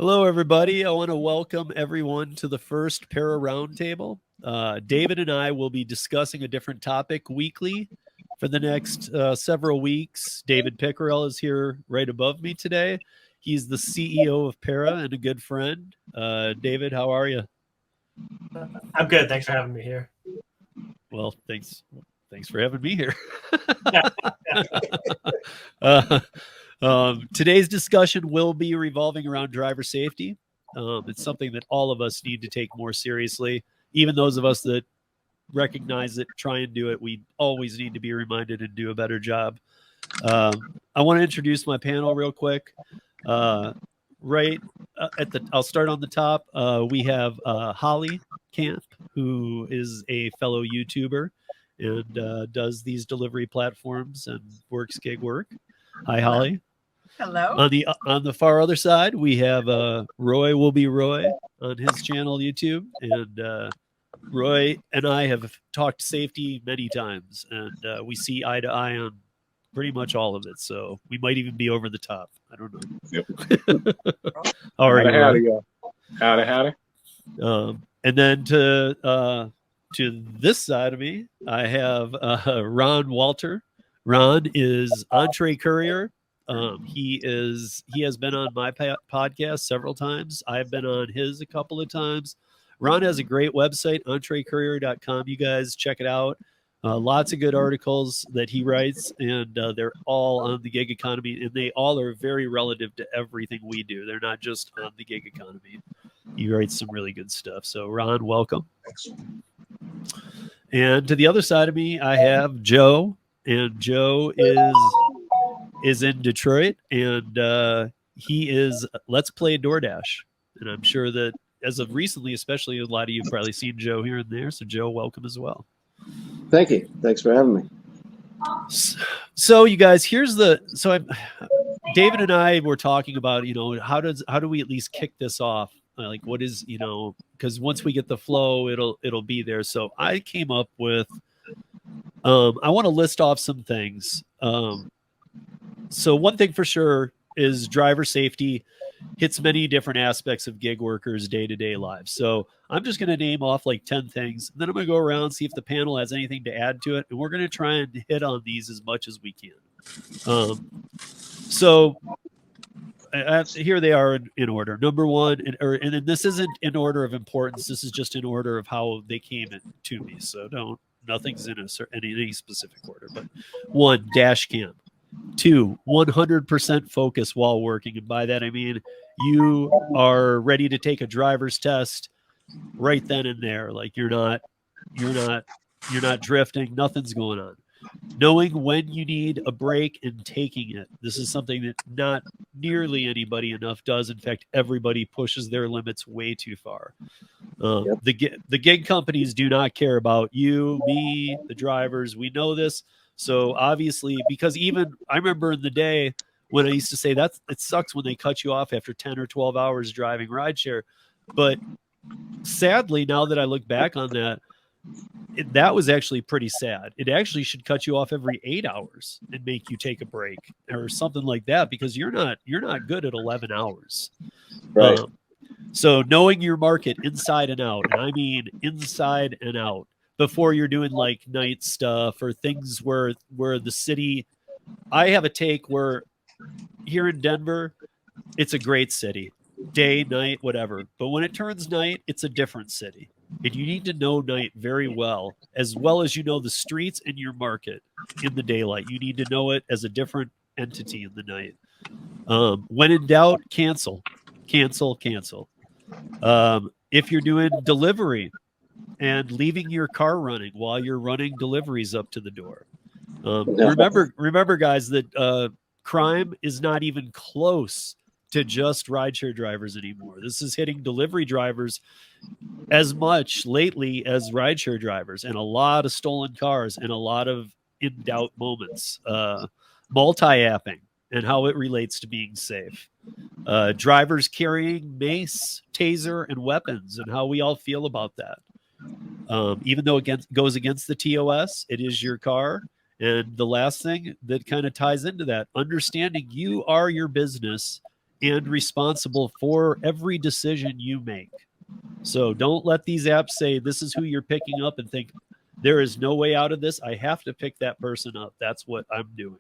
Hello, everybody. I want to welcome everyone to the first ParaRodeo Roundtable. David and I will be discussing a different topic weekly for the next several weeks. David Pickerel is here right above me today. He's the CEO of Para and a good friend. David, how are you? I'm good. Thanks for having me here. Well, thanks for having me here. uh, Today's discussion will be revolving around driver safety. It's something that all of us need to take more seriously. Even those of us that recognize it, try and do it, we always need to be reminded and do a better job. I want to introduce my panel real quick. Right I'll start on the top. We have Holly Camp, who is a fellow YouTuber and does these delivery platforms and works gig work. Hi, Holly. Hello. On the far other side, we have Roy will be Roy on his channel YouTube, and Roy and I have talked safety many times, and we see eye to eye on pretty much all of it. So we might even be over the top. I don't know. Yep. How are you, howdy, Roy? howdy. And then to this side of me, I have Ron Walter. Ron is Entree Courier. He has been on my podcast several times. I've been on his a couple of times. Ron has a great website, entrecourier.com. You guys check it out. Lots of good articles that he writes, and they're all on the gig economy, and they all are very relative to everything we do. They're not just on the gig economy. He writes some really good stuff. So, Ron, welcome. Thanks. And to the other side of me, I have Joe, and Joe is in Detroit, and he is Let's Play DoorDash. And I'm sure that as of recently, especially, a lot of you have probably seen Joe here and there. So, Joe, welcome as well. Thank you. Thanks for having me. So, you guys, David and I were talking about, how do we at least kick this off? Like, what is, because once we get the flow, it'll be there. So I came up with, I want to list off some things. So one thing for sure is driver safety hits many different aspects of gig workers' day-to-day lives. So I'm just going to name off like 10 things. And then I'm going to go around, see if the panel has anything to add to it. And we're going to try and hit on these as much as we can. Here they are in order. Number one, and then this isn't in order of importance. This is just in order of how they came to me. So nothing's in any specific order. But 1, dash cam. 2, 100% focus while working. And by that, I mean, you are ready to take a driver's test right then and there. Like you're not drifting. Nothing's going on. Knowing when you need a break and taking it. This is something that not nearly anybody enough does. In fact, everybody pushes their limits way too far. Yep. The gig companies do not care about you, me, the drivers. We know this. So obviously, because even I remember in the day when I used to say that it sucks when they cut you off after 10 or 12 hours driving rideshare. But sadly, now that I look back on that, that was actually pretty sad. It actually should cut you off every 8 hours and make you take a break or something like that, because you're not good at 11 hours. Right. So knowing your market inside and out, and I mean inside and out, before you're doing like night stuff or things where the city, I have a take where here in Denver, it's a great city, day, night, whatever. But when it turns night, it's a different city. And you need to know night very well as you know the streets and your market in the daylight. You need to know it as a different entity in the night. When in doubt, cancel. If you're doing delivery and leaving your car running while you're running deliveries up to the door. Remember, guys, that crime is not even close to just rideshare drivers anymore. This is hitting delivery drivers as much lately as rideshare drivers, and a lot of stolen cars and a lot of in doubt moments. Multi-apping and how it relates to being safe. Drivers carrying mace, taser, and weapons, and how we all feel about that. Even though it goes against the TOS, it is your car. And the last thing that kind of ties into that, understanding you are your business and responsible for every decision you make. So don't let these apps say this is who you're picking up and think there is no way out of this. I have to pick that person up. That's what I'm doing.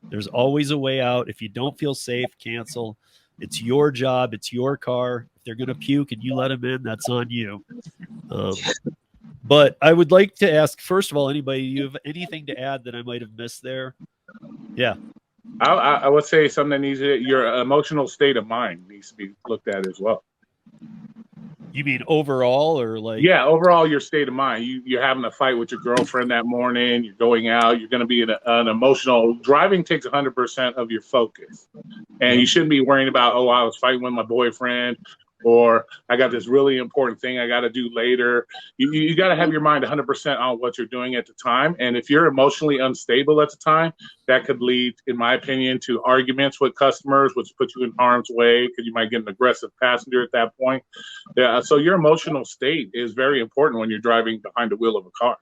There's always a way out. If you don't feel safe, cancel. It's your job. It's your car. If they're going to puke and you let them in, that's on you. But I would like to ask, first of all, anybody, you have anything to add that I might have missed there? Yeah. I would say something that needs your emotional state of mind needs to be looked at as well. You mean overall, or like? Yeah, overall, your state of mind. You're having a fight with your girlfriend that morning. You're going out. You're going to be in an emotional. Driving takes 100% of your focus, and you shouldn't be worrying about, oh, I was fighting with my boyfriend, or I got this really important thing I got to do later. You got to have your mind 100% on what you're doing at the time. And if you're emotionally unstable at the time, that could lead, in my opinion, to arguments with customers, which put you in harm's way because you might get an aggressive passenger at that point. Yeah, so your emotional state is very important when you're driving behind the wheel of a car.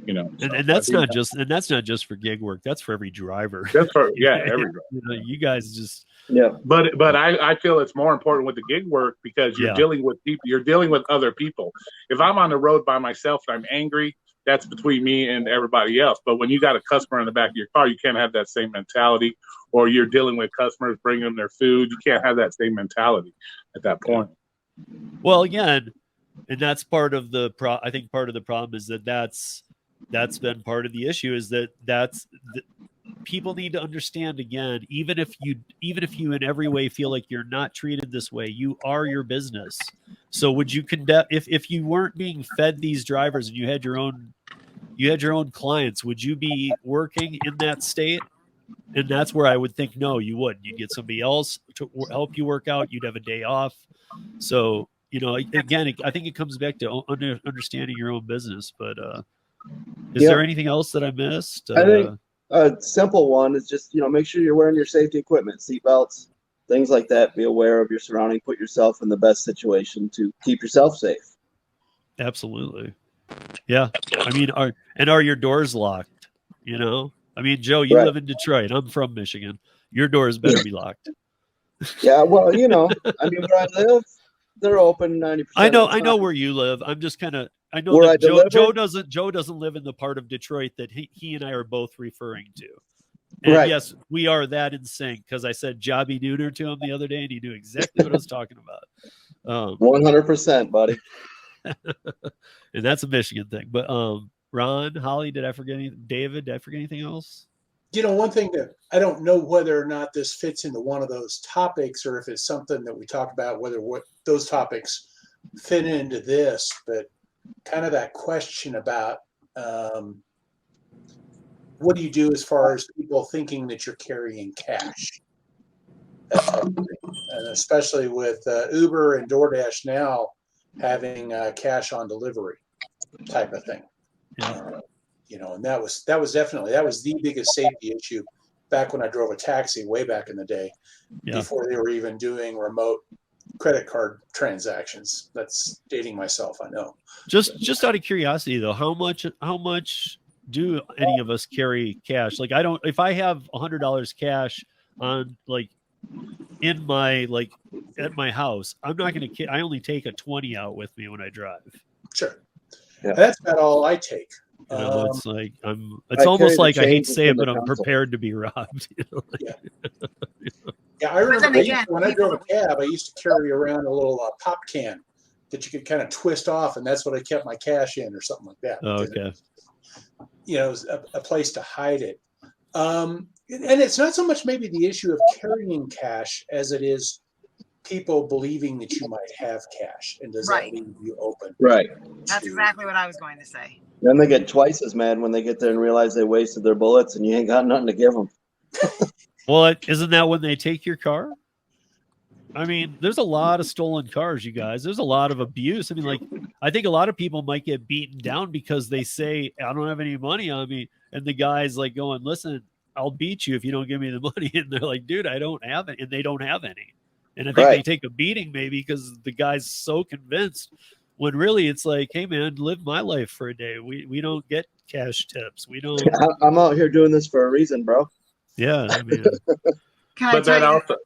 You know, and that's not just for gig work. That's for every driver. That's for every driver. You guys just. Yeah, but I feel it's more important with the gig work because you're dealing with people. You're dealing with other people. If I'm on the road by myself and I'm angry, that's between me and everybody else. But when you got a customer in the back of your car, you can't have that same mentality. Or you're dealing with customers bringing them their food, you can't have that same mentality at that point. Well, again, and that's part of the I think part of the problem is that's been part of the issue is that's people need to understand, again, even if you in every way feel like you're not treated this way, you are your business. So would you condemn if you weren't being fed these drivers and you had your own clients, would you be working in that state? And that's where I would think, no, you wouldn't. You'd get somebody else to help you work out. You'd have a day off. So, again, I think it comes back to understanding your own business. But is there anything else that I missed? I think a simple one is just, make sure you're wearing your safety equipment, seatbelts, things like that. Be aware of your surrounding. Put yourself in the best situation to keep yourself safe. Absolutely. Yeah. I mean, are your doors locked? I mean, Joe, you live in Detroit. I'm from Michigan. Your doors better be locked. Yeah, well, I mean, where I live, they're open 90%. I know where you live. I'm just kind of. I know where that Joe doesn't live in the part of Detroit that he and I are both referring to. And yes, we are that in sync because I said Jobby Nooner to him the other day, and he knew exactly what I was talking about. 100%, buddy. And that's a Michigan thing, but Ron, Holly, did I forget anything? David, did I forget anything else? One thing that I don't know whether or not this fits into one of those topics or if it's something that we talk about, whether what those topics fit into this, but kind of that question about what do you do as far as people thinking that you're carrying cash? That type of thing. And especially with Uber and DoorDash now having cash on delivery type of thing. Yeah. And that was the biggest safety issue back when I drove a taxi way back in the day, before they were even doing remote credit card transactions. That's dating myself, I know. Just out of curiosity though, how much do any of us carry cash? Like if I have $100 cash on in my at my house, I'm not going to. I only take a 20 out with me when I drive. Sure, that's about all I take. It's like It's almost like I hate to say it, but I'm prepared to be robbed. Yeah, I remember when I drove a cab, I used to carry around a little pop can that you could kind of twist off, and that's what I kept my cash in, or something like that. Oh, okay. It was a place to hide it. And it's not so much maybe the issue of carrying cash as it is people believing that you might have cash, and does that leave you open? Right. That's exactly what I was going to say. Then they get twice as mad when they get there and realize they wasted their bullets and you ain't got nothing to give them. Well, isn't that when they take your car? I mean, there's a lot of stolen cars, you guys. There's a lot of abuse. I mean, I think a lot of people might get beaten down because they say, I don't have any money on me. And the guy's going, listen, I'll beat you if you don't give me the money. And they're like, dude, I don't have it. And they don't have any. And I think they take a beating maybe because the guy's so convinced, when really it's like, hey, man, live my life for a day. We don't get cash tips. We don't. I'm out here doing this for a reason, bro. Yeah. I mean, Can I tell you?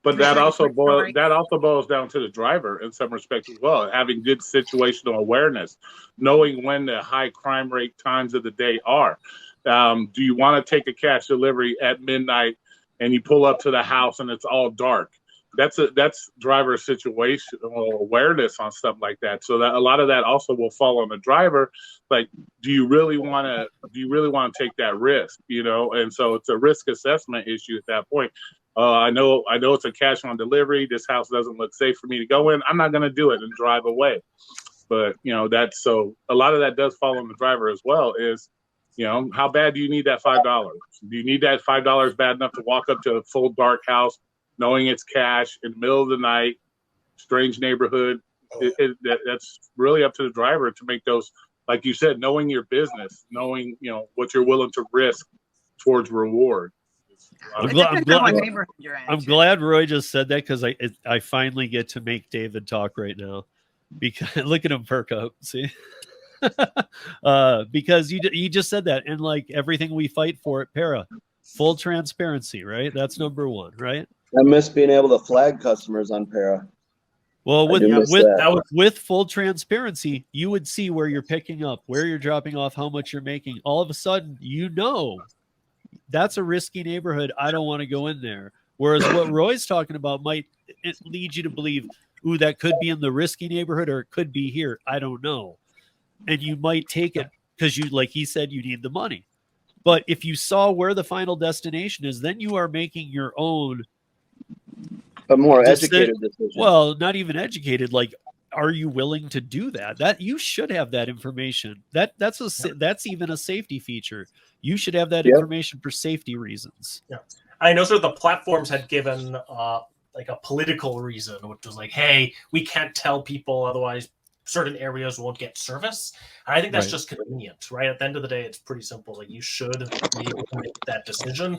But Can I that share a also quick story? boils down to the driver in some respects as well, having good situational awareness, knowing when the high crime rate times of the day are. Do you want to take a cash delivery at midnight and you pull up to the house and it's all dark? That's driver situational awareness on stuff like that. So that a lot of that also will fall on the driver. Like, do you really want to take that risk? You know, and so it's a risk assessment issue at that point. I know it's a cash on delivery. This house doesn't look safe for me to go in. I'm not going to do it and drive away. But you know, that's so a lot of that does fall on the driver as well. Is, you know, how bad do you need that $5? Do you need that $5 bad enough to walk up to a full dark house, knowing it's cash in the middle of the night, strange neighborhood? That's really up to the driver to make those, like you said, knowing your business, knowing, you know, what you're willing to risk towards reward. I'm It glad- depends I'm on what glad- neighborhood you're in. I'm too. glad Roy just said that because I finally get to make David talk right now. Because look at him perk up. See, because you just said that, and like everything we fight for at Para, full transparency, right? That's number one, right? I miss being able to flag customers on Para. Well, I do miss that. with full transparency, you would see where you're picking up, where you're dropping off, how much you're making. All of a sudden, you know, that's a risky neighborhood. I don't want to go in there. Whereas what Roy's talking about might lead you to believe, ooh, that could be in the risky neighborhood or it could be here. I don't know. And you might take it because you, like he said, you need the money. But if you saw where the final destination is, then you are making your own A more educated decision. Well, not even educated. Like, are you willing to do that? That you should have that information. That's even a safety feature. You should have that information for safety reasons. Yeah, I know. So the platforms had given like a political reason, which was like, "Hey, we can't tell people, otherwise certain areas won't get service." And I think that's just convenient, right? At the end of the day, it's pretty simple. Like, you should be able to make that decision,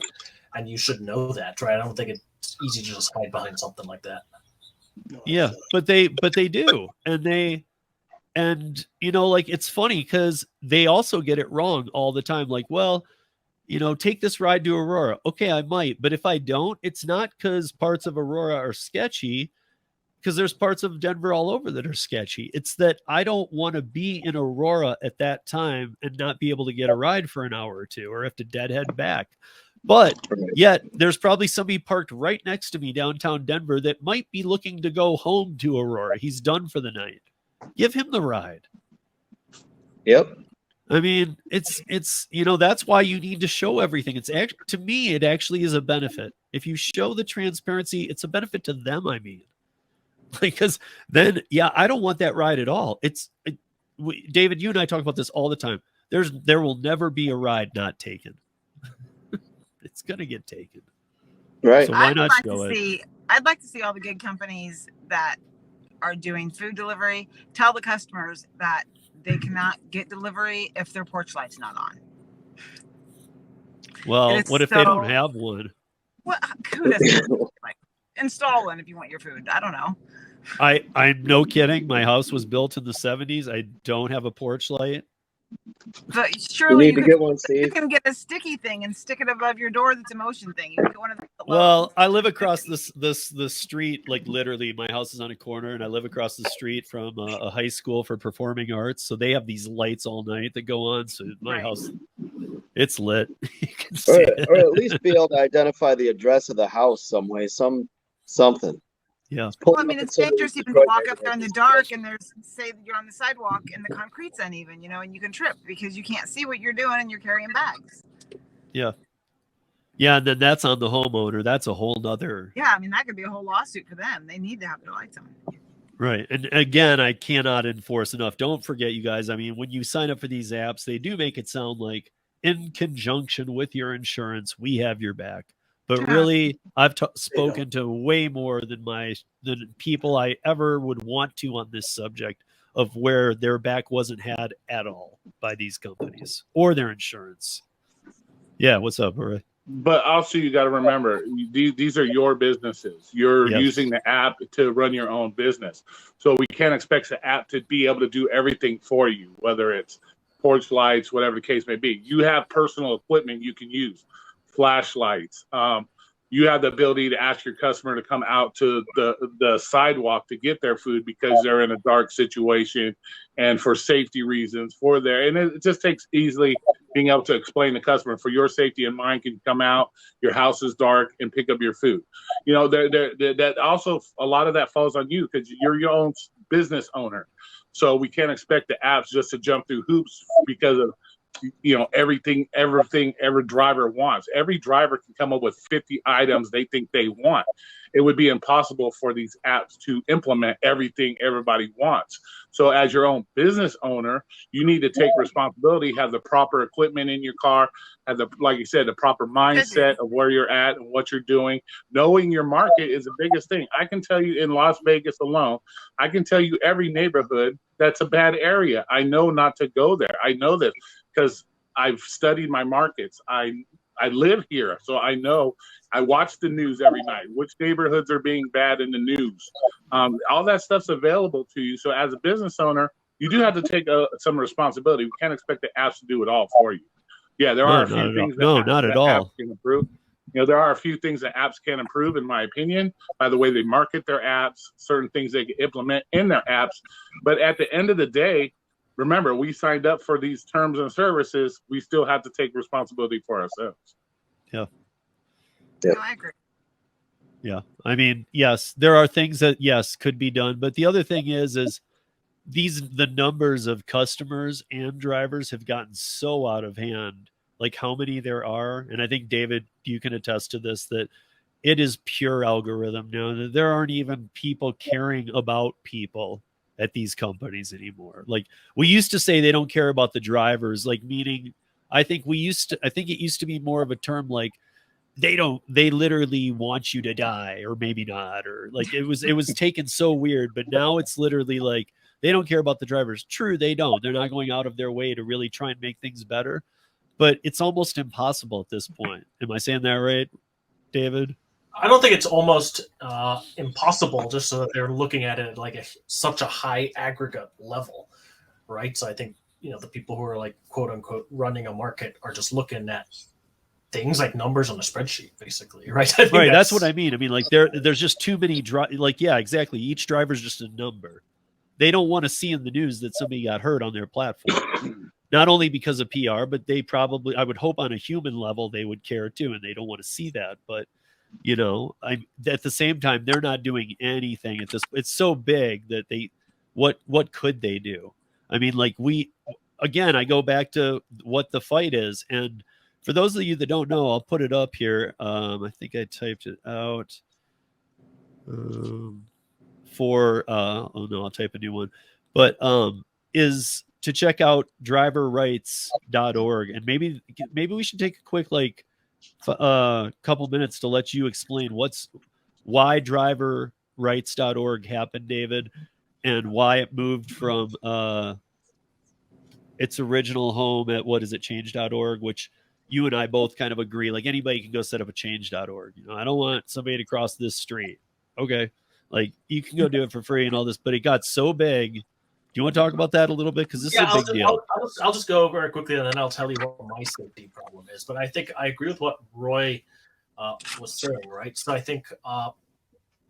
and you should know that, right? I don't think it's easy to just hide behind something like that. Yeah, but they do, and you know, like, it's funny because they also get it wrong all the time. Like, well, you know, take this ride to Aurora. Okay, I might, but if I don't, it's not because parts of Aurora are sketchy, because there's parts of Denver all over that are sketchy. It's that I don't want to be in Aurora at that time and not be able to get a ride for an hour or two, or have to deadhead back. But yet there's probably somebody parked right next to me downtown Denver that might be looking to go home to Aurora. He's done for the night. Give him the ride. Yep. I mean, it's you know, that's why you need to show everything. It's to me, it actually is a benefit. If you show the transparency, it's a benefit to them. I mean, because then, yeah, I don't want that ride at all. David, you and I talk about this all the time. There will never be a ride not taken. It's gonna get taken. Right. So why not show it? I'd like to see all the gig companies that are doing food delivery tell the customers that they cannot get delivery if their porch light's not on. Well, what if they don't have one? Well, who doesn't like, install one if you want your food? I don't know. I'm no kidding. My house was built in the 70s. I don't have a porch light. But surely you need to get one, Steve. You can get a sticky thing and stick it above your door. That's a motion thing. You can get one of the Well, I live across the street. Like, literally, my house is on a corner, and I live across the street from a high school for performing arts. So they have these lights all night that go on. So my house, it's lit. You can see it. Or at least be able to identify the address of the house some way, something. Yeah. Well, I mean, it's dangerous even to walk up there in the dark and say that you're on the sidewalk and the concrete's uneven, you know, and you can trip because you can't see what you're doing and you're carrying bags. Yeah. Yeah, and then that's on the homeowner. That's a whole nother. Yeah, I mean, that could be a whole lawsuit for them. They need to have their lights on. Right. And again, I cannot enforce enough. Don't forget, you guys, I mean, when you sign up for these apps, they do make it sound like in conjunction with your insurance, we have your back. But really, I've spoken to way more than people I ever would want to on this subject of where their back wasn't had at all by these companies or their insurance. Yeah, what's up, Roy? But also, you got to remember, these are your businesses. You're using the app to run your own business. So we can't expect the app to be able to do everything for you, whether it's porch lights, whatever the case may be. You have personal equipment you can use. Flashlights. you have the ability to ask your customer to come out to the sidewalk to get their food because they're in a dark situation and for safety reasons for there. And it just takes easily being able to explain to the customer for your safety and mine can come out, your house is dark, and pick up your food. You know, that also, a lot of that falls on you because you're your own business owner. So we can't expect the apps just to jump through hoops because of, you know, everything every driver wants. Every driver can come up with 50 items they think they want. It would be impossible for these apps to implement everything everybody wants. So as your own business owner, you need to take responsibility, have the proper equipment in your car, have the, like you said, the proper mindset of where you're at and what you're doing. Knowing your market is the biggest thing. I can tell you in Las Vegas alone, I can tell you every neighborhood that's a bad area. I know not to go there. I know this because I've studied my markets. I live here, so I know. I watch the news every night. Which neighborhoods are being bad in the news? All that stuff's available to you. So as a business owner, you do have to take some responsibility. We can't expect the apps to do it all for you. Yeah, there are a few things that apps can improve. You know, there are a few things that apps can improve, in my opinion, by the way they market their apps, certain things they can implement in their apps. But at the end of the day, remember, we signed up for these terms and services. We still have to take responsibility for ourselves. Yeah. No, I agree. Yeah. I mean, yes, there are things that, yes, could be done. But the other thing is the numbers of customers and drivers have gotten so out of hand, like how many there are. And I think, David, you can attest to this, that it is pure algorithm now. There aren't even people caring about people at these companies anymore. Like, we used to say they don't care about the drivers, like, meaning I think it used to be more of a term like they literally want you to die, or maybe not, or like it was taken so weird. But now it's literally like they don't care about the drivers. True, they don't. They're not going out of their way to really try and make things better, but it's almost impossible at this point. Am I saying that right, David? I don't think it's almost impossible, just so that they're looking at it like such a high aggregate level, right? So I think, you know, the people who are like quote unquote running a market are just looking at things like numbers on a spreadsheet, basically, right? Right. That's what I mean. I mean, like there's just too many like, yeah, exactly. Each driver's just a number. They don't want to see in the news that somebody got hurt on their platform. Not only because of PR, but they probably, I would hope on a human level, they would care too, and they don't want to see that. But, you know, at the same time, they're not doing anything at this. It's so big that what could they do? I mean, like again, I go back to what the fight is. And for those of you that don't know, I'll put it up here. I think I typed it out I'll type a new one, but is to check out driverrights.org. And maybe we should take a quick, like, couple minutes to let you explain why driverrights.org happened, David, and why it moved from its original home at change.org, which you and I both kind of agree, like, anybody can go set up a change.org. You know, I don't want somebody to cross this street. Okay. Like, you can go do it for free and all this, but it got so big. Do you want to talk about that a little bit? Because this is a big deal. I'll just go very quickly, and then I'll tell you what my safety problem is. But I think I agree with what Roy was saying, right? So I think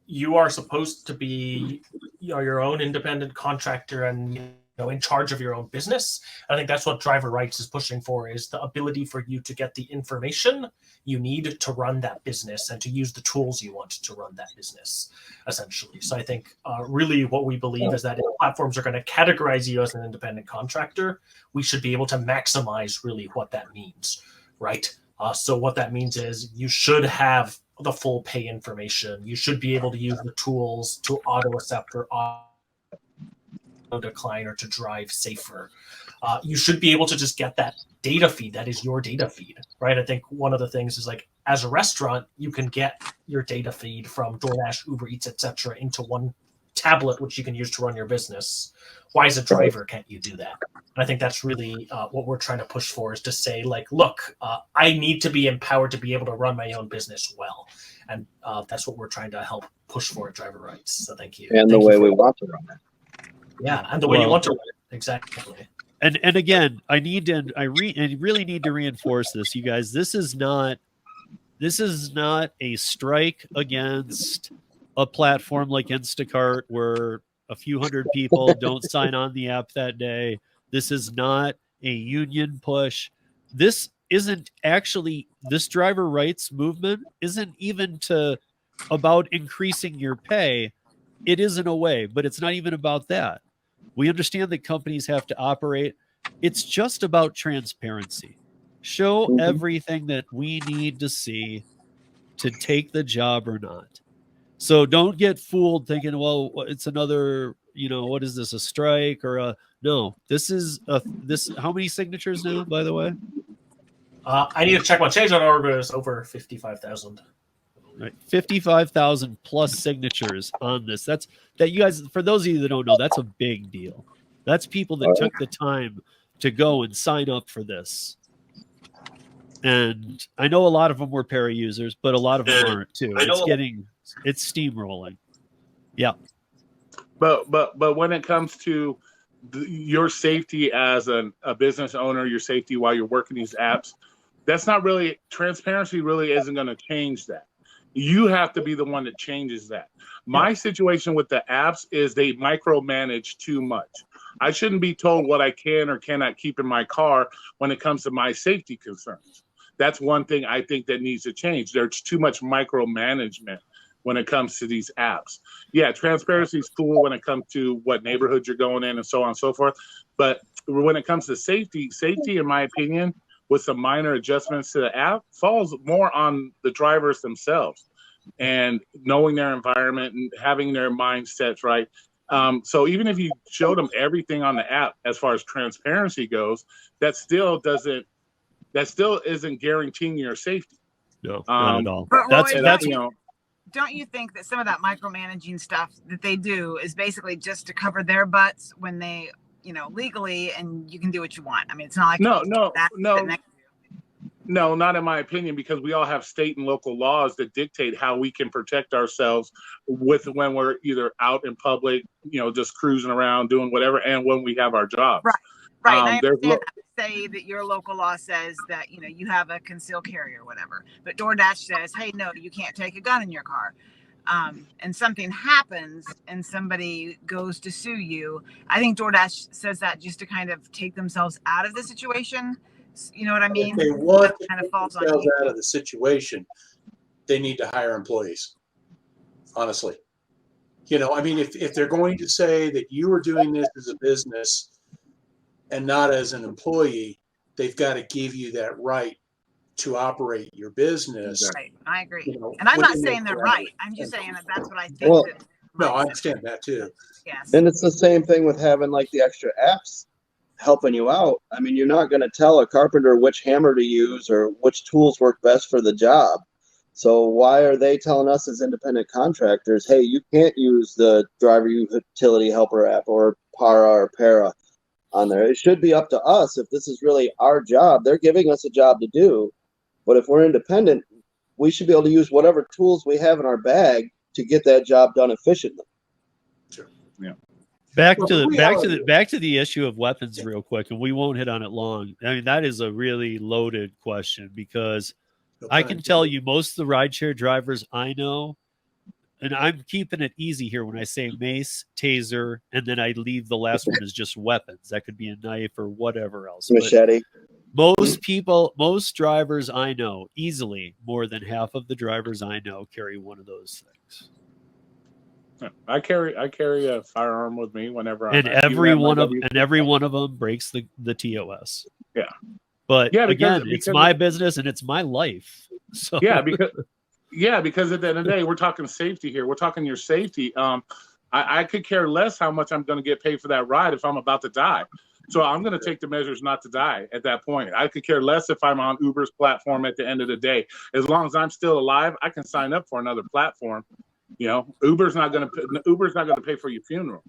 you are supposed to be your own independent contractor and in charge of your own business. I think that's what Driver Rights is pushing for, is the ability for you to get the information you need to run that business and to use the tools you want to run that business, essentially. So I think really what we believe is that if platforms are going to categorize you as an independent contractor, we should be able to maximize really what that means, right? So what that means is you should have the full pay information. You should be able to use the tools to auto-accept or decline or to drive safer. You should be able to just get that data feed that is your data feed, right? I think one of the things is, like, as a restaurant, you can get your data feed from DoorDash, Uber Eats, etc. into one tablet, which you can use to run your business. Why, as a driver, can't you do that? And I think that's really what we're trying to push for, is to say, like, look, I need to be empowered to be able to run my own business well. And that's what we're trying to help push for at Driver Rights. So thank you. And the way we want to run it. Yeah, and the way you want to run it. Exactly. And again, I really need to reinforce this, you guys. This is not This is not a strike against a platform like Instacart where a few hundred people don't sign on the app that day. This is not a union push. This isn't actually, this driver rights movement isn't even about increasing your pay. It is in a way, but it's not even about that. We understand that companies have to operate. It's just about transparency. Show everything that we need to see to take the job or not. So don't get fooled thinking, well, it's another, what is this, a strike or a, no, this is how many signatures now, by the way? I need to check my change.org, but it's over 55,000. Right, 55,000 plus signatures on this. That you guys, for those of you that don't know, that's a big deal. That's people that took the time to go and sign up for this. And I know a lot of them were para users, but a lot of them aren't too. It's steamrolling. Yeah. But when it comes to your safety as a business owner, your safety while you're working these apps, that's not really, transparency really isn't going to change that. You have to be the one that changes that. My situation with the apps is they micromanage too much. I shouldn't be told what I can or cannot keep in my car when it comes to my safety concerns. That's one thing I think that needs to change. There's too much micromanagement when it comes to these apps. Yeah, transparency is cool when it comes to what neighborhoods you're going in and so on and so forth. But when it comes to safety, in my opinion, with some minor adjustments to the app, falls more on the drivers themselves and knowing their environment and having their mindsets right. So even if you show them everything on the app as far as transparency goes, that still isn't guaranteeing your safety. No, not at all. But Roy, that's don't you think that some of that micromanaging stuff that they do is basically just to cover their butts when they, legally, and you can do what you want? I mean, it's not like no, not in my opinion, because we all have state and local laws that dictate how we can protect ourselves when we're either out in public, just cruising around doing whatever, and when we have our jobs. Right. I understand say that your local law says that you have a concealed carry or whatever, but DoorDash says, hey, no, you can't take a gun in your car. And something happens and somebody goes to sue you. I think DoorDash says that just to kind of take themselves out of the situation. You know what I mean? If they want to kind of take falls on themselves you. out of the situation, they need to hire employees. Honestly, if they're going to say that you are doing this as a business and not as an employee, they've got to give you that right to operate your business. Right, I agree. And I'm not saying they're right. I'm just saying that that's what I think. Well, no, I understand that too. Yes. And it's the same thing with having like the extra apps helping you out. I mean, you're not going to tell a carpenter which hammer to use or which tools work best for the job. So why are they telling us as independent contractors, hey, you can't use the driver utility helper app or Para on there? It should be up to us if this is really our job. They're giving us a job to do. But if we're independent, we should be able to use whatever tools we have in our bag to get that job done efficiently. Sure. Yeah. Back to the issue of weapons real quick, and we won't hit on it long. I mean, that is a really loaded question because I can tell you most of the rideshare drivers I know, and I'm keeping it easy here when I say mace, taser, and then I leave the last one as just weapons. That could be a knife or whatever else. Machete. Most drivers I know, easily more than half of the drivers I know carry one of those things. I carry a firearm with me whenever and every one of them breaks the TOS. Yeah. But because it's my business and it's my life. So because at the end of the day, we're talking safety here. We're talking your safety. I could care less how much I'm going to get paid for that ride if I'm about to die. So I'm going to take the measures not to die at that point. I could care less if I'm on Uber's platform at the end of the day. As long as I'm still alive, I can sign up for another platform. Uber's not going to pay for your funeral.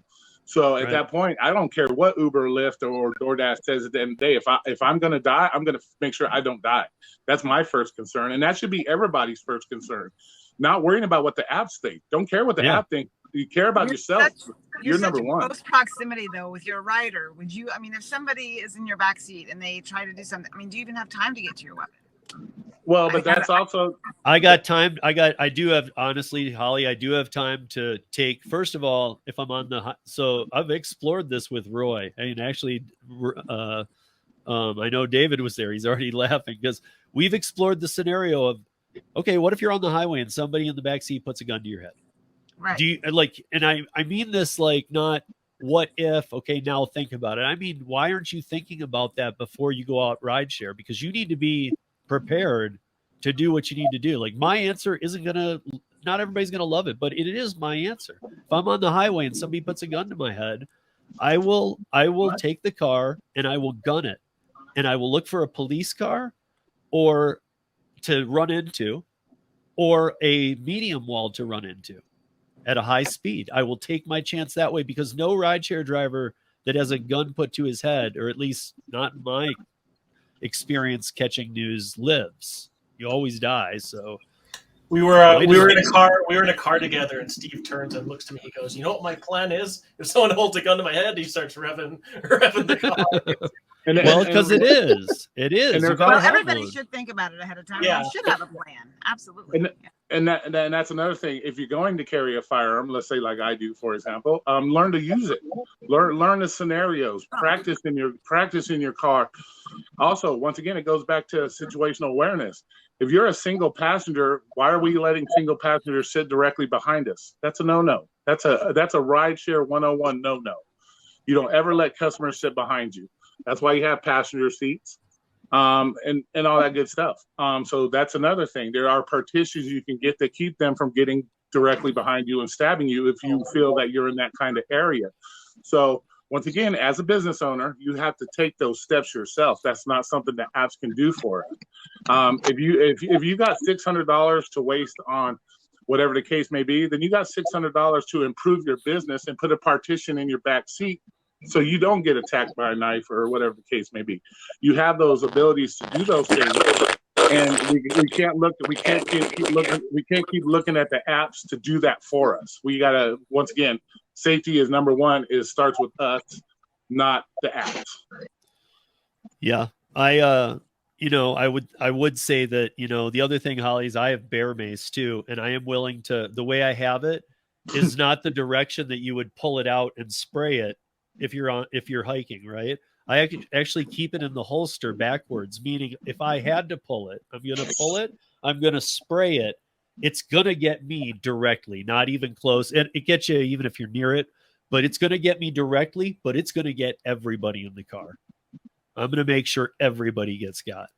So at that point, I don't care what Uber, Lyft, or DoorDash says at the end of the day. If I'm going to die, I'm going to make sure I don't die. That's my first concern, and that should be everybody's first concern. Not worrying about what the apps think. Don't care what the app thinks. You care about yourself. You're number one. Close proximity, though, with your rider. Would you? I mean, if somebody is in your backseat and they try to do something, I mean, do you even have time to get to your weapon? Well, but that's also I got time. I do have, honestly, Holly, I do have time to take, first of all, if I'm on so I've explored this with Roy. I mean, actually, I know David was there. He's already laughing because we've explored the scenario of, okay, what if you're on the highway and somebody in the backseat puts a gun to your head? Right. Do you like, and I mean this like not what if, okay, now think about it. I mean, why aren't you thinking about that before you go out rideshare? Because you need to be prepared to do what you need to do. Like my answer isn't gonna, not everybody's gonna love it, but it is my answer. If I'm on the highway and somebody puts a gun to my head, I will take the car and I will gun it, and I will look for a police car or to run into, or a medium wall to run into at a high speed. I will take my chance that way, because no rideshare driver that has a gun put to his head, or at least not in my experience catching news, lives. You always die. So we were in a car together, and Steve turns and looks to me. He goes, "You know what my plan is? If someone holds a gun to my head," he starts revving the car. Well, because it is. Well, everybody should think about it ahead of time. Yeah. You should have a plan. Absolutely. And that's another thing. If you're going to carry a firearm, let's say like I do, for example, learn to use it. Learn the scenarios. Practice in your car. Also, once again, it goes back to situational awareness. If you're a single passenger, why are we letting single passengers sit directly behind us? That's a no-no. That's a rideshare 101 no-no. You don't ever let customers sit behind you. That's why you have passenger seats, and all that good stuff. So that's another thing. There are partitions you can get that keep them from getting directly behind you and stabbing you if you feel that you're in that kind of area. So once again, as a business owner, you have to take those steps yourself. That's not something that apps can do for us. If you got $600 to waste on whatever the case may be, then you got $600 to improve your business and put a partition in your back seat, so you don't get attacked by a knife or whatever the case may be. You have those abilities to do those things, and we can't keep looking at the apps to do that for us. We gotta, once again, safety is number one. It starts with us, not the apps. Yeah, I would say that, the other thing, Holly, is I have bear mace too, and I am willing to. The way I have it is not the direction that you would pull it out and spray it. If you're hiking, right? I actually keep it in the holster backwards, meaning if I had to pull it, I'm going to pull it, I'm going to spray it. It's going to get me directly, not even close. And it gets you even if you're near it, but it's going to get me directly, but it's going to get everybody in the car. I'm going to make sure everybody gets got.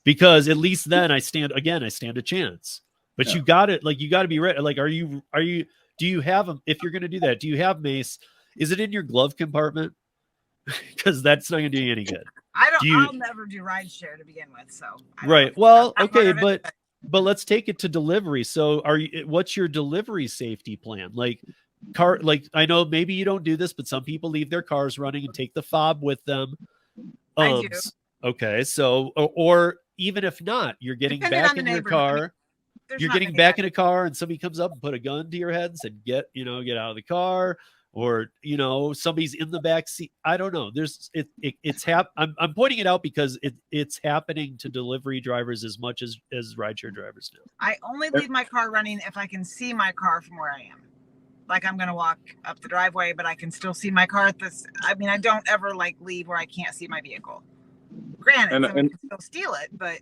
Because at least then I stand a chance. But yeah. You got to be ready. Like, do you have them? If you're going to do that, do you have mace? Is it in your glove compartment? Because that's not going to do you any good. I'll never do rideshare to begin with. So right. Well, okay, but let's take it to delivery. So what's your delivery safety plan? Like I know maybe you don't do this, but some people leave their cars running and take the fob with them. I do. Okay. So, or even if not, you're getting back in your car. You're getting back in a car and somebody comes up and put a gun to your head and said, get out of the car, or, somebody's in the back seat. I don't know. I'm pointing it out because it's happening to delivery drivers as much as rideshare drivers do. I only leave my car running if I can see my car from where I am. Like I'm going to walk up the driveway, but I can still see my car I don't ever leave where I can't see my vehicle. Granted, someone can still steal it, but.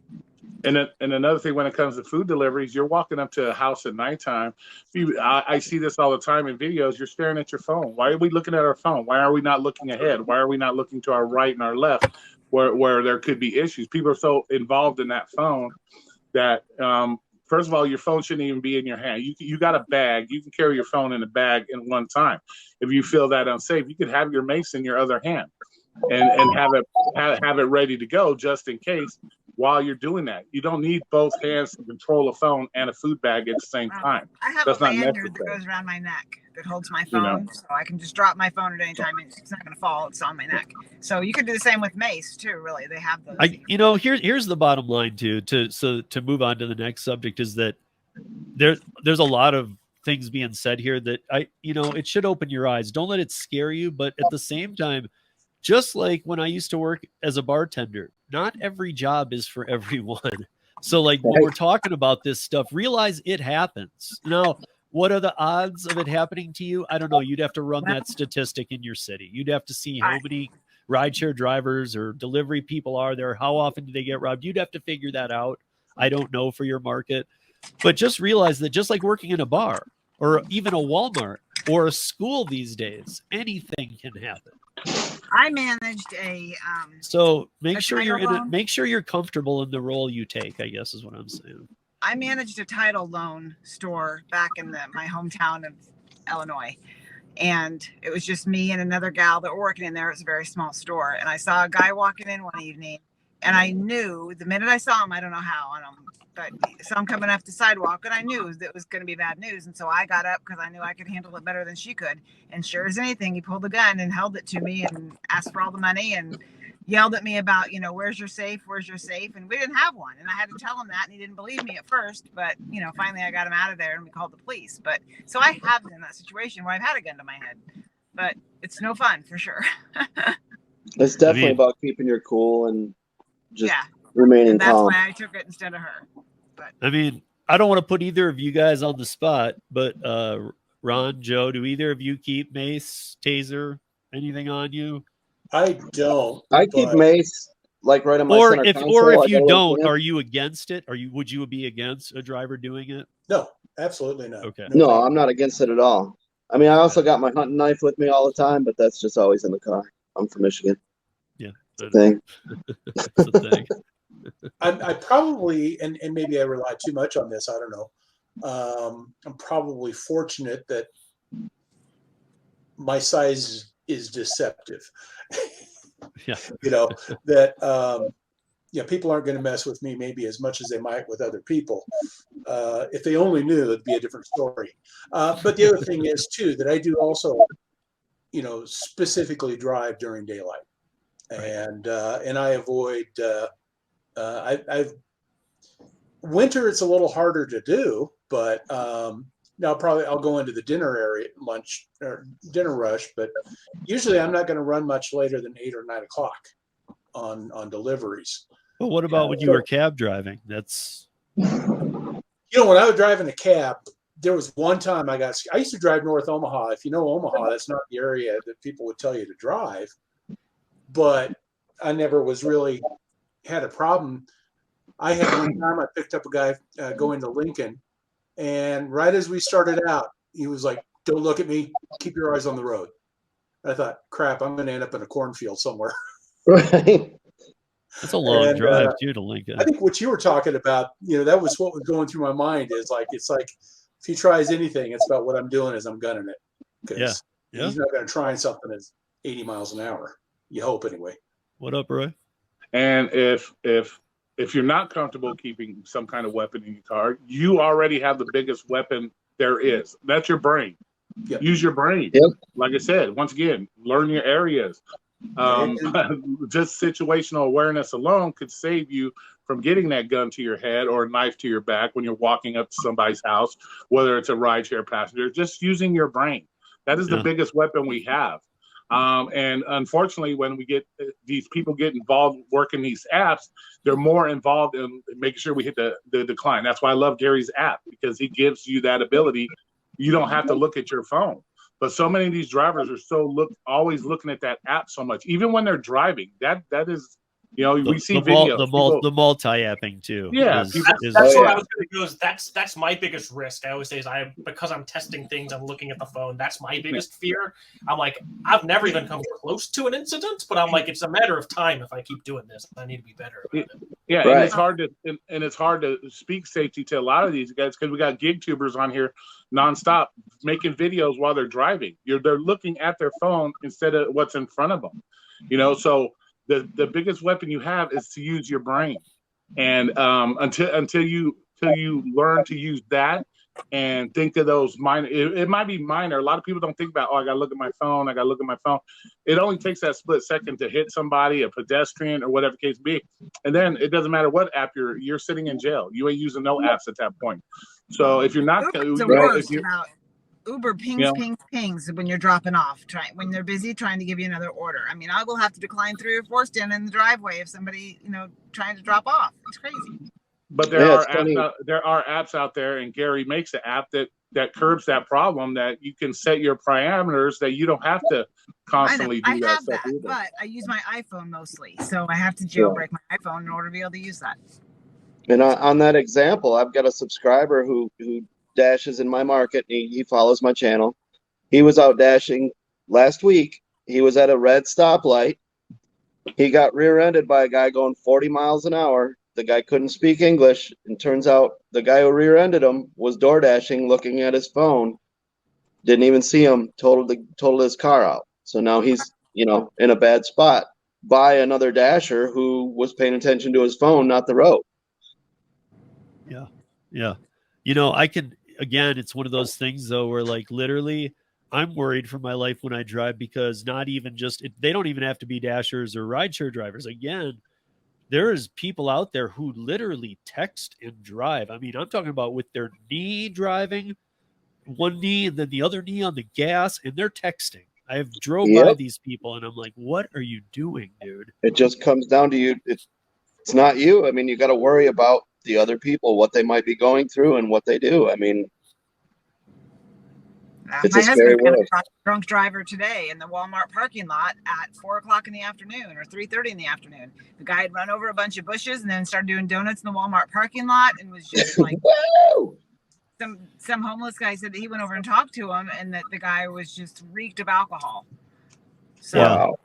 And another thing, when it comes to food deliveries, you're walking up to a house at nighttime. I see this all the time in videos. You're staring at your phone. Why are we looking at our phone? Why are we not looking ahead? Why are we not looking to our right and our left where there could be issues? People are so involved in that phone that, first of all, your phone shouldn't even be in your hand. You got a bag. You can carry your phone in a bag in one time. If you feel that unsafe, you could have your mace in your other hand and have it ready to go just in case. While you're doing that, you don't need both hands to control a phone and a food bag at the same time. I have a lanyard that goes around my neck that holds my phone, so I can just drop my phone at any time. It's not going to fall. It's on my neck. So you can do the same with mace too. Really, they have those. Here's the bottom line too. To move on to the next subject is that there's a lot of things being said here that it should open your eyes. Don't let it scare you, but at the same time, just like when I used to work as a bartender, not every job is for everyone. So like when we're talking about this stuff, realize it happens. Now, what are the odds of it happening to you? I don't know. You'd have to run that statistic in your city. You'd have to see how many rideshare drivers or delivery people are there. How often do they get robbed? You'd have to figure that out. I don't know for your market. But just realize that just like working in a bar or even a Walmart or a school these days, anything can happen. I managed a so make sure you're in it. loan. Make sure you're comfortable in the role you take, I guess is what I'm saying. I managed a title loan store back in my hometown of Illinois. And it was just me and another gal that were working in there. It was a very small store. And I saw a guy walking in one evening, and I knew the minute I saw him, I don't know how on him, but saw him coming off the sidewalk, and I knew that it was going to be bad news. And so I got up because I knew I could handle it better than she could. And sure as anything, he pulled the gun and held it to me and asked for all the money and yelled at me about, where's your safe? Where's your safe? And we didn't have one. And I had to tell him that, and he didn't believe me at first. But, finally I got him out of there and we called the police. But so I have been in that situation where I've had a gun to my head, but it's no fun for sure. It's definitely about keeping your cool and just remaining that's calm. why I took it instead of her. But I mean, I don't want to put either of you guys on the spot, but Ron, Joe, do either of you keep mace, taser, anything on you? I don't. I keep mace like right on my Or center if console. you don't, are you against it? Would you be against a driver doing it? No, absolutely not. Okay. No, I'm not against it at all. I mean, I also got my hunting knife with me all the time, but that's just always in the car. I'm from Michigan. Yeah. Thing. That's a thing. I probably, and maybe I rely too much on this, I don't know. I'm probably fortunate that my size is deceptive. Yeah. People aren't going to mess with me maybe as much as they might with other people. If they only knew, it'd be a different story. But the other thing is too, that I do also, specifically drive during daylight. And I avoid, I've winter, it's a little harder to do, but now I'll go into the dinner area, lunch or dinner rush, but usually I'm not going to run much later than 8 or 9 o'clock on deliveries. Well, what about when you were cab driving? That's, when I was driving a cab, there was one time I used to drive North Omaha. If you know Omaha, that's not the area that people would tell you to drive, but I never was really had a problem. I had one time I picked up a guy going to Lincoln, and right as we started out, he was like, "Don't look at me. Keep your eyes on the road." I thought, crap, I'm going to end up in a cornfield somewhere. Right. That's a long drive too to Lincoln. I think what you were talking about, that was what was going through my mind is like, it's like, if he tries anything, it's about what I'm doing is I'm gunning it. Because he's not going to try something that's 80 miles an hour. You hope anyway. What up, Roy? And if you're not comfortable keeping some kind of weapon in your car, you already have the biggest weapon there is. That's your brain. Yep. Use your brain. Yep. Like I said, once again, learn your areas. Just situational awareness alone could save you from getting that gun to your head or a knife to your back when you're walking up to somebody's house, whether it's a rideshare passenger. Just using your brain. That is the biggest weapon we have. And unfortunately, when we get these people get involved working these apps, they're more involved in making sure we hit the decline. That's why I love Gary's app, because he gives you that ability. You don't have to look at your phone. But so many of these drivers are always looking at that app so much, even when they're driving. That is, we see videos. The multi-apping too. Yeah, that's what I was going to go. That's my biggest risk. I always say is because I'm testing things, I'm looking at the phone. That's my biggest fear. I'm like, I've never even come close to an incident, but I'm like, it's a matter of time if I keep doing this. I need to be better about it. Yeah, right. and it's hard to speak safety to a lot of these guys because we got gig tubers on here nonstop making videos while they're driving. They're looking at their phone instead of what's in front of them. So the biggest weapon you have is to use your brain, and until you learn to use that and think of those minor, it might be minor. A lot of people don't think about, I got to look at my phone. It only takes that split second to hit somebody, a pedestrian or whatever the case be. And then it doesn't matter what app you're sitting in jail. You ain't using no apps at that point. So if you're not, Uber pings when you're dropping off, when they're busy trying to give you another order. I mean, I will have to decline 3 or 4 stand in the driveway if somebody, trying to drop off. It's crazy. But there are apps out there, and Gary makes an app that curbs that problem, that you can set your parameters that you don't have to constantly do that stuff either. But I use my iPhone mostly, so I have to jailbreak my iPhone in order to be able to use that. And on that example, I've got a subscriber who dashes in my market. He follows my channel. He was out dashing last week. He was at a red stoplight. He got rear-ended by a guy going 40 miles an hour. The guy couldn't speak English, and turns out the guy who rear-ended him was door dashing, looking at his phone. Didn't even see him. Totaled his car out. So now he's in a bad spot by another dasher who was paying attention to his phone, not the road. Yeah. It's one of those things though, where like literally I'm worried for my life when I drive, because not even they don't even have to be dashers or rideshare drivers. Again, there's people out there who literally text and drive. I mean, I'm talking about with their knee driving, one knee and then the other knee on the gas, and they're texting. I have drove by these people and I'm like, what are you doing, dude? It just comes down to you. It's not you. I mean, you got to worry about the other people, what they might be going through and what they do. I mean, it's my a scary husband world. got a drunk driver today in the Walmart parking lot at 4:00 in the afternoon or 3:30 in the afternoon. The guy had run over a bunch of bushes and then started doing donuts in the Walmart parking lot, and was just like, Whoa! Some homeless guy said that he went over and talked to him, and that the guy was just reeked of alcohol. So Wow.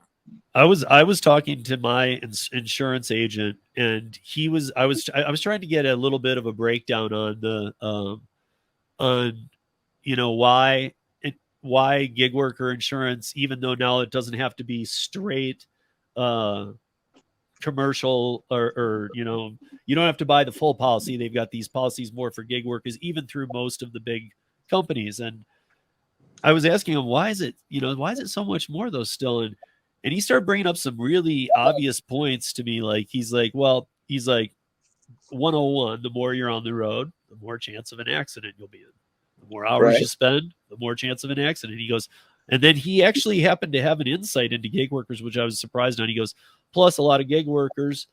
I was talking to my insurance agent, and I was trying to get a little bit of a breakdown on the why gig worker insurance, even though now it doesn't have to be straight commercial, or you don't have to buy the full policy. They've got these policies more for gig workers, even through most of the big companies. And I was asking him, why is it so much more though still? And he started bringing up some really obvious points to me. Like, he's like, 101, the more you're on the road, the more chance of an accident you'll be in. The more hours you spend, the more chance of an accident. He goes, and then he actually happened to have an insight into gig workers, which I was surprised on. He goes, plus a lot of gig workers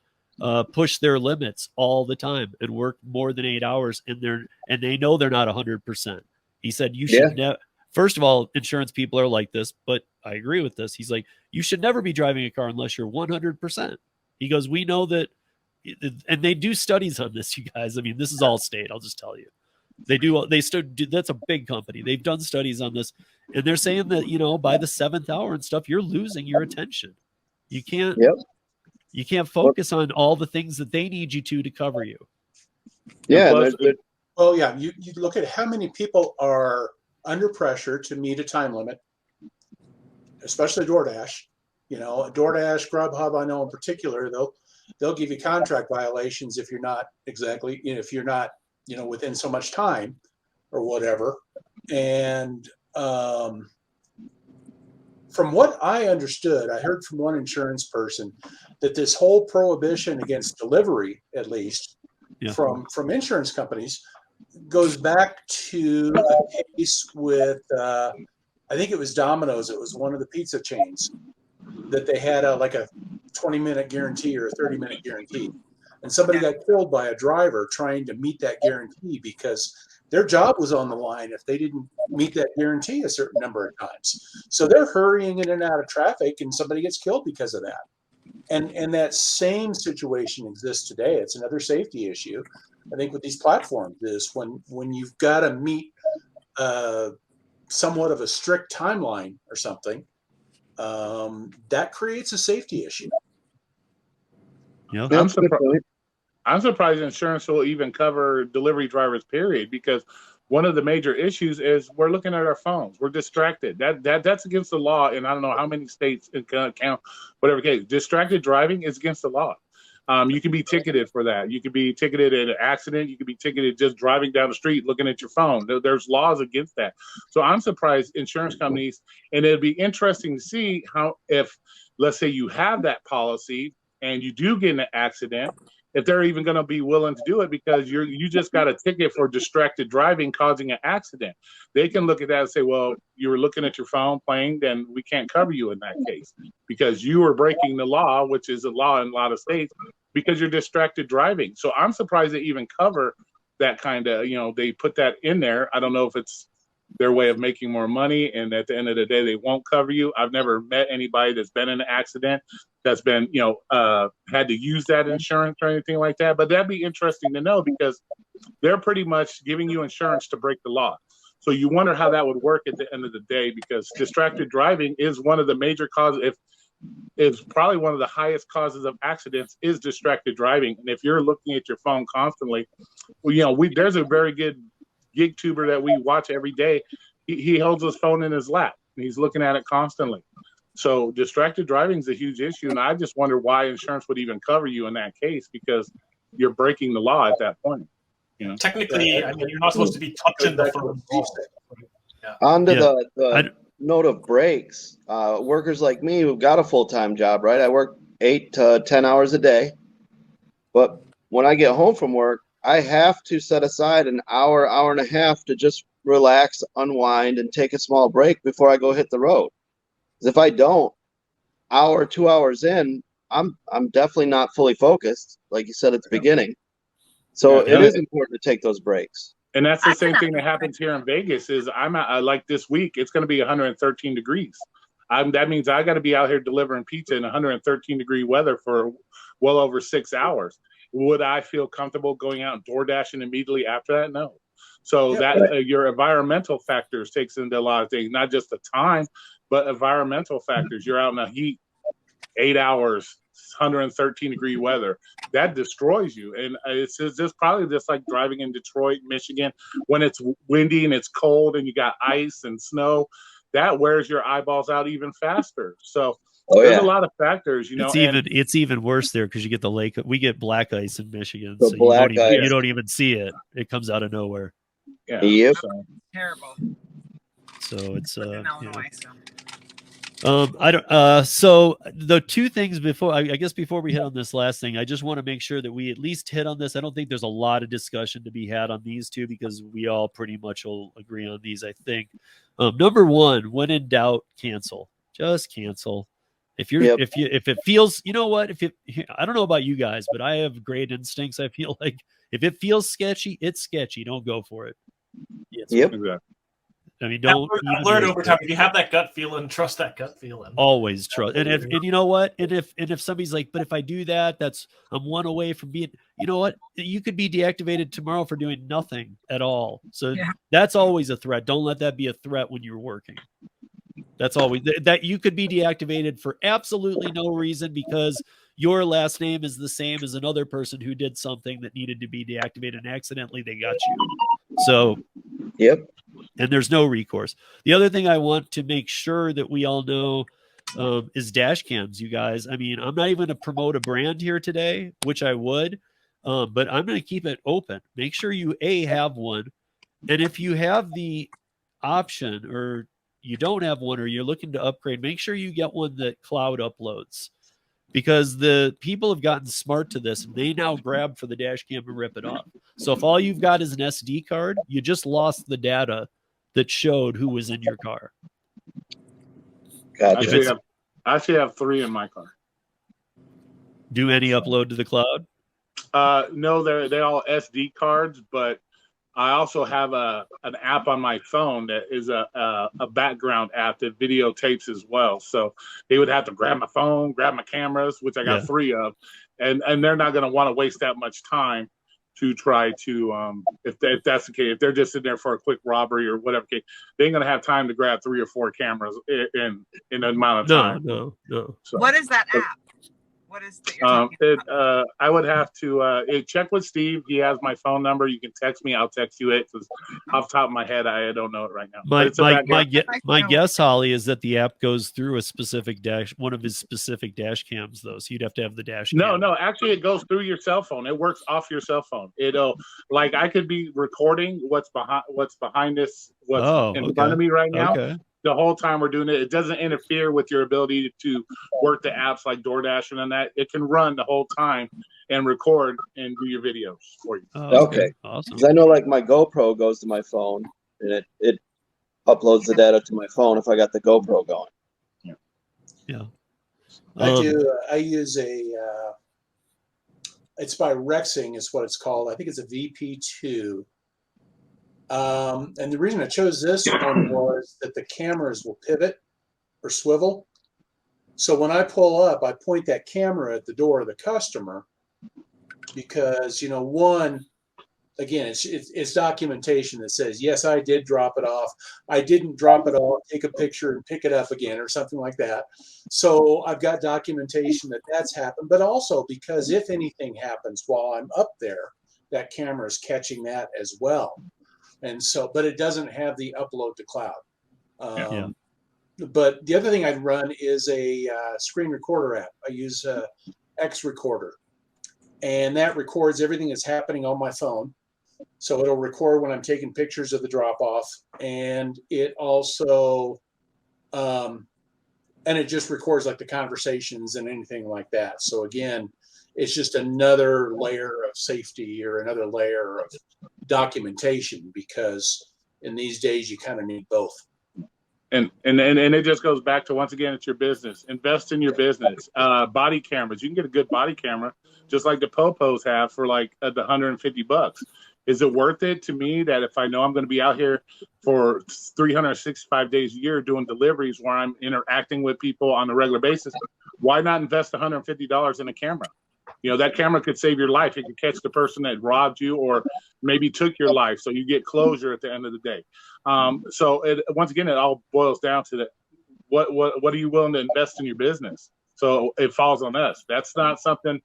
push their limits all the time and work more than 8 hours, and they know they're not 100%. He said, you should never. First of all, insurance people are like this, but I agree with this. He's like, you should never be driving a car unless you're 100%. He goes, we know that, and they do studies on this, you guys. I mean, this is all state. I'll just tell you. That's a big company. They've done studies on this, and they're saying that, by the 7th hour and stuff, you're losing your attention. You can't focus on all the things that they need you to cover you. Yeah. Well, yeah, you look at how many people are under pressure to meet a time limit, especially DoorDash. DoorDash, Grubhub, I know in particular, they'll give you contract violations if you're not within so much time or whatever. And from what I understood, I heard from one insurance person that this whole prohibition against delivery, at least from insurance companies, goes back to a case with, I think it was Domino's. It was one of the pizza chains that they had a 20-minute guarantee or a 30-minute guarantee. And somebody got killed by a driver trying to meet that guarantee because their job was on the line if they didn't meet that guarantee a certain number of times. So they're hurrying in and out of traffic, and somebody gets killed because of that. And that same situation exists today. It's another safety issue. I think with these platforms is when you've got to meet somewhat of a strict timeline or something, that creates a safety issue. Yeah, I'm surprised insurance will even cover delivery drivers, period, because one of the major issues is we're looking at our phones. We're distracted. That's against the law, and I don't know how many states it can count, whatever case. Distracted driving is against the law. You can be ticketed for that. You could be ticketed in an accident. You could be ticketed just driving down the street looking at your phone. There's laws against that. So I'm surprised insurance companies, and it'd be interesting to see how, if, let's say you have that policy and you do get in an accident, if they're even going to be willing to do it, because you just got a ticket for distracted driving causing an accident. They can look at that and say, well, you were looking at your phone playing, then we can't cover you in that case because you were breaking the law, which is a law in a lot of states. because you're distracted driving. So I'm surprised they even cover that kind of, they put that in there. I don't know if it's their way of making more money, and at the end of the day, they won't cover you. I've never met anybody that's been in an accident that's been, had to use that insurance or anything like that. But that'd be interesting to know, because they're pretty much giving you insurance to break the law. So you wonder how that would work at the end of the day, because distracted driving is one of the major causes. It's probably one of the highest causes of accidents is distracted driving. And if you're looking at your phone constantly, well, there's a very good gig tuber that we watch every day. He holds his phone in his lap and he's looking at it constantly. So distracted driving is a huge issue. And I just wonder why insurance would even cover you in that case, because you're breaking the law at that point. Technically, I mean, you're not supposed to be touching the phone. Onto the note of breaks, workers like me who've got a full-time job, right? I work 8 to 10 hours a day, but when I get home from work, I have to set aside an hour, hour and a half to just relax, unwind, and take a small break before I go hit the road. Because if I don't, hour, 2 hours in, I'm definitely not fully focused, like you said at the beginning. So it is important to take those breaks. And that's the same thing that happens here in Vegas. Is I'm like this week, it's going to be 113 degrees. That means I got to be out here delivering pizza in 113 degree weather for well over 6 hours. Would I feel comfortable going out and door dashing immediately after that? No. So your environmental factors takes into a lot of things, not just the time, but environmental factors. You're out in the heat, 8 hours, 113 degree weather. That destroys you. And it's just probably just like driving in Detroit, Michigan, when it's windy and it's cold and you got ice and snow. That wears your eyeballs out even faster. So there's a lot of factors, It's even worse there because you get the lake. We get black ice in Michigan, so you don't even see it. It comes out of nowhere. Yeah. Yep. Terrible. So it's Illinois, I don't. So the two things before, I guess before we hit on this last thing, I just want to make sure that we at least hit on this. I don't think there's a lot of discussion to be had on these two because we all pretty much will agree on these. I think number one, when in doubt, cancel. Just cancel. If it feels, you know what? I don't know about you guys, but I have great instincts. I feel like if it feels sketchy, it's sketchy. Don't go for it. Yep. I mean, don't. I've learned over time. If you have that gut feeling, trust that gut feeling. Always trust. And you know what? And if somebody's like, but if I do that, I'm one away from being. You know what? You could be deactivated tomorrow for doing nothing at all. So that's always a threat. Don't let that be a threat when you're working. That's always that you could be deactivated for absolutely no reason because your last name is the same as another person who did something that needed to be deactivated and accidentally they got you. So, and there's no recourse. The other thing I want to make sure that we all know is dash cams, you guys. I mean, I'm not even going to promote a brand here today, which I would, but I'm going to keep it open. Make sure you have one. And if you have the option or you don't have one or you're looking to upgrade, make sure you get one that cloud uploads because the people have gotten smart to this and they now grab for the dash cam and rip it off. So if all you've got is an SD card, you just lost the data that showed who was in your car. Gotcha. I actually have 3 in my car. Do any upload to the cloud? No, they're all SD cards, but I also have an app on my phone that is a background app that videotapes as well. So they would have to grab my phone, grab my cameras, which I got 3 of, and they're not going to want to waste that much time to try to if that's the case. If they're just in there for a quick robbery or whatever case, they ain't going to have time to grab 3 or 4 cameras in an amount of time. No. So, what is that app? What is that I would have to check with Steve. He has my phone number. You can text me. I'll text you it because off the top of my head, I don't know it right now. My guess, Holly, is that the app goes through a specific one of his specific dash cams, though. So you'd have to have the dash cam. No, actually, it goes through your cell phone. It works off your cell phone. It'll like I could be recording what's behind this, in front of me right now. Okay. The whole time we're doing it, it doesn't interfere with your ability to work the apps like DoorDash and that. It can run the whole time and record and do your videos for you. Okay. Awesome. Because I know like my GoPro goes to my phone and it uploads the data to my phone if I got the GoPro going. Yeah. I use It's by Rexing is what it's called. I think it's a VP2. And the reason I chose this one was that the cameras will pivot or swivel. So when I pull up, I point that camera at the door of the customer because, one, again, it's documentation that says, yes, I did drop it off. I didn't drop it off, take a picture and pick it up again or something like that. So I've got documentation that that's happened, but also because if anything happens while I'm up there, that camera is catching that as well. And so, but it doesn't have the upload to cloud. But the other thing I'd run is a screen recorder app. I use X Recorder, and that records everything that's happening on my phone. So it'll record when I'm taking pictures of the drop off, and it also, and it just records like the conversations and anything like that. So again, it's just another layer of safety or another layer of documentation, because in these days you kind of need both. And it just goes back to, once again, it's your business. Invest in your business. Body cameras. You can get a good body camera, just like the Popos have, for like the $150. Is it worth it to me that if I know I'm going to be out here for 365 days a year doing deliveries where I'm interacting with people on a regular basis, why not invest $150 in a camera? That camera could save your life. It could catch the person that robbed you or maybe took your life, so you get closure at the end of the day. So once again, it all boils down to that. What are you willing to invest in your business? So it falls on us. That's not something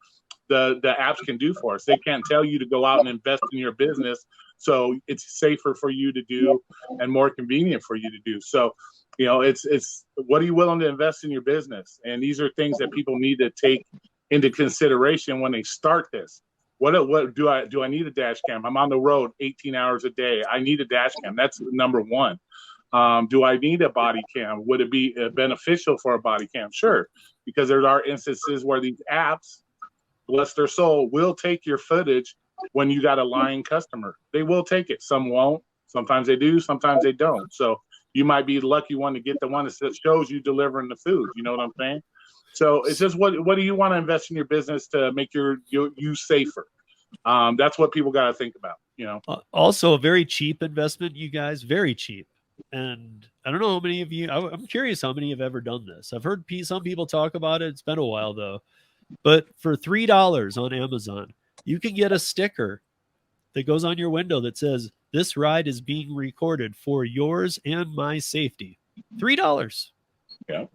the apps can do for us. They can't tell you to go out and invest in your business, so it's safer for you to do and more convenient for you to do. So, it's what are you willing to invest in your business? And these are things that people need to take into consideration when they start this. What do I need a dash cam? I'm on the road 18 hours a day. I need a dash cam. That's number one. Do I need a body cam? Would it be beneficial for a body cam? Sure, because there are instances where these apps, bless their soul, will take your footage when you got a lying customer. They will take it. Some won't. Sometimes they do. Sometimes they don't. So you might be the lucky one to get the one that shows you delivering the food. You know what I'm saying? So it's just what do you want to invest in your business to make you safer? That's what people got to think about. Also, a very cheap investment, you guys, very cheap. And I don't know how many of you. I'm curious how many have ever done this. I've heard some people talk about it. It's been a while though. But for $3 on Amazon, you can get a sticker that goes on your window that says, "This ride is being recorded for yours and my safety." $3. Yeah.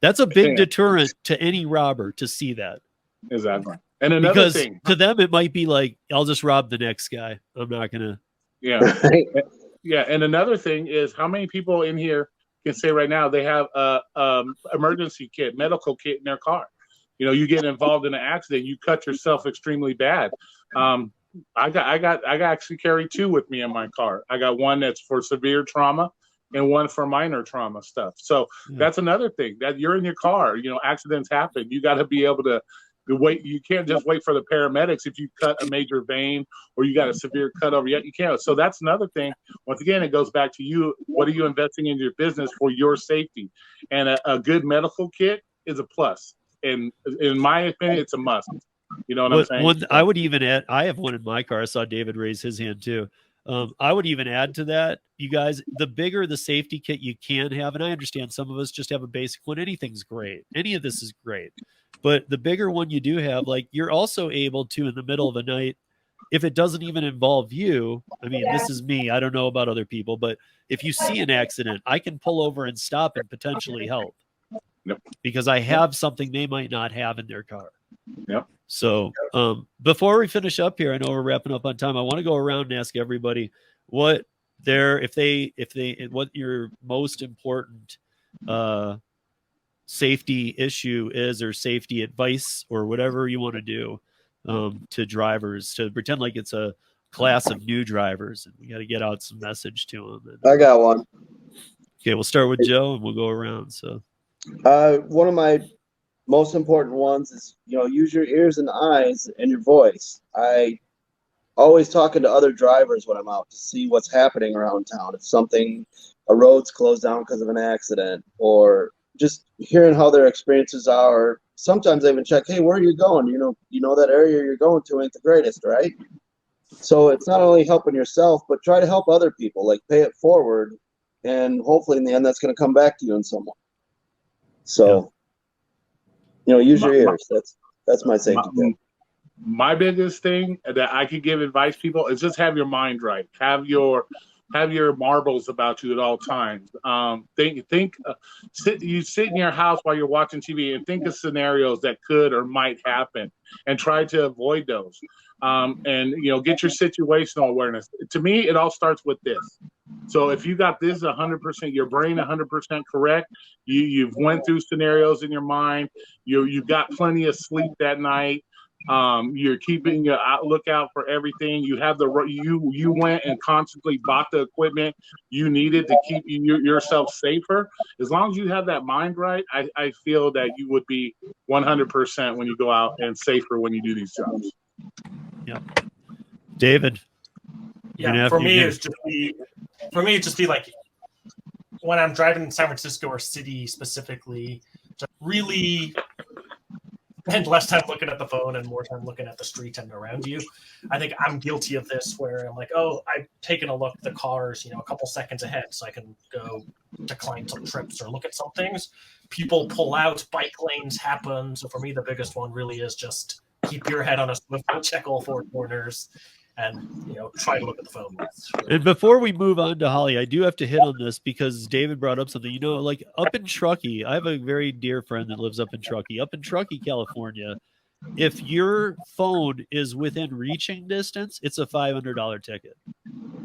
That's a big deterrent to any robber to see that. Exactly. And another thing, to them, it might be like, I'll just rob the next guy. I'm not going to. Yeah. Yeah. And another thing is, how many people in here can say right now they have a emergency kit, medical kit in their car? You get involved in an accident, you cut yourself extremely bad. I actually carry two with me in my car. I got one that's for severe trauma and one for minor trauma stuff. So that's another thing, that you're in your car, accidents happen. You got to be able to wait. You can't just wait for the paramedics if you cut a major vein or you got a severe cut over yet. You can't. So that's another thing. Once again, it goes back to you. What are you investing in your business for your safety? And a good medical kit is a plus. And in my opinion, it's a must. You know what I'm saying? I would even add, I have one in my car. I saw David raise his hand too. I would even add to that, you guys, the bigger the safety kit you can have, and I understand some of us just have a basic one. Anything's great. Any of this is great. But the bigger one you do have, like, you're also able to, in the middle of the night, if it doesn't even involve you, I mean, this is me. I don't know about other people, but if you see an accident, I can pull over and stop and potentially help. Yep. Because I have something they might not have in their car. Yep. So before we finish up here, I know we're wrapping up on time. I want to go around and ask everybody what your most important safety issue is, or safety advice, or whatever you want to do to drivers, to pretend like it's a class of new drivers, and we got to get out some message to them. I got one. Okay, we'll start with Joe and we'll go around. So one of my most important ones is, use your ears and eyes and your voice. I always talking to other drivers when I'm out to see what's happening around town. If a road's closed down because of an accident, or just hearing how their experiences are. Sometimes I even check, hey, where are you going? You know that area you're going to ain't the greatest, right? So it's not only helping yourself, but try to help other people, like pay it forward. And hopefully in the end, that's going to come back to you in some way. So, use your ears. That's my safety tip. My biggest thing that I could give advice people is just have your mind right. Have your marbles about you at all times. Sit in your house while you're watching TV and think of scenarios that could or might happen, and try to avoid those. And get your situational awareness. To me, it all starts with this. So if you got this 100%, your brain 100% correct, you've went through scenarios in your mind. You got plenty of sleep that night. You're keeping your lookout for everything. You have you went and constantly bought the equipment you needed to keep yourself safer. As long as you have that mind right, I feel that you would be 100% when you go out and safer when you do these jobs. Yep. David. Yeah, for me, it'd just be like when I'm driving in San Francisco or city specifically, to really spend less time looking at the phone and more time looking at the street and around you. I think I'm guilty of this, where I'm like, oh, I've taken a look at the cars, a couple seconds ahead, so I can go decline some trips or look at some things. People pull out, bike lanes happen. So for me, the biggest one really is just keep your head on a swivel, check all four corners, and try to look at the phone. And before we move on to Holly, I do have to hit on this because David brought up something. Like up in Truckee, I have a very dear friend that lives up in Truckee. Up in Truckee, California, if your phone is within reaching distance, it's a $500 ticket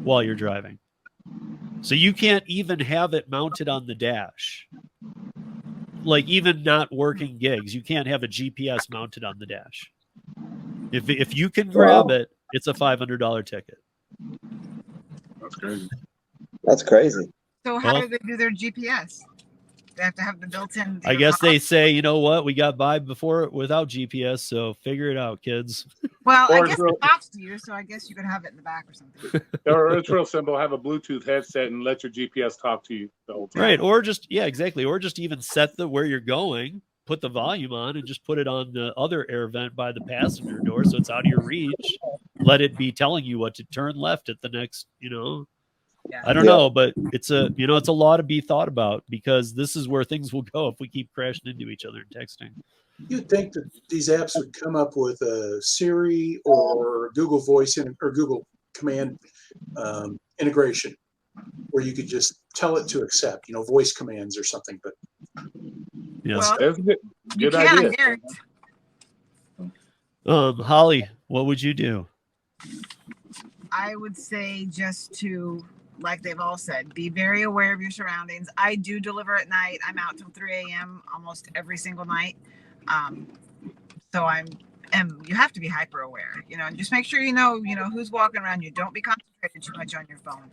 while you're driving. So you can't even have it mounted on the dash. Like even not working gigs, you can't have a GPS mounted on the dash. If you can grab it, it's a $500 ticket. That's crazy. That's crazy. So how do they do their GPS? They have to have the built-in. I guess they say, you know what, we got by before without GPS, so figure it out, kids. Well, I guess it talks to you, so I guess you could have it in the back or something. Or it's real simple. Have a Bluetooth headset and let your GPS talk to you the whole time. Right, or just exactly. Or just even set where you're going, put the volume on, and just put it on the other air vent by the passenger door, so it's out of your reach. Let it be telling you what to turn left at the next. I don't know, but it's a lot to be thought about, because this is where things will go if we keep crashing into each other and texting. You'd think that these apps would come up with a Siri or Google Voice or Google Command integration, where you could just tell it to accept, voice commands or something. But yes, that's a good idea. Holly, what would you do? I would say just to, like they've all said, be very aware of your surroundings. I do deliver at night. I'm out till 3 a.m. almost every single night. So you have to be hyper aware, and just make sure you know who's walking around you. Don't be concentrated too much on your phone,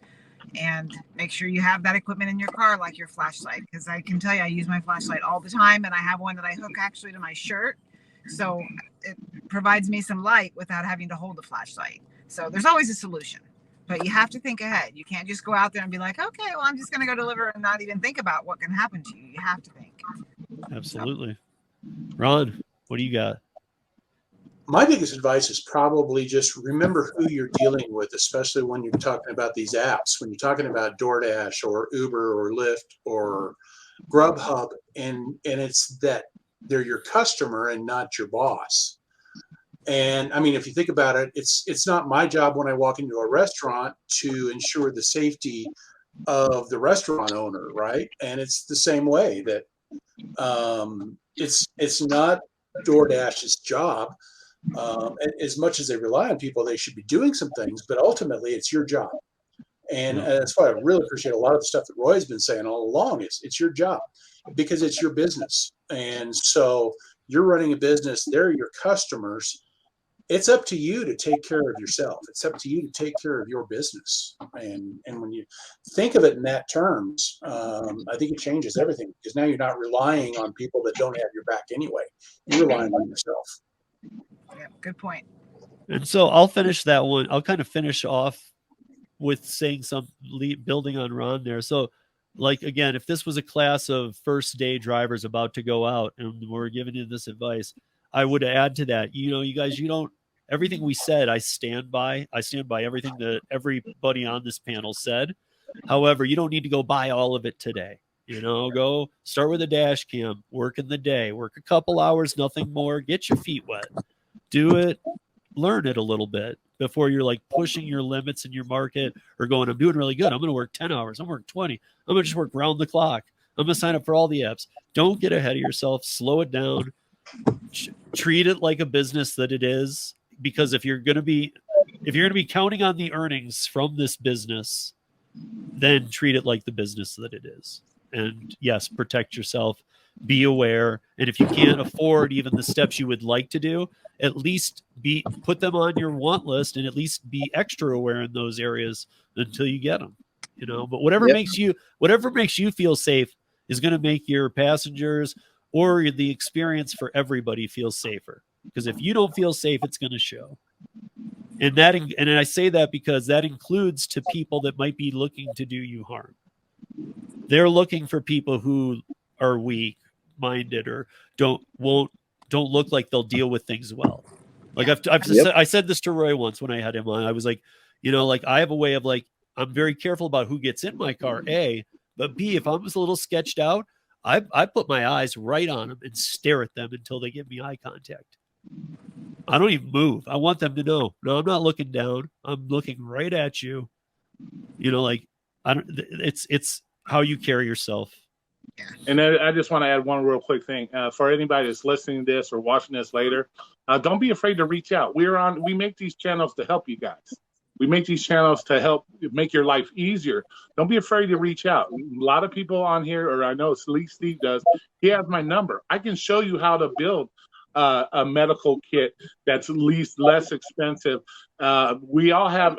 and make sure you have that equipment in your car, like your flashlight. Because I can tell you, I use my flashlight all the time, and I have one that I hook actually to my shirt, so it provides me some light without having to hold the flashlight. So there's always a solution, but you have to think ahead. You can't just go out there and be like, okay, well, I'm just going to go deliver and not even think about what can happen to you. You have to think. Absolutely. Ron, what do you got? My biggest advice is probably just remember who you're dealing with, especially when you're talking about these apps, when you're talking about DoorDash or Uber or Lyft or Grubhub, and it's that they're your customer and not your boss. And I mean, if you think about it, it's not my job when I walk into a restaurant to ensure the safety of the restaurant owner, right? And it's the same way that it's not DoorDash's job. As much as they rely on people, they should be doing some things, but ultimately it's your job. And that's why I really appreciate a lot of the stuff that Roy's been saying all along. It's your job because it's your business. And so you're running a business, they're your customers. It's up to you to take care of yourself. It's up to you to take care of your business. And when you think of it in that terms, I think it changes everything, because now you're not relying on people that don't have your back anyway. You're relying on yourself. Yeah, good point. And so I'll finish that one. I'll kind of finish off with saying building on Ron there. So like, again, if this was a class of first day drivers about to go out and we're giving you this advice, I would add to that, you guys, everything we said, I stand by everything that everybody on this panel said. However, you don't need to go buy all of it today. Go start with a dash cam, work in the day, work a couple hours, nothing more, get your feet wet, do it, learn it a little bit before you're like pushing your limits in your market or going, I'm doing really good, I'm going to work 10 hours, I'm going to work 20, I'm going to just work round the clock, I'm going to sign up for all the apps. Don't get ahead of yourself, slow it down, treat it like a business that it is, because if you're going to be counting on the earnings from this business, then treat it like the business that it is. And yes, protect yourself, be aware, and if you can't afford even the steps you would like to do, at least put them on your want list and at least be extra aware in those areas until you get them. But whatever makes you feel safe is going to make your passengers or the experience for everybody feel safer. Because if you don't feel safe, it's going to show. And I say that because that includes to people that might be looking to do you harm. They're looking for people who are weak-minded or don't look like they'll deal with things well. Like I said this to Roy once when I had him on. I was like, like I have a way of like, I'm very careful about who gets in my car, A, but B, if I'm just a little sketched out, I put my eyes right on them and stare at them until they give me eye contact. I don't even move. I want them to know, no, I'm not looking down. I'm looking right at you. It's how you carry yourself. And I just want to add one real quick thing for anybody that's listening to this or watching this later. Don't be afraid to reach out. We make these channels to help you guys. We make these channels to help make your life easier. Don't be afraid to reach out. A lot of people on here, or I know at least Steve does, he has my number. I can show you how to build a medical kit that's less expensive. We all have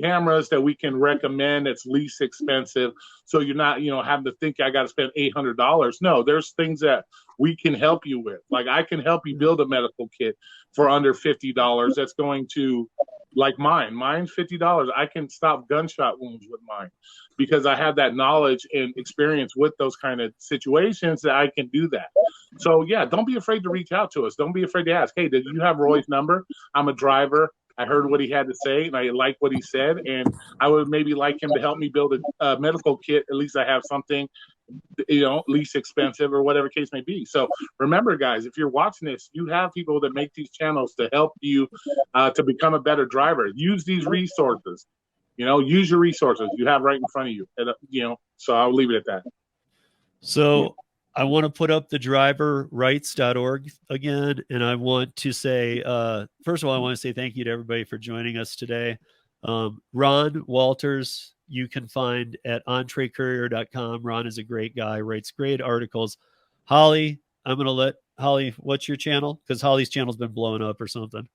cameras that we can recommend that's least expensive, so you're not having to think I got to spend $800. No, there's things that we can help you with. Like I can help you build a medical kit for under $50. That's going to, like mine's $50. I can stop gunshot wounds with mine because I have that knowledge and experience with those kind of situations that I can do that. So yeah, don't be afraid to reach out to us. Don't be afraid to ask, hey, did you have Roy's number? I'm a driver. I heard what he had to say, and I like what he said, and I would maybe like him to help me build a medical kit. At least I have something, least expensive or whatever case may be. So remember, guys, if you're watching this, you have people that make these channels to help you to become a better driver. Use these resources. Use your resources you have right in front of you. And, so I'll leave it at that. So I want to put up the driverrights.org again. And I want to say, first of all, I want to say thank you to everybody for joining us today. Ron Walters, you can find at entrecourier.com. Ron is a great guy, writes great articles. Holly, I'm going to let Holly, what's your channel? Because Holly's channel's been blowing up or something.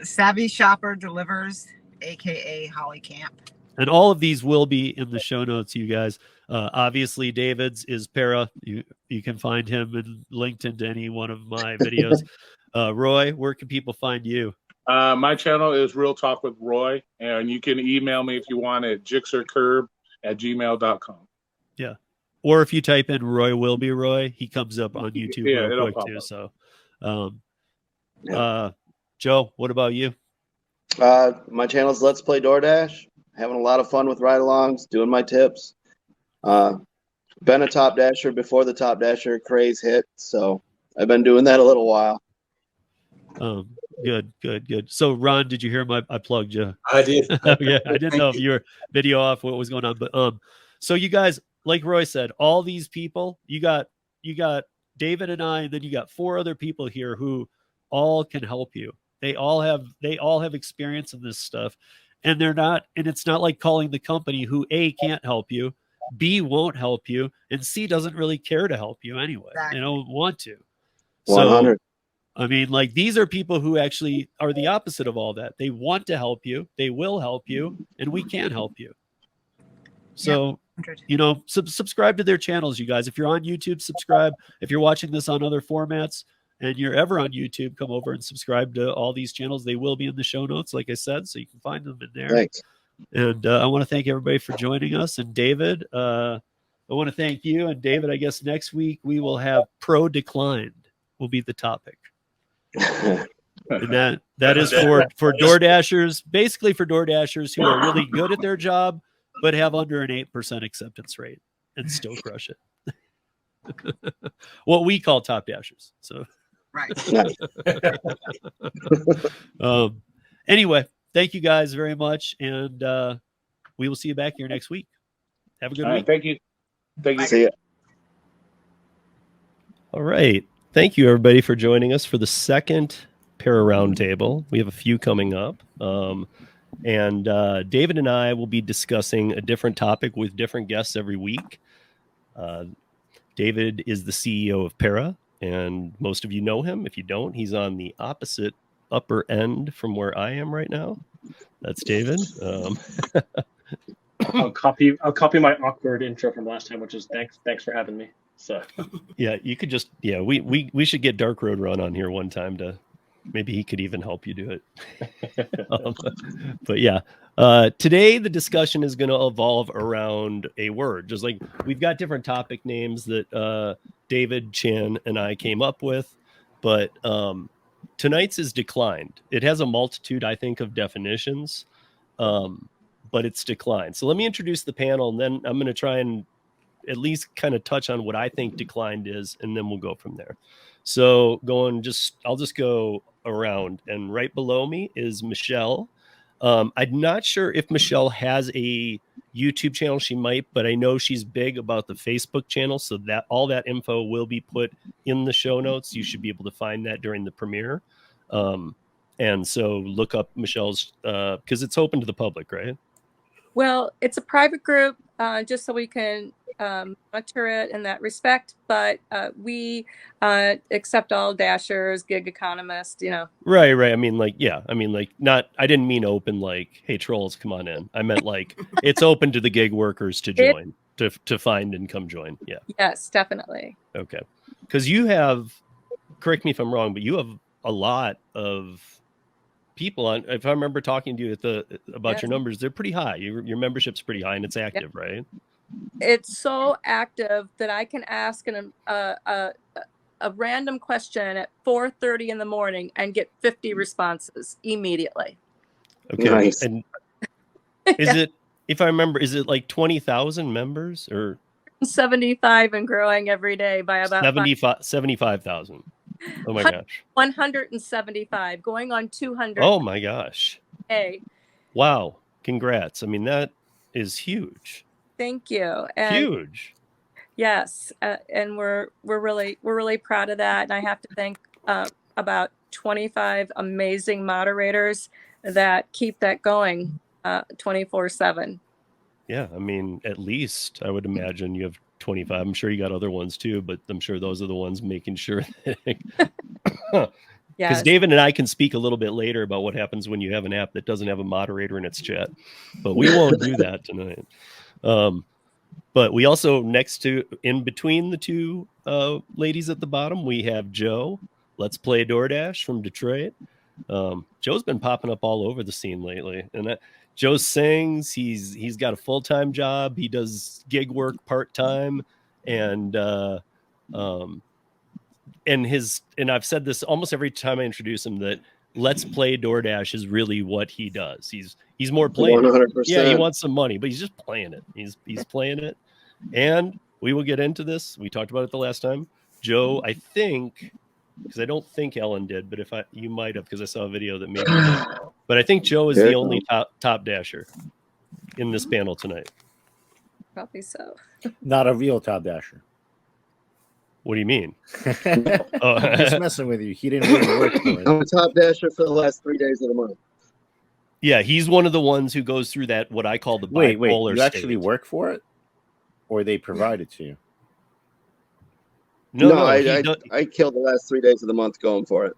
Savvy Shopper Delivers, AKA Holly Camp. And all of these will be in the show notes, you guys. Obviously, David's is Para. You can find him and linked into any one of my videos. Roy, where can people find you? My channel is Real Talk with Roy, and you can email me if you want at jixercurb@gmail.com. Yeah. Or if you type in Roy Will Be Roy, he comes up on YouTube real quick too. So, Joe, what about you? My channel's Let's Play DoorDash. Having a lot of fun with ride-alongs, doing my tips. Been a Top Dasher before the Top Dasher craze hit, so I've been doing that a little while. Good. So, Ron, did you hear I plugged you? I did. Yeah, I didn't know if you were video off, what was going on, but so you guys, like Roy said, all these people, you got David and I, and then you got 4 other people here who all can help you. They all have experience in this stuff. And it's not like calling the company who A, can't help you, B, won't help you, and C, doesn't really care to help you anyway. Exactly. They don't want to. 100. So, I mean, like, these are people who actually are the opposite of all that. They want to help you, they will help you, and we can help you. So, subscribe to their channels, you guys. If you're on YouTube, subscribe. If you're watching this on other formats, and you're ever on YouTube, come over and subscribe to all these channels. They will be in the show notes, like I said, so you can find them in there. Thanks. And I want to thank everybody for joining us. And David, I want to thank you. And David, I guess next week we will have pro declined will be the topic. And that is for DoorDashers, basically for DoorDashers who are really good at their job, but have under an 8% acceptance rate and still crush it. What we call top dashers. So Right. Anyway, thank you guys very much. And we will see you back here next week. Have a good week. Thank you. Thank you. See ya. All right. Thank you, everybody, for joining us for the second ParaRoundtable. We have a few coming up. And David and I will be discussing a different topic with different guests every week. David is the CEO of Para, and most of you know him. If you don't, he's on the opposite upper end from where I am right now. That's David. I'll copy my awkward intro from last time, which is thanks for having me. So yeah, you could just we should get Dark Road Run on here one time to maybe he could even help you do it. But yeah, today the discussion is going to evolve around a word. Just like we've got different topic names that David, Chan, and I came up with, but tonight's is declined. It has a multitude, I think, of definitions, but it's declined. So let me introduce the panel, and then I'm going to try and at least kind of touch on what I think declined is, and then we'll go from there. So I'll just go around, and right below me is Michelle. I'm not sure if Michelle has a YouTube channel. She might, but I know she's big about the Facebook channel, so that all that info will be put in the show notes. You should be able to find that during the premiere. And so look up Michelle's, because it's open to the public, right? Well, it's a private group, just so we can monitor it in that respect. But we accept all dashers, gig economists, Right. I mean, not. I didn't mean open like, hey, trolls, come on in. I meant like it's open to the gig workers to join, to find and come join. Yeah. Yes, definitely. Okay. Because you have, correct me if I'm wrong, but you have a lot of people on. If I remember talking to you about your numbers, they're pretty high. Your membership's pretty high and it's active, right? It's so active that I can ask a random question at 4:30 in the morning and get 50 responses immediately. Okay. Nice. And is it, if I remember, is it like 20,000 members or 75 and growing every day by about 75,000? Oh my gosh. 175 going on 200. Oh my gosh. Hey. Wow. Congrats. I mean, that is huge. Thank you. And huge. Yes. And we're really proud of that. And I have to thank about 25 amazing moderators that keep that going 24/7. Yeah. I mean, at least I would imagine you have 25. I'm sure you got other ones too, but I'm sure those are the ones making sure that because David and I can speak a little bit later about what happens when you have an app that doesn't have a moderator in its chat, but we won't do that tonight. But we also in between the two ladies at the bottom, we have Joe, Let's Play DoorDash from Detroit. Joe's been popping up all over the scene lately, and Joe sings. He's got a full-time job. He does gig work part-time, and I've said this almost every time I introduce him that Let's Play DoorDash is really what he does. He's more playing 100%. Yeah, he wants some money, but he's just playing it. He's playing it. And we will get into this. We talked about it the last time. Joe, I think, because I don't think Ellen did, but you might have, because I saw a video that maybe you did. But I think Joe is the only top dasher in this panel tonight. Probably so. Not a real top dasher. What do you mean? I'm just messing with you. He didn't really work for it. I'm a top dasher for the last 3 days of the month. Yeah, he's one of the ones who goes through that, what I call the bipolar Wait, you state. actually work for it? Or they provide it to you? No, I killed the last 3 days of the month going for it.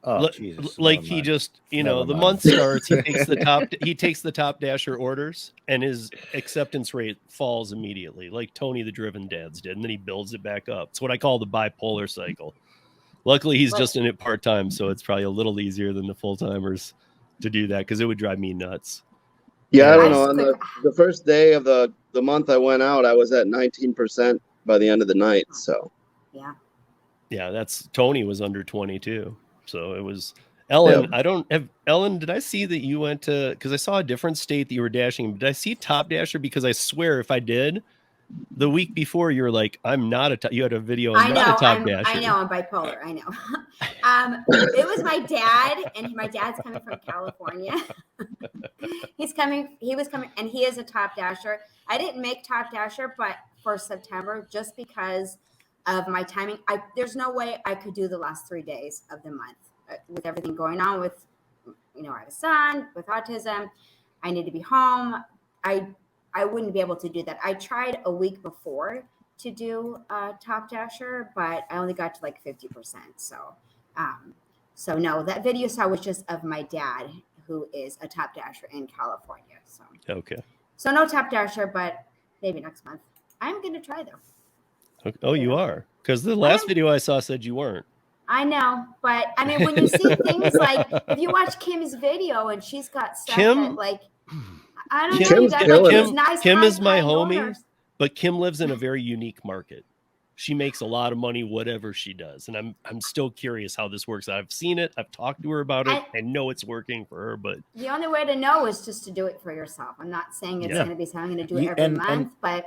Oh, Jesus. Like he just, the month starts, he takes the top dasher orders and his acceptance rate falls immediately, like Tony the Driven Dads did, and then he builds it back up. It's what I call the bipolar cycle. Luckily, he's just in it part-time, so it's probably a little easier than the full-timers to do that, because it would drive me nuts. Yeah, I And- don't I know. just On quick, the first day of the month I went out, I was at 19% by the end of the night. So yeah. Yeah, that's Tony was under 22. So it was Ellen. Yep. I don't have Ellen. Did I see that you went to, because I saw a different state that you were dashing? Did I see Top Dasher? Because I swear if I did, the week before you were like, I'm not a top, you had a video. I Not know, a Top Dasher. I know I'm bipolar. I know. It was my dad, and my dad's coming from California. He was coming, and he is a Top Dasher. I didn't make Top Dasher, but for September, just because of my timing, there's no way I could do the last 3 days of the month with everything going on with, I have a son with autism. I need to be home. I wouldn't be able to do that. I tried a week before to do Top Dasher, but I only got to like 50%. So no, that video you saw was just of my dad, who is a Top Dasher in California. So Okay. So no Top Dasher, but maybe next month. I'm gonna try though. Oh, you are? Because the last video I saw said you weren't. I know, but I mean, when you see things like, if you watch Kim's video and she's got stuff Kim- that like, I don't know, Kim's you got killing like it. these nice Kim is my high homie, owners. but Kim lives in a very unique market. She makes a lot of money, whatever she does. And I'm still curious how this works. I've seen it. I've talked to her about it. I know it's working for her, but The only way to know is just to do it for yourself. I'm not saying it's Yeah. going to be something I'm going to do it every month, but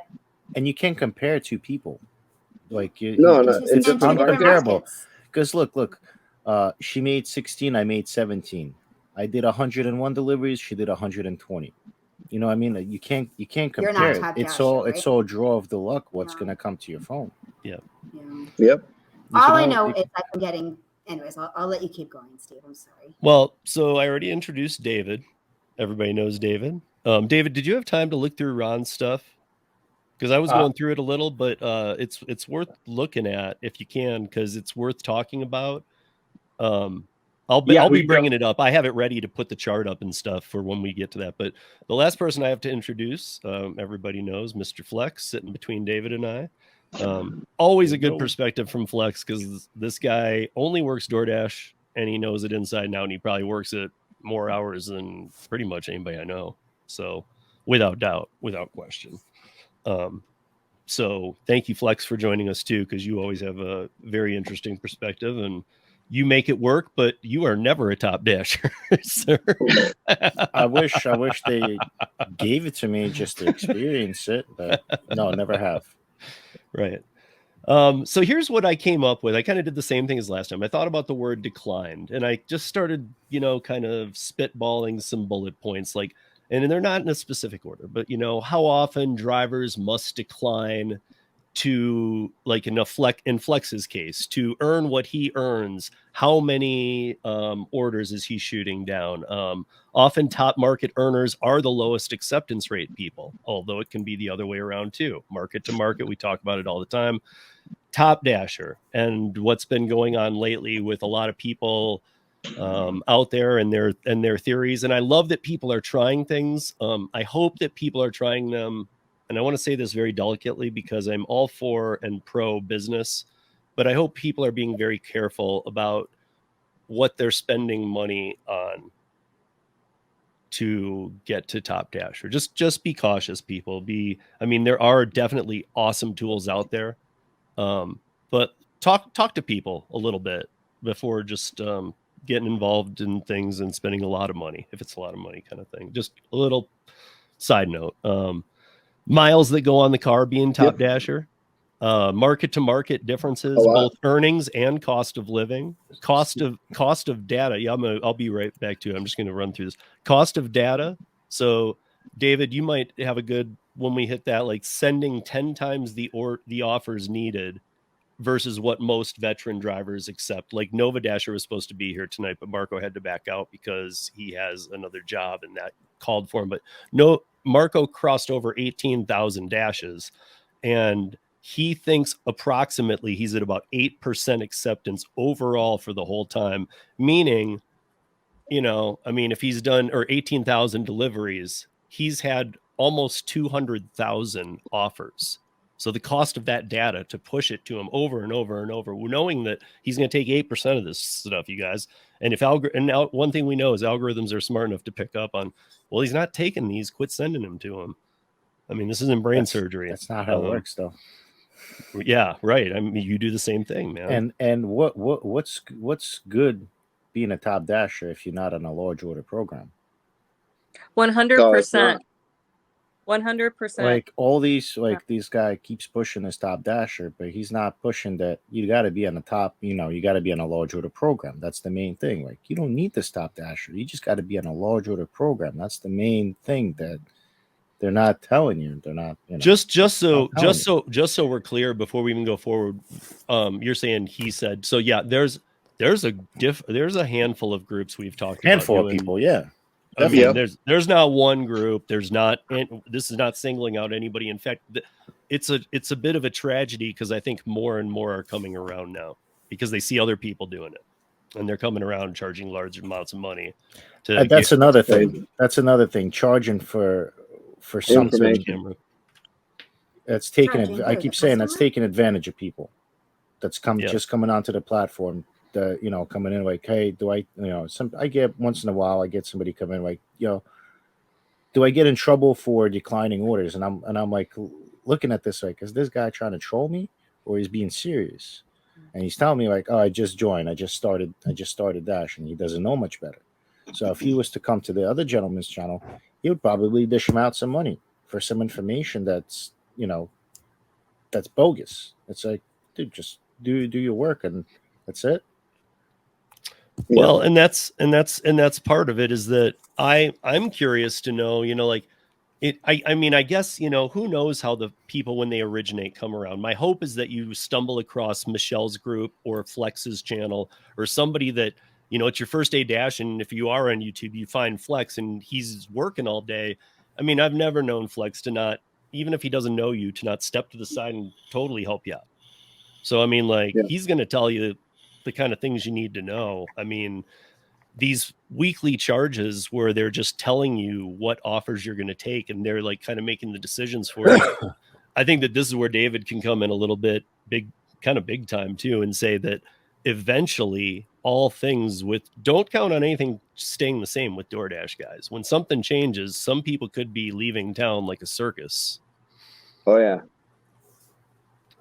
And you can't compare two people. Like you, No, it's no, just it's in two different different markets. uncomparable. markets. Because look, she made 16, I made 17. I did 101 deliveries, she did 120. You know what I mean? You can't You're compare not it. Top It's Dasher, all right? it's all draw of the luck what's No. gonna come to your phone. Yeah. Yep. All I know is that I'm getting. Anyways, I'll let you keep going, Steve. I'm sorry. well, so I already introduced David. Everybody knows David. David, did you have time to look through Ron's stuff? Because I was going through it a little, but it's worth looking at if you can, because it's worth talking about. I'll be bringing it up. I have it ready to put the chart up and stuff for when we get to that. But the last person I have to introduce, everybody knows, Mr. Flex, sitting between David and I. Always a good perspective from Flex, because this guy only works DoorDash and he knows it inside and out, and he probably works it more hours than pretty much anybody I know. So without doubt, without question. So thank you, Flex, for joining us too, because you always have a very interesting perspective and you make it work, but you are never a Top Dasher, sir. I wish they gave it to me just to experience it, but no, never have. Right. So here's what I came up with. I kind of did the same thing as last time. I thought about the word declined, and I just started, kind of spitballing some bullet points, like, and they're not in a specific order, but how often drivers must decline to, like in Flex's case, to earn what he earns. How many orders is he shooting down? Often top market earners are the lowest acceptance rate people, although it can be the other way around too. Market to market, we talk about it all the time. Top Dasher, and what's been going on lately with a lot of people out there and their theories. And I love that people are trying things. I hope that people are trying them. And I want to say this very delicately because I'm all for and pro business, but I hope people are being very careful about what they're spending money on to get to Top Dasher. Just be cautious, people. There are definitely awesome tools out there. But talk to people a little bit before just getting involved in things and spending a lot of money, if it's a lot of money kind of thing. Just a little side note. Miles that go on the car being Top Dasher, market to market differences, both earnings and cost of living, cost of data. Yeah, I'll be right back to it. I'm just going to run through this cost of data. So David, you might have a good, when we hit that, like sending 10 times the offers needed versus what most veteran drivers accept. Like Nova Dasher was supposed to be here tonight, but Marco had to back out because he has another job and that called for him. But no, Marco crossed over 18,000 dashes, and he thinks approximately he's at about 8% acceptance overall for the whole time. Meaning, if he's done, or 18,000 deliveries, he's had almost 200,000 offers. So the cost of that data to push it to him over and over and over, knowing that he's going to take 8% of this stuff, you guys. And and now one thing we know is algorithms are smart enough to pick up on, well, he's not taking these, quit sending them to him. I mean, this isn't brain surgery. That's not how it works, though. Yeah, right. I mean, you do the same thing, man. And what's good being a top dasher if you're not on a large order program? 100%. 100%. Like all these, this guy keeps pushing his top dasher, but he's not pushing that you got to be on the top. You got to be on a large order program. That's the main thing. Like you don't need this top dasher. You just got to be on a large order program. That's the main thing that they're not telling you. They're not just so we're clear before we even go forward. You're saying he said so. Yeah, there's a handful of groups we've talked about. Handful of people, yeah. I mean, there's not one group. There's not, and this is not singling out anybody. In fact, it's a bit of a tragedy because I think more and more are coming around now because they see other people doing it, and they're coming around charging large amounts of money. That's another thing. That's another thing. Charging for something. That's taking. I keep saying that's taking advantage of people. That's just coming onto the platform. Coming in like, hey, do I, I get once in a while, I get somebody come in like, do I get in trouble for declining orders? And I'm like looking at this like, is this guy trying to troll me or he's being serious? And he's telling me like, oh, I just joined, I just started Dash, and he doesn't know much better. So if he was to come to the other gentleman's channel, he would probably dish him out some money for some information that's that's bogus. It's like, dude, just do your work and that's it. Well, and that's part of it is that I'm curious to know, I mean, I guess, who knows how the people when they originate come around. My hope is that you stumble across Michelle's group or Flex's channel or somebody that, it's your first day Dash. And if you are on YouTube, you find Flex and he's working all day. I mean, I've never known Flex to not, even if he doesn't know you, to not step to the side and totally help you out. So, I mean, he's going to tell you the kind of things you need to know. I mean, these weekly charges where they're just telling you what offers you're going to take and they're like kind of making the decisions for you. I think that this is where David can come in a little bit big time too and say that eventually all things don't count on anything staying the same with DoorDash, guys. When something changes, some people could be leaving town like a circus. Oh yeah.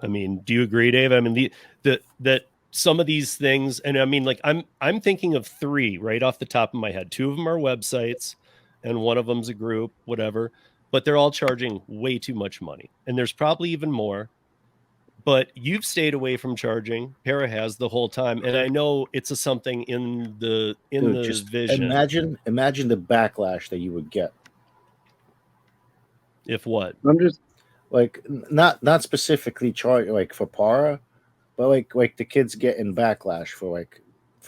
I mean, do you agree, Dave? I mean, that some of these things, and I mean, like I'm thinking of 3 right off the top of my head. 2 of them are websites and one of them's a group, whatever, but they're all charging way too much money. And there's probably even more, but you've stayed away from charging. Para has the whole time. And I know it's something in the vision. Imagine the backlash that you would get. If what? I'm just like, not specifically like for Para, but like the kids getting backlash for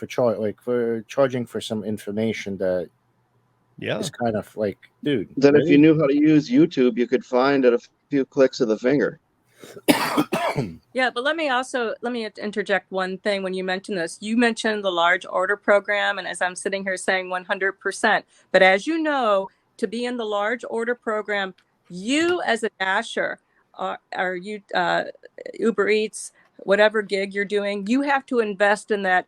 charging for some information that is kind of like, dude. Then really? If you knew how to use YouTube, you could find at a few clicks of the finger. Yeah, but let me interject one thing. When you mentioned this, you mentioned the large order program, and as I'm sitting here saying 100%, but as you know, to be in the large order program, you as a Dasher or you Uber Eats, whatever gig you're doing, you have to invest in that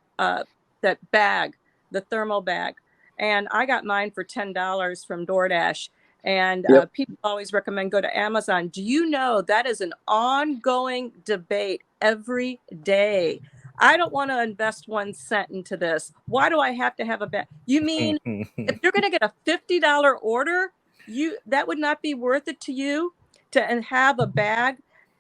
bag, the thermal bag. And I got mine for $10 from DoorDash. And people always recommend go to Amazon. Do you know that is an ongoing debate every day? I don't want to invest 1 cent into this. Why do I have to have a bag? You mean if you're going to get a $50 order, that would not be worth it to you to have a bag?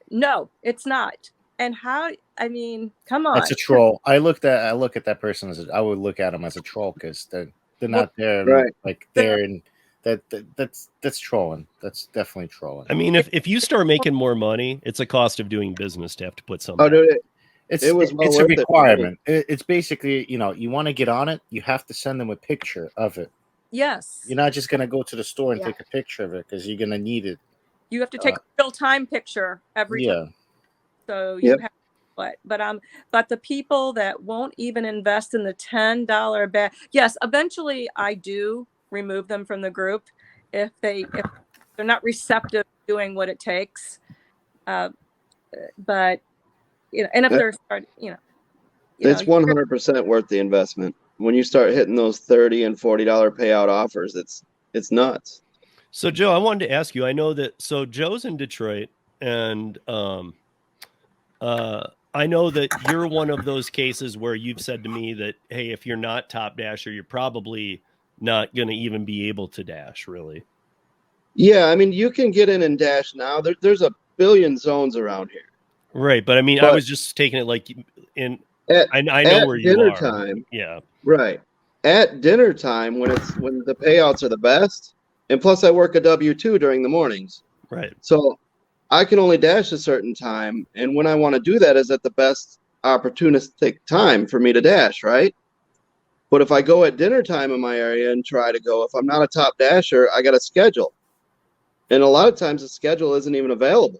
No, it's not. And how? I mean, come on. That's a troll. I look at that person I would look at them as a troll because they're not there, right? Like they're in. That's trolling. That's definitely trolling. I mean, if you start making more money, it's a cost of doing business to have to put something. Oh, dude, it's a requirement. It's basically, you want to get on it, you have to send them a picture of it. Yes. You're not just going to go to the store and take a picture of it because you're going to need it. You have to take a real-time picture every time. So you have but the people that won't even invest in the $10 bag, yes, eventually I do remove them from the group if they're not receptive to doing what it takes. but and if they're starting, it's 100% worth the investment. When you start hitting those $30 and $40 payout offers, it's nuts. So Joe, I wanted to ask you, I know that, so Joe's in Detroit, and I know that you're one of those cases where you've said to me that, hey, if you're not top dasher, you're probably not going to even be able to dash, really. Yeah, I mean, you can get in and dash now. There's a billion zones around here. Right, but I mean, I was just taking it like I know where you are. Time, yeah. Right. At dinner time, when the payouts are the best, and plus I work a W-2 during the mornings. Right. So I can only dash a certain time, and when I want to do that is at the best opportunistic time for me to dash, right? But if I go at dinner time in my area and try to go, if I'm not a top dasher, I got a schedule. And a lot of times the schedule isn't even available.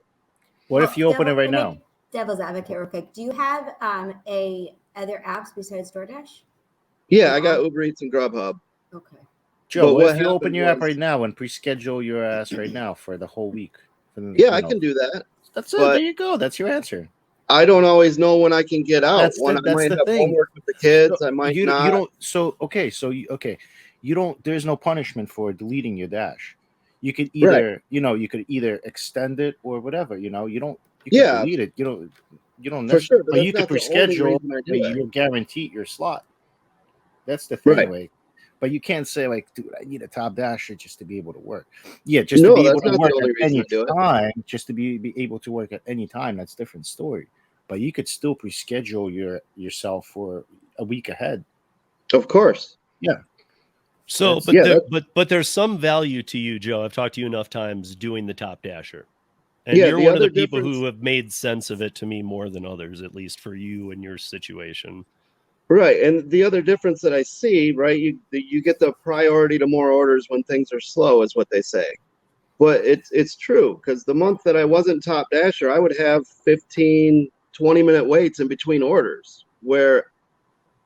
What if you open it right now? Devil's advocate real quick. Do you have other apps besides DoorDash? Yeah, I got Uber Eats and Grubhub. Okay. Joe, what if you open your app right now and pre-schedule your ass right now for the whole week? Yeah, I can do that. That's it. There you go. That's your answer. I don't always know when I can get out. That's I might have thing. homework with the kids. I might not. You don't. So okay. You don't. There's no punishment for deleting your dash. You could either, you could either extend it or whatever. You don't. You can delete it. You don't. For sure, but you could pre-schedule. You're guaranteed your slot. That's the thing, right? But you can't say like, dude, I need a top dasher just to be able to work. Yeah, just to be able to work at any time. Just to be able to work at any time. That's a different story. But you could still pre-schedule yourself for a week ahead. Of course. Yeah. So, but there's some value to you, Joe. I've talked to you enough times doing the top dasher. And you're one of the people who have made sense of it to me more than others, at least for you and your situation. Right. And the other difference that I see, right, you get the priority to more orders when things are slow, is what they say. But it's true, because the month that I wasn't top dasher, I would have 15, 20-minute waits in between orders, where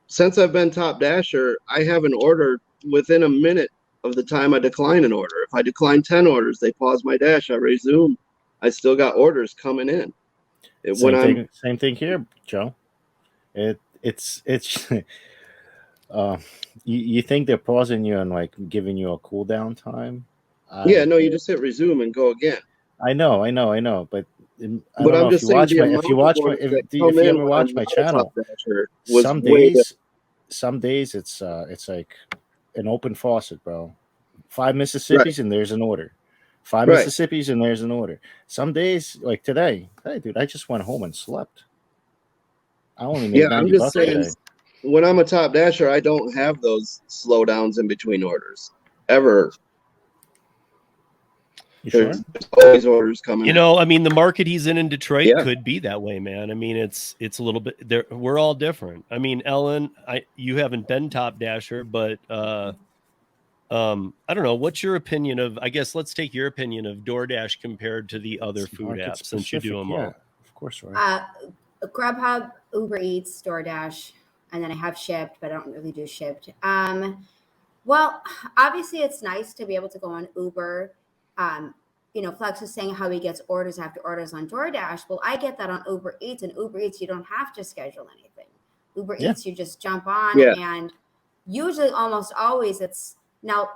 since I've been top dasher, I have an order within a minute of the time I decline an order. If I decline 10 orders, they pause my dash, I resume. I still got orders coming in. Same thing here, Joe. It's you think they're pausing you and like giving you a cooldown time? Yeah, no, you just hit resume and go again. I know, but I'm just saying, if you ever watch my channel, some days it's like an open faucet, bro. 5 Mississippis and there's an order. 5 Mississippis and there's an order. Some days, like today, hey, dude, I just went home and slept. I only made $90 I'm just saying, today. When I'm a top dasher, I don't have those slowdowns in between orders ever. You sure? There's always orders coming. I mean, the market he's in Detroit could be that way, man. I mean, it's a little bit there. We're all different. I mean, Ellen, you haven't been top dasher, but I don't know. What's your opinion of? I guess let's take your opinion of DoorDash compared to the other food apps, since you do them all. Of course, right. Grubhub, Uber Eats, DoorDash, and then I have Shipped, but I don't really do Shipped. Well, obviously it's nice to be able to go on Uber. Flex was saying how he gets orders after orders on DoorDash. Well, I get that on Uber Eats, and Uber Eats, you don't have to schedule anything. Uber Eats, you just jump on, and usually almost always it's now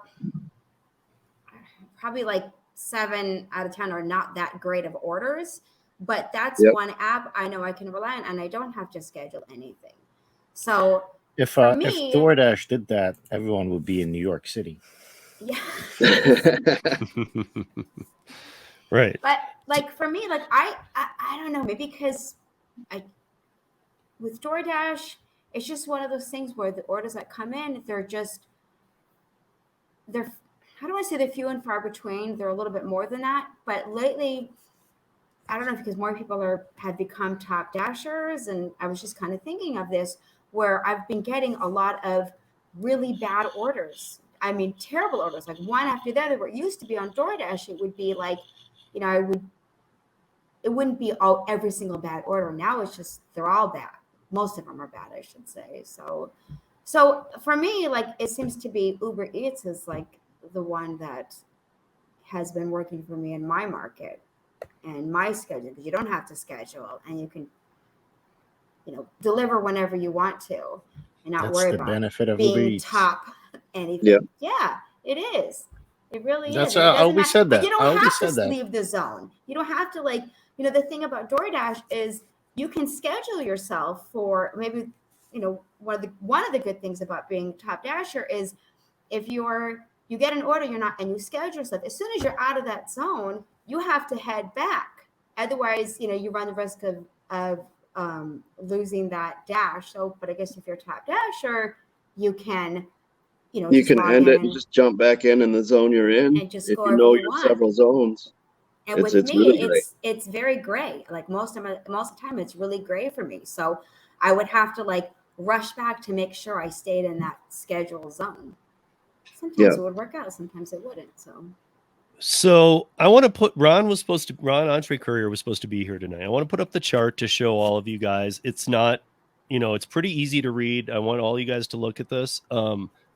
probably like 7 out of 10 are not that great of orders. But that's one app I know I can rely on, and I don't have to schedule anything. So if DoorDash did that, everyone would be in New York City. Yeah. Right. But like for me, like I don't know, maybe because with DoorDash, it's just one of those things where the orders that come in, they're how do I say they're few and far between? They're a little bit more than that. But lately, I don't know, because more people have become top dashers, and I was just kind of thinking of this, where I've been getting a lot of really bad orders. I mean, terrible orders, like one after the other. Where it used to be on DoorDash, it would be like, it wouldn't be every single bad order. Now it's just they're all bad. Most of them are bad, I should say. So for me, like it seems to be Uber Eats is like the one that has been working for me in my market. and my schedule, because you don't have to schedule, and you can, deliver whenever you want to, and not That's worry the about benefit of Uber being Eats. top anything. Yeah, it is. It really That's is. And it I doesn't always matter. said that. And you I don't always have said to that. leave the zone. You don't have to, like, the thing about DoorDash is you can schedule yourself for maybe, one of the good things about being top dasher is if you get an order, and you schedule yourself, as soon as you're out of that zone, you have to head back. Otherwise, you run the risk of losing that dash. So, but I guess if you're top dasher, you can, you can end it and just jump back in the zone you're in. And just if go you wherever know you your want. several zones. And it's with me, really great. it's very gray. Like most of the time, it's really gray for me. So I would have to rush back to make sure I stayed in that scheduled zone. Sometimes it would work out, sometimes it wouldn't. So I want to put Ron Entree Courier was supposed to be here tonight. I want to put up the chart to show all of you guys. It's not, it's pretty easy to read. I want all you guys to look at this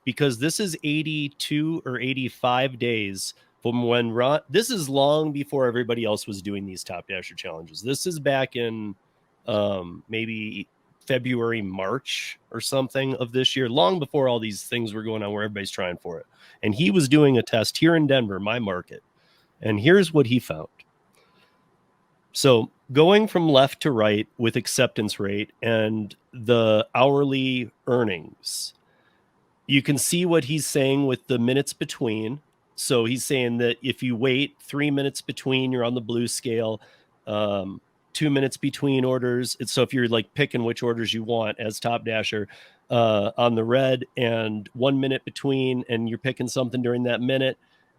because this is 82 or 85 days from when this is long before everybody else was doing these Top Dasher challenges. This is back in maybe February, March or something of this year, long before all these things were going on where everybody's trying for it. And he was doing a test here in Denver, my market. And here's what he found. So going from left to right with acceptance rate and the hourly earnings, you can see what he's saying with the minutes between. So he's saying that if you wait 3 minutes between, you're on the blue scale. 2 minutes between orders. So if you're picking which orders you want as Top Dasher on the red, and 1 minute between, and you're picking something during that minute.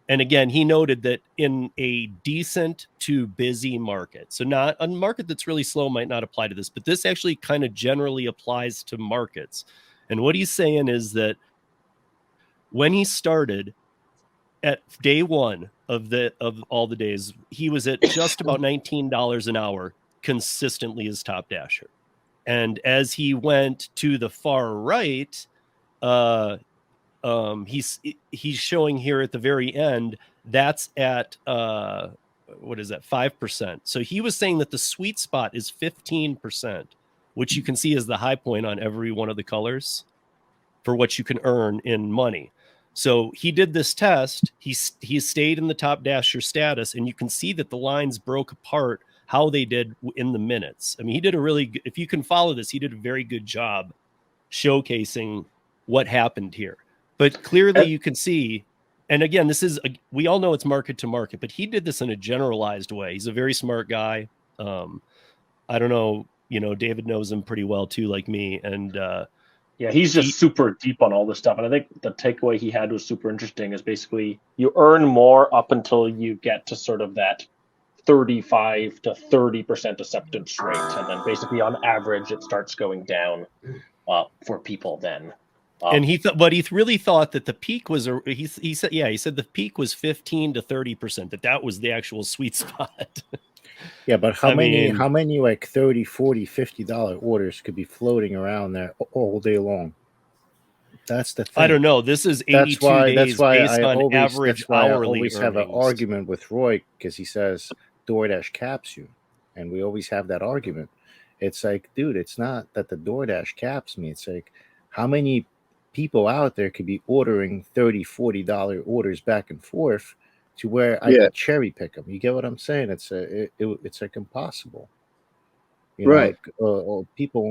And again, he noted that in a decent to busy market, so not a market that's really slow might not apply to this, but this actually kind of generally applies to markets. And what he's saying is that when he started at day one of all the days, he was at just about $19 an hour consistently as Top Dasher. And as he went to the far right, he's showing here at the very end, that's at what is that, 5%. So he was saying that the sweet spot is 15%, which you can see is the high point on every one of the colors for what you can earn in money. So he did this test. He stayed in the Top Dasher status, and you can see that the lines broke apart how they did in the minutes. I mean, he did if you can follow this, he did a very good job showcasing what happened here. But clearly you can see, and again, we all know it's market to market, but he did this in a generalized way. He's a very smart guy. I don't know, David knows him pretty well too, like me. And yeah, he's just super deep on all this stuff. And I think the takeaway he had was super interesting is basically you earn more up until you get to sort of that 35 to 30% acceptance rate. And then basically on average, it starts going down for people then. And he really thought that the peak was he said the peak was 15 to 30%, that was the actual sweet spot. Yeah, but how many like $30, $40, $50 orders could be floating around there all day long? That's the thing. I don't know. This is 82 days based on average hourly I always earnings. have an argument with Roy because he says DoorDash caps you, and we always have that argument. It's like, dude, it's not that the DoorDash caps me. It's like, how many people out there could be ordering $30, $40 orders back and forth to where I could cherry pick them? You get what I'm saying? It's like impossible. Right. People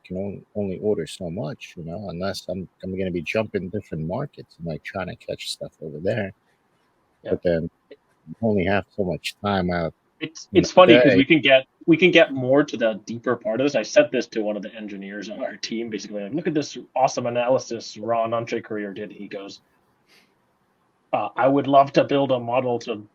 can only order so much, unless I'm going to be jumping different markets and trying to catch stuff over there. Yeah. But then you only have so much time out. It's funny because we can get more to the deeper part of this. I said this to one of the engineers on our team, basically, look at this awesome analysis Ron Entree Courier did. He goes, I would love to build a model to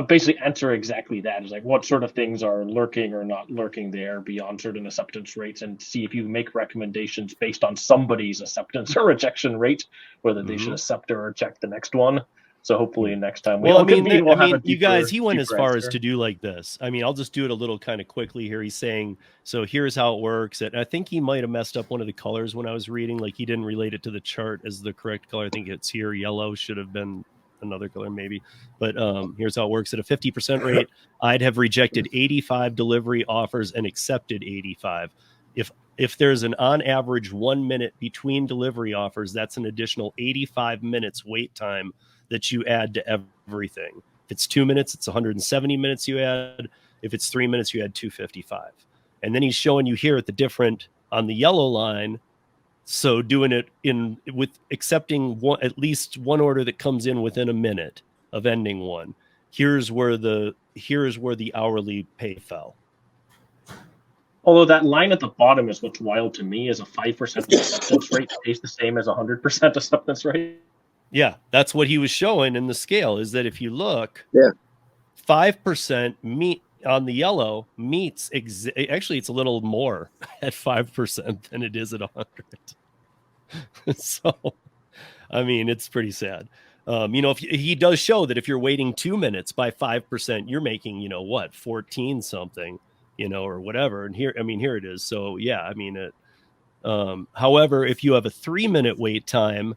basically answer exactly that. It's like, what sort of things are lurking or not lurking there beyond certain acceptance rates, and see if you make recommendations based on somebody's acceptance or rejection rate, whether they should accept or reject the next one. So hopefully next time we'll have a you guys, he went as far answer. as to do like this. I mean, I'll just do it a little kind of quickly here. He's saying, so here's how it works. And I think he might have messed up one of the colors when I was reading. Like, he didn't relate it to the chart as the correct color. I think it's here. Yellow should have been another color maybe. But here's how it works. At a 50% rate, I'd have rejected 85 delivery offers and accepted 85. If there's an on average 1 minute between delivery offers, that's an additional 85 minutes wait time that you add to everything. If it's 2 minutes, it's 170 minutes you add. If it's 3 minutes, you add 255. And then he's showing you here at the different on the yellow line. So doing it with accepting at least one order that comes in within a minute of ending one. Here's where the hourly pay fell. Although that line at the bottom is what's wild to me, is a 5% acceptance rate stays the same as 100% acceptance rate. Yeah, that's what he was showing in the scale, is that if you look, 5% meet on the yellow meets actually it's a little more at 5% than it is at 100. So, I mean, it's pretty sad. If he does show that if you're waiting 2 minutes by 5%, you're making, 14 something, or whatever. And here it is. So yeah, I mean, however, if you have a 3 minute wait time,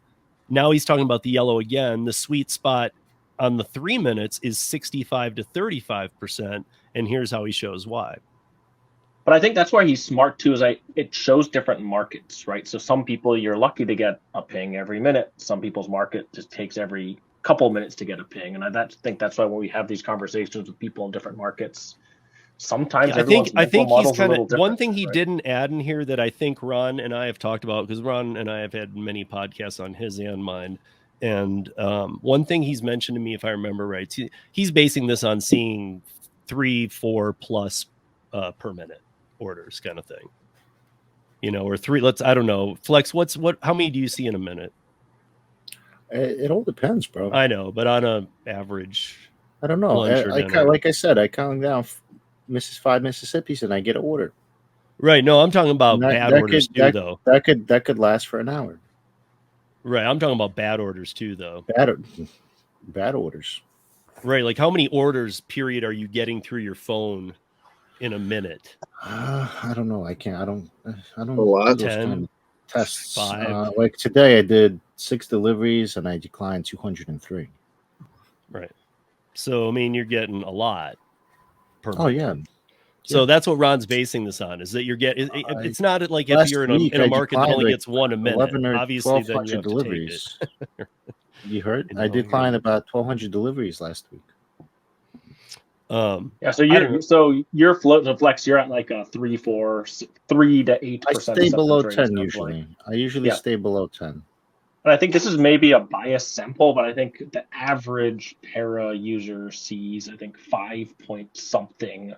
now he's talking about the yellow again, the sweet spot on the 3 minutes is 65 to 35%. And here's how he shows why. But I think that's why he's smart too, it shows different markets, right? So some people, you're lucky to get a ping every minute. Some people's market just takes every couple minutes to get a ping. And I think that's why when we have these conversations with people in different markets, sometimes I think he's kind of one thing he right? didn't add in here that I think Ron and I have talked about, because Ron and I have had many podcasts on his and mine. And one thing he's mentioned to me, if I remember right, he's basing this on seeing 3-4 plus per minute orders kind of thing, or 3. I don't know, Flex, how many do you see in a minute? It all depends, bro. I know, but on a average, I don't know. Like I said, I count down Mrs. 5 Mississippi's and I get an order. Right. No, I'm talking about bad orders too, though. That could last for an hour. Right. I'm talking about bad orders too, though. Bad orders. Right. Like how many orders period are you getting through your phone in a minute? I don't know. I don't a lot. 10 tests. 5. Like today I did 6 deliveries and I declined 203. Right. So, I mean, you're getting a lot per month. Oh, yeah. So that's what Ron's basing this on, is that you're getting, it's not like if you're in a market that only gets one a minute, 11 or obviously then you have deliveries. To take it. You heard? I declined about 1,200 deliveries last week. So your float to Flex, you're at like a 3 to 8%. I stay below 10 usually. I usually stay below 10. But I think this is maybe a biased sample, but I think the average Para user sees, I think 5 point something,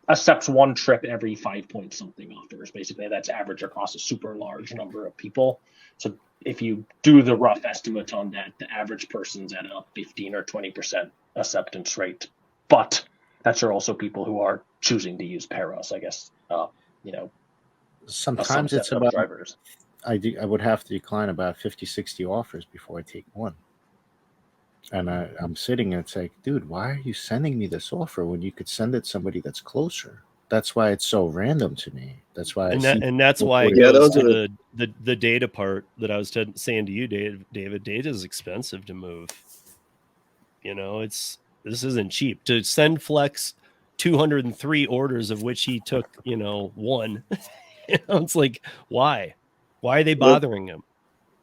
accepts one trip every 5 point something offers. Basically, that's average across a super large number of people. So if you do the rough estimate on that, the average person's at a 15 or 20% acceptance rate. But that's also people who are choosing to use Para. So I guess, sometimes it's about drivers. I would have to decline about 50, 60 offers before I take one. And I'm sitting and it's like, dude, why are you sending me this offer when you could send it somebody that's closer? That's why it's so random to me. That's why that's why it goes to the data part that I was saying to you, David. Data is expensive to move. This isn't cheap. To send Flex 203 orders, of which he took, one. It's like, why? Why are they bothering him?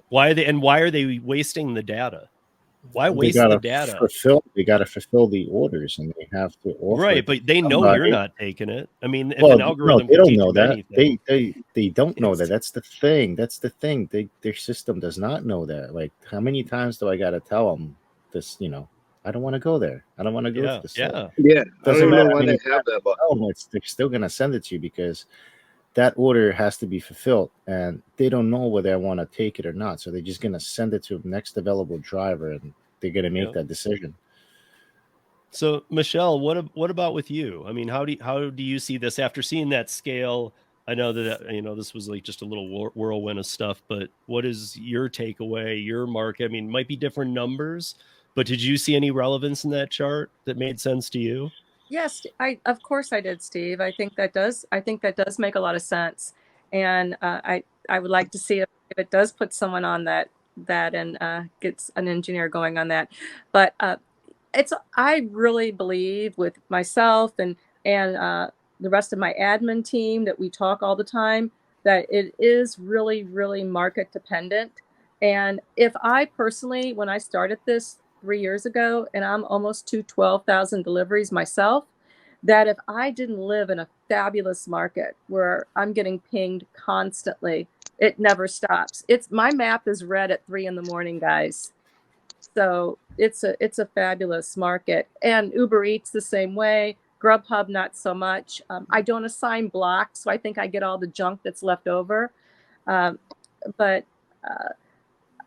Why are they wasting the data? Why waste the data? They got to fulfill the orders, and they have to offer. Right, but they know you're not taking it. I mean, if an algorithm, they don't know that. Anything, they don't know that. That's the thing. Their system does not know that. Like, how many times do I got to tell them this? I don't want to go there. I don't want to go to this. Yeah. Doesn't matter why they have that. But they're still gonna send it to you because that order has to be fulfilled, and they don't know whether I want to take it or not. So they're just going to send it to the next available driver, and they're going to make that decision. So, Michelle, what about with you? I mean, how do you see this after seeing that scale? I know that this was like just a little whirlwind of stuff, but what is your takeaway? Your market? I mean, it might be different numbers, but did you see any relevance in that chart that made sense to you? Yes, of course I did, Steve. I think that does make a lot of sense, and I would like to see if it does put someone on that that and gets an engineer going on that. But I really believe with myself and the rest of my admin team that we talk all the time that it is really, really market dependent. And if I personally, when I started this 3 years ago, and I'm almost to 12,000 deliveries myself, that if I didn't live in a fabulous market where I'm getting pinged constantly, it never stops. My map is red at 3 a.m, guys. So it's a fabulous market. And Uber Eats the same way. Grubhub not so much. I don't assign blocks, so I think I get all the junk that's left over. But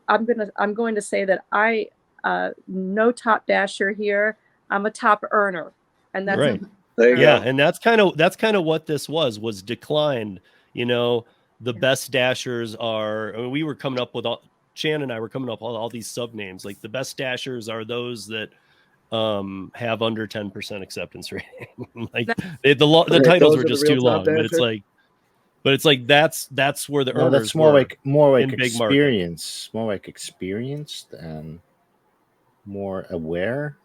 I'm going to say that I no top dasher here. I'm a top earner, and that's right. There you Yeah, go. and that's kind of what this was declined. You know, the best dashers are. I mean, we were coming up with Shannon and I were coming up with all these sub names. Like the best dashers are those that have under 10% acceptance rating. Like the titles were just too long, but it's like that's where the No, earners that's more were like in big market. experience, more like experienced and more aware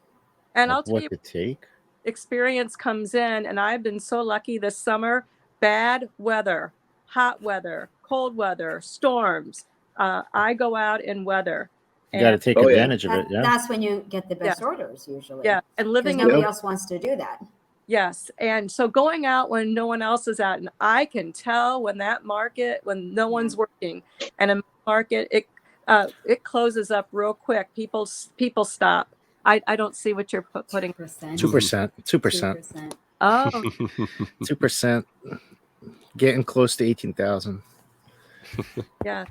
and of I'll tell what you, to take. experience comes in, and I've been so lucky this summer. Bad weather, hot weather, cold weather, storms. I go out in weather. You got to take advantage of it. Yeah, That's when you get the best orders usually. Yeah, and living because nobody else wants to do that. Yes, and so going out when no one else is out, and I can tell when no one's working, and in my market it closes up real quick. People stop. I don't see what you're putting. 2%. Oh, 2%. Getting close to 18,000. Yeah.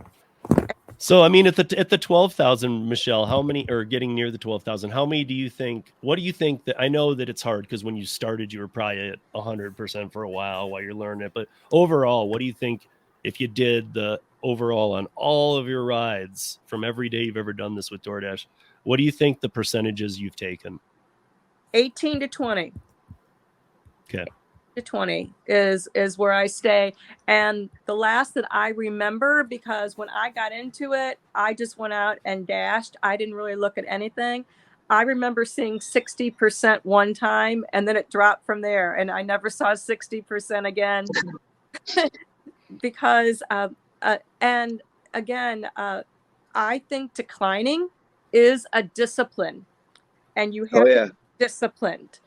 So I mean, at the 12,000, Michelle, how many, or getting near the 12,000? How many do you think? What do you think that? I know that it's hard because when you started, you were probably at 100% for a while you're learning it. But overall, what do you think if you did the overall on all of your rides from every day you've ever done this with DoorDash? What do you think the percentages you've taken? 18 to 20. Okay. To 20 is where I stay. And the last that I remember, because when I got into it, I just went out and dashed. I didn't really look at anything. I remember seeing 60% one time, and then it dropped from there, and I never saw 60% again. Because and again, I think declining is a discipline, and you have to be disciplined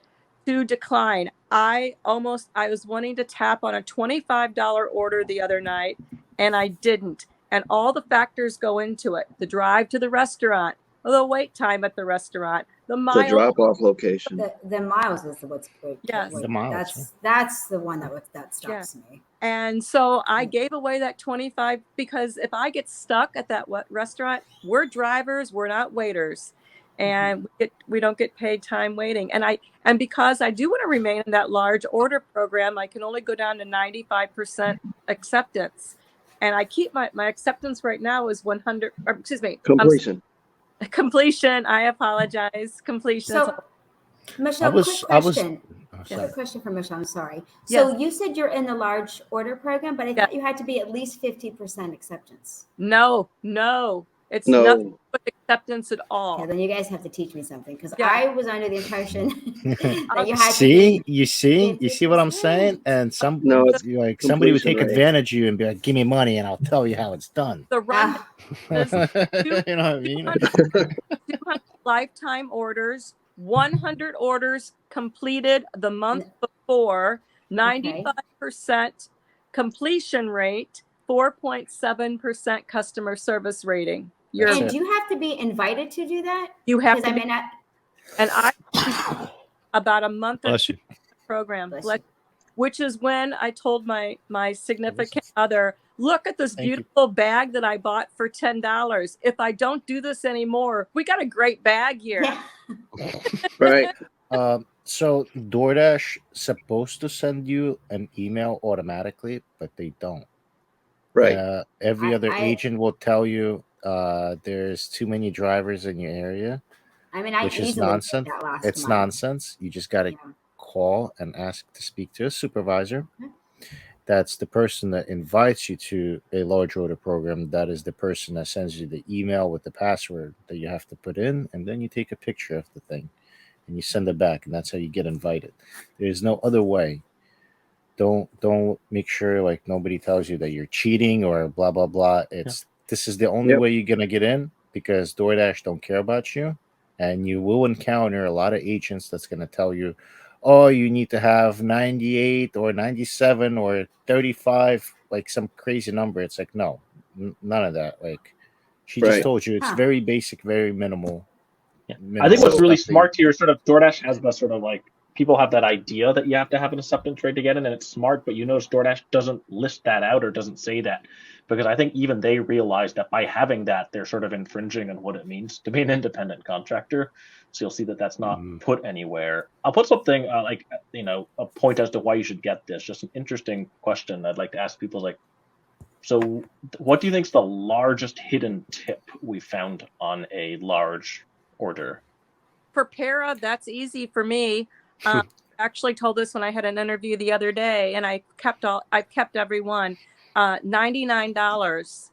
to decline. I was wanting to tap on a $25 order the other night, and I didn't. And all the factors go into it: the drive to the restaurant, the wait time at the restaurant, the drop-off location. The miles is what's good. Yes, the miles. That's the one that stops me. And so I gave away that 25 because if I get stuck at that restaurant, we're drivers, we're not waiters. And we don't get paid time waiting. And because I do want to remain in that large order program, I can only go down to 95% acceptance. And I keep my acceptance right now is 100, or excuse me. Completion. I apologize. Completion. So, Michelle, quick question for Michelle. I'm sorry. So you said you're in the large order program, but I thought you had to be at least 50% acceptance. No. It's nothing but acceptance at all. Okay, then you guys have to teach me something, because I was under the impression that you had you see what I'm saying? And somebody would take advantage of you and be like, "Give me money, and I'll tell you how it's done." The run, you know what I mean? 200 lifetime orders, 100 orders completed the month before, 95% completion rate, 4.7% customer service rating. And do you have to be invited to do that? You have to. I may not. And I about a month or two program, which is when I told my significant other, look at this beautiful bag that I bought for $10. If I don't do this anymore, we got a great bag here. Yeah. Right. So DoorDash supposed to send you an email automatically, but they don't. Right. Every other agent will tell you there's too many drivers in your area. I mean, which is nonsense. It's nonsense. You just got to call and ask to speak to a supervisor. that's the person that invites you to a large order program. That is the person that sends you the email with the password that you have to put in, and then you take a picture of the thing and you send it back, and that's how you get invited. There's no other way. Don't make sure like nobody tells you that you're cheating or blah blah blah. This is the only way you're gonna get in, because DoorDash don't care about you, and you will encounter a lot of agents that's gonna tell you, oh, you need to have 98 or 97 or 35, like some crazy number. It's like, no, none of that. Like, she just told you it's very basic, very minimal. I think what's really smart here, sort of DoorDash has the sort of like, people have that idea that you have to have an acceptance rate to get in, and it's smart, but you notice DoorDash doesn't list that out or doesn't say that, because I think even they realize that by having that, they're sort of infringing on what it means to be an independent contractor. So you'll see that that's not put anywhere. I'll put something like, a point as to why you should get this. Just an interesting question I'd like to ask people, like, so what do you think is the largest hidden tip we found on a large order? For Para, that's easy for me. I actually told this when I had an interview the other day, and I've kept every one. $99.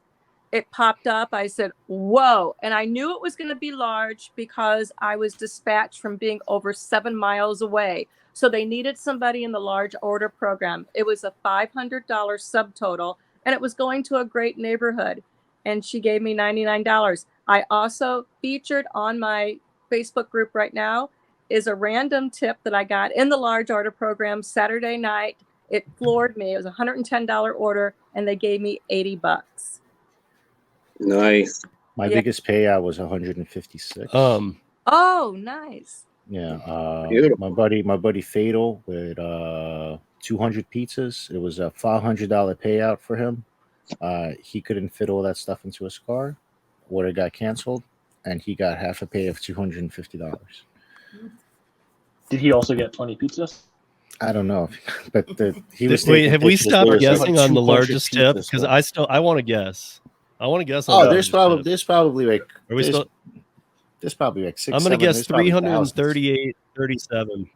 It popped up. I said, whoa. And I knew it was going to be large because I was dispatched from being over 7 miles away. So they needed somebody in the large order program. It was a $500 subtotal, and it was going to a great neighborhood. And she gave me $99. I also featured on my Facebook group right now is a random tip that I got in the large order program Saturday night. It floored me. It was a $110 order, and they gave me $80. Nice. My biggest payout was 156. Oh, nice. Yeah. My buddy Fatal with 200 pizzas. It was a $500 payout for him. He couldn't fit all that stuff into his car. Order got canceled, and he got half a pay of $250. Did he also get 20 pizzas? I don't know, but he was. Wait, have we stopped guessing on the largest tip? Because I want to guess. I want to guess. Oh, there's probably like. Are we still? There's probably like 6. I'm going to guess 338, 37.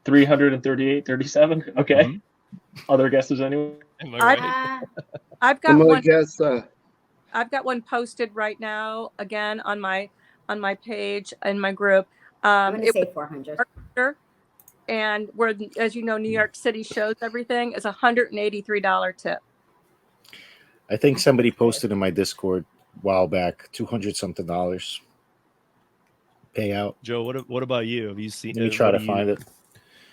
338, 37. Okay. Mm-hmm. Other guesses, anyone? Am I right? I've got one. Guess, I've got one posted right now again on my page in my group. I'm going to say 400. And where, as you know, New York City shows everything, is $183 tip. I think somebody posted in my Discord a while back, $200 something payout. Joe, what about you? Have you seen? Let me try to find it.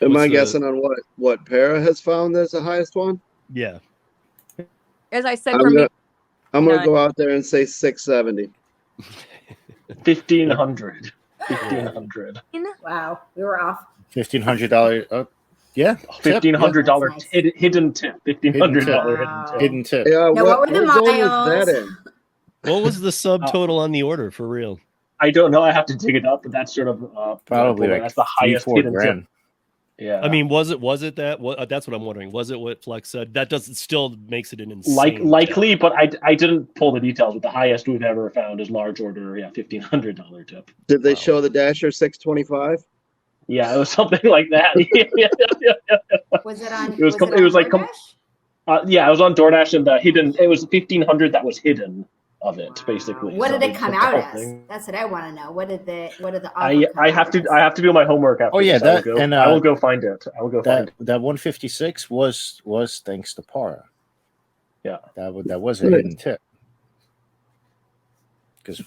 Am I guessing on what Para has found as the highest one? Yeah. As I said, for me, I'm gonna go out there and say 670. 1,500. 1,500. Wow, we were off. $1,500. Yeah. $1,500 hidden tip. $1,500 hidden tip. Yeah. Now, what were the miles? What was the subtotal on the order for real? I don't know. I have to dig it up, but that's sort of probably like that's the highest hidden grand. tip. Yeah. I mean, was it that? That's what I'm wondering. Was it what Flex said? That doesn't still makes it an insane. Likely, but I didn't pull the details. But the highest we've ever found is large order. Yeah, $1,500 tip. Did they show the Dasher 625? Yeah, it was something like that. Was it on? It was like yeah, it was on DoorDash, and the hidden. It was 1,500 that was hidden of it, basically. What did it come out as? That's what I want to know. What did the? I have to do my homework after. Oh yeah, this. I will go find it. I will go find it. That 156 was thanks to Para. Yeah, that was a hidden tip.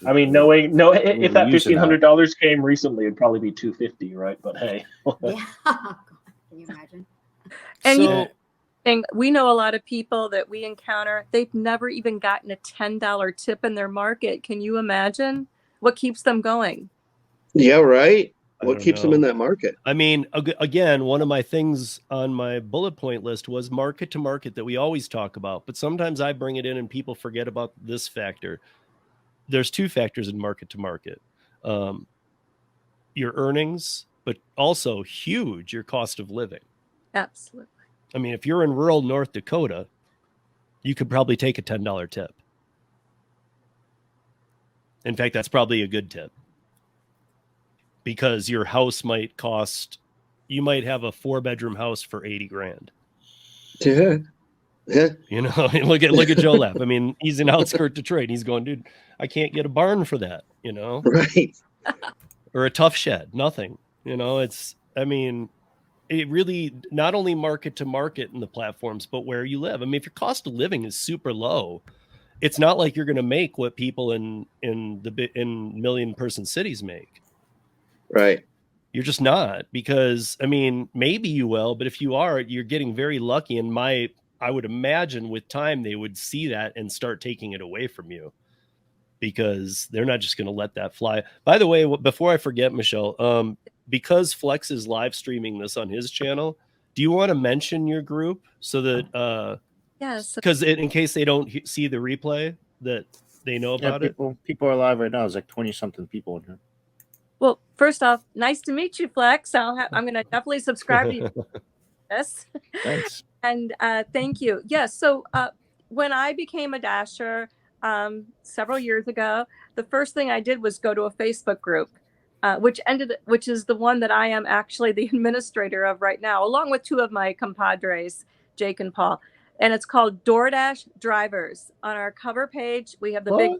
I mean, if that $1,500 came recently, it'd probably be $250, right? But hey. Yeah. Can you imagine? And we know a lot of people that we encounter, they've never even gotten a $10 tip in their market. Can you imagine what keeps them going? Yeah, right. What keeps them in that market? I mean, again, one of my things on my bullet point list was market to market that we always talk about, but sometimes I bring it in and people forget about this factor. There's 2 factors in market to market. Your earnings, but also huge, your cost of living. Absolutely. I mean, if you're in rural North Dakota, you could probably take a $10 tip. In fact, that's probably a good tip. Because your house might cost, you might have a 4-bedroom house for $80,000. Yeah. Yeah. You know, look at Joe Lapp. I mean, he's in outskirt Detroit. He's going, dude, I can't get a barn for that, you know, Right. or a tough shed, nothing. You know, I mean, it really not only market to market in the platforms, but where you live. I mean, if your cost of living is super low, it's not like you're going to make what people in million person cities make. Right. You're just not, because I mean, maybe you will, but if you are, you're getting very lucky. And I would imagine with time, they would see that and start taking it away from you, because they're not just going to let that fly. By the way, before I forget, Michelle, because Flex is live streaming this on his channel, do you want to mention your group so that, Yes. because in case they don't see the replay, that they know about it? People are live right now. There's like 20 something people in here. Well, first off, nice to meet you, Flex. I'm going to definitely subscribe to you. Yes. Thanks. And thank you. Yes. So when I became a Dasher several years ago, the first thing I did was go to a Facebook group, which is the one that I am actually the administrator of right now, along with two of my compadres, Jake and Paul. And it's called DoorDash Drivers. On our cover page, we have the big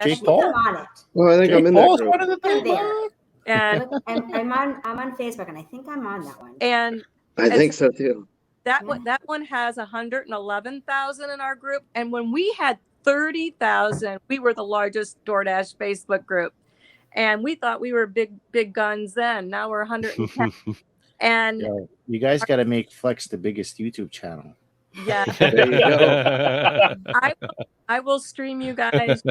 Jake Paul. I'm on it. Well, I think I'm in that group. One of the I'm there. And I'm on Facebook, and I think I'm on that one. And I think so too. that one has 111,000 in our group. And when we had 30,000, we were the largest DoorDash Facebook group. And we thought we were big guns then. Now we're 110. And you guys got to make Flex the biggest YouTube channel. yeah, There you go. I will stream you guys.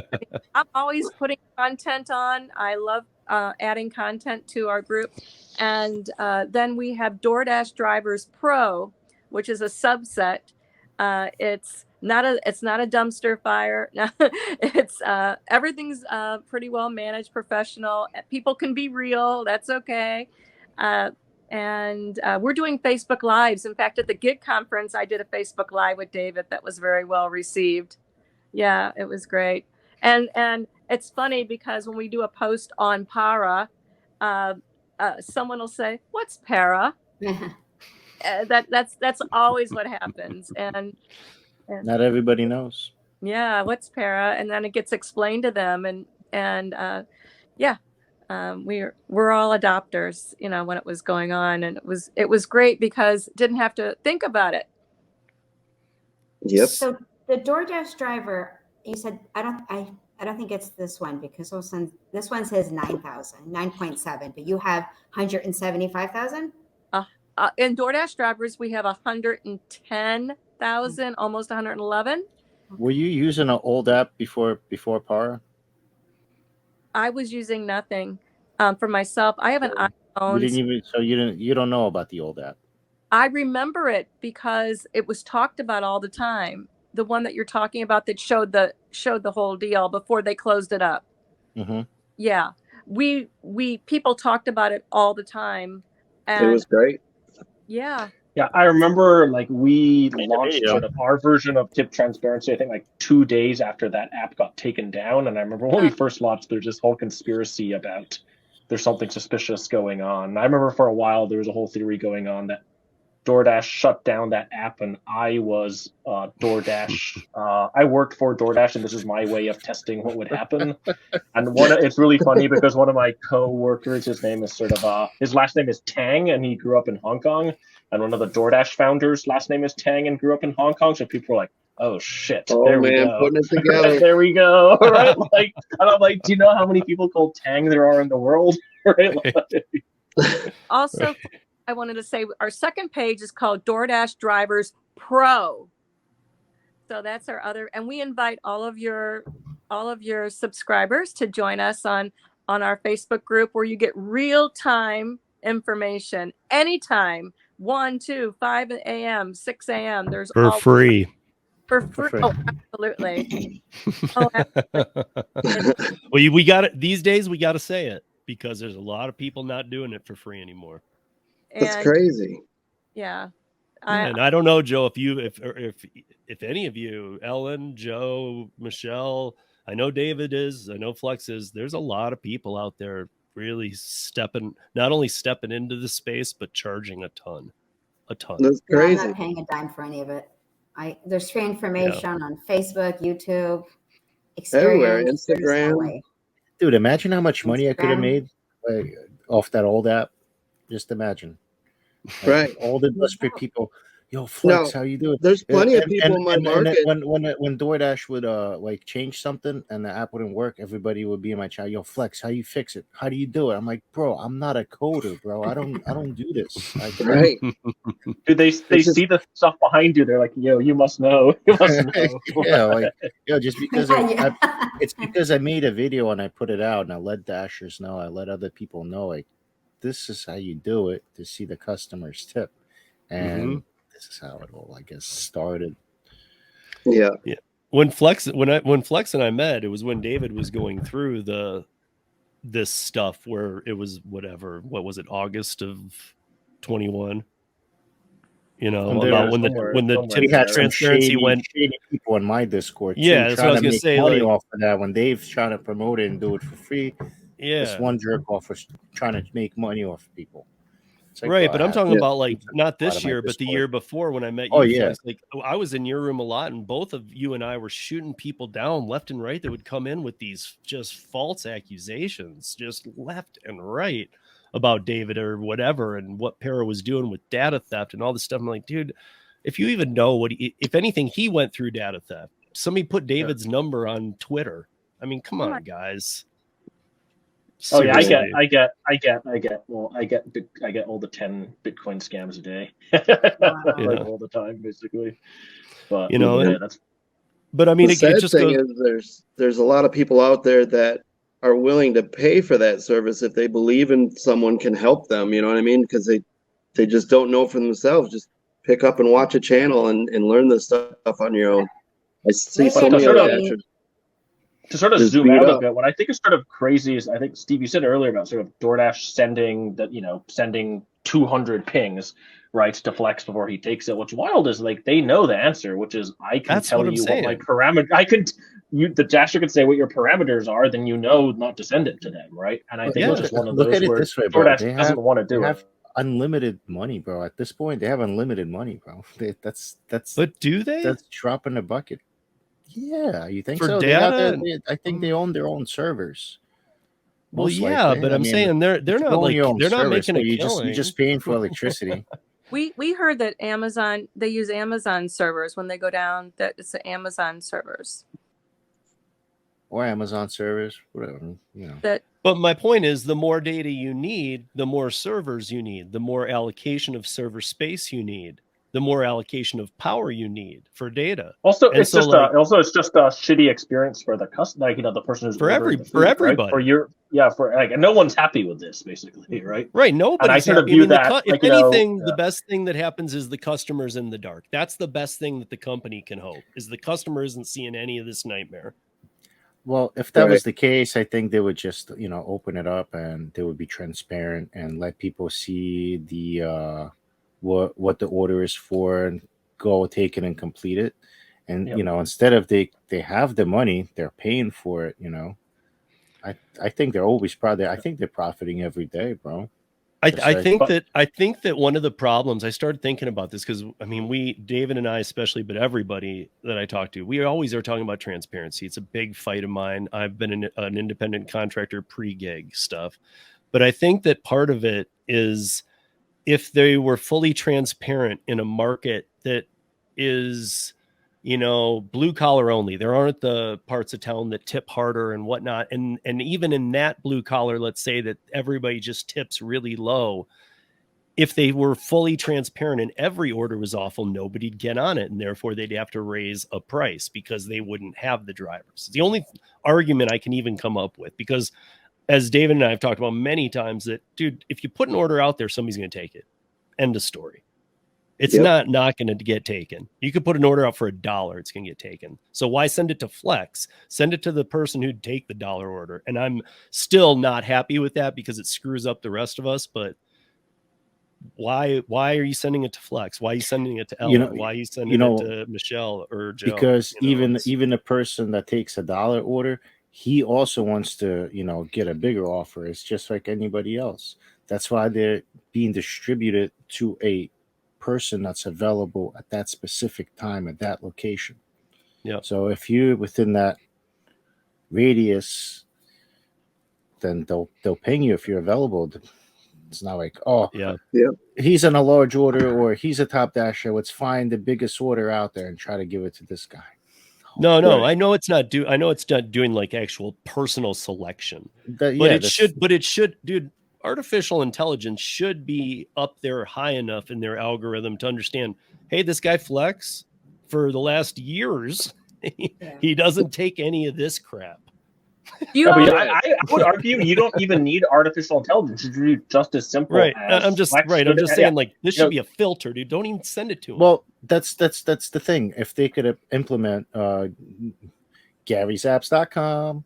I'm always putting content on. I love adding content to our group. And then we have DoorDash Drivers Pro, which is a subset. It's not a dumpster fire. It's everything's pretty well managed, professional. People can be real. That's okay. And we're doing Facebook Lives. In fact, at the gig conference, I did a Facebook Live with David that was very well received. Yeah, it was great. And it's funny because when we do a post on Para, someone will say, "What's Para?" That's always what happens. And not everybody knows. Yeah, what's Para? And then it gets explained to them. And yeah. We're all adopters, you know, when it was going on, and it was great because didn't have to think about it. Yep. So the DoorDash driver, you said I don't think it's this one, because this one says 9.7, but you have 175,000. In DoorDash drivers, we have 110,000, almost 111. Were you using an old app before Para? I was using nothing for myself. I have an iPhone. You don't know about the old app. I remember it because it was talked about all the time. The one that you're talking about that showed the whole deal before they closed it up. Mm-hmm. Yeah, people talked about it all the time. And it was great. Yeah. Yeah, I remember like we launched sort of our version of tip transparency, I think like 2 days after that app got taken down. And I remember when we first launched, there's this whole conspiracy about there's something suspicious going on. And I remember for a while there was a whole theory going on that DoorDash shut down that app, and I was DoorDash. I worked for DoorDash, and this is my way of testing what would happen. And it's really funny because one of my co-workers, his name is his last name is Tang, and he grew up in Hong Kong. And one of the DoorDash founders' last name is Tang and grew up in Hong Kong. So people were like, "Oh shit, there we go, putting it together." There we go, right? Like, and I'm like, do you know how many people called Tang there are in the world? Right? Also, I wanted to say our second page is called DoorDash Drivers Pro. So that's our other, and we invite all of your subscribers to join us on our Facebook group, where you get real-time information anytime, 1, 2, 5 a.m., 6 a.m. There's for free. For free. Oh, absolutely. Well, we got it these days. We got to say it because there's a lot of people not doing it for free anymore. That's crazy. Yeah. And I don't know, Joe, if any of you, Ellen, Joe, Michelle, I know David is, I know Flex is, there's a lot of people out there really not only stepping into the space, but charging a ton. a ton. That's Yeah, I'm crazy. not paying a dime for any of it. There's free information on Facebook, YouTube, Everywhere, Experience. There's no Instagram. way. Dude, imagine how much money I could have Instagram. made off that old app. Just imagine. Like, Right. all the desperate people. Yo, Flex, how you doing? There's plenty of people in my market. When DoorDash would like change something and the app wouldn't work, everybody would be in my chat. Yo, Flex, how you fix it? How do you do it? I'm like, bro, I'm not a coder, bro. I don't do this. Right. Dude, they see the stuff behind you. They're like, yo, you must know. You must know. Yeah, like, yo, just because it's because I made a video and I put it out and I let Dashers know, I let other people know, like, this is how you do it to see the customers tip. And this is how it all, I guess, started. Yeah. When Flex and I met, it was when David was going through this stuff where it was what was it, August of 21? You know, about when the tip transparency went. Shady people in my Discord. Yeah, that's what I was gonna say. Money like, off of that when Dave's trying to promote it and do it for free. Yeah, this one jerk off was trying to make money off of people. Like, right, well, but I'm talking about like not this year, but the year before when I met you. Oh yeah, like I was in your room a lot, and both of you and I were shooting people down left and right that would come in with these just false accusations, just left and right about David or whatever, and what Para was doing with data theft and all this stuff. I'm like, dude, if you even know what, if anything, he went through data theft. Somebody put David's number on Twitter. I mean, come on, guys. Seriously. Oh yeah, I get. Well, I get all the 10 Bitcoin scams a day, like all the time, basically. But you know, yeah, that's. But I mean, the sad just thing is there's a lot of people out there that are willing to pay for that service if they believe in someone can help them. You know what I mean? Because they just don't know for themselves. Just pick up and watch a channel and learn this stuff on your own. I see so many other to sort of zoom out a bit, what I think is sort of crazy is, I think, Steve, you said earlier about sort of DoorDash sending 200 pings, right, to Flex before he takes it. What's wild is, like, they know the answer, which is, I can tell you what my parameter, the Dasher can say what your parameters are, then you know not to send it to them, right? And I think it's just one of those where DoorDash doesn't want to do it. Unlimited money, bro. At this point, they have unlimited money, bro. That's. But do they? That's drop in the bucket. Yeah, you think for so? Data? I think they own their own servers. Well, yeah, likely. But I'm saying they're not like they're not making a killing. You're just paying for electricity. We heard that Amazon, they use Amazon servers when they go down. That it's the Amazon servers or Amazon servers, whatever, you know. But my point is, the more data you need, the more servers you need, the more allocation of server space you need, the more allocation of power you need for data. Also, it's just a shitty experience for the customer, like, the person who's for everybody. Right? No one's happy with this, basically, right? Right. Nobody's happy. View that. If anything, the best thing that happens is the customer's in the dark. That's the best thing that the company can hope, is the customer isn't seeing any of this nightmare. Well, if that was the case, I think they would just, open it up and they would be transparent and let people see the what the order is for and go take it and complete it. And instead of they have the money, they're paying for it. I think they're always I think they're profiting every day, bro. I think that one of the problems, I started thinking about this because, I mean, David and I especially, but everybody that I talk to, we always are talking about transparency. It's a big fight of mine. I've been an independent contractor pre-gig stuff, but I think that part of it is, if they were fully transparent in a market that is, blue collar only, there aren't the parts of town that tip harder and whatnot. And even in that blue collar, let's say that everybody just tips really low. If they were fully transparent and every order was awful, nobody'd get on it. And therefore they'd have to raise a price because they wouldn't have the drivers. It's the only argument I can even come up with, because as David and I have talked about many times, that, dude, if you put an order out there, somebody's going to take it. End of story. It's not going to get taken. You could put an order out for $1, it's going to get taken. So why send it to Flex? Send it to the person who'd take the $1 order. And I'm still not happy with that because it screws up the rest of us. But why are you sending it to Flex? Why are you sending it to Ella? Why are you sending it to Michelle or Joe? Because even a person that takes $1 order, he also wants to, get a bigger offer. It's just like anybody else. That's why they're being distributed to a person that's available at that specific time at that location. Yeah. So if you're within that radius, then they'll ping you if you're available. It's not like, oh, yeah, he's in a large order or he's a top dasher. Let's find the biggest order out there and try to give it to this guy. No, I know it's not doing like actual personal selection. But it should, dude, artificial intelligence should be up there high enough in their algorithm to understand, hey, this guy Flex for the last years, he doesn't take any of this crap. I would argue you don't even need artificial intelligence. You do just as simple. Right. As I'm just saying, like, this should be a filter, dude. Don't even send it to him. Well, that's the thing. If they could implement Gary'sApps.com,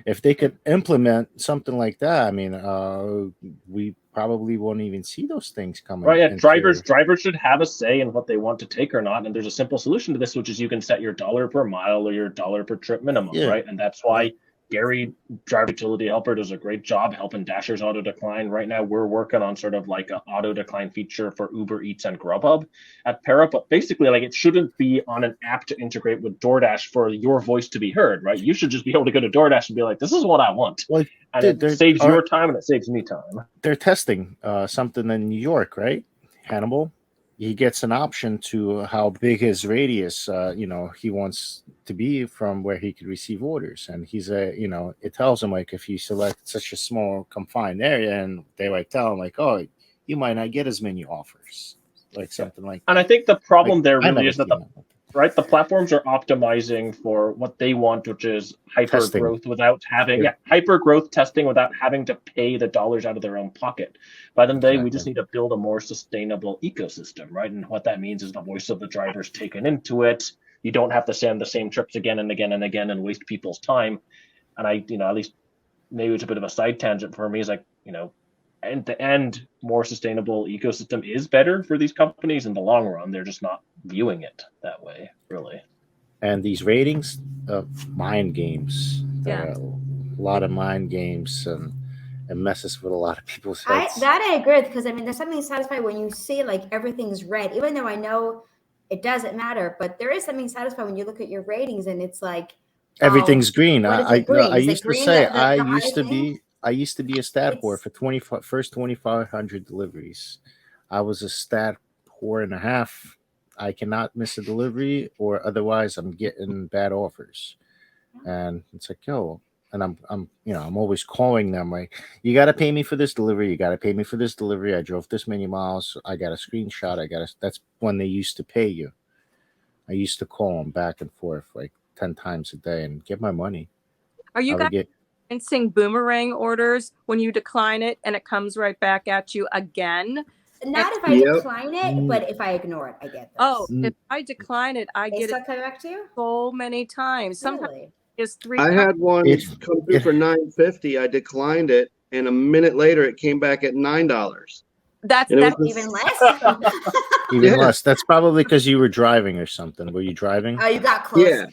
if they could implement something like that, I mean, we probably won't even see those things coming. Right. Yeah. Drivers should have a say in what they want to take or not. And there's a simple solution to this, which is you can set your dollar per mile or your dollar per trip minimum. Yeah. Right. And that's why Gary, Driver Utility Helper, does a great job helping Dashers auto decline. Right now, we're working on sort of like an auto decline feature for Uber Eats and Grubhub at Para. But basically, like, it shouldn't be on an app to integrate with DoorDash for your voice to be heard. Right. You should just be able to go to DoorDash and be like, this is what I want. Well, and it saves your time and it saves me time. They're testing something in New York, right? Hannibal. He gets an option to how big his radius, he wants to be from where he could receive orders. And it tells him, like, if you select such a small confined area, and they tell him, like, oh, you might not get as many offers, like something like that. And I think the problem there really is that the platforms are optimizing for what they want, which is hyper growth without having hyper growth testing without having to pay the dollars out of their own pocket. By the day, we just need to build a more sustainable ecosystem, right? And what that means is the voice of the driver is taken into it. You don't have to send the same trips again and again and again and waste people's time. And at least maybe it's a bit of a side tangent for me, is like, end to end, more sustainable ecosystem is better for these companies in the long run. They're just not viewing it that way, really. And these ratings, mind games. There are a lot of mind games and messes with a lot of people's heads. I agree with, because there's something satisfying when you see like everything's red, even though I know it doesn't matter, but there is something saysfying when you look at your ratings and it's like everything's green. I used to say I used to be a stat whore for first 2,500 deliveries. I was a stat whore and a half. I cannot miss a delivery, or otherwise I'm getting bad offers. And it's like, and I'm always calling them, like, you got to pay me for this delivery. You got to pay me for this delivery. I drove this many miles. I got a screenshot. That's when they used to pay you. I used to call them back and forth like 10 times a day and get my money. Are you guys experiencing boomerang orders when you decline it and it comes right back at you again? Not if I decline it, but if I ignore it, I get those. If I decline it, I get it coming back to you so many times. Sometimes it's 3 times. I had one come through for $9.50. I declined it, and a minute later, it came back at $9. That's even less. Even less. That's probably because you were driving or something. Were you driving? Oh, you got close. Yeah.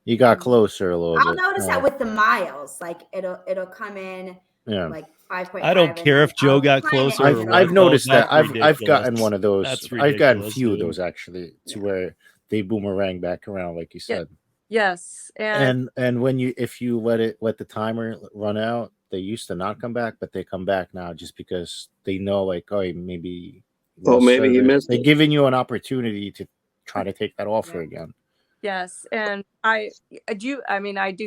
You got closer a little bit. I'll notice that with the miles, like it'll come in like 5.5. I don't care if Joe got closer. I've noticed that. I've gotten one of those. I've gotten a few of those actually, to where they boomerang back around, like you said. Yes, and when if you let the timer run out, they used to not come back, but they come back now just because they know, like, maybe you missed. They're giving you an opportunity to try to take that offer again. Yes, and I do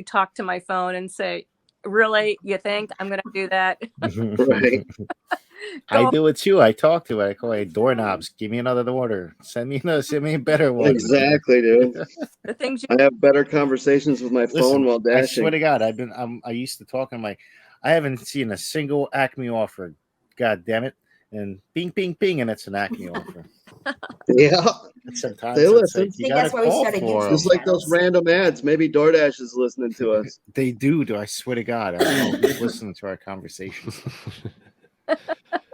talk to my phone and say, really, you think I'm going to do that? Right. I do it too. I talk to it. I call it doorknobs. Give me another order. Send me a better one. Exactly, dude. The things I have better conversations with my phone while dashing. I swear to God, I used to talk. I'm like, I haven't seen a single Acme offer. God damn it. And ping, ping, ping, and it's an Acme offer. Yeah. Sometimes they listen. Like, that's why we started just like those random ads. Maybe DoorDash is listening to us. They do. I swear to God. I don't know who's listening to our conversations.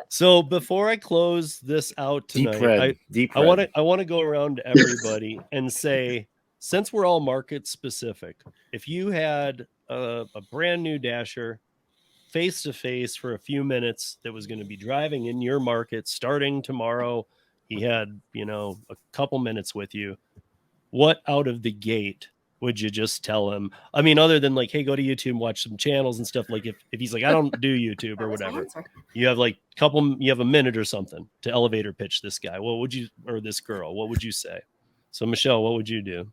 So before I close this out tonight, I want to go around to everybody and say, since we're all market specific, if you had a brand new Dasher face to face for a few minutes that was going to be driving in your market starting tomorrow, he had, a couple minutes with you, what out of the gate would you just tell him? I mean, other than like, hey, go to YouTube and watch some channels and stuff. Like if he's like, I don't do YouTube or whatever, you have like you have a minute or something to elevator pitch this guy. What would you, or this girl, what would you say? So Michelle, what would you do?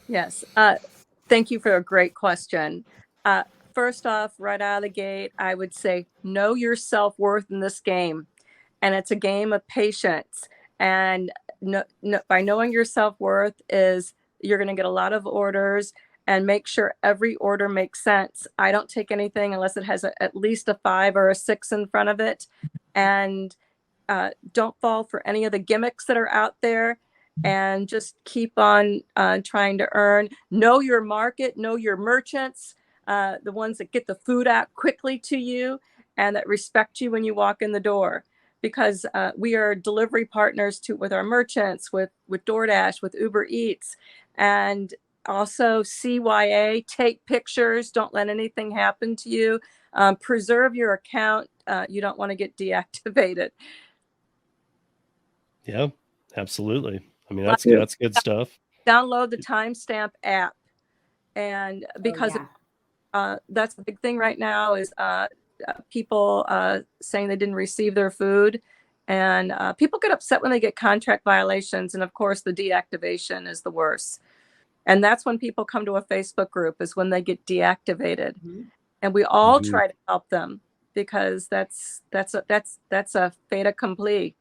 Yes. Thank you for a great question. First off, right out of the gate, I would say, know your self-worth in this game. And it's a game of patience. And by knowing your self-worth is you're going to get a lot of orders, and make sure every order makes sense. I don't take anything unless it has at least a 5 or a 6 in front of it. And don't fall for any of the gimmicks that are out there, and just keep on trying to earn. Know your market, know your merchants, the ones that get the food out quickly to you and that respect you when you walk in the door. Because we are delivery partners with our merchants, with DoorDash, with Uber Eats, and also CYA. Take pictures. Don't let anything happen to you. Preserve your account. You don't want to get deactivated. Yeah, absolutely. I mean, that's good stuff. Download the timestamp app, and because that's the big thing right now is people saying they didn't receive their food, and people get upset when they get contract violations, and of course the deactivation is the worst. And that's when people come to a Facebook group, is when they get deactivated. And we all try to help them, because that's a fait accompli.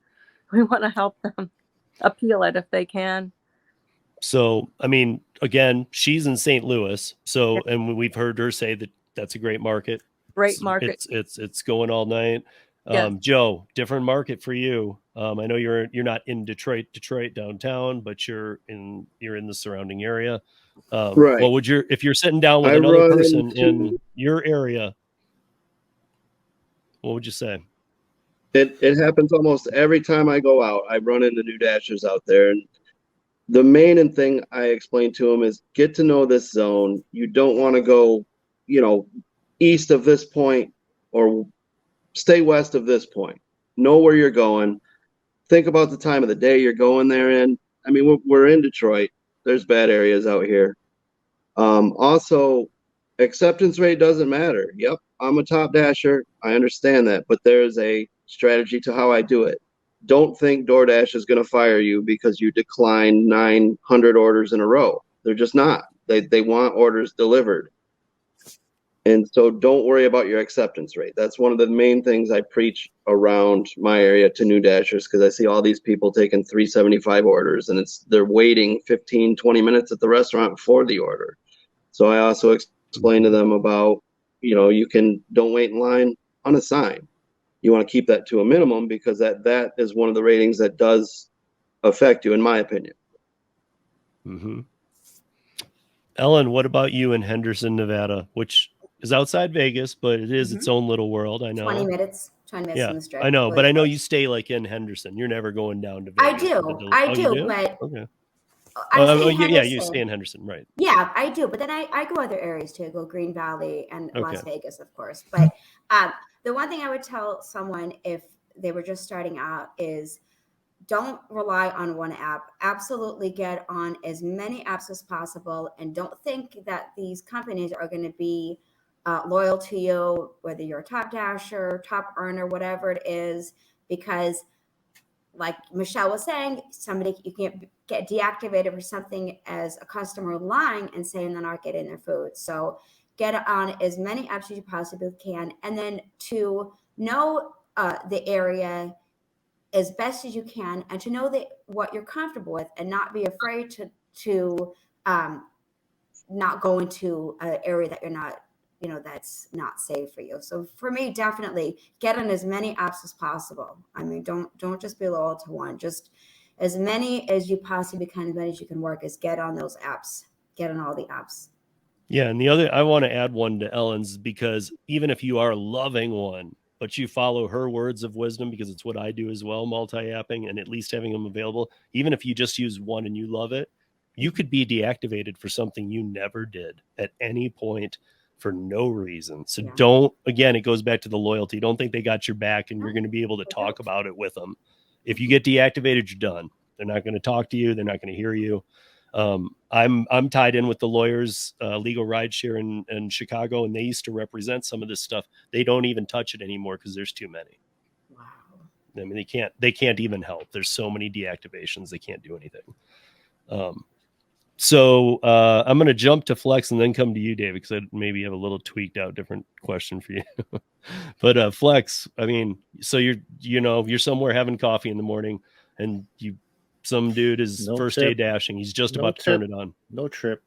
We want to help them appeal it if they can. So, I mean, again, she's in St. Louis. So, and we've heard her say that that's a great market. Great market. It's going all night. Yes. Joe, different market for you. I know you're not in Detroit downtown, but you're in the surrounding area. Right. What would if you're sitting down with another person in your area, what would you say? It happens almost every time I go out. I run into new dashers out there, and the main thing I explain to them is get to know this zone. You don't want to go, east of this point, or stay west of this point. Know where you're going. Think about the time of the day you're going there in. I mean, we're in Detroit. There's bad areas out here. Also, acceptance rate doesn't matter. Yep, I'm a top dasher. I understand that, but there's a strategy to how I do it. Don't think DoorDash is going to fire you because you decline 900 orders in a row. They're just not. They want orders delivered. And so don't worry about your acceptance rate. That's one of the main things I preach around my area to new dashers, because I see all these people taking 375 orders, and they're waiting 15, 20 minutes at the restaurant before the order. So I also explain to them about, don't wait in line on a sign. You want to keep that to a minimum, because that is one of the ratings that does affect you, in my opinion. Mm-hmm. Ellen, what about you in Henderson, Nevada, which is outside Vegas, but it is its own little world. I know. 20 minutes on the strip. I know, but I know you stay like in Henderson. You're never going down to Vegas. I do, but okay. Yeah, you stay in Henderson, right? Yeah, I do, but then I go other areas too. I go Green Valley and Las Vegas, of course. But the one thing I would tell someone if they were just starting out is don't rely on one app. Absolutely get on as many apps as possible, and don't think that these companies are going to be loyal to you, whether you're a top dasher, top earner, whatever it is, because like Michelle was saying, you can't get deactivated for something as a customer lying and saying they're not getting their food. So get on as many apps as you possibly can, and then to know the area as best as you can, and to know what you're comfortable with, and not be afraid to not go into an area that you're not, that's not safe for you. So for me, definitely get on as many apps as possible. I mean, don't just be loyal to one. Just as many as you possibly can, as many as you can work, is get on those apps. Get on all the apps. Yeah, and the other, I want to add one to Ellen's, because even if you are loving one, but you follow her words of wisdom, because it's what I do as well, multi-apping and at least having them available, even if you just use one and you love it, you could be deactivated for something you never did at any point for no reason. So don't, again, it goes back to the loyalty. Don't think they got your back and you're going to be able to talk about it with them. If you get deactivated, you're done. They're not going to talk to you. They're not going to hear you. I'm tied in with the lawyers, legal rideshare in Chicago, and they used to represent some of this stuff. They don't even touch it anymore because there's too many. Wow. I mean, they can't even help. There's so many deactivations. They can't do anything. So I'm going to jump to Flex and then come to you, David, because I maybe have a little tweaked out different question for you. But Flex, I mean, so you're somewhere having coffee in the morning, and some dude is first day dashing. He's just about to turn it on. No trip.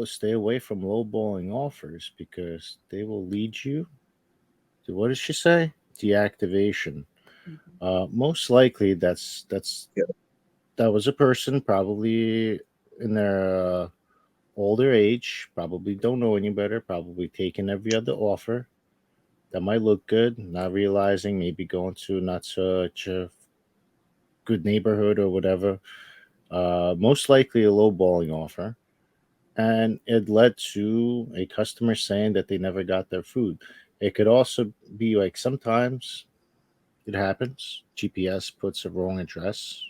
Stay away from lowballing offers because they will lead you to, what did she say? Deactivation. Most likely that was a person probably in their older age, probably don't know any better, probably taking every other offer that might look good, not realizing, maybe going to not such a good neighborhood or whatever. Most likely a lowballing offer. And it led to a customer saying that they never got their food. It could also be like sometimes it happens. GPS puts a wrong address,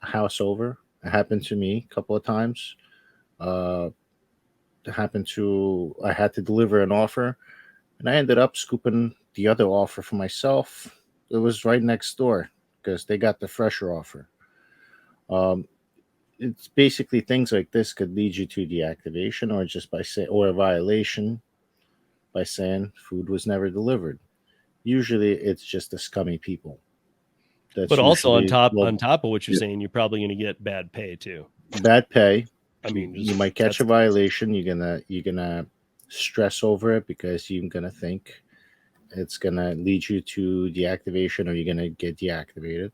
a house over. It happened to me a couple of times. I had to deliver an offer, and I ended up scooping the other offer for myself. It was right next door because they got the fresher offer. It's basically things like this could lead you to deactivation or a violation by saying food was never delivered. Usually it's just the scummy people. But also on top of what you're saying, you're probably going to get bad pay too. Bad pay. I mean, you might catch a violation. You're gonna stress over it because you're gonna think it's gonna lead you to deactivation, or you're gonna get deactivated.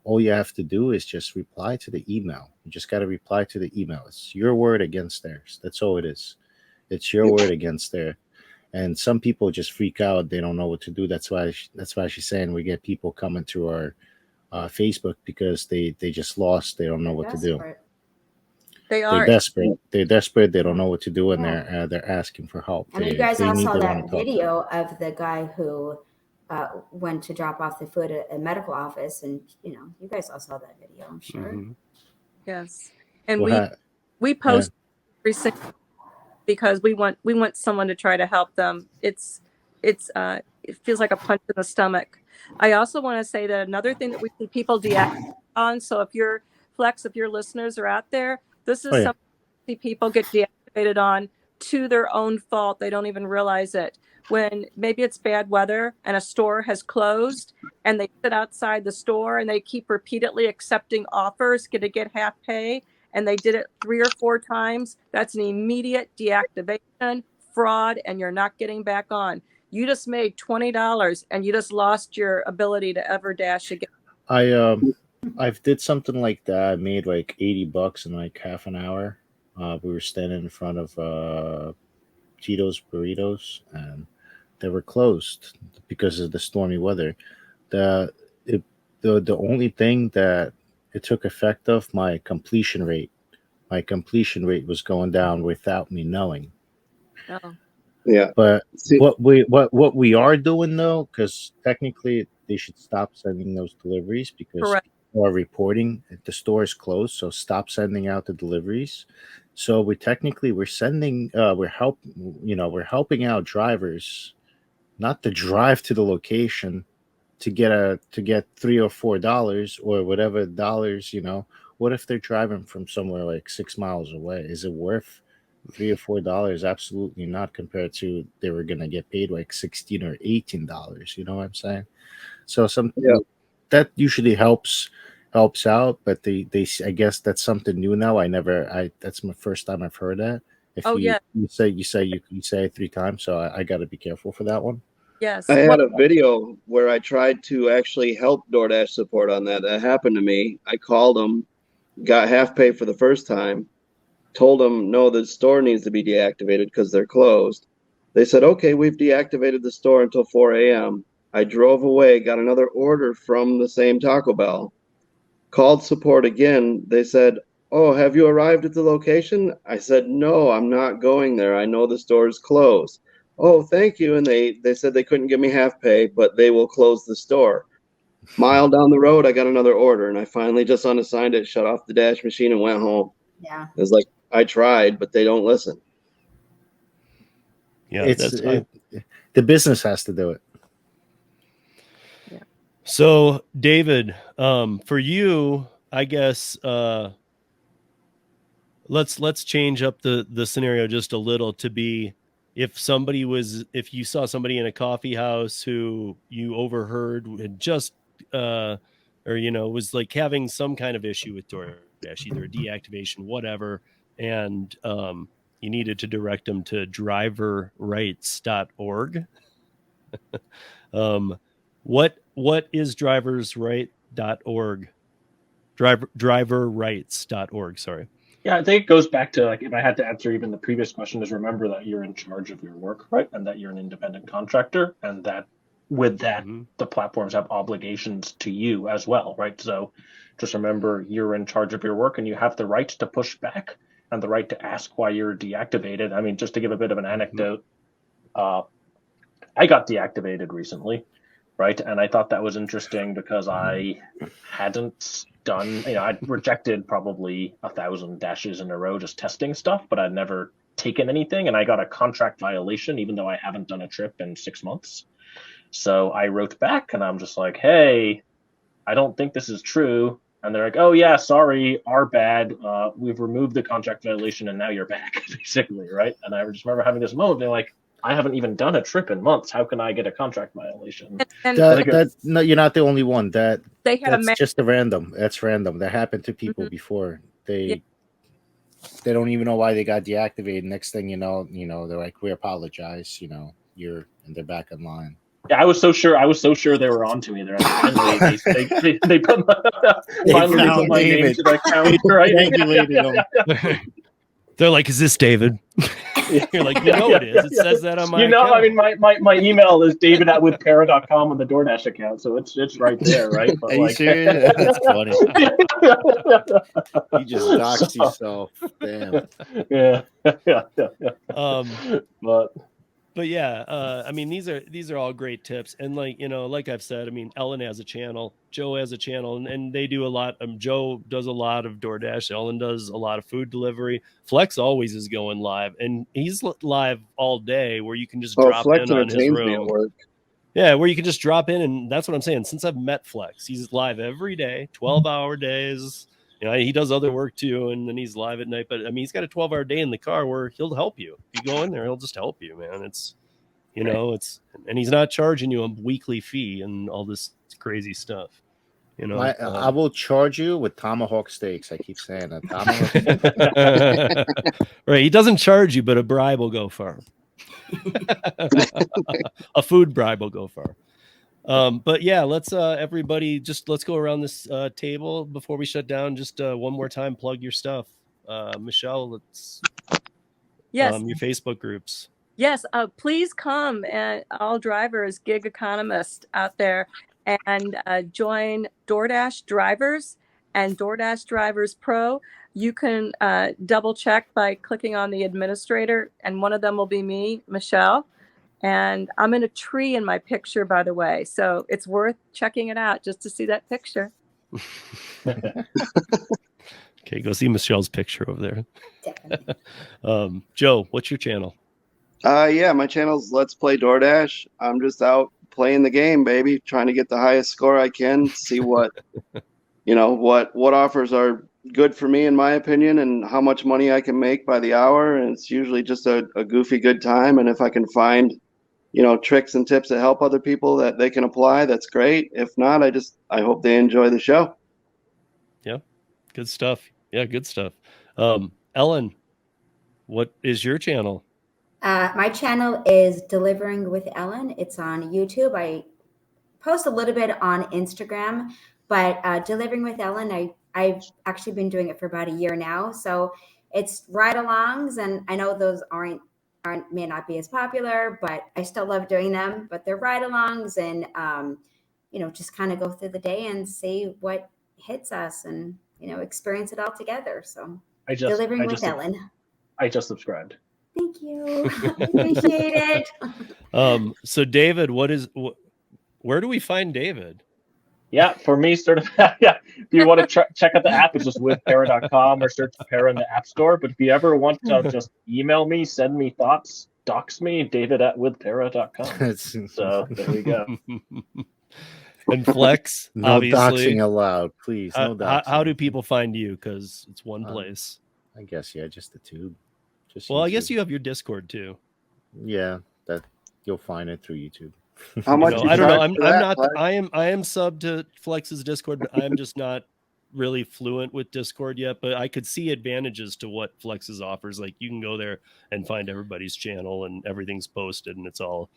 All you have to do is just reply to the email. You just got to reply to the email. It's your word against theirs. That's all it is. It's your word against theirs. And some people just freak out. They don't know what to do. That's why she's saying we get people coming to our Facebook because they just lost. They don't know what to do. They're desperate. They're desperate. They don't know what to do, and they're asking for help. And you guys all saw that video of the guy who went to drop off the food at a medical office, and you guys all saw that video, I'm sure. Mm-hmm. Yes, and we post because we want someone to try to help them. It feels like a punch in the stomach. I also want to say that another thing that we see people deactivate on. So if your listeners are out there, this is something we see people get deactivated on to their own fault. They don't even realize it. When maybe it's bad weather and a store has closed and they sit outside the store and they keep repeatedly accepting offers to get half pay, and they did it 3 or 4 times, that's an immediate deactivation, fraud, and you're not getting back on. You just made $20 and you just lost your ability to ever dash again. I did something like that. I made like $80 in like half an hour. We were standing in front of Tito's Burritos, and they were closed because of the stormy weather. The only thing that it took effect of, my completion rate was going down without me knowing. Oh. Yeah. But what we are doing though, because technically they should stop sending those deliveries because people are reporting the store is closed. So stop sending out the deliveries. So we're helping out drivers not to drive to the location to get $3 or $4 or whatever dollars. What if they're driving from somewhere like 6 miles away? Is it worth $3 or $4? Absolutely not, compared to they were going to get paid like $16 or $18. You know what I'm saying? So that usually helps out, but they I guess that's something new now. That's my first time I've heard that. You say it 3 times, so I got to be careful for that one. Yes. I had a video where I tried to actually help DoorDash support on that. That happened to me. I called them, got half pay for the first time, told them, no, the store needs to be deactivated because they're closed. They said, okay, we've deactivated the store until 4 a.m. I drove away, got another order from the same Taco Bell, called support again. They said, oh, have you arrived at the location? I said, no, I'm not going there. I know the store is closed. oh, thank you. And they said they couldn't give me half pay, but they will close the store. Mile down the road, I got another order, and I finally just unassigned it, shut off the dash machine, and went home. Yeah. It was like, I tried, but they don't listen. Yeah, that's fine. The business has to do it. Yeah. So, David, for you, I guess let's change up the scenario just a little to be if you saw somebody in a coffee house who you overheard had just or was like having some kind of issue with DoorDash, either a deactivation, whatever, and you needed to direct them to driverrights.org. What is driverrights.org? Driverrights.org, sorry. Yeah, I think it goes back to, like, if I had to answer even the previous question, is remember that you're in charge of your work, right? And that you're an independent contractor, and that with that, the platforms have obligations to you as well, right? So just remember you're in charge of your work and you have the right to push back and the right to ask why you're deactivated. I mean, just to give a bit of an anecdote, I got deactivated recently, right? And I thought that was interesting because I hadn't done, I'd rejected probably 1,000 dashes in a row just testing stuff, but I'd never taken anything. And I got a contract violation, even though I haven't done a trip in 6 months. So I wrote back and I'm just like, hey, I don't think this is true. And they're like, oh, yeah, sorry, our bad. We've removed the contract violation and now you're back, basically, right? And I just remember having this moment being like, I haven't even done a trip in months. How can I get a contract violation? No, you're not the only one. That's just a random. That's random. That happened to people before. They don't even know why they got deactivated. Next thing you know, they're like, we apologize. And they're back in line. Yeah, I was so sure they were on to me there. They put my name to the account, right? They're like, is this David? You're like, it is. It says that on my account. I mean, my email is david@withpara.com on the DoorDash account, so it's right there, right? But are you serious? That's funny. You just doxed yourself. Damn. Yeah. But yeah, I mean, these are all great tips. And like I've said, I mean, Ellen has a channel, Joe has a channel, and they do a lot. Joe does a lot of DoorDash. Ellen does a lot of food delivery. Flex always is going live, and he's live all day where you can just drop Flex in on his room. Me at work. Yeah, where you can just drop in, and that's what I'm saying. Since I've met Flex, he's live every day, 12-hour days. He does other work too, and then he's live at night. But I mean, he's got a 12-hour day in the car where he'll help you. If you go in there, he'll just help you, man. It's, and he's not charging you a weekly fee and all this crazy stuff. I will charge you with tomahawk steaks. I keep saying that. Right. He doesn't charge you, but a bribe will go far. A food bribe will go far. But yeah, let's everybody let's go around this table before we shut down. Just one more time, plug your stuff. Michelle, your Facebook groups. Yes, please come, and all drivers, gig economists out there, and join DoorDash Drivers and DoorDash Drivers Pro. You can double check by clicking on the administrator, and one of them will be me, Michelle. And I'm in a tree in my picture, by the way. So it's worth checking it out just to see that picture. Okay, go see Michelle's picture over there. Joe, what's your channel? My channel's Let's Play DoorDash. I'm just out playing the game, baby, trying to get the highest score I can, see what, what offers are good for me, in my opinion, and how much money I can make by the hour. And it's usually just a goofy good time. And if I can find tricks and tips that help other people that they can apply, that's great. If not, I hope they enjoy the show. Yeah, good stuff. Yeah, good stuff. Ellen, what is your channel? My channel is Delivering with Ellen. It's on YouTube. I post a little bit on Instagram, but Delivering with Ellen, I've actually been doing it for about a year now. So it's ride-alongs, and I know those may not be as popular, but I still love doing them. But they're ride-alongs, and just kind of go through the day and see what hits us, and experience it all together. So Delivering with Ellen. I just subscribed. Thank you. I appreciate it. So David, where do we find David? Yeah, for me, sort of. Yeah, if you want to check out the app, it's just withpara.com or search Para in the App Store. But if you ever want to just email me, send me thoughts, dox me, David@withpara.com. So there we go. And Flex, No obviously. doxing allowed, please. No doxing. How do people find you? Because it's one place. I guess, yeah, just the tube. Just well, YouTube. I guess you have your Discord too. Yeah, that you'll find it through YouTube. How much? I don't know. I'm not. I am sub to Flex's Discord, but I'm just not really fluent with Discord yet. But I could see advantages to what Flex's offers. Like you can go there and find everybody's channel, and everything's posted, and it's all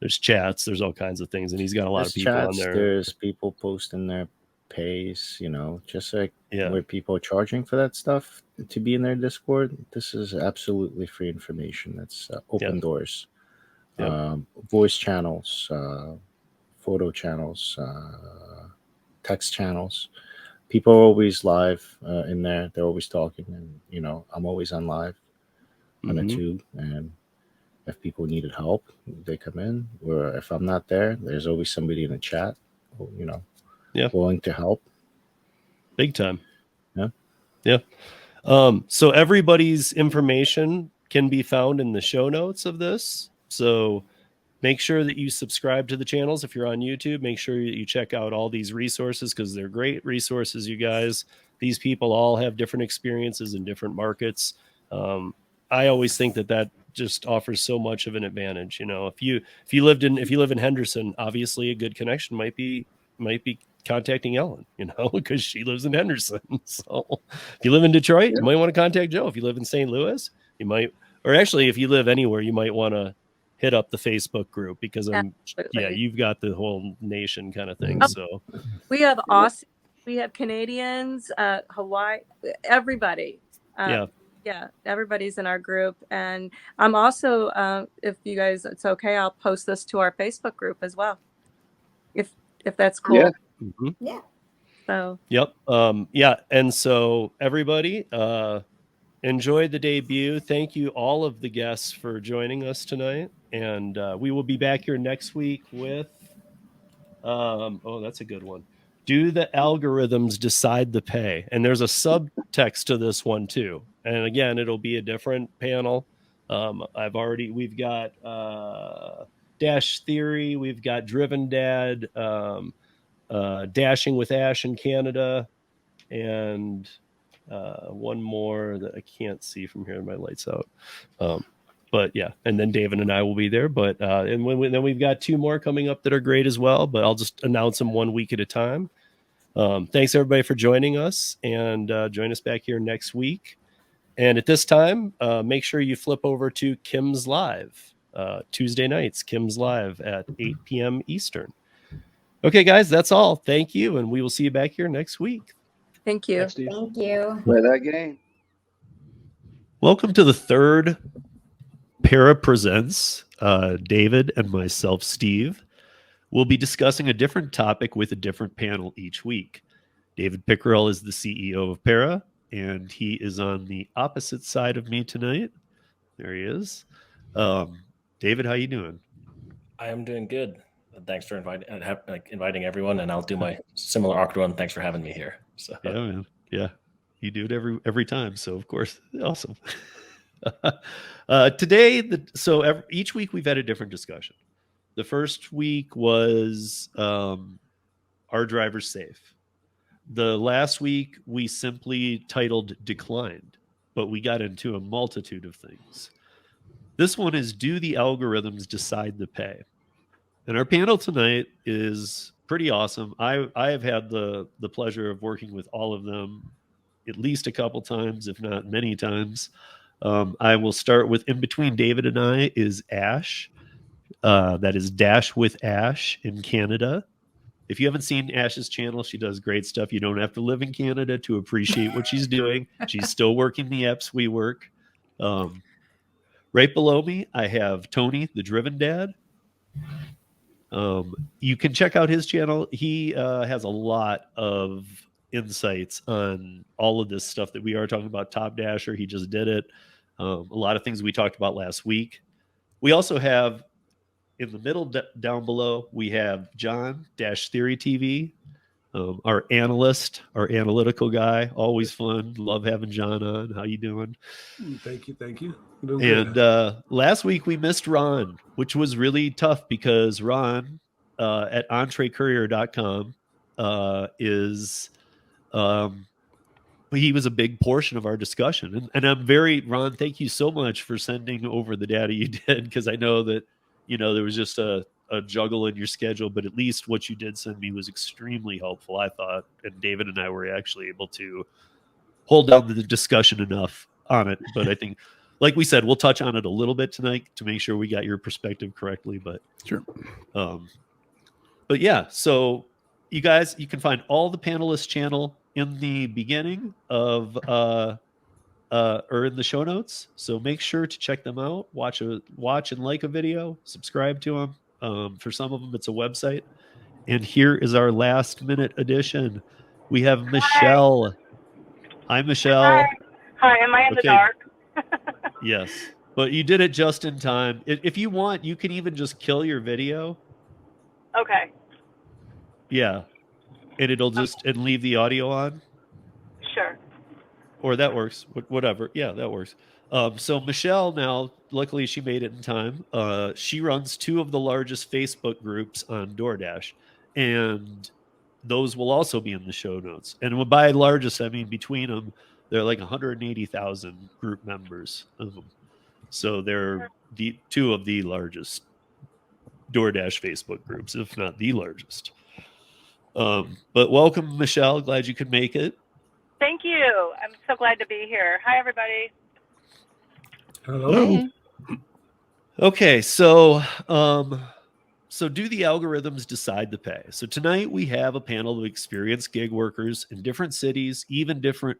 there's chats, there's all kinds of things, and he's got a lot of people on there. There's people posting their pays, just like where people are charging for that stuff to be in their Discord. This is absolutely free information. That's open doors. Voice channels, photo channels, text channels. People are always live in there. They're always talking, and I'm always on live on the tube. And if people needed help, they come in. Or if I'm not there, there's always somebody in the chat, willing to help. Big time. Yeah. So everybody's information can be found in the show notes of this. So make sure that you subscribe to the channels. If you're on YouTube, make sure you check out all these resources because they're great resources, you guys. These people all have different experiences in different markets. I always think that just offers so much of an advantage. If you live in Henderson, obviously a good connection might be contacting Ellen, because she lives in Henderson. So if you live in Detroit, you might want to contact Joe. If you live in St. Louis, you might, or actually if you live anywhere, you might want to hit up the Facebook group because you've got the whole nation kind of thing. So we have Canadians, Hawaii, everybody. Everybody's in our group. And I'm also, if you guys, it's okay, I'll post this to our Facebook group as well. If that's cool. Yeah. Yeah. So. Yep. And so everybody, enjoy the debut. Thank you all of the guests for joining us tonight. And we will be back here next week with, that's a good one. Do the algorithms decide the pay? And there's a subtext to this one too. And again, it'll be a different panel. We've got Dash Theory, we've got Driven Dad, Dashing with Ash in Canada, and one more that I can't see from here. My light's out. But yeah, and then David and I will be there. But then we've got two more coming up that are great as well. But I'll just announce them 1 week at a time. Thanks everybody for joining us, and join us back here next week. And at this time, make sure you flip over to Kim's Live, Tuesday nights, Kim's Live at 8 p.m. Eastern. Okay, guys, that's all. Thank you, and we will see you back here next week. Thank you. Thank you. Play that game. Welcome to the third Para Presents. David and myself, Steve, will be discussing a different topic with a different panel each week. David Pickerel is the CEO of Para, and he is on the opposite side of me tonight. There he is. David, how you doing? I am doing good. Thanks for inviting everyone, and I'll do my similar awkward one. Thanks for having me here. So yeah, man. Yeah, you do it every time. So of course, awesome. Today, each week we've had a different discussion. The first week was are drivers safe? The last week we simply titled Declined, but we got into a multitude of things. This one is do the algorithms decide the pay? And our panel tonight is pretty awesome. I have had the pleasure of working with all of them at least a couple times, if not many times. I will start with, in between David and I is Ash. That is Dash with Ash in Canada. If you haven't seen Ash's channel, she does great stuff. You don't have to live in Canada to appreciate what she's doing. She's still working the apps we work. Right below me, I have Tony, the Driven Dad. You can check out his channel. He has a lot of insights on all of this stuff that we are talking about. Top Dasher, he just did it. A lot of things we talked about last week. We also have in the middle down below, we have John Theory TV, our analyst, our analytical guy. Always fun. Love having John on. How you doing? Thank you. And last week we missed Ron, which was really tough because Ron at entrecourier.com is he was a big portion of our discussion. And I'm Ron, thank you so much for sending over the data you did, because I know that, there was just a juggle in your schedule, but at least what you did send me was extremely helpful, I thought. And David and I were actually able to hold down the discussion enough on it. But I think, like we said, we'll touch on it a little bit tonight to make sure we got your perspective correctly. But sure. But yeah, so you guys, you can find all the panelists channel in the beginning of or in the show notes. So make sure to check them out. Watch and like a video, subscribe to them. For some of them, it's a website. And here is our last minute edition. We have Michelle. Hi, Michelle. Hi. Am I in the dark? Yes, but you did it just in time. If you want, you can even just kill your video. Okay. Yeah, and it'll just and leave the audio on. Sure. Or that works. Whatever. Yeah, that works. So Michelle now, luckily she made it in time. She runs 2 of the largest Facebook groups on DoorDash, and those will also be in the show notes. And by largest, I mean between them, they're like 180,000 group members. So they're 2 of the largest DoorDash Facebook groups, if not the largest. But welcome, Michelle. Glad you could make it. Thank you. I'm so glad to be here. Hi, everybody. Hello. Okay, so do the algorithms decide the pay? So tonight we have a panel of experienced gig workers in different cities, even different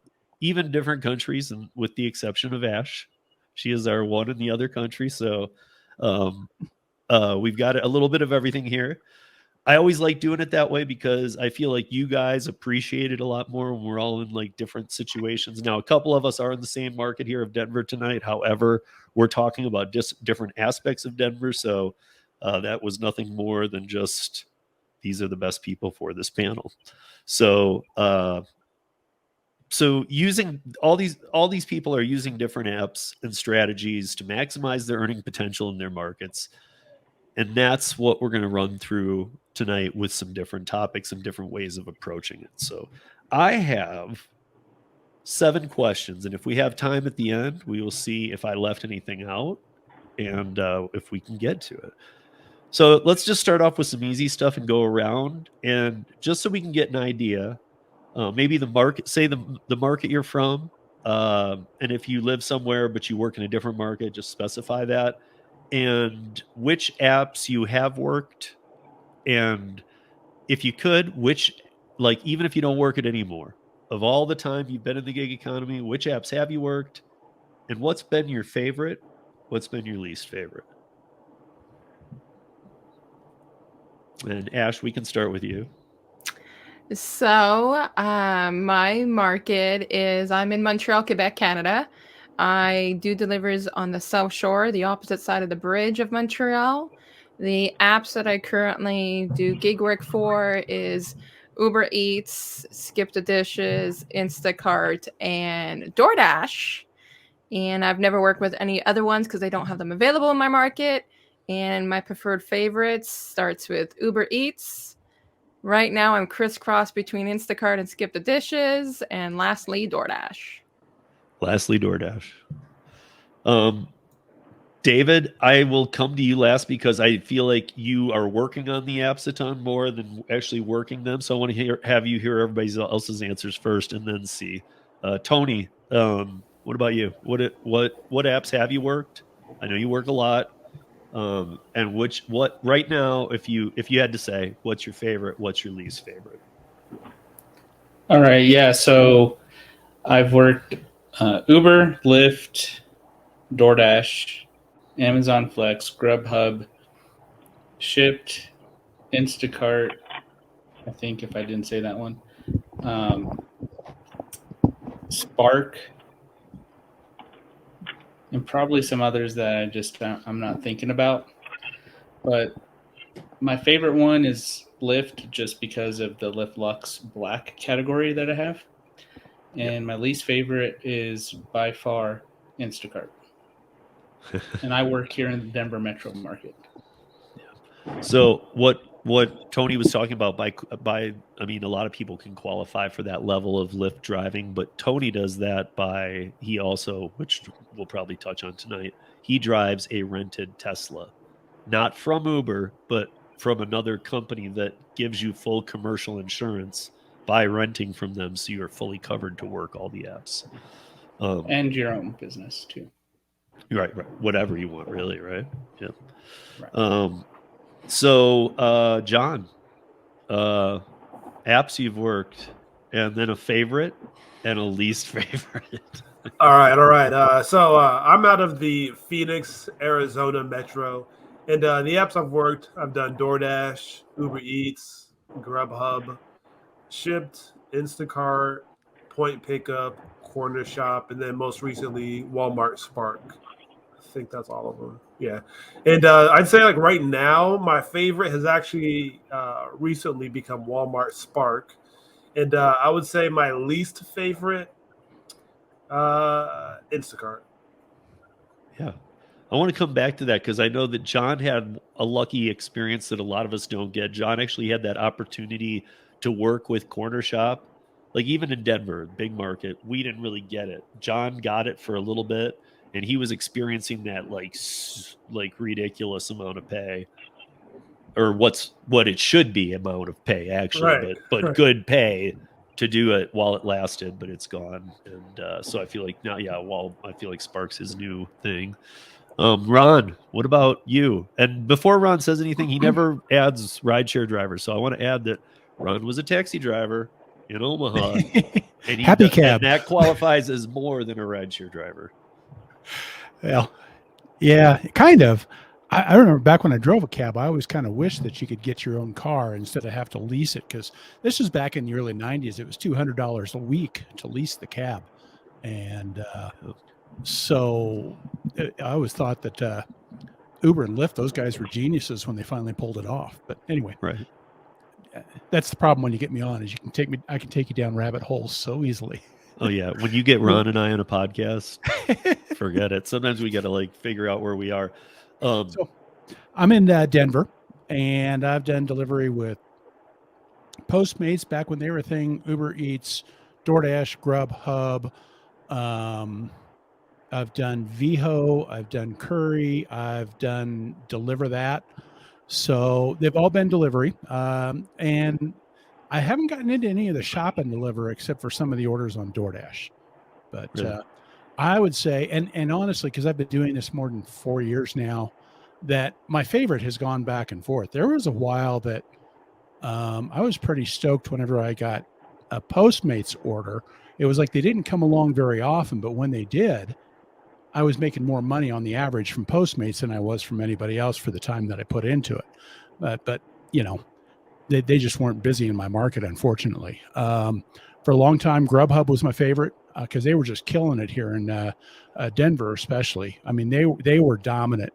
countries, and with the exception of Ash. She is our one in the other country. So we've got a little bit of everything here. I always like doing it that way because I feel like you guys appreciate it a lot more when we're all in like different situations. Now, a couple of us are in the same market here of Denver tonight. However, we're talking about just different aspects of Denver. So that was nothing more than just these are the best people for this panel. So using all these people are using different apps and strategies to maximize their earning potential in their markets. And that's what we're going to run through tonight with some different topics and different ways of approaching it. So I have 7 questions. And if we have time at the end, we will see if I left anything out and if we can get to it. So let's just start off with some easy stuff and go around. And just so we can get an idea, maybe the market, say the market you're from. And if you live somewhere, but you work in a different market, just specify that. And which apps you have worked, and if you could, which, like, even if you don't work it anymore, of all the time you've been in the gig economy, which apps have you worked, and what's been your favorite, what's been your least favorite? And Ash, we can start with you. So my market is, I'm in Montreal, Quebec, Canada. I do deliveries on the South Shore, the opposite side of the bridge of Montreal. The apps that I currently do gig work for is Uber Eats, Skip the Dishes, Instacart, and DoorDash. And I've never worked with any other ones because I don't have them available in my market. And my preferred favorites starts with Uber Eats. Right now, I'm crisscrossed between Instacart and Skip the Dishes. And lastly, DoorDash. David, I will come to you last because I feel like you are working on the apps a ton more than actually working them. So I want to have you hear everybody else's answers first and then see. Tony, what about you? What apps have you worked? I know you work a lot. And what right now, if you had to say, what's your favorite, what's your least favorite? All right. Yeah. So I've worked Uber, Lyft, DoorDash, Amazon Flex, Grubhub, Shipped, Instacart. I think if I didn't say that one, Spark, and probably some others that I'm not thinking about. But my favorite one is Lyft, just because of the Lyft Lux Black category that I have. And my least favorite is by far Instacart. And I work here in the Denver metro market. So what Tony was talking about by I mean, a lot of people can qualify for that level of Lyft driving, but Tony does that by, he also, which we'll probably touch on tonight, he drives a rented Tesla, not from Uber, but from another company that gives you full commercial insurance by renting from them, so you're fully covered to work all the apps. And your own business too. Right. Whatever you want, really, right? Yep. Right. So, John, apps you've worked, and then a favorite and a least favorite. All right. So I'm out of the Phoenix, Arizona metro, and the apps I've worked, I've done DoorDash, Uber Eats, Grubhub, Shipped, Instacart, Point Pickup, Corner Shop, and then most recently Walmart Spark. I think that's all of them. Yeah. And I'd say like right now, my favorite has actually recently become Walmart Spark. And I would say my least favorite, Instacart. Yeah. I want to come back to that because I know that John had a lucky experience that a lot of us don't get. John actually had that opportunity to work with Corner Shop. Like even in Denver, big market, we didn't really get it. John got it for a little bit, and he was experiencing that like ridiculous amount of pay, or what it should be amount of pay actually, Right, but right. good pay to do it while it lasted, but it's gone. And so I feel like now, I feel like Spark's his new thing. Ron, what about you? And before Ron says anything, he never adds rideshare drivers. So I want to add that Ron was a taxi driver in Omaha, and Happy cab. and that qualifies as more than a rideshare driver. Well, yeah, kind of. I remember back when I drove a cab, I always kind of wished that you could get your own car instead of have to lease it, because this was back in the early 90s. It was $200 a week to lease the cab. And so I always thought that Uber and Lyft, those guys were geniuses when they finally pulled it off. But anyway, right. That's the problem when you get me on, is I can take you down rabbit holes so easily. Oh yeah, when you get Ron and I on a podcast, forget it. Sometimes we got to like figure out where we are. So I'm in Denver, and I've done delivery with Postmates back when they were a thing, Uber Eats, DoorDash, Grubhub. I've done Veho, I've done Curry, I've done Deliver That. So they've all been delivery. And I haven't gotten into any of the shop and deliver except for some of the orders on DoorDash. But Really? I would say, and honestly, because I've been doing this more than 4 years now, that my favorite has gone back and forth. There was a while that I was pretty stoked whenever I got a Postmates order. It was like they didn't come along very often, but when they did, I was making more money on the average from Postmates than I was from anybody else for the time that I put into it. But you know, they just weren't busy in my market, unfortunately. For a long time, Grubhub was my favorite because they were just killing it here in Denver, especially. I mean, they were dominant,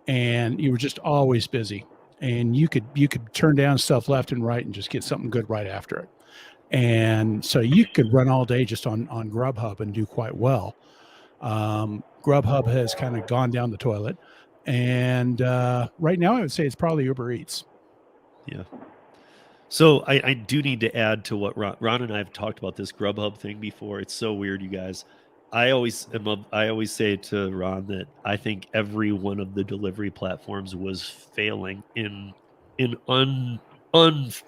and you were just always busy, and you could turn down stuff left and right and just get something good right after it. And so you could run all day just on Grubhub and do quite well. Grubhub has kind of gone down the toilet, and right now I would say it's probably Uber Eats. Yeah. So I do need to add to what Ron and I have talked about this Grubhub thing before. It's so weird, you guys. I always say to Ron that I think every one of the delivery platforms was failing in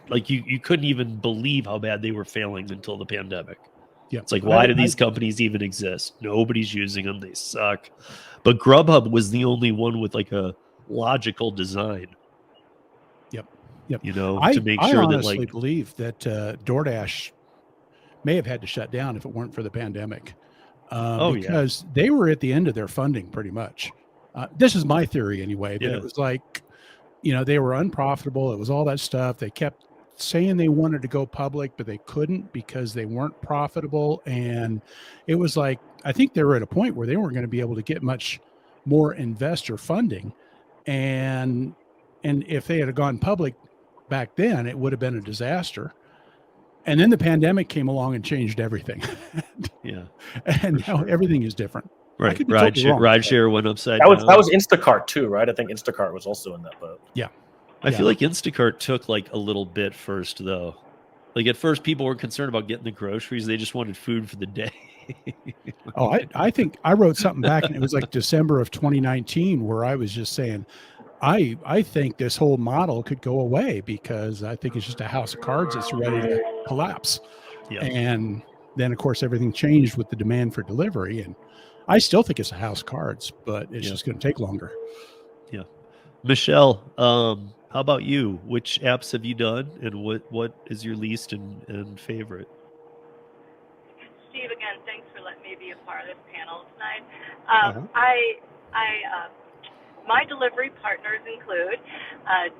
like you couldn't even believe how bad they were failing until the pandemic. Yeah. It's like, why do these companies even exist? Nobody's using them. They suck. But Grubhub was the only one with like a logical design. Yep. You know, I to make sure that honestly like believe that DoorDash may have had to shut down if it weren't for the pandemic. Because they were at the end of their funding pretty much. This is my theory anyway, that it was like, you know, they were unprofitable. It was all that stuff. They kept saying they wanted to go public, but they couldn't because they weren't profitable. And it was like, I think they were at a point where they weren't going to be able to get much more investor funding. And if they had gone public back then, it would have been a disaster. And then the pandemic came along and changed everything. Yeah. And now everything is different. Right. Rideshare went upside down. down. That was Instacart too, right? I think Instacart was also in that boat. Yeah. I feel like Instacart took like a little bit first, though. Like at first, people weren't concerned about getting the groceries; they just wanted food for the day. Oh, I think I wrote something back, and it was like December of 2019, where I was just saying, I think this whole model could go away because I think it's just a house of cards that's ready to collapse. Yeah. And then, of course, everything changed with the demand for delivery, and I still think it's a house of cards, but it's just going to take longer. Yeah. Michelle, how about you? Which apps have you done, and what is your least and favorite? Steve, again, thanks for letting me be a part of this panel tonight. My delivery partners include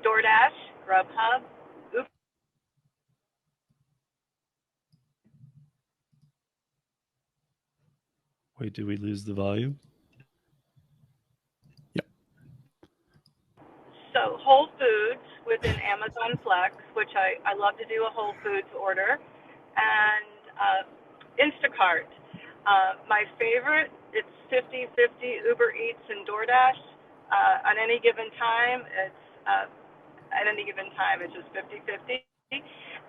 DoorDash, Grubhub, Uber. Wait, did we lose the volume? So Whole Foods within Amazon Flex, which I love to do a Whole Foods order, and Instacart. My favorite, it's 50-50 Uber Eats and DoorDash. On any given time, it's just 50-50.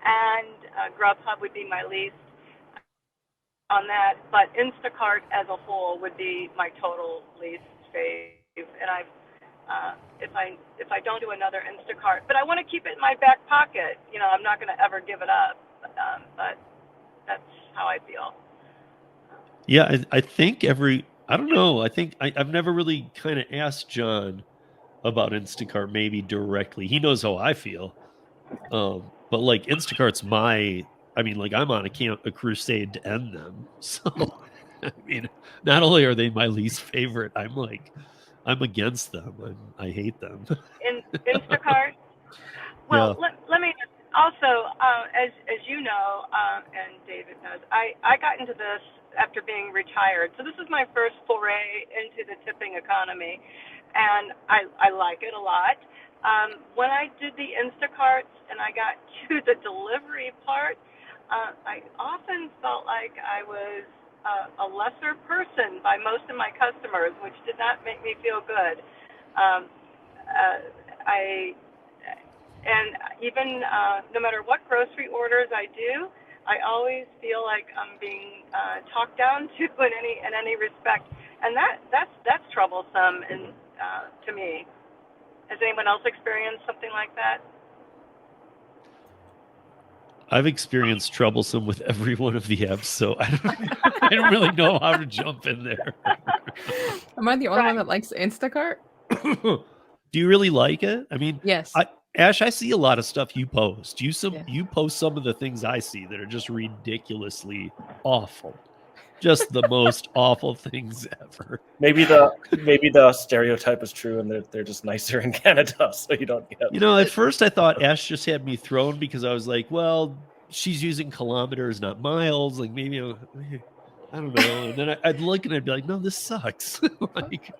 And Grubhub would be my least on that, but Instacart as a whole would be my total least fave. And if I don't do another Instacart, but I want to keep it in my back pocket. You know, I'm not going to ever give it up. But that's how I feel. Yeah, I think I don't know. I think I've never really kind of asked John about Instacart, maybe directly. He knows how I feel. But like Instacart's I'm on a crusade to end them. So, I mean, not only are they my least favorite, I'm against them. I hate them. Instacart. Well, let me also, as you know, and David knows, I got into this after being retired. So this is my first foray into the tipping economy, and I like it a lot. When I did the Instacarts and I got to the delivery part, I often felt like I was a lesser person by most of my customers, which did not make me feel good. Even no matter what grocery orders I do, I always feel like I'm being talked down to in any respect, and that's troublesome to me. Has anyone else experienced something like that? I've experienced troublesome with every one of the apps, so I don't really know how to jump in there. Am I the only one that likes Instacart? Do you really like it? I mean, yes. Ash, I see a lot of stuff you post. You post some of the things I see that are just ridiculously awful. Just the most awful things ever. Maybe the stereotype is true, and they're just nicer in Canada, so you don't get. You know, at first I thought Ash just had me thrown because I was like, well, she's using kilometers, not miles. Like maybe I don't know. And then I'd look and I'd be like, no, this sucks.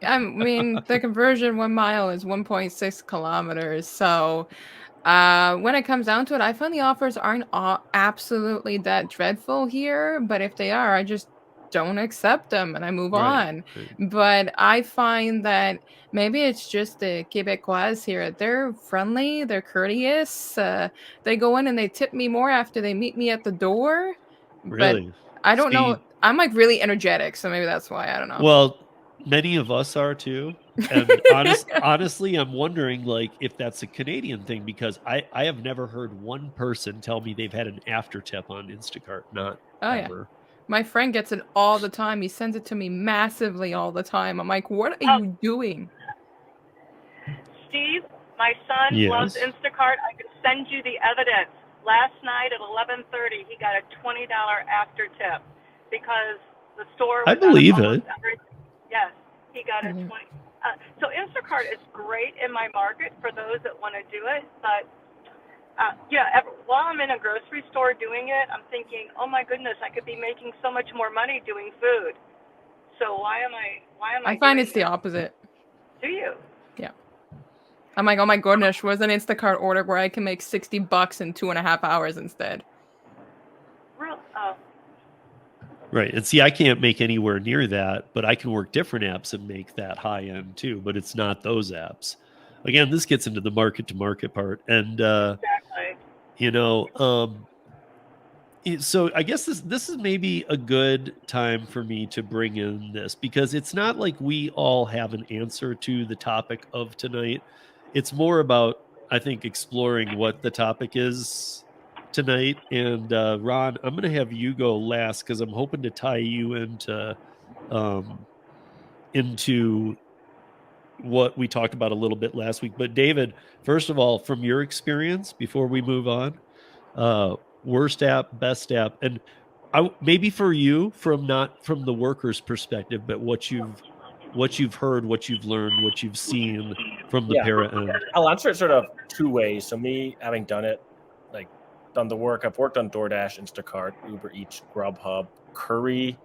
I mean, the conversion 1 mile is 1.6 kilometers. So when it comes down to it, I find the offers aren't absolutely that dreadful here. But if they are, I just don't accept them and I move on. Right. But I find that maybe it's just the Quebecois here. They're friendly, they're courteous. They go in and they tip me more after they meet me at the door. Really? But I don't know. I'm like really energetic, so maybe that's why. I don't know. Well, many of us are too. And honestly, I'm wondering like if that's a Canadian thing because I have never heard one person tell me they've had an after tip on Instacart. Not ever. Yeah. My friend gets it all the time. He sends it to me massively all the time. I'm like, what are you doing? Steve, my son loves Instacart. I can send you the evidence. Last night at 11:30, he got a $20 after tip because the store was I believe it. Yes, he got a 20. So Instacart is great in my market for those that want to do it, but while I'm in a grocery store doing it, I'm thinking, oh my goodness, I could be making so much more money doing food. So why am I I find doing it's the opposite. Do you? Yeah. I'm like, oh my goodness, was an Instacart order where I can make $60 in 2.5 hours instead. Real? Oh. Right. And see, I can't make anywhere near that, but I can work different apps and make that high end too, but it's not those apps. Again, this gets into the market to market part. And, exactly. So I guess this is maybe a good time for me to bring in this, because it's not like we all have an answer to the topic of tonight. It's more about, I think, exploring what the topic is tonight. And Ron, I'm going to have you go last because I'm hoping to tie you into what we talked about a little bit last week. But David, first of all, from your experience, before we move on, worst app, best app, and maybe for you, not from the worker's perspective, but what you've heard, what you've learned, what you've seen from the para end. I'll answer it sort of two ways. So me having done it, like done the work, I've worked on DoorDash, Instacart, Uber Eats, Grubhub, Curry,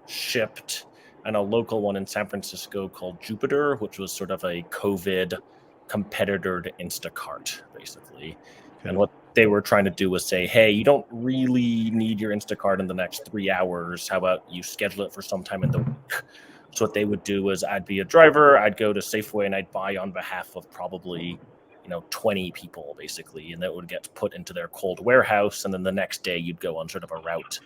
Shipped, and a local one in San Francisco called Jupiter, which was sort of a COVID competitor to Instacart, basically. Okay. And what they were trying to do was say, hey, you don't really need your Instacart in the next 3 hours. How about you schedule it for some time in the week? So what they would do is I'd be a driver, I'd go to Safeway and I'd buy on behalf of probably 20 people, basically, and that would get put into their cold warehouse. And then the next day you'd go on sort of a route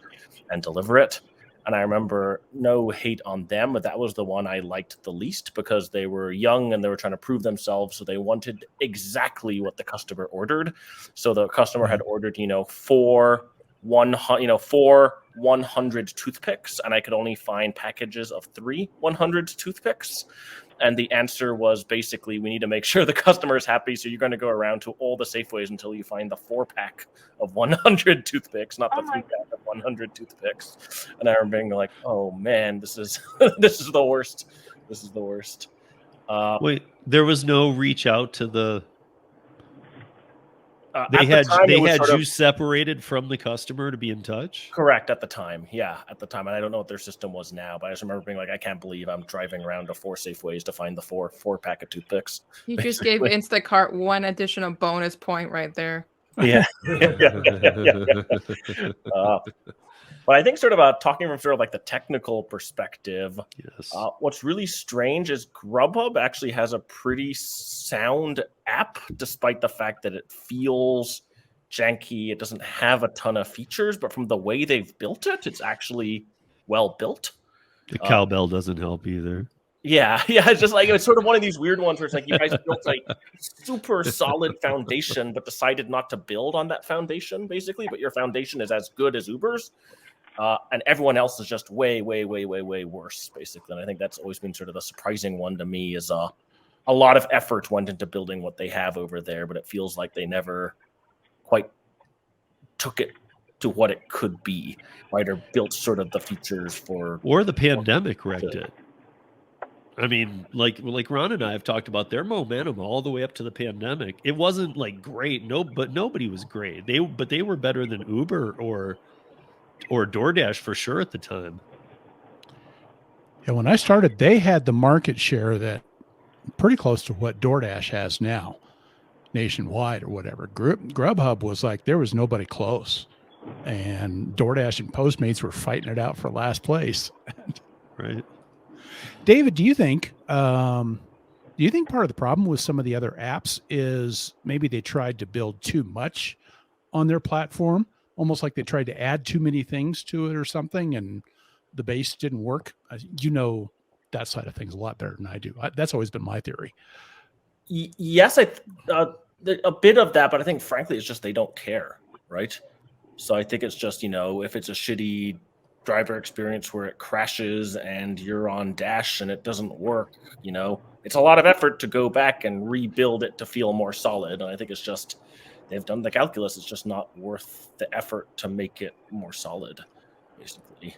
and deliver it. And I remember, no hate on them, but that was the one I liked the least because they were young and they were trying to prove themselves. So they wanted exactly what the customer ordered. So the customer had ordered, four 100 toothpicks, and I could only find packages of 3 100 toothpicks. And the answer was basically, we need to make sure the customer is happy. So you're going to go around to all the Safeways until you find the 4-pack of 100 toothpicks, not the 3-pack of 100 toothpicks. And I remember being like, oh man, this is this is the worst. This is the worst. Wait, there was no reach out to the. They had you separated from the customer to be in touch? Correct, at the time. Yeah, at the time. And I don't know what their system was now, but I just remember being like, I can't believe I'm driving around to 4 Safeways to find the 4-pack of toothpicks. You just gave Instacart one additional bonus point right there. Yeah. But I think sort of talking from sort of like the technical perspective, yes. What's really strange is Grubhub actually has a pretty sound app, despite the fact that it feels janky. It doesn't have a ton of features, but from the way they've built it, it's actually well built. The cowbell doesn't help either. Yeah. It's just like, it's sort of one of these weird ones where it's like you guys built a super solid foundation, but decided not to build on that foundation, basically. But your foundation is as good as Uber's. And everyone else is just way, way, way, way, way worse, basically. And I think that's always been sort of the surprising one to me is a lot of effort went into building what they have over there, but it feels like they never quite took it to what it could be, right? Or built sort of the features for... Or the pandemic wrecked it. I mean, like Ron and I have talked about their momentum all the way up to the pandemic. It wasn't like great, but nobody was great. They were better than Uber or DoorDash for sure at the time. Yeah, when I started, they had the market share that pretty close to what DoorDash has now, nationwide or whatever. Grubhub was like there was nobody close, and DoorDash and Postmates were fighting it out for last place. Right, David, do you think part of the problem with some of the other apps is maybe they tried to build too much on their platform? Almost like they tried to add too many things to it or something, and the base didn't work. You know that side of things a lot better than I do. That's always been my theory. Yes, a bit of that, but I think, frankly, it's just they don't care, right? So I think it's just, if it's a shitty driver experience where it crashes and you're on Dash and it doesn't work, it's a lot of effort to go back and rebuild it to feel more solid. And I think it's just... they've done the calculus. It's just not worth the effort to make it more solid, basically.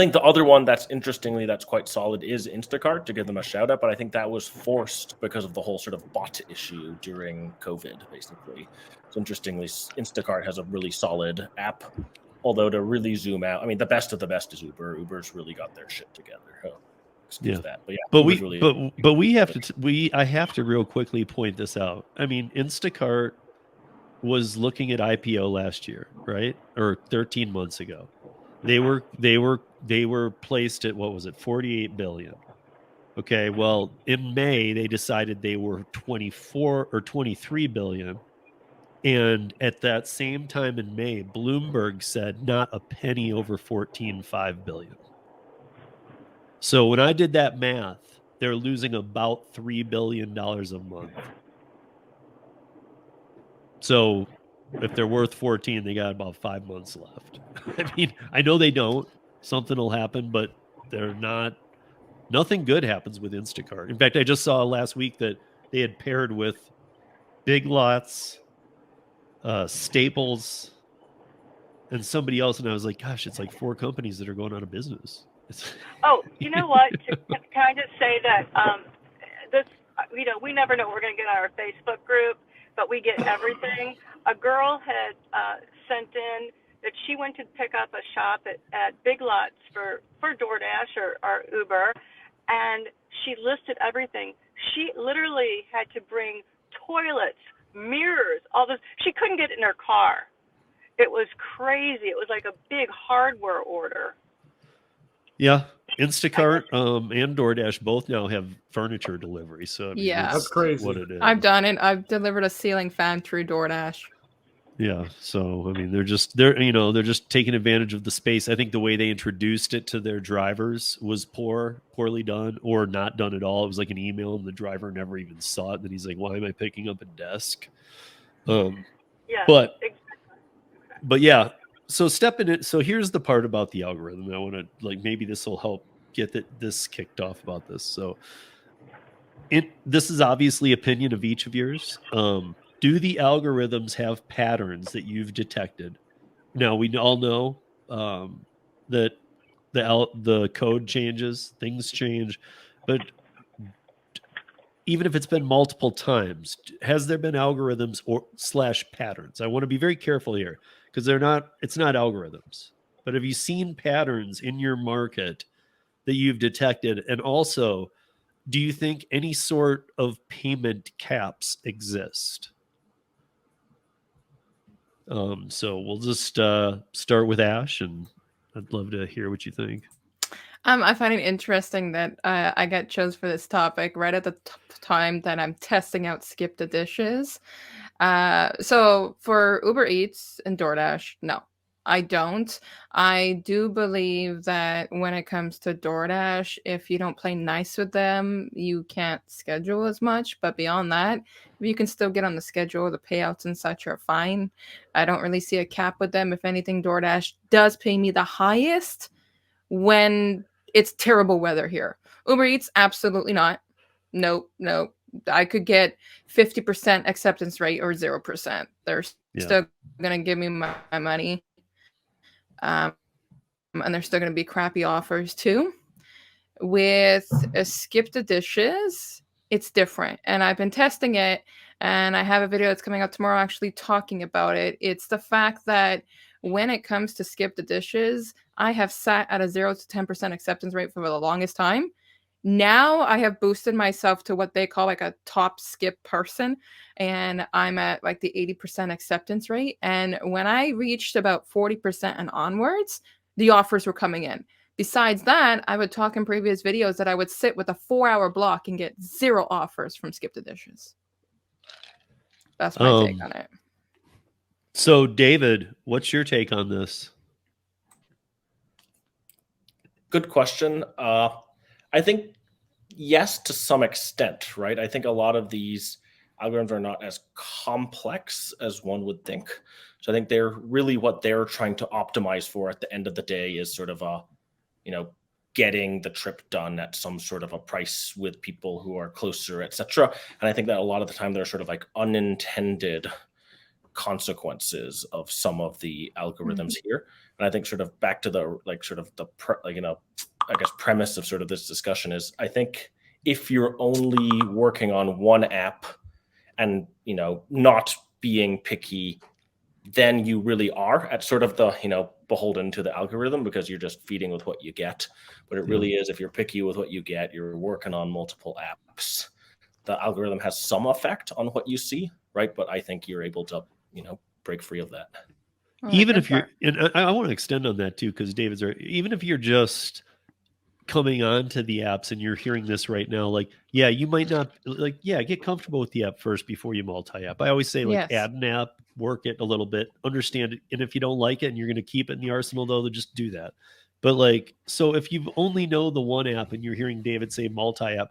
think the other one that's quite solid is Instacart, to give them a shout out, but I think that was forced because of the whole sort of bot issue during COVID, basically. So interestingly, Instacart has a really solid app, although to really zoom out, I mean, the best of the best is Uber. Uber's really got their shit together. Excuse that. But yeah, I have to real quickly point this out. I mean, Instacart was looking at IPO last year, right? Or 13 months ago. They were placed at, what was it, 48 billion. Okay, well, in May they decided they were 24 or 23 billion. And at that same time in May, Bloomberg said not a penny over 14.5 billion. So when I did that math, they're losing about $3 billion a month. So if they're worth 14, they got about 5 months left. I mean, I know they don't. Something will happen, but nothing good happens with Instacart. In fact, I just saw last week that they had paired with Big Lots, Staples, and somebody else. And I was like, gosh, it's like 4 companies that are going out of business. Oh, you know what? Can I just say that this, we never know what we're going to get on our Facebook group, but we get everything. A girl had sent in that she went to pick up a shop at Big Lots for DoorDash or Uber, and she listed everything. She literally had to bring toilets, mirrors, all this. She couldn't get it in her car. It was crazy. It was like a big hardware order. Yeah, Instacart and DoorDash both now have furniture delivery. So I mean, That's crazy. what it is. I've done it. I've delivered a ceiling fan through DoorDash. Yeah, so I mean, they're just taking advantage of the space. I think the way they introduced it to their drivers was poorly done, or not done at all. It was like an email, and the driver never even saw it. And then he's like, "Why am I picking up a desk?" Yeah, but exactly. But yeah, so stepping it. So here's the part about the algorithm. I want to maybe this will help get this kicked off about this. So this is obviously opinion of each of yours. Do the algorithms have patterns that you've detected? Now we all know that the code changes, things change, but even if it's been multiple times, has there been algorithms / patterns? I want to be very careful here because it's not algorithms, but have you seen patterns in your market that you've detected? And also, do you think any sort of payment caps exist? So we'll just start with Ash, and I'd love to hear what you think. I find it interesting that I got chose for this topic right at the time that I'm testing out Skip the Dishes. So for Uber Eats and DoorDash, no, I don't. I do believe that when it comes to DoorDash, if you don't play nice with them, you can't schedule as much. But beyond that, if you can still get on the schedule, the payouts and such are fine. I don't really see a cap with them. If anything, DoorDash does pay me the highest when it's terrible weather here. Uber Eats, absolutely not. Nope. I could get 50% acceptance rate or 0%. They're still going to give me my money. And they're still going to be crappy offers too. With Skip the Dishes, it's different. And I've been testing it, and I have a video that's coming out tomorrow actually talking about it. It's the fact that when it comes to Skip the Dishes, I have sat at a 0 to 10% acceptance rate for the longest time. Now I have boosted myself to what they call like a top skip person, and I'm at like the 80% acceptance rate. And when I reached about 40% and onwards, the offers were coming in. Besides that, I would talk in previous videos that I would sit with a 4-hour block and get 0 offers from Skip the Dishes. That's my take on it. So, David, what's your take on this? Good question. I think yes, to some extent, right? I think a lot of these algorithms are not as complex as one would think. So I think they're really what they're trying to optimize for at the end of the day is sort of getting the trip done at some sort of a price with people who are closer, etc. And I think that a lot of the time there are sort of like unintended consequences of some of the algorithms here. And I think sort of back to the premise of sort of this discussion is, I think if you're only working on one app and, not being picky, then you really are at sort of the, beholden to the algorithm, because you're just feeding with what you get. But it really is, if you're picky with what you get, you're working on multiple apps, the algorithm has some effect on what you see, right? But I think you're able to, break free of that. Even if you're, and I want to extend on that too, because David's right. Even if you're just coming on to the apps and you're hearing this right now, like, yeah, you might not get comfortable with the app first before you multi-app. I always say, add an app, work it a little bit, understand it. And if you don't like it and you're going to keep it in the arsenal, though, then just do that. But so if you only know the one app and you're hearing David say multi-app,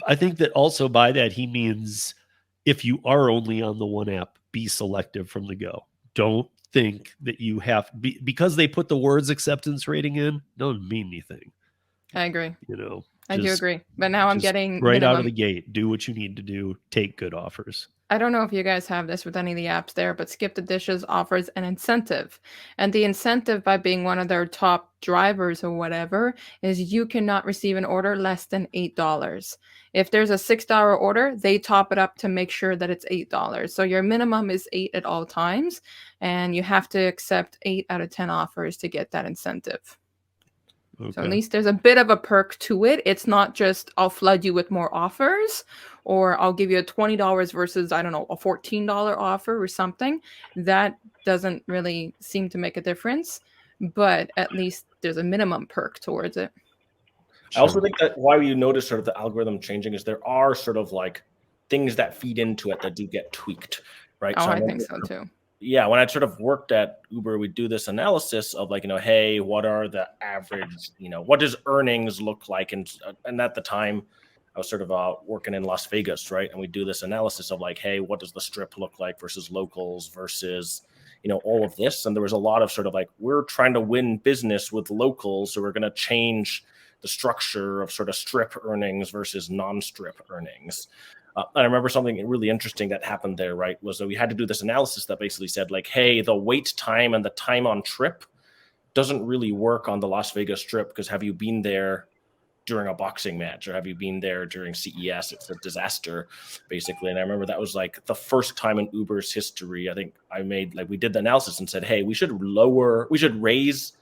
I think that also by that, he means if you are only on the one app, be selective from the go. Don't think that you have because they put the words acceptance rating in, doesn't mean anything. I agree. I do agree. But now I'm getting right out of the gate. Do what you need to do. Take good offers. I don't know if you guys have this with any of the apps there, but Skip the Dishes offers an incentive. And the incentive, by being one of their top drivers or whatever, is you cannot receive an order less than $8. If there's a $6 order, they top it up to make sure that it's $8. So your minimum is $8 at all times, and you have to accept 8 out of 10 offers to get that incentive. Okay. So at least there's a bit of a perk to it. It's not just I'll flood you with more offers, or I'll give you a $20 versus, I don't know, a $14 offer or something. That doesn't really seem to make a difference, but at least there's a minimum perk towards it. I also think that why you notice sort of the algorithm changing is there are sort of things that feed into it that do get tweaked, right? Oh, I think so too. Yeah, when I sort of worked at Uber, we do this analysis of hey, what are the average, what does earnings look like? And at the time, I was sort of working in Las Vegas, right? And we do this analysis of hey, what does the strip look like versus locals versus, all of this. And there was a lot of sort of we're trying to win business with locals, so we're going to change the structure of sort of strip earnings versus non-strip earnings. And I remember something really interesting that happened there, right, was that we had to do this analysis that basically said hey, the wait time and the time on trip doesn't really work on the Las Vegas Strip, because have you been there during a boxing match or have you been there during CES? It's a disaster, basically. And I remember that was the first time in Uber's history, I think I made, we did the analysis and said, hey, we should raise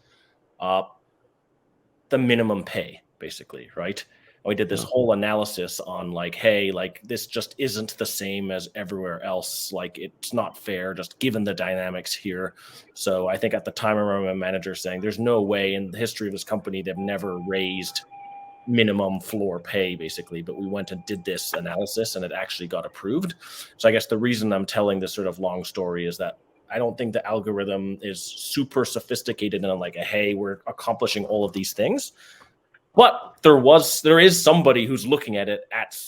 the minimum pay, basically, right? We did this whole analysis on hey, this just isn't the same as everywhere else. It's not fair, just given the dynamics here. So I think at the time I remember my manager saying there's no way in the history of this company they've never raised minimum floor pay, basically. But we went and did this analysis and it actually got approved. So I guess the reason I'm telling this sort of long story is that I don't think the algorithm is super sophisticated and hey, we're accomplishing all of these things. But there is somebody who's looking at it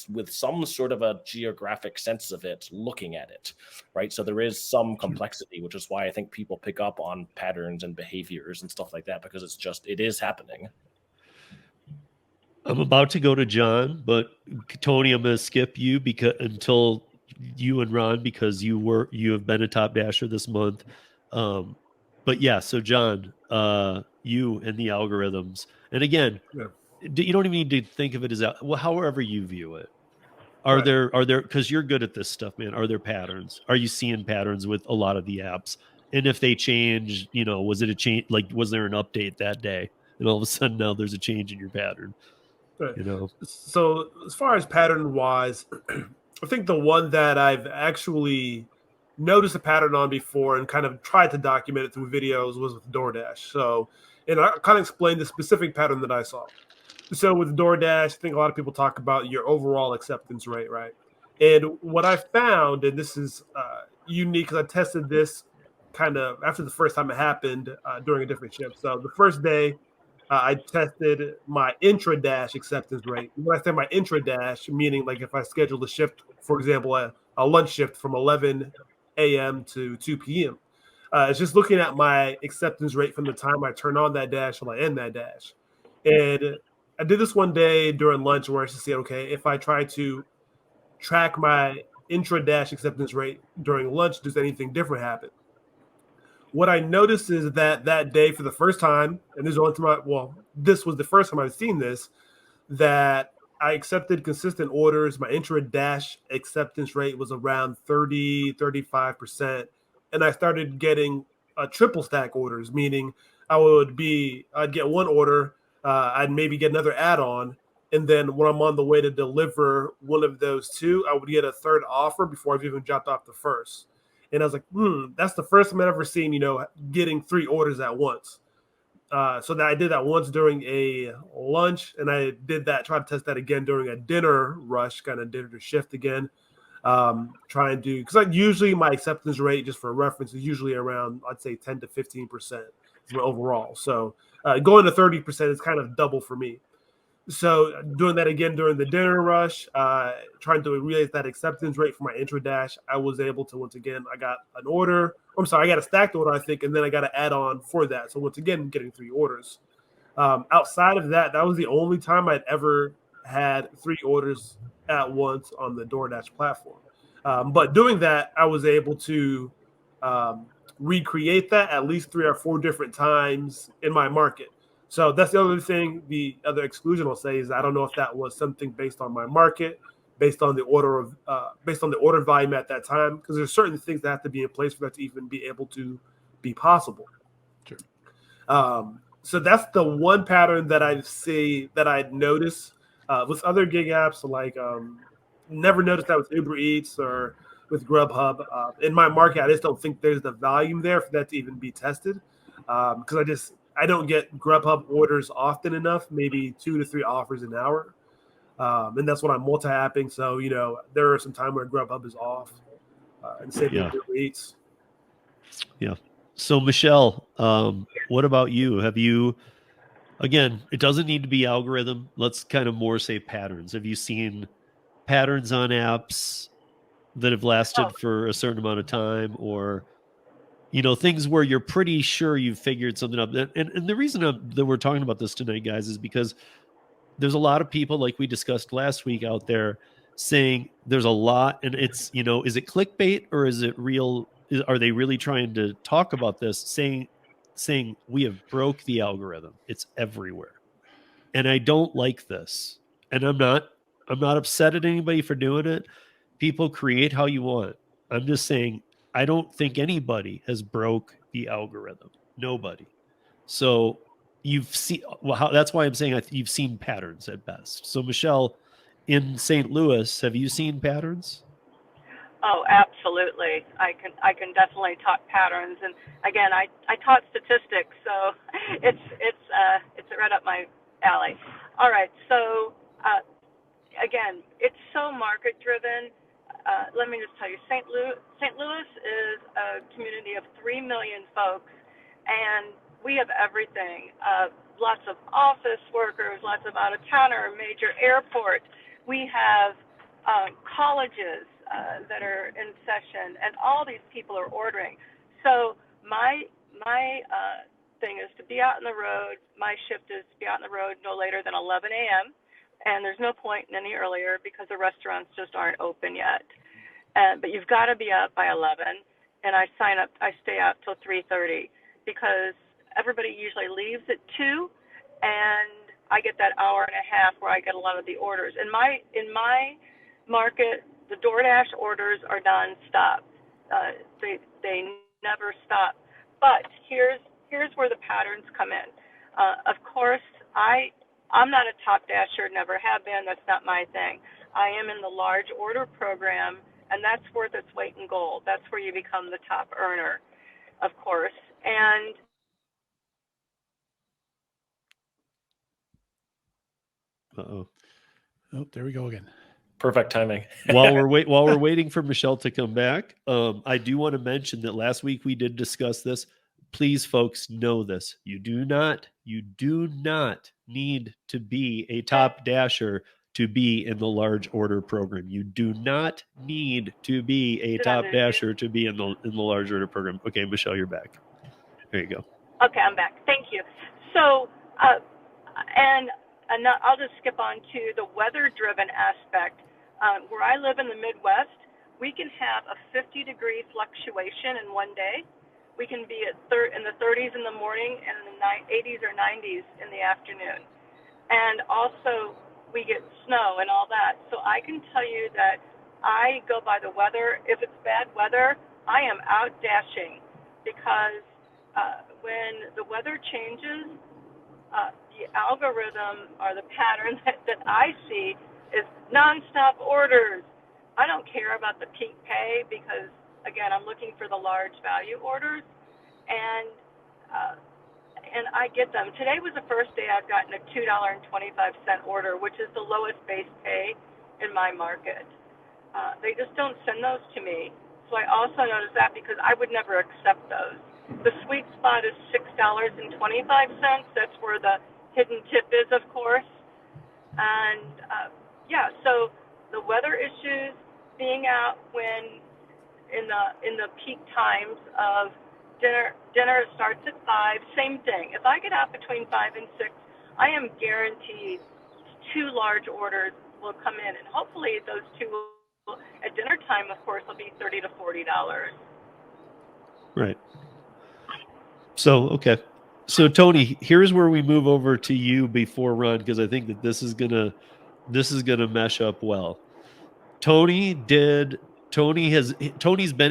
with some sort of a geographic sense of it, looking at it, right? So there is some complexity, which is why I think people pick up on patterns and behaviors and stuff like that, because it is happening. I'm about to go to John, but Tony, I'm going to skip you until you and Ron, because you have been a top dasher this month. But yeah, so John, you and the algorithms, and again, you don't even need to think of it as however you view it. Are there, because you're good at this stuff, man, are there patterns? Are you seeing patterns with a lot of the apps? And if they change, was it a change? Was there an update that day? And all of a sudden now there's a change in your pattern. Right. So as far as pattern wise, I think the one that I've actually noticed a pattern on before and kind of tried to document it through videos was with DoorDash. So, and I kind of explained the specific pattern that I saw. So with DoorDash, I think a lot of people talk about your overall acceptance rate, right? And what I found, and this is unique because I tested this kind of after the first time it happened during a different shift. So the first day, I tested my intra-dash acceptance rate. When I say my intra-dash, meaning if I schedule a shift, for example, a lunch shift from 11 a.m. to 2 p.m. It's just looking at my acceptance rate from the time I turn on that dash till I end that dash. And I did this one day during lunch where I just said, okay, if I try to track my intra-dash acceptance rate during lunch. Does anything different happen? What I noticed is that day, for the first time, and this was the first time I've seen this, that I accepted consistent orders. My intra-dash acceptance rate was around 35%. And I started getting triple stack orders, meaning I'd get one order, I'd maybe get another add-on, and then when I'm on the way to deliver one of those two, I would get a third offer before I've even dropped off the first. And I was like, that's the first time I've ever seen, getting 3 orders at once. So that I did that once during a lunch, and I tried to test that again during a dinner rush, kind of dinner to shift again. Because usually my acceptance rate, just for reference, is usually around, I'd say 10 to 15% overall. So going to 30% is kind of double for me. So doing that again during the dinner rush, trying to raise that acceptance rate for my intra-dash, I was able to, once again, I got a stacked order, I think, and then I got an add-on for that. So once again, getting 3 orders. Outside of that, that was the only time I'd ever had 3 orders at once on the DoorDash platform. But doing that, I was able to recreate that at least 3 or 4 different times in my market. So that's the other thing. The other exclusion I'll say is I don't know if that was something based on my market, based on the order volume at that time, because there's certain things that have to be in place for that to even be able to be possible. Sure. So that's the one pattern that I'd noticed with other gig apps. Like never noticed that with Uber Eats or with Grubhub. In my market, I just don't think there's the volume there for that to even be tested, because I don't get Grubhub orders often enough, maybe 2 to 3 offers an hour. And that's when I'm multi-apping. So, there are some time where Grubhub is off and same with Uber Eats. Yeah. So Michelle, what about you? Have you, again, it doesn't need to be algorithm. Let's kind of more say patterns. Have you seen patterns on apps that have lasted for a certain amount of time, or things where you're pretty sure you've figured something out? And the reason that we're talking about this tonight, guys, is because there's a lot of people, like we discussed last week, out there saying there's a lot, and it's, is it clickbait or is it real? Are they really trying to talk about this, saying we have broke the algorithm? It's everywhere. And I don't like this. And I'm not upset at anybody for doing it. People create how you want. I'm just saying, I don't think anybody has broke the algorithm. Nobody. So you've seen, that's why I'm saying you've seen patterns at best. So Michelle, in St. Louis, have you seen patterns? Oh, absolutely. I can definitely talk patterns, and again, I taught statistics, so it's right up my alley. All right, so again, it's so market driven. Let me just tell you, St. Louis is a community of 3 million folks, and we have everything. Lots of office workers, lots of out-of-towner, major airport. We have colleges that are in session, and all these people are ordering. So my thing is to be out on the road. My shift is to be out on the road no later than 11 a.m., and there's no point in any earlier because the restaurants just aren't open yet. But you've got to be up by 11, and I stay out till 3:30 because everybody usually leaves at 2, and I get that hour and a half where I get a lot of the orders. In my market, the DoorDash orders are nonstop. They never stop. But here's where the patterns come in. Of course, I'm not a top dasher, never have been. That's not my thing. I am in the large order program, and that's worth its weight in gold. That's where you become the top earner, of course. And oh, there we go again. Perfect timing. while we're waiting for Michelle to come back, I do want to mention that last week we did discuss this. Please, folks, know this. You do not need to be a top dasher to be in the large order program. You do not need to be a top dasher to be in the large order program. Okay, Michelle, you're back. There you go. Okay, I'm back. Thank you. So, and I'll just skip on to the weather-driven aspect. Where I live in the Midwest, we can have a 50-degree fluctuation in one day. We can be in the 30s in the morning and in the 80s or 90s in the afternoon. And also, we get snow and all that. So I can tell you that I go by the weather. If it's bad weather, I am out dashing, because when the weather changes, the algorithm or the pattern that I see is nonstop orders. I don't care about the peak pay, because, again, I'm looking for the large value orders, and I get them. Today was the first day I've gotten a $2.25 order, which is the lowest base pay in my market. They just don't send those to me. So I also noticed that, because I would never accept those. The sweet spot is $6.25. That's where the hidden tip is, of course. And yeah, so the weather issues, being out when in the peak times of dinner starts at 5, same thing. If I get out between 5 and 6, I am guaranteed 2 large orders will come in, and hopefully those 2 will, at dinner time, of course, will be $30 to $40. Right. So, okay. So Tony, here's where we move over to you before Ron, because I think that this is gonna mesh up well. Tony's been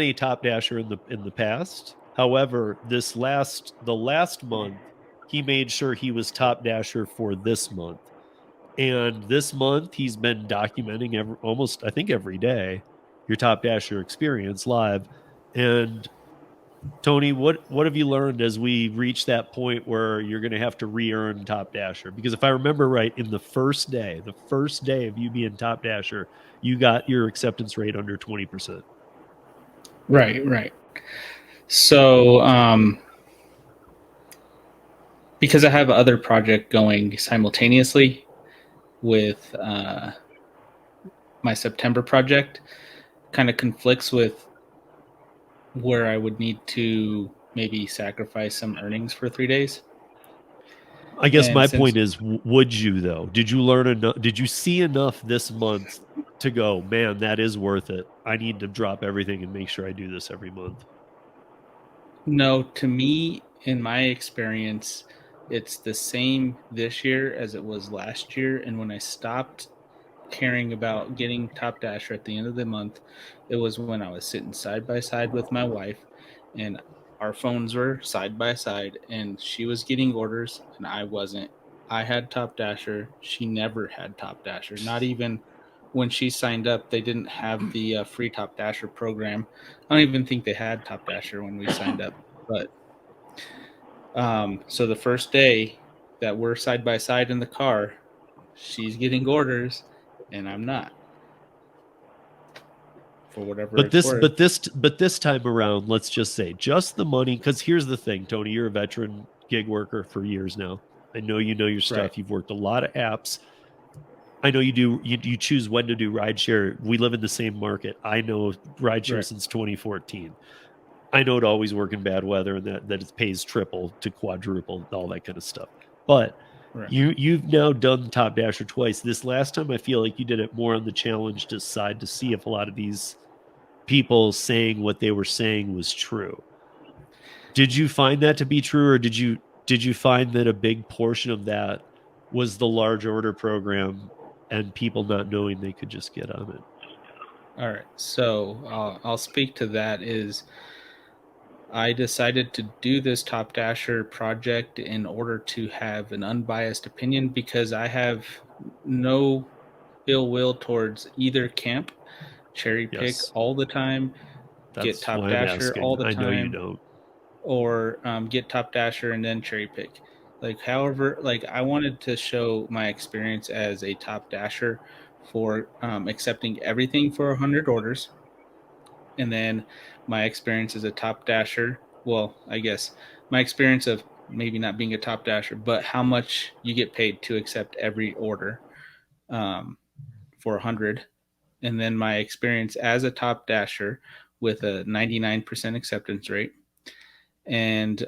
a top dasher in the past. However, the last month, he made sure he was top dasher for this month. And this month he's been documenting almost I think every day your top dasher experience live. And Tony, what have you learned as we reach that point where you're going to have to re-earn top dasher? Because if I remember right, in the first day of you being top dasher, you got your acceptance rate under 20%. Right. So, because I have other project going simultaneously with my September project, kind of conflicts with where I would need to maybe sacrifice some earnings for 3 days. I guess my point is, would you though? Did you learn enough? Did you see enough this month to go, man, that is worth it? I need to drop everything and make sure I do this every month. No, to me, in my experience, it's the same this year as it was last year. And when I stopped caring about getting top dasher at the end of the month, it was when I was sitting side by side with my wife, and our phones were side by side, and she was getting orders and I wasn't. I had top dasher. She never had top dasher. Not even when she signed up, they didn't have the free top dasher program. I don't even think they had top dasher when we signed up. But so the first day that we're side by side in the car, she's getting orders and I'm not. For whatever but it's worth. But this time around, let's just say just the money. Because here's the thing, Tony, you're a veteran gig worker for years now. I know you know your stuff. Right. You've worked a lot of apps. I know you do. You choose when to do rideshare. We live in the same market. I know rideshare since 2014. I know it always work in bad weather, and that it pays triple to quadruple, all that kind of stuff. But you've now done top dasher twice. This last time, I feel like you did it more on the challenge side to see if a lot of these people saying what they were saying was true. Did you find that to be true, or did you find that a big portion of that was the large order program and people not knowing they could just get on it? All right, so I'll speak to that. Is I decided to do this top dasher project in order to have an unbiased opinion, because I have no ill will towards either camp. Cherry pick all the time, get top dasher all the time. I know you don't. Or get top dasher and then cherry pick. Like, however, like I wanted to show my experience as a top dasher for accepting everything for 100 orders. And then my experience as a top dasher, well, I guess my experience of maybe not being a top dasher, but how much you get paid to accept every order for 100. And then my experience as a top dasher with a 99% acceptance rate and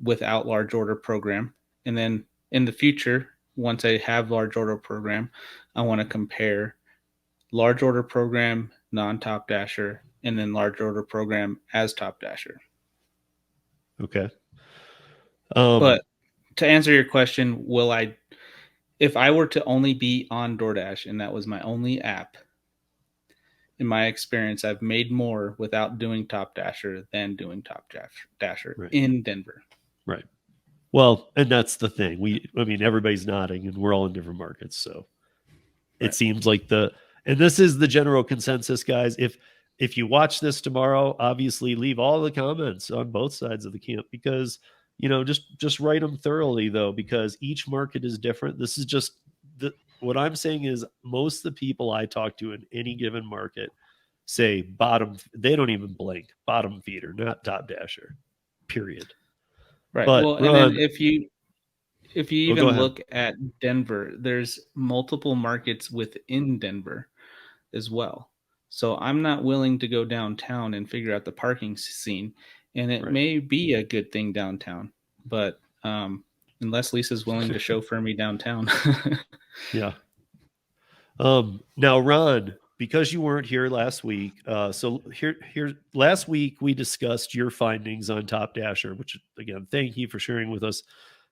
without large order program. And then in the future, once I have large order program, I want to compare large order program non-Top Dasher, and then large order program as Top Dasher. Okay. But to answer your question, if I were to only be on DoorDash and that was my only app, in my experience, I've made more without doing Top Dasher than doing Top Dasher in Denver. Right. Well, and that's the thing. Everybody's nodding and we're all in different markets. So it seems like and this is the general consensus, guys. If you watch this tomorrow, obviously leave all the comments on both sides of the camp, because, just write them thoroughly though, because each market is different. This is just what I'm saying is most of the people I talk to in any given market say bottom. They don't even blink. Bottom feeder, not Top Dasher, period. Right. But well, and then if you even ahead. look at Denver, there's multiple markets within Denver as well. So I'm not willing to go downtown and figure out the parking scene. And it may be a good thing downtown, but unless Lisa's willing to chauffeur me downtown. Yeah. Now, Ron, because you weren't here last week, so here last week we discussed your findings on Top Dasher, which again, thank you for sharing with us.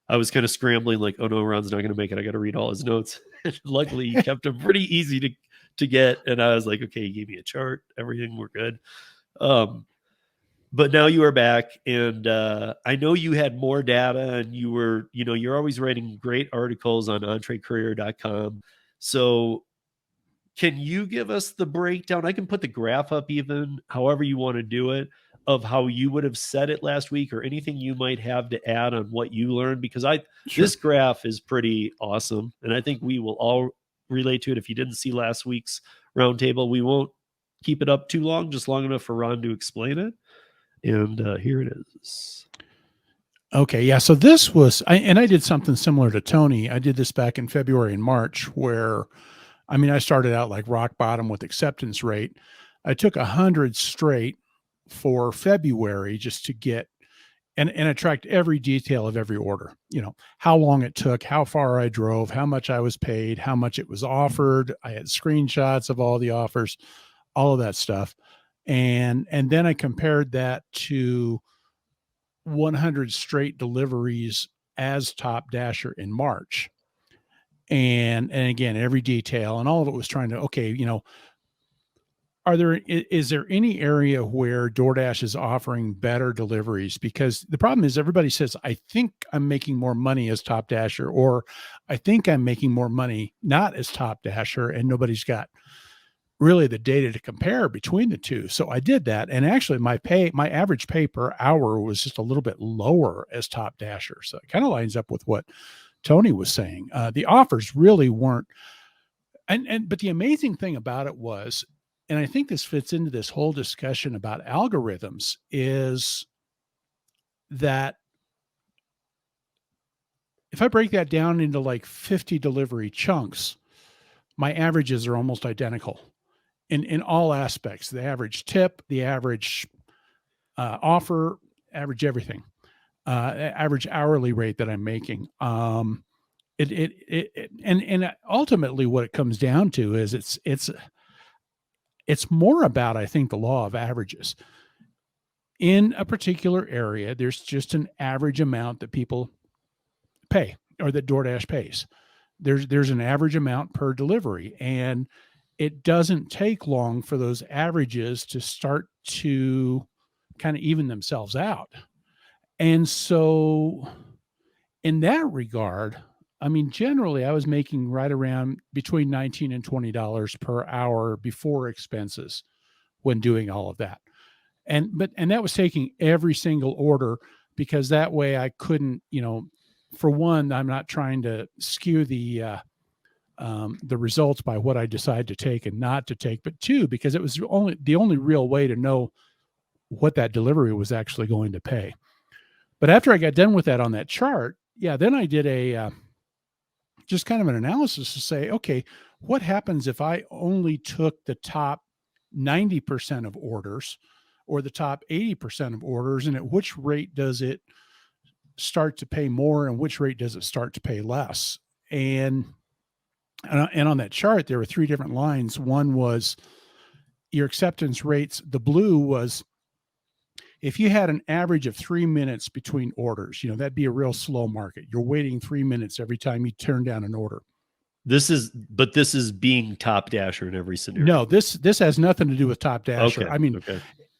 I was kind of scrambling, like, oh no, Ron's not going to make it. I got to read all his notes. Luckily, you kept them pretty easy to get, and I was like, okay, he gave me a chart, everything, we're good. But now you are back, and I know you had more data, and you're always writing great articles on entrecourier.com. So can you give us the breakdown? I can put the graph up even, however you want to do it, of how you would have said it last week, or anything you might have to add on what you learned, because this graph is pretty awesome, and I think we will all relate to it. If you didn't see last week's roundtable, we won't keep it up too long, just long enough for Ron to explain it. And here it is. Okay, yeah. So this was, I did something similar to Tony. I did this back in February and March, where, I started out like rock bottom with acceptance rate. I took 100 straight for February just to get, and I tracked every detail of every order, how long it took, how far I drove, how much I was paid, how much it was offered. I had screenshots of all the offers, all of that stuff. And then I compared that to 100 straight deliveries as Top Dasher in March. And again, every detail, and all of it was trying to, okay, is there any area where DoorDash is offering better deliveries? Because the problem is everybody says, I think I'm making more money as Top Dasher, or I think I'm making more money not as Top Dasher, and nobody's got really the data to compare between the two. So I did that. And actually my average pay per hour was just a little bit lower as Top Dasher. So it kind of lines up with what Tony was saying. The offers really weren't. But the amazing thing about it was, and I think this fits into this whole discussion about algorithms, is that if I break that down into like 50 delivery chunks, my averages are almost identical in all aspects. The average tip, the average offer, average everything, average hourly rate that I'm making. And ultimately what it comes down to is it's more about, I think, the law of averages. In a particular area, there's just an average amount that people pay, or that DoorDash pays. There's an average amount per delivery, and it doesn't take long for those averages to start to kind of even themselves out. And so in that regard, generally I was making right around between $19 and $20 per hour before expenses when doing all of that. And that was taking every single order, because that way I couldn't, for one, I'm not trying to skew the results by what I decide to take and not to take, but two, because it was the only real way to know what that delivery was actually going to pay. But after I got done with that on that chart, then I did a just kind of an analysis to say, okay, what happens if I only took the top 90% of orders, or the top 80% of orders, and at which rate does it start to pay more, and which rate does it start to pay less? And on that chart, there were three different lines. One was your acceptance rates, the blue was if you had an average of 3 minutes between orders, that'd be a real slow market. You're waiting 3 minutes every time you turn down an order. This is being Top Dasher in every scenario. No, this has nothing to do with Top Dasher. Okay. I mean,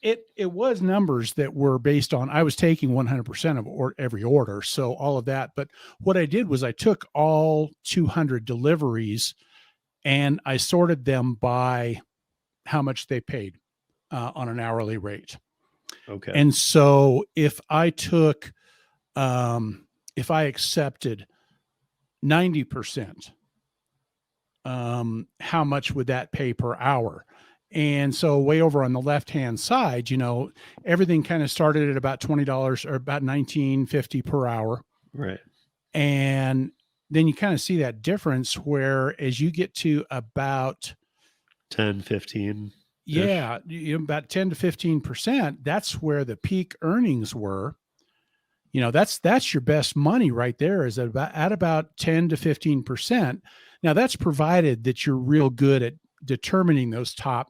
it was numbers that were based on, I was taking 100% of every order. So all of that. But what I did was I took all 200 deliveries and I sorted them by how much they paid on an hourly rate. Okay. And so if I took, if I accepted 90%, how much would that pay per hour? And so way over on the left-hand side, everything kind of started at about $20 or about $19.50 per hour. Right. And then you kind of see that difference where as you get to about 10, 15. Yeah, about 10 to 15%, that's where the peak earnings were. That's your best money right there, is at about 10 to 15%. Now that's provided that you're real good at determining those top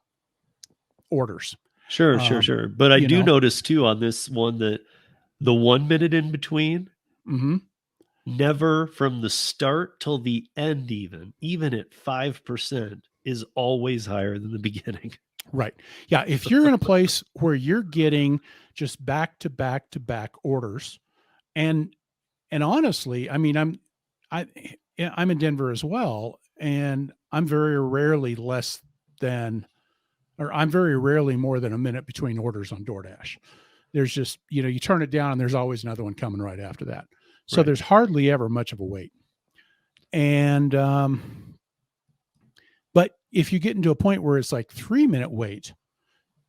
orders. Sure. But I do notice too on this one that the 1 minute in between, never from the start till the end, even at 5%, is always higher than the beginning. Right. Yeah. If you're in a place where you're getting just back to back to back orders, and honestly, I mean, I'm in Denver as well, and I'm very rarely more than a minute between orders on DoorDash. There's just, you turn it down and there's always another one coming right after that. So There's hardly ever much of a wait. And, but if you get into a point where it's like 3 minute wait,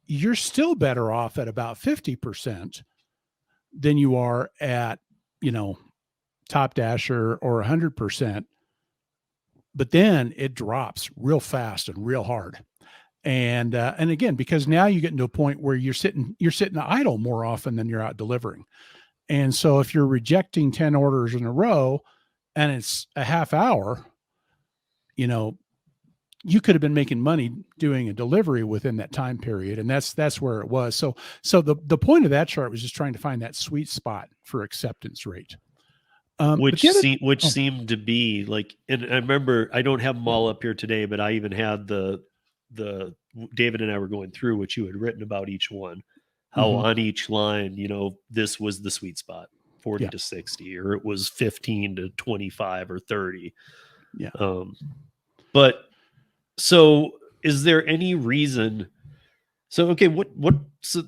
you're still better off at about 50% than you are at, Top Dasher or 100%. But then it drops real fast and real hard. And again, because now you get into a point where you're sitting idle more often than you're out delivering. And so if you're rejecting 10 orders in a row and it's a half hour, you could have been making money doing a delivery within that time period. And that's where it was. So the point of that chart was just trying to find that sweet spot for acceptance rate. Which seemed to be like, and I remember, I don't have them all up here today, but I even had the David and I were going through what you had written about each one, how on each line, this was the sweet spot, 40 to 60, or it was 15 to 25 or 30. Yeah. But so is there any reason? So, okay, so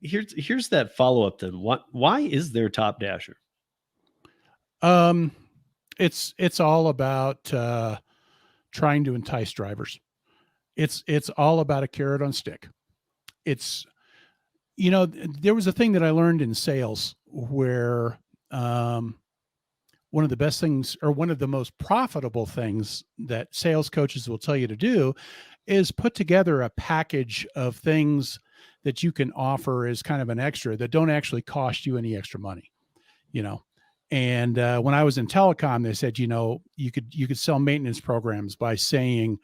here's that follow-up then. Why is there Top Dasher? It's all about trying to entice drivers. It's all about a carrot on stick. It's, there was a thing that I learned in sales where one of the best things, or one of the most profitable things that sales coaches will tell you to do, is put together a package of things that you can offer as kind of an extra that don't actually cost you any extra money, And when I was in telecom, they said, you could sell maintenance programs by saying,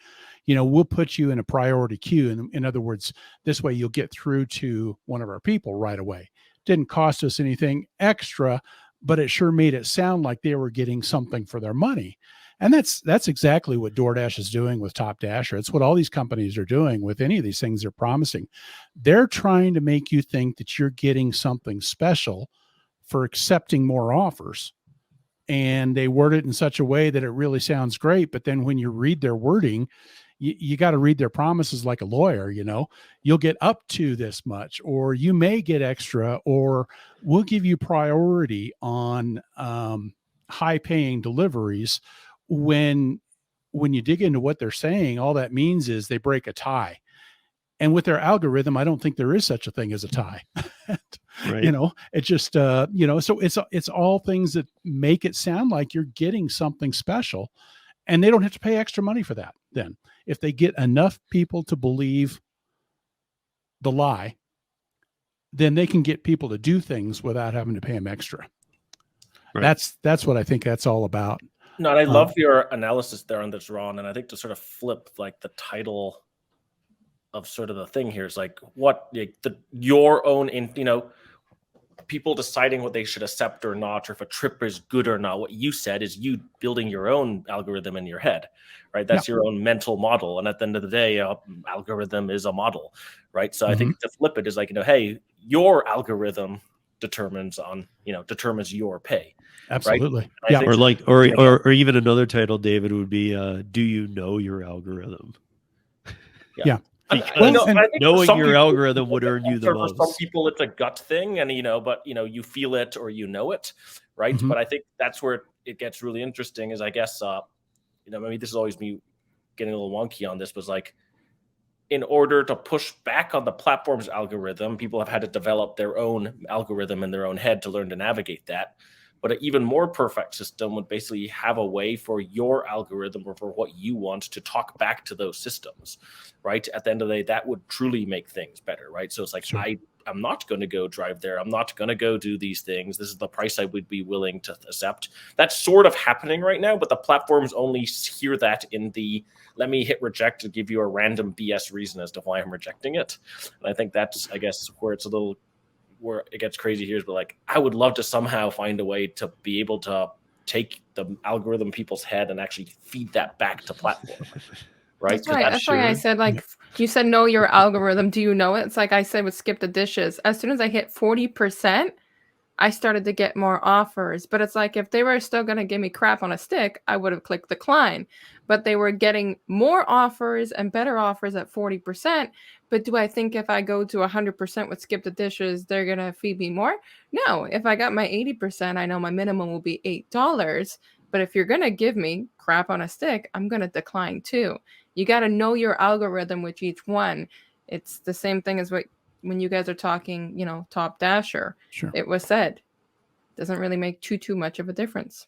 we'll put you in a priority queue. In other words, this way you'll get through to one of our people right away. Didn't cost us anything extra, but it sure made it sound like they were getting something for their money. And that's exactly what DoorDash is doing with Top Dasher. It's what all these companies are doing with any of these things they're promising. They're trying to make you think that you're getting something special for accepting more offers. And they word it in such a way that it really sounds great. But then when you read their wording, you got to read their promises like a lawyer. You'll get up to this much, or you may get extra, or we'll give you priority on high paying deliveries. When you dig into what they're saying, all that means is they break a tie. And with their algorithm, I don't think there is such a thing as a tie. Right. It just, so it's all things that make it sound like you're getting something special, and they don't have to pay extra money for that. Then if they get enough people to believe the lie, then they can get people to do things without having to pay them extra. Right. That's what I think that's all about. No, and I love your analysis there on this, Ron. And I think to sort of flip like the title of sort of the thing here is like what your own people deciding what they should accept or not, or if a trip is good or not. What you said is you building your own algorithm in your head, right? That's your own mental model. And at the end of the day, algorithm is a model, right? So I think to flip it is like, hey, your algorithm determines your pay. Absolutely. Right? Yeah. Or like, or even another title, David, would be, do you know your algorithm? Yeah. Because knowing your algorithm would earn you the most. For some people, it's a gut thing, and but you feel it or it, right? But I think that's where it gets really interesting. Is I guess maybe this is always me getting a little wonky on this, was like, in order to push back on the platform's algorithm, people have had to develop their own algorithm in their own head to learn to navigate that. But an even more perfect system would basically have a way for your algorithm or for what you want to talk back to those systems, right? At the end of the day, that would truly make things better, right? So it's like, I'm not going to go drive there. I'm not going to go do these things. This is the price I would be willing to accept. That's sort of happening right now, but the platforms only hear that in the, let me hit reject and give you a random BS reason as to why I'm rejecting it. And I think that's, I guess, where it gets crazy here is, but like, I would love to somehow find a way to be able to take the algorithm people's head and actually feed that back to platform. Right. That's why I said, like, you said, know your algorithm. Do you know it? It's like I said with Skip the Dishes. As soon as I hit 40%, I started to get more offers. But it's like, if they were still going to give me crap on a stick, I would have clicked decline. But they were getting more offers and better offers at 40%. But do I think if I go to 100% with Skip the Dishes, they're going to feed me more? No. If I got my 80%, I know my minimum will be $8. But if you're going to give me crap on a stick, I'm going to decline too. You got to know your algorithm with each one. It's the same thing as when you guys are talking, Top Dasher. Sure. It was said, doesn't really make too much of a difference.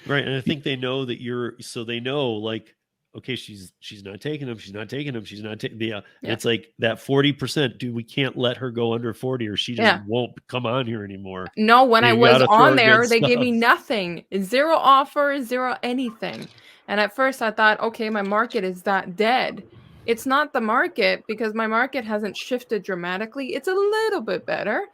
Right. And I think they know that so they know, like, okay, she's not taking them. She's not taking them. She's not taking the, it's like that 40%, dude, we can't let her go under 40 or she just won't come on here anymore. No, when I was on there, they stuff. gave me nothing, 0 offers, 0 anything. And at first I thought, okay, my market is that dead. It's not the market, because my market hasn't shifted dramatically. It's a little bit better,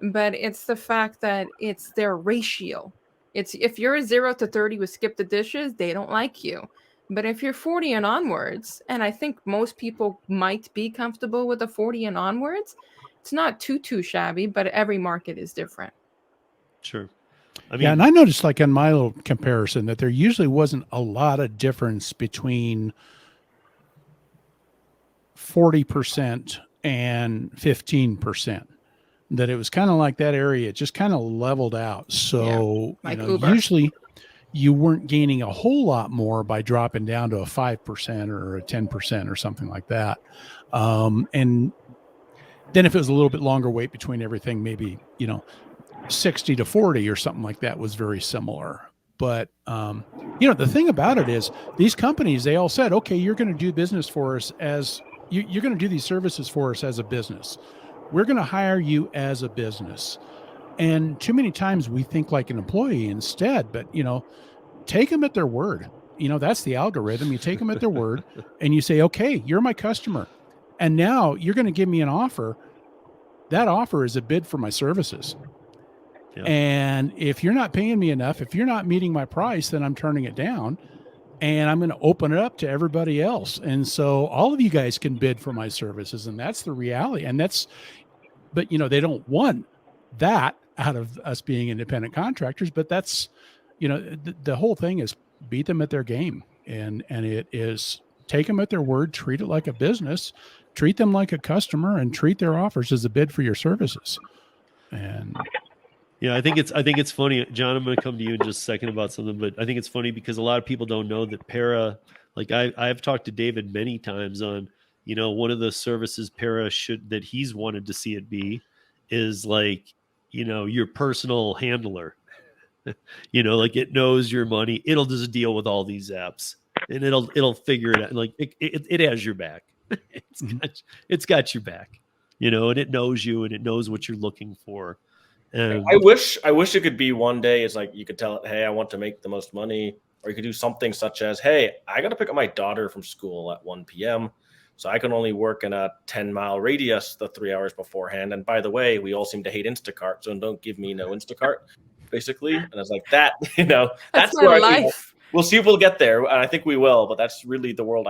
but it's the fact that it's their ratio. It's if you're 0 to 30 with Skip the Dishes, they don't like you. But if you're 40 and onwards, and I think most people might be comfortable with a 40 and onwards, it's not too shabby, but every market is different. Sure. And I noticed, like, in my little comparison, that there usually wasn't a lot of difference between 40% and 15%. That it was kind of like that area, it just kind of leveled out. So, like usually you weren't gaining a whole lot more by dropping down to a 5% or a 10% or something like that. And then if it was a little bit longer wait between everything, maybe, 60 to 40 or something like that was very similar. But, the thing about it is these companies, they all said, okay, you're going to do business for us as you're going to do these services for us as a business. We're going to hire you as a business. And too many times we think like an employee instead, but, take them at their word. That's the algorithm. You take them at their word and you say, okay, you're my customer. And now you're going to give me an offer. That offer is a bid for my services. Yeah. And if you're not paying me enough, if you're not meeting my price, then I'm turning it down and I'm going to open it up to everybody else. And so all of you guys can bid for my services. And that's the reality. And but they don't want that out of us being independent contractors, but that's, the whole thing is beat them at their game. And it is take them at their word, treat it like a business, treat them like a customer, and treat their offers as a bid for your services. And yeah, I think it's funny, John, I'm going to come to you in just a second about something, but I think it's funny because a lot of people don't know that Para, like I've talked to David many times on, one of the services Para that he's wanted to see it be is like, your personal handler, like it knows your money. It'll just deal with all these apps and it'll figure it out. Like it has your back. It's got your back, and it knows you and it knows what you're looking for. I wish it could be one day. It's like you could tell it, hey, I want to make the most money, or you could do something such as, hey, I got to pick up my daughter from school at 1 p.m. So I can only work in a 10-mile radius the 3 hours beforehand. And by the way, we all seem to hate Instacart, so don't give me no Instacart, basically. And I was like, that, that's my where life. we'll see if we'll get there. And I think we will, but that's really the world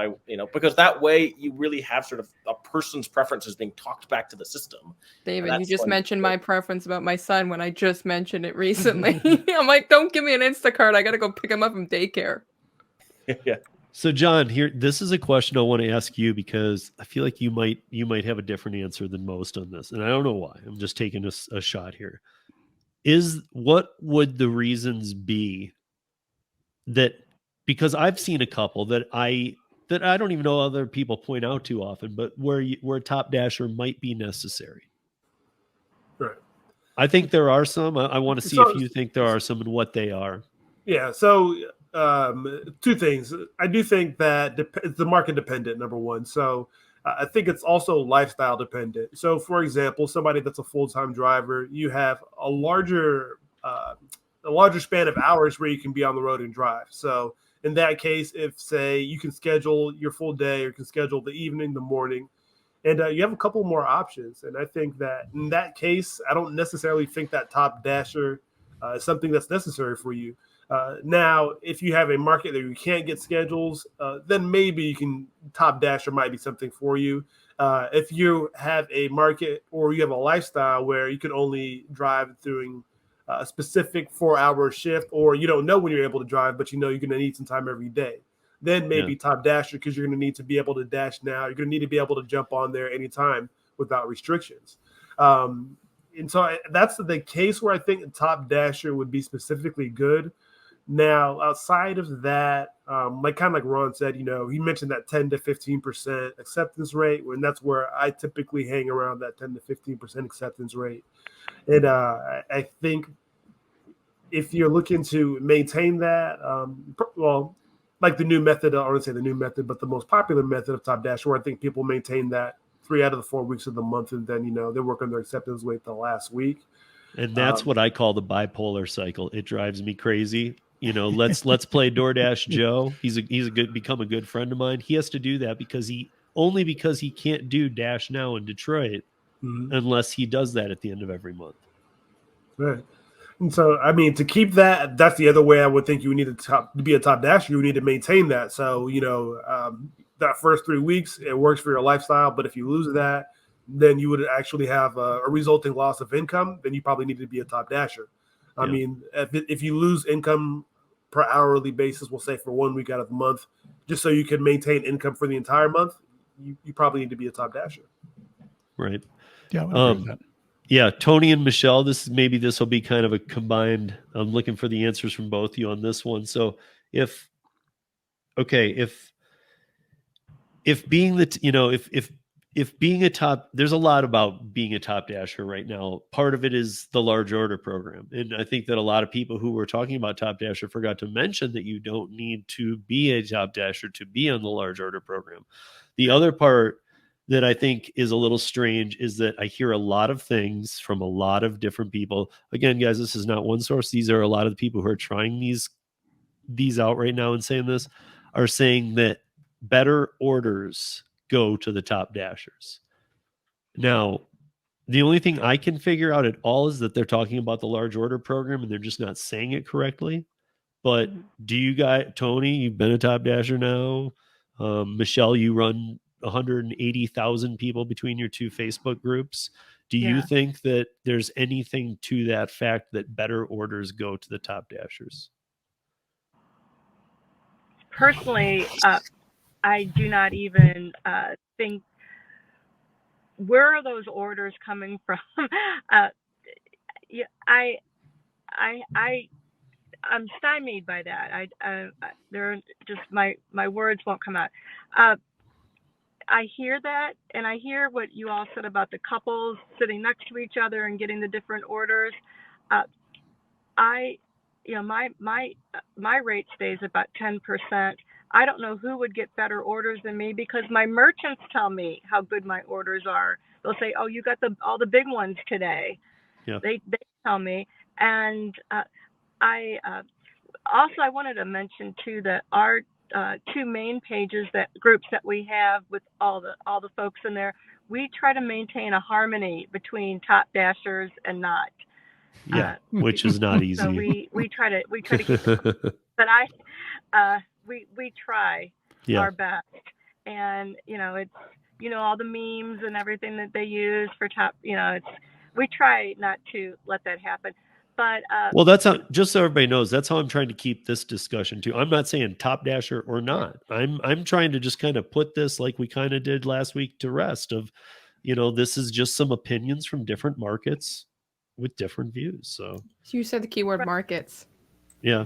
because that way you really have sort of a person's preferences being talked back to the system. David, you just mentioned my preference about my son when I just mentioned it recently. I'm like, don't give me an Instacart. I got to go pick him up from daycare. Yeah. So John, this is a question I want to ask you because I feel like you might have a different answer than most on this. And I don't know why. I'm just taking a shot here. What would the reasons be that, because I've seen a couple that I don't even know other people point out too often, but where a top dasher might be necessary. Right. I think there are some. I want to see if you think there are some and what they are. Yeah. So two things. I do think that it's the market dependent, number one. So I think it's also lifestyle dependent. So for example, somebody that's a full-time driver, you have a larger span of hours where you can be on the road and drive. So in that case, if say you can schedule your full day or you can schedule the evening, the morning, and you have a couple more options. And I think that in that case, I don't necessarily think that top dasher is something that's necessary for you. Now, if you have a market that you can't get schedules, then maybe you can top dasher might be something for you. If you have a market or you have a lifestyle where you can only drive during a specific 4-hour shift, or you don't know when you're able to drive, but you're going to need some time every day, then maybe top dasher, because you're going to need to be able to dash now. You're going to need to be able to jump on there anytime without restrictions. And so that's the case where I think a top dasher would be specifically good. Now, outside of that, like Ron said, he mentioned that 10 to 15% acceptance rate, and that's where I typically hang around that 10 to 15% acceptance rate. And I think if you're looking to maintain that, like the new method, I wouldn't say the new method, but the most popular method of top dash, where I think people maintain that 3 out of the 4 weeks of the month, and then they work on their acceptance rate the last week. And that's what I call the bipolar cycle. It drives me crazy. Let's play DoorDash Joe. He's become a good friend of mine. He has to do that because he can't do Dash Now in Detroit unless he does that at the end of every month. Right. And so, I mean, to keep that's the other way I would think you need to be a top dasher. You need to maintain that. So, that first 3 weeks, it works for your lifestyle. But if you lose that, then you would actually have a resulting loss of income. Then you probably need to be a top dasher. I mean, if you lose income per hourly basis, we'll say for 1 week out of the month, just so you can maintain income for the entire month, you probably need to be a top dasher. Right. Yeah. I would agree with that. Yeah, Tony and Michelle, this will be kind of a combined. I'm looking for the answers from both of you on this one. So if being if being a top, there's a lot about being a top dasher right now. Part of it is the large order program. And I think that a lot of people who were talking about top dasher forgot to mention that you don't need to be a top dasher to be on the large order program. The other part that I think is a little strange is that I hear a lot of things from a lot of different people. Again, guys, this is not one source. These are a lot of the people who are trying these out right now and saying this are saying that better orders go to the top dashers. Now, the only thing I can figure out at all is that they're talking about the large order program and they're just not saying it correctly. But do you guys, Tony, you've been a top dasher now. Michelle, you run 180,000 people between your two Facebook groups. Do you think that there's anything to that fact that better orders go to the top dashers? Personally, I do not even think, where are those orders coming from? I'm stymied by that. They're just my words won't come out. I hear that, and I hear what you all said about the couples sitting next to each other and getting the different orders. My rate stays about 10%. I don't know who would get better orders than me, because my merchants tell me how good my orders are. They'll say, "Oh, you got all the big ones today." Yeah. They tell me, and I wanted to mention too that our two main pages, that groups that we have with all the folks in there, we try to maintain a harmony between top dashers and not. Yeah, which is not easy. So we try to keep it, but we try our best, and it's all the memes and everything that they use for top. We try not to let that happen. But well, that's how, just so everybody knows, that's how I'm trying to keep this discussion too. I'm not saying top dasher or not. I'm trying to just kind of put this, like we kind of did last week, to rest of, this is just some opinions from different markets with different views. So you said the keyword markets. Yeah.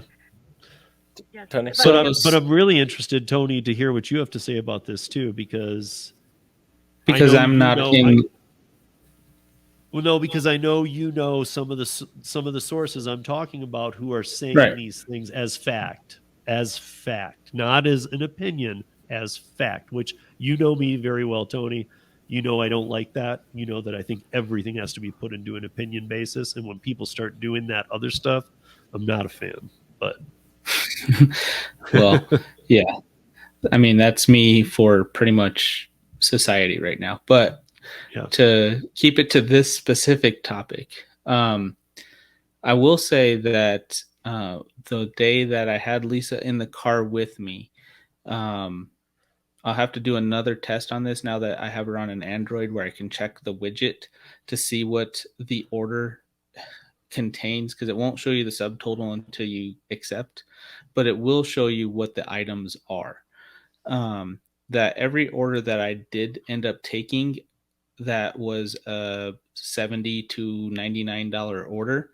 Tony. But I'm really interested, Tony, to hear what you have to say about this too, because I'm not in. Well, no, because I know some of the sources I'm talking about who are saying these things as fact, not as an opinion, as fact. Which me very well, Tony. I don't like that. That I think everything has to be put into an opinion basis, and when people start doing that other stuff, I'm not a fan. But well, yeah, I mean that's me for pretty much society right now, but. Yeah. To keep it to this specific topic, I will say that the day that I had Lisa in the car with me, I'll have to do another test on this now that I have her on an Android where I can check the widget to see what the order contains, because it won't show you the subtotal until you accept, but it will show you what the items are. That every order that I did end up taking that was a $70 to $99 order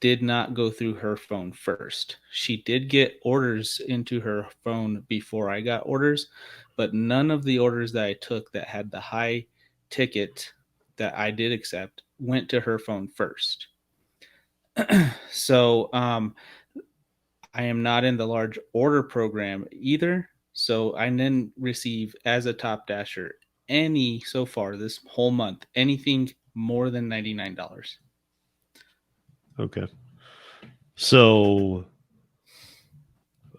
did not go through her phone first. She did get orders into her phone before I got orders, but none of the orders that I took that had the high ticket that I did accept went to her phone first. So I am not in the large order program either. So I didn't receive, as a top dasher, any so far this whole month, anything more than $99. Okay. So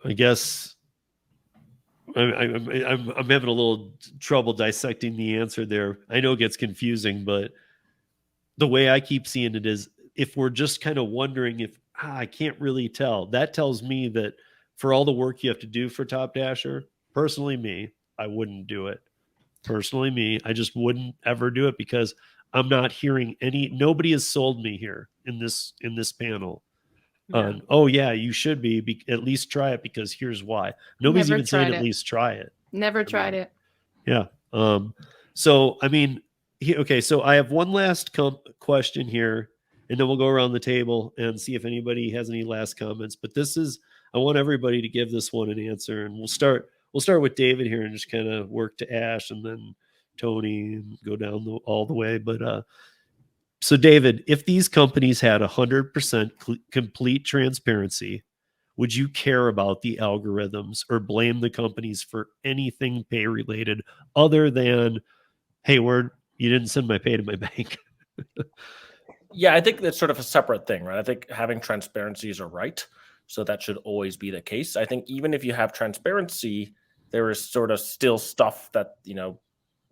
I guess I'm having a little trouble dissecting the answer there. I know it gets confusing, but the way I keep seeing it is, if we're just kind of wondering if I can't really tell, that tells me that for all the work you have to do for Top Dasher, personally I wouldn't do it. Personally I just wouldn't ever do it, because I'm not hearing nobody has sold me here in this panel on, oh yeah, you should be at least try it, because here's why. Nobody's even saying at least try it. Never tried it. Yeah. So I mean, okay, so I have one last question here, and then we'll go around the table and see if anybody has any last comments. But I want everybody to give this one an answer, and we'll start with David here and just kind of work to Ash, and then Tony, and go down all the way. But so David, if these companies had 100% complete transparency, would you care about the algorithms or blame the companies for anything pay related other than, hey, you didn't send my pay to my bank? Yeah, I think that's sort of a separate thing, right? I think having transparency is a right. So that should always be the case. I think even if you have transparency, there is sort of still stuff that,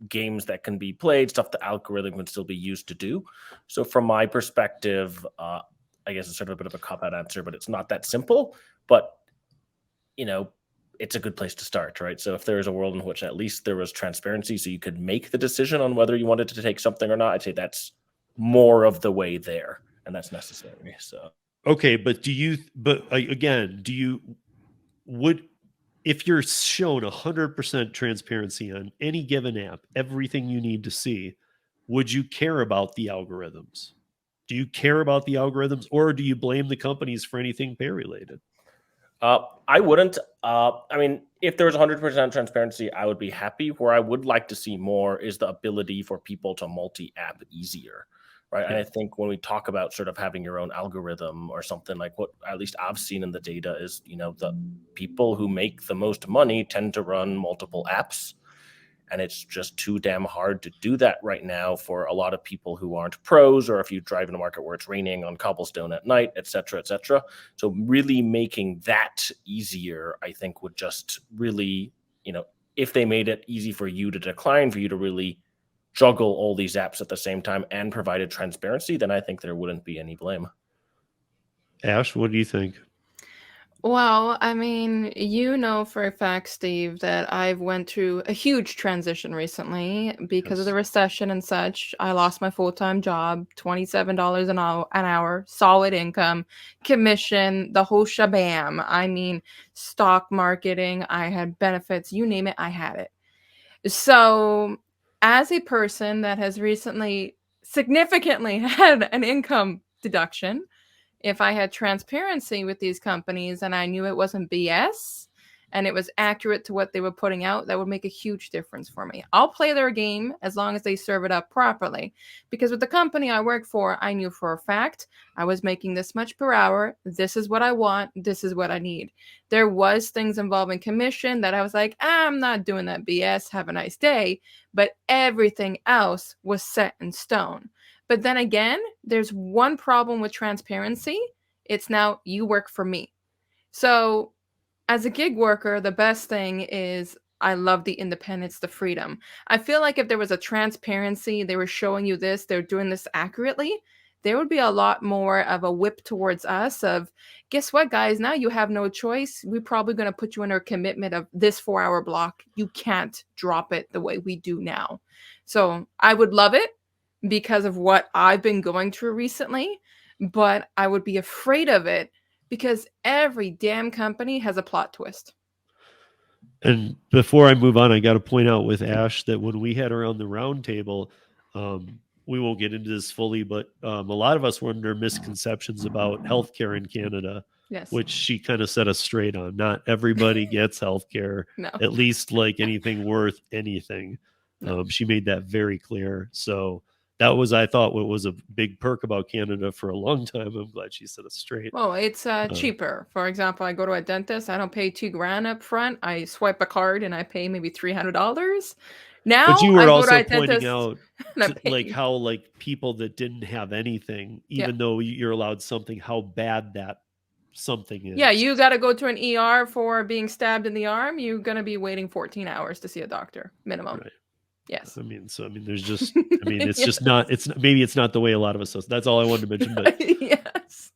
games that can be played, stuff the algorithm can still be used to do. So from my perspective, I guess it's sort of a bit of a cop-out answer, but it's not that simple. But, it's a good place to start, right? So if there is a world in which at least there was transparency so you could make the decision on whether you wanted to take something or not, I'd say that's more of the way there, and that's necessary. So okay, but if you're shown 100% transparency on any given app, everything you need to see, would you care about the algorithms? Do you care about the algorithms, or do you blame the companies for anything pay related? I wouldn't. I mean, if there was 100% transparency, I would be happy. Where I would like to see more is the ability for people to multi-app easier. Right. Yeah. And I think when we talk about sort of having your own algorithm or something, like what at least I've seen in the data is, the people who make the most money tend to run multiple apps. And it's just too damn hard to do that right now for a lot of people who aren't pros, or if you drive in a market where it's raining on cobblestone at night, et cetera, et cetera. So really making that easier, I think, would just really, if they made it easy for you to decline, for you to really juggle all these apps at the same time and provided transparency, then I think there wouldn't be any blame. Ash, what do you think? Well, I mean, for a fact, Steve, that I've went through a huge transition recently because of the recession and such. I lost my full-time job, $27 an hour, solid income, commission, the whole shabam. I mean, stock marketing, I had benefits, you name it, I had it. So, as a person that has recently significantly had an income deduction, if I had transparency with these companies and I knew it wasn't BS and it was accurate to what they were putting out, that would make a huge difference for me. I'll play their game as long as they serve it up properly. Because with the company I work for, I knew for a fact I was making this much per hour. This is what I want. This is what I need. There was things involving commission that I was like, I'm not doing that BS. Have a nice day. But everything else was set in stone. But then again, there's one problem with transparency. It's now you work for me. So as a gig worker, the best thing is I love the independence, the freedom. I feel like if there was a transparency, they were showing you this, they're doing this accurately, there would be a lot more of a whip towards us of, guess what, guys? Now you have no choice. We're probably going to put you under a commitment of this 4-hour block. You can't drop it the way we do now. So I would love it because of what I've been going through recently, but I would be afraid of it because every damn company has a plot twist. And before I move on, I got to point out with Ash that when we had her on the roundtable, we won't get into this fully, but a lot of us were under misconceptions about healthcare in Canada, yes, which she kind of set us straight on. Not everybody gets healthcare, no, at least like anything worth anything. No. She made that very clear. So that was, I thought, what was a big perk about Canada for a long time. I'm glad she set us straight. Well, it's cheaper. For example, I go to a dentist. I don't pay $2,000 up front. I swipe a card and I pay maybe $300. Now, but you were I go also to a pointing dentist out and like how like people that didn't have anything, even though you're allowed something, how bad that something is. Yeah, you got to go to an ER for being stabbed in the arm. You're going to be waiting 14 hours to see a doctor minimum. Right. Yes. I mean, there's just, it's just not, maybe it's not the way a lot of us, that's all I wanted to mention. But yes.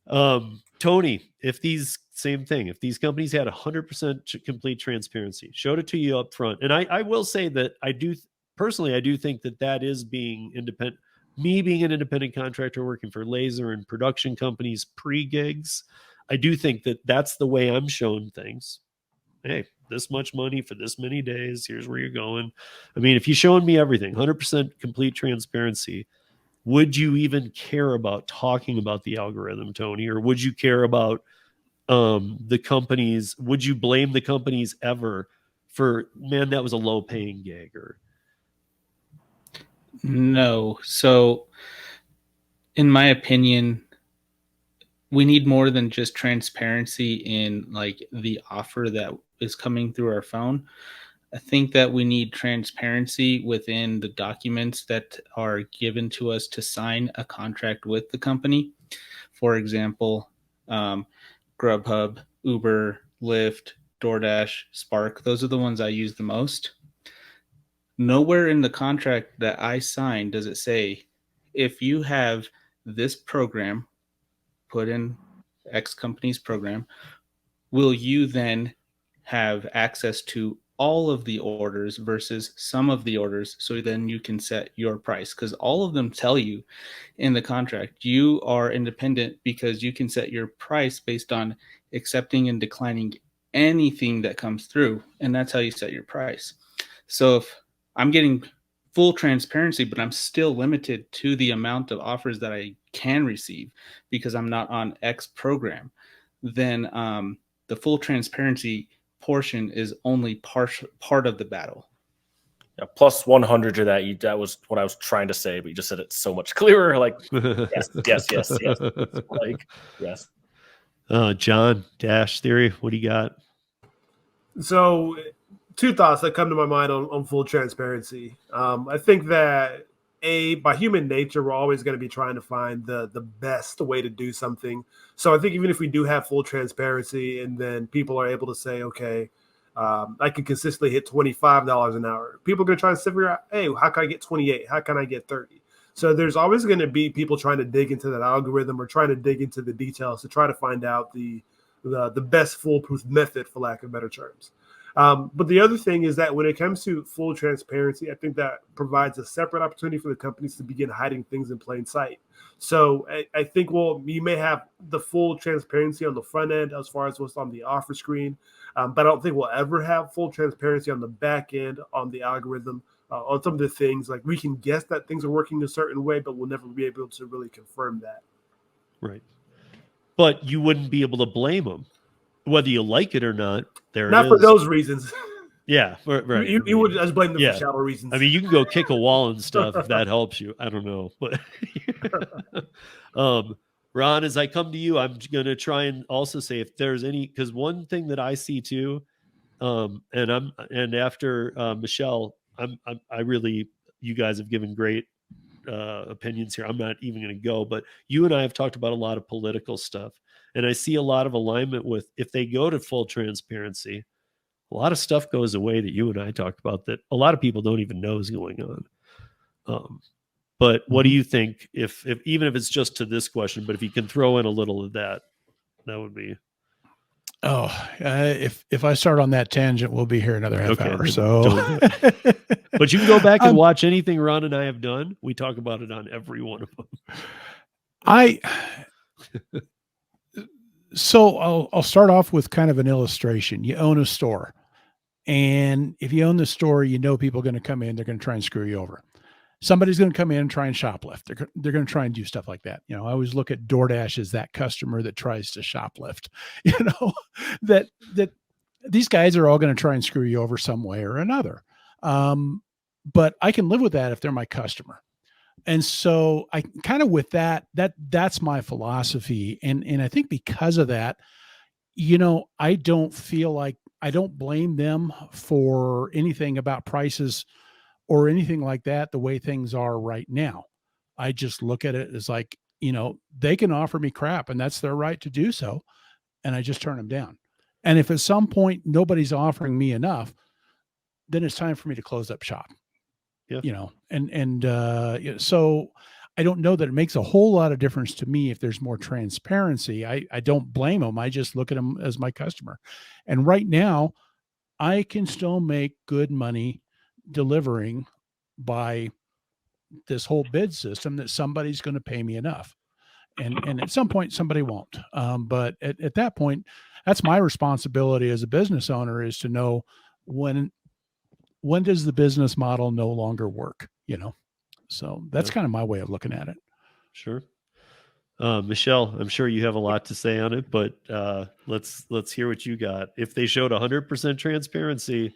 Tony, if these companies had 100% complete transparency, showed it to you up front. And I will say that I do think that is being independent. Me being an independent contractor working for laser and production companies pre-gigs, I do think that that's the way I'm shown things. Hey, this much money for this many days. Here's where you're going. I mean, if you're showing me everything, 100% complete transparency, would you even care about talking about the algorithm, Tony? Or would you care about the companies? Would you blame the companies ever for, man, that was a low paying gig? Or no. So in my opinion, we need more than just transparency in like the offer that is coming through our phone. I think that we need transparency within the documents that are given to us to sign a contract with the company. For example, Grubhub, Uber, Lyft, DoorDash, Spark. Those are the ones I use the most. Nowhere in the contract that I sign does it say, if you have this program, put in X company's program, will you then have access to all of the orders versus some of the orders, so then you can set your price? Because all of them tell you in the contract you are independent because you can set your price based on accepting and declining anything that comes through, and that's how you set your price. So if I'm getting full transparency, but I'm still limited to the amount of offers that I can receive because I'm not on X program, then the full transparency portion is only part of the battle. Yeah, plus 100 to that. That was what I was trying to say, but you just said it so much clearer. Like, yes. Like, yes. John, Dash Theory, what do you got? So two thoughts that come to my mind on full transparency. I think that by human nature, we're always going to be trying to find the best way to do something. So I think even if we do have full transparency and then people are able to say, okay, I can consistently hit $25 an hour, people are going to try and figure out, hey, how can I get 28? How can I get 30? So there's always going to be people trying to dig into that algorithm or trying to dig into the details to try to find out the best foolproof method, for lack of better terms. But the other thing is that when it comes to full transparency, I think that provides a separate opportunity for the companies to begin hiding things in plain sight. So I think, well, you may have the full transparency on the front end as far as what's on the offer screen, but I don't think we'll ever have full transparency on the back end, on the algorithm, on some of the things. Like, we can guess that things are working a certain way, but we'll never be able to really confirm that. Right. But you wouldn't be able to blame them, whether you like it or not. Not for those reasons. Yeah, right. You would just blame them for shallow reasons. I mean, you can go kick a wall and stuff if that helps you. I don't know, but Ron, as I come to you, I'm going to try and also say if there's any, because one thing that I see too, and after Michelle, I really, you guys have given great opinions here. I'm not even going to go, but you and I have talked about a lot of political stuff, and I see a lot of alignment with if they go to full transparency, a lot of stuff goes away that you and I talked about that a lot of people don't even know is going on. But what do you think if even if it's just to this question, but if you can throw in a little of that, that would be. If I start on that tangent, we'll be here another half hour. So, but you can go back and watch anything Ron and I have done. We talk about it on every one of them. So I'll start off with kind of an illustration. You own a store, and if you own the store, you know people are going to come in. They're going to try and screw you over. Somebody's going to come in and try and shoplift. They're going to try and do stuff like that. You know, I always look at DoorDash as that customer that tries to shoplift. You know, that these guys are all going to try and screw you over some way or another. But I can live with that if they're my customer. And so I kind of with that's my philosophy. And I think because of that, you know, I don't blame them for anything about prices or anything like that, the way things are right now. I just look at it as like, you know, they can offer me crap and that's their right to do so. And I just turn them down. And if at some point nobody's offering me enough, then it's time for me to close up shop. Yeah. You know, and so I don't know that it makes a whole lot of difference to me if there's more transparency. I don't blame them. I just look at them as my customer. And right now I can still make good money delivering by this whole bid system that somebody's going to pay me enough. And at some point somebody won't. But at that point, that's my responsibility as a business owner, is to know when does the business model no longer work, you know? So that's kind of my way of looking at it. Sure. Michelle, I'm sure you have a lot to say on it, but let's hear what you got. If they showed 100% transparency,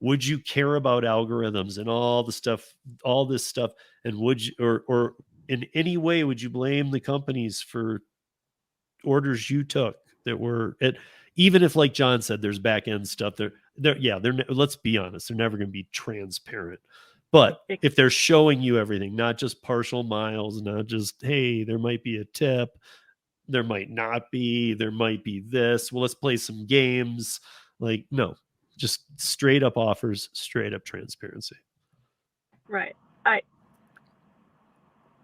would you care about algorithms and all this stuff? And would you, or in any way, would you blame the companies for orders you took that were even if, like John said, there's back end stuff they're let's be honest, they're never going to be transparent. But if they're showing you everything, not just partial miles, not just, hey, there might be a tip, there might not be, there might be this, well, let's play some games. Like, no, just straight up offers, straight up transparency. Right.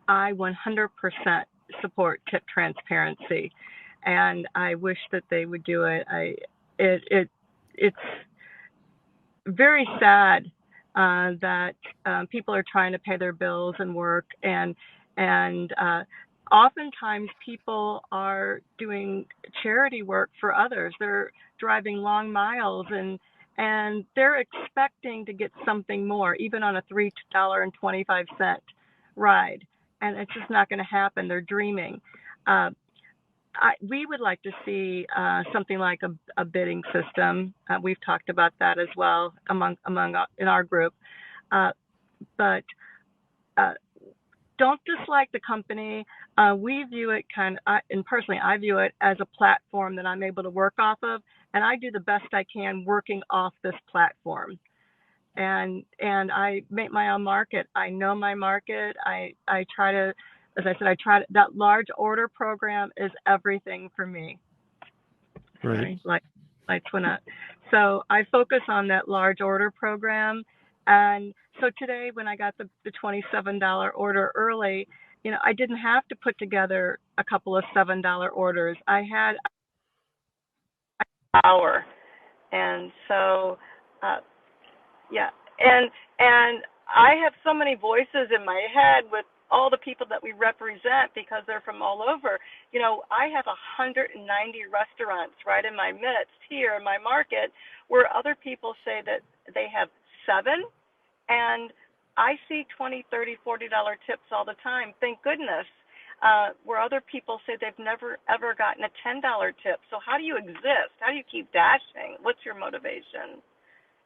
I 100% support tip transparency, and I wish that they would do it. It's very sad that people are trying to pay their bills and work, and oftentimes people are doing charity work for others. They're driving long miles and they're expecting to get something more, even on a $3.25 ride. And it's just not going to happen. They're dreaming. We would like to see something like a bidding system. We've talked about that as well among in our group. But don't dislike the company. We view it and personally, I view it as a platform that I'm able to work off of and I do the best I can working off this platform. And I make my own market. I know my market. I try to, as I said, that large order program is everything for me. Right. Like so I focus on that large order program. And so today when I got the $27 order early, I didn't have to put together a couple of $7 orders. I had an hour. And so, yeah. And I have so many voices in my head with all the people that we represent because they're from all over. I have 190 restaurants right in my midst here in my market where other people say that they have 7, and I see $20, $30, $40 tips all the time. Thank goodness. Where other people say they've never ever gotten a $10 tip. So how do you exist? How do you keep dashing? What's your motivation?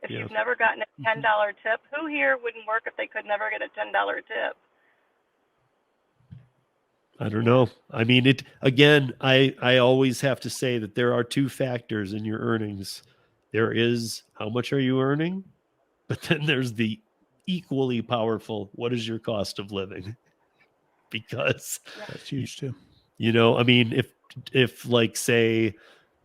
If you've never gotten a $10 tip, who here wouldn't work if they could never get a $10 tip? I don't know. I mean, I always have to say that there are 2 factors in your earnings. There is how much are you earning, but then there's the equally powerful, what is your cost of living? Because that's huge too. I mean, if like say,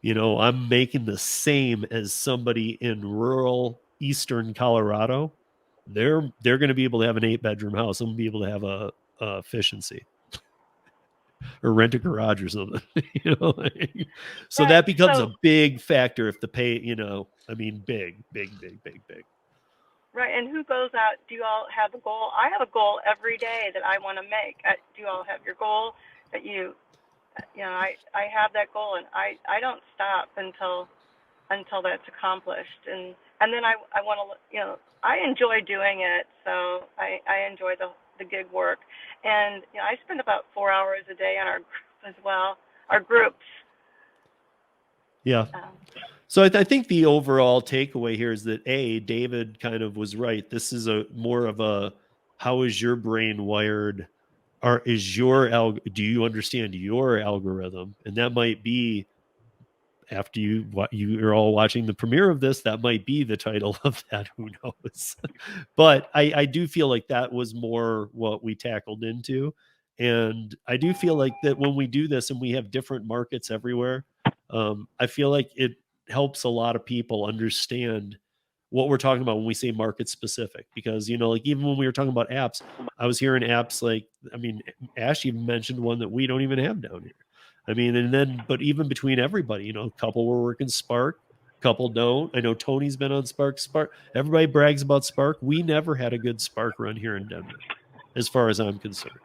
I'm making the same as somebody in rural eastern Colorado, they're going to be able to have an 8-bedroom house. I'm going to be able to have a efficiency or rent a garage or something. So that becomes a big factor if the pay. I mean, big. Right, and who goes out? Do you all have a goal? I have a goal every day that I want to make. Do you all have your goal that I have that goal, and I don't stop until that's accomplished. And then I want to, I enjoy doing it, so I enjoy the gig work. And I spend about 4 hours a day on our group as well, our groups. Yeah. So I think the overall takeaway here is that David kind of was right. This is more of a, how is your brain wired? Or do you understand your algorithm? And that might be, after you're all watching the premiere of this, that might be the title of that. Who knows? But I do feel like that was more what we tackled into. And I do feel like that when we do this and we have different markets everywhere, I feel like it helps a lot of people understand what we're talking about when we say market specific, because, like even when we were talking about apps, I was hearing apps like, I mean, Ash even mentioned one that we don't even have down here. I mean, but even between everybody, a couple were working Spark, a couple don't. I know Tony's been on Spark. Everybody brags about Spark. We never had a good Spark run here in Denver, as far as I'm concerned.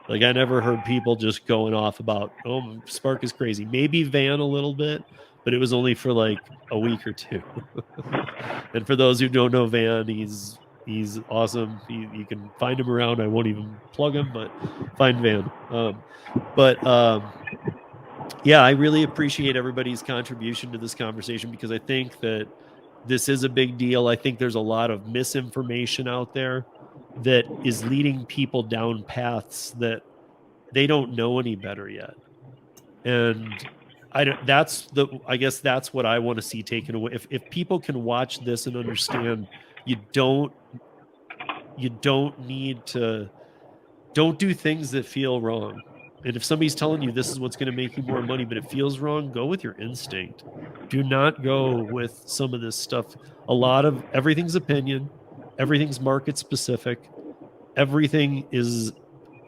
Like I never heard people just going off about, oh, Spark is crazy. Maybe Van a little bit, but it was only for like a week or 2. And for those who don't know Van, he's awesome. You can find him around. I won't even plug him, but find Van. Yeah, I really appreciate everybody's contribution to this conversation, because I think that this is a big deal. I think there's a lot of misinformation out there that is leading people down paths that they don't know any better yet. And I guess that's what I want to see taken away. If people can watch this and understand, don't do things that feel wrong. And if somebody's telling you this is what's going to make you more money, but it feels wrong, go with your instinct. Do not go with some of this stuff. Everything's opinion. Everything's market specific. Everything is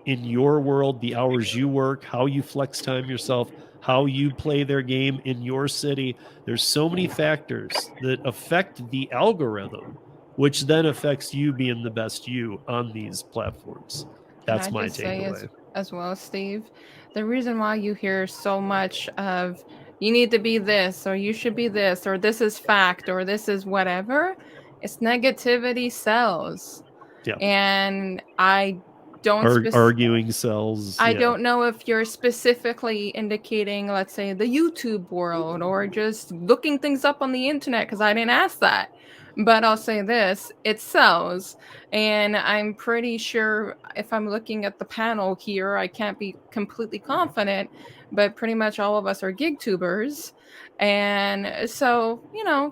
in your world, the hours you work, how you flex time yourself, how you play their game in your city. There's so many factors that affect the algorithm, which then affects you being the best you on these platforms. That's my takeaway. As well, Steve, the reason why you hear so much of you need to be this, or you should be this, or this is fact, or this is whatever, it's negativity sells. Yeah. And I don't arguing sells. I don't know if you're specifically indicating, let's say, the YouTube world, or just looking things up on the internet, because I didn't ask that. But I'll say this, it sells. And I'm pretty sure if I'm looking at the panel here, I can't be completely confident, but pretty much all of us are gig tubers. And so,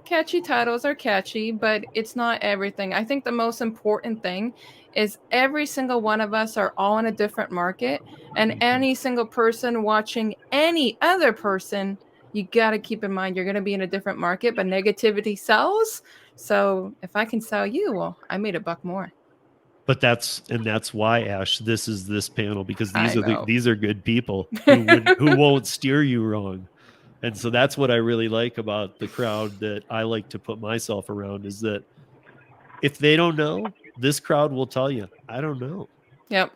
catchy titles are catchy, but it's not everything. I think the most important thing is every single one of us are all in a different market, and any single person watching any other person, you got to keep in mind you're going to be in a different market, but negativity sells. So if I can sell you, well, I made $1 more. But that's why, Ash, this is this panel, because I know. these are good people who won't steer you wrong. And so that's what I really like about the crowd that I like to put myself around, is that if they don't know, this crowd will tell you, I don't know. Yep.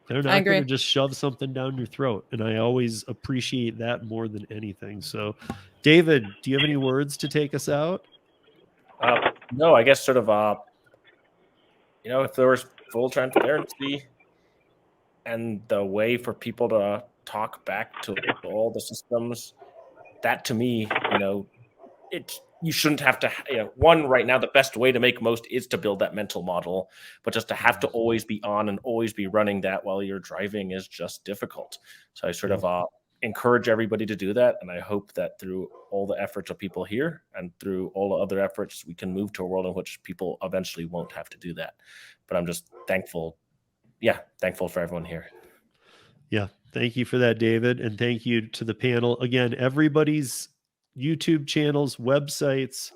They're not going to just shove something down your throat. And I always appreciate that more than anything. So, David, do you have any words to take us out? No, I guess sort of, if there was full transparency and the way for people to talk back to all the systems, that to me, you shouldn't have to, one, right now, the best way to make most is to build that mental model, but just to have to always be on and always be running that while you're driving is just difficult. So I sort of encourage everybody to do that. And I hope that through all the efforts of people here and through all the other efforts, we can move to a world in which people eventually won't have to do that. But I'm just thankful for everyone here. Yeah. Thank you for that, David. And thank you to the panel. Again, everybody's YouTube channels, websites,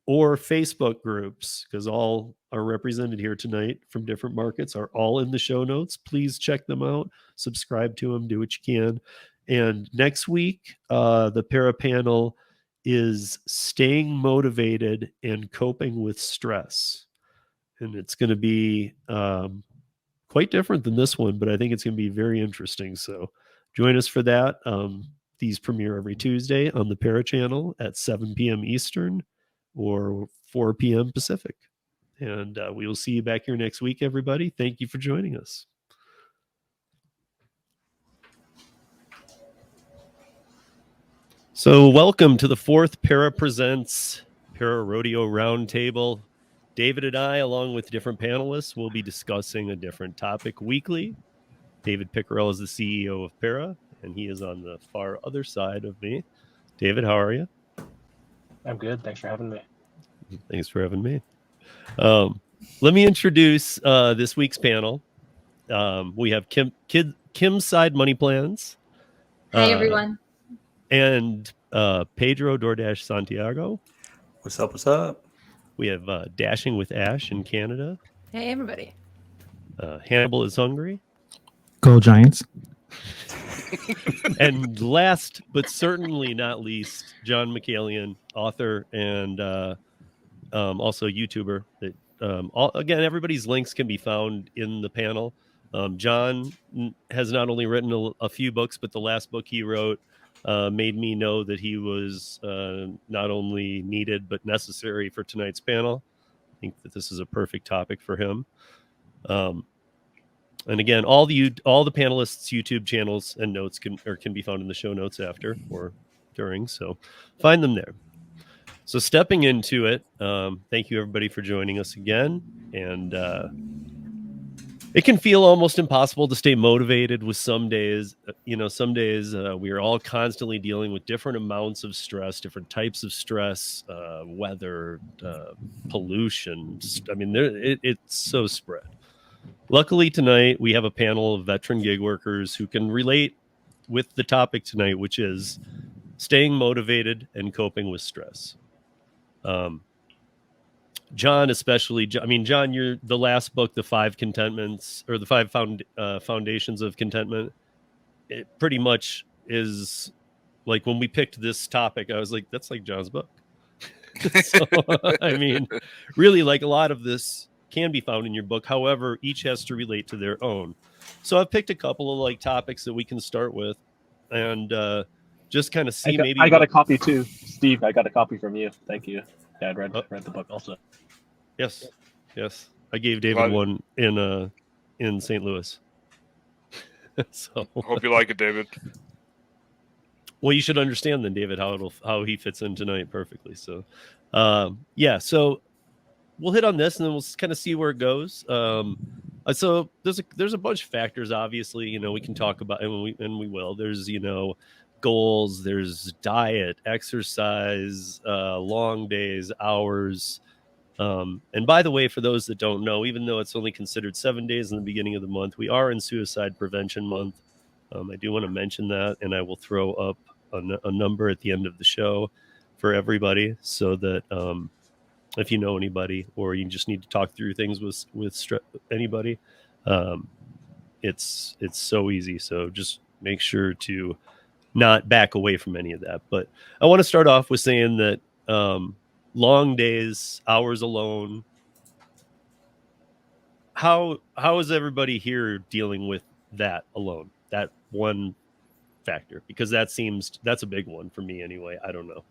or Facebook groups, because all are represented here tonight from different markets, are all in the show notes. Please check them out, subscribe to them, do what you can. And next week, the Para panel is staying motivated and coping with stress. And it's going to be quite different than this one, but I think it's going to be very interesting. So join us for that. These premiere every Tuesday on the Para channel at 7 p.m. Eastern or 4 p.m. Pacific. And we will see you back here next week, everybody. Thank you for joining us. So welcome to the 4th Para Presents ParaRodeo Roundtable. David and I, along with different panelists, will be discussing a different topic weekly. David Pickerel is the CEO of Para, and he is on the far other side of me. David, how are you? I'm good. Thanks for having me. Thanks for having me. Let me introduce this week's panel. We have Kim's Side Money Plans. Hi, everyone. And Pedro DoorDash Santiago. What's up? What's up? We have Dashing with Ash in Canada. Hey, everybody. Hannibal is Hungry. Go Giants. And last but certainly not least, John McCallion, author and also YouTuber. That again, everybody's links can be found in the panel. John has not only written a few books, but the last book he wrote made me know that he was not only needed but necessary for tonight's panel. I think that this is a perfect topic for him. And again, all the panelists' YouTube channels and notes can be found in the show notes after or during. So find them there. So stepping into it, thank you everybody for joining us again. And it can feel almost impossible to stay motivated with some days. Some days we are all constantly dealing with different amounts of stress, different types of stress, weather, pollution. I mean, it's so spread. Luckily tonight we have a panel of veteran gig workers who can relate with the topic tonight, which is staying motivated and coping with stress. John, especially, John, you're the last book, The 5 Contentments, or the 5 Foundations of Contentment. It pretty much is like when we picked this topic, I was like, that's like John's book. So, really, like a lot of this can be found in your book. However, each has to relate to their own. So I've picked a couple of topics that we can start with and just kind of see I got a copy too. Steve, I got a copy from you. Thank you. Yeah, I read the book also. Yes. I gave David one in St. Louis. So hope you like it, David. Well, you should understand then, David, how he fits in tonight perfectly. So, So we'll hit on this and then we'll kind of see where it goes. So there's a bunch of factors. Obviously, we can talk about, and we will. There's goals. There's diet, exercise, long days, hours. And by the way, for those that don't know, even though it's only considered 7 days in the beginning of the month, we are in Suicide Prevention Month. I do want to mention that, and I will throw up a number at the end of the show for everybody, so that if you know anybody or you just need to talk through things with anybody, it's so easy. So just make sure to not back away from any of that. But I want to start off with saying that long days, hours alone. How is everybody here dealing with that alone? That one factor, because that's a big one for me anyway. I don't know.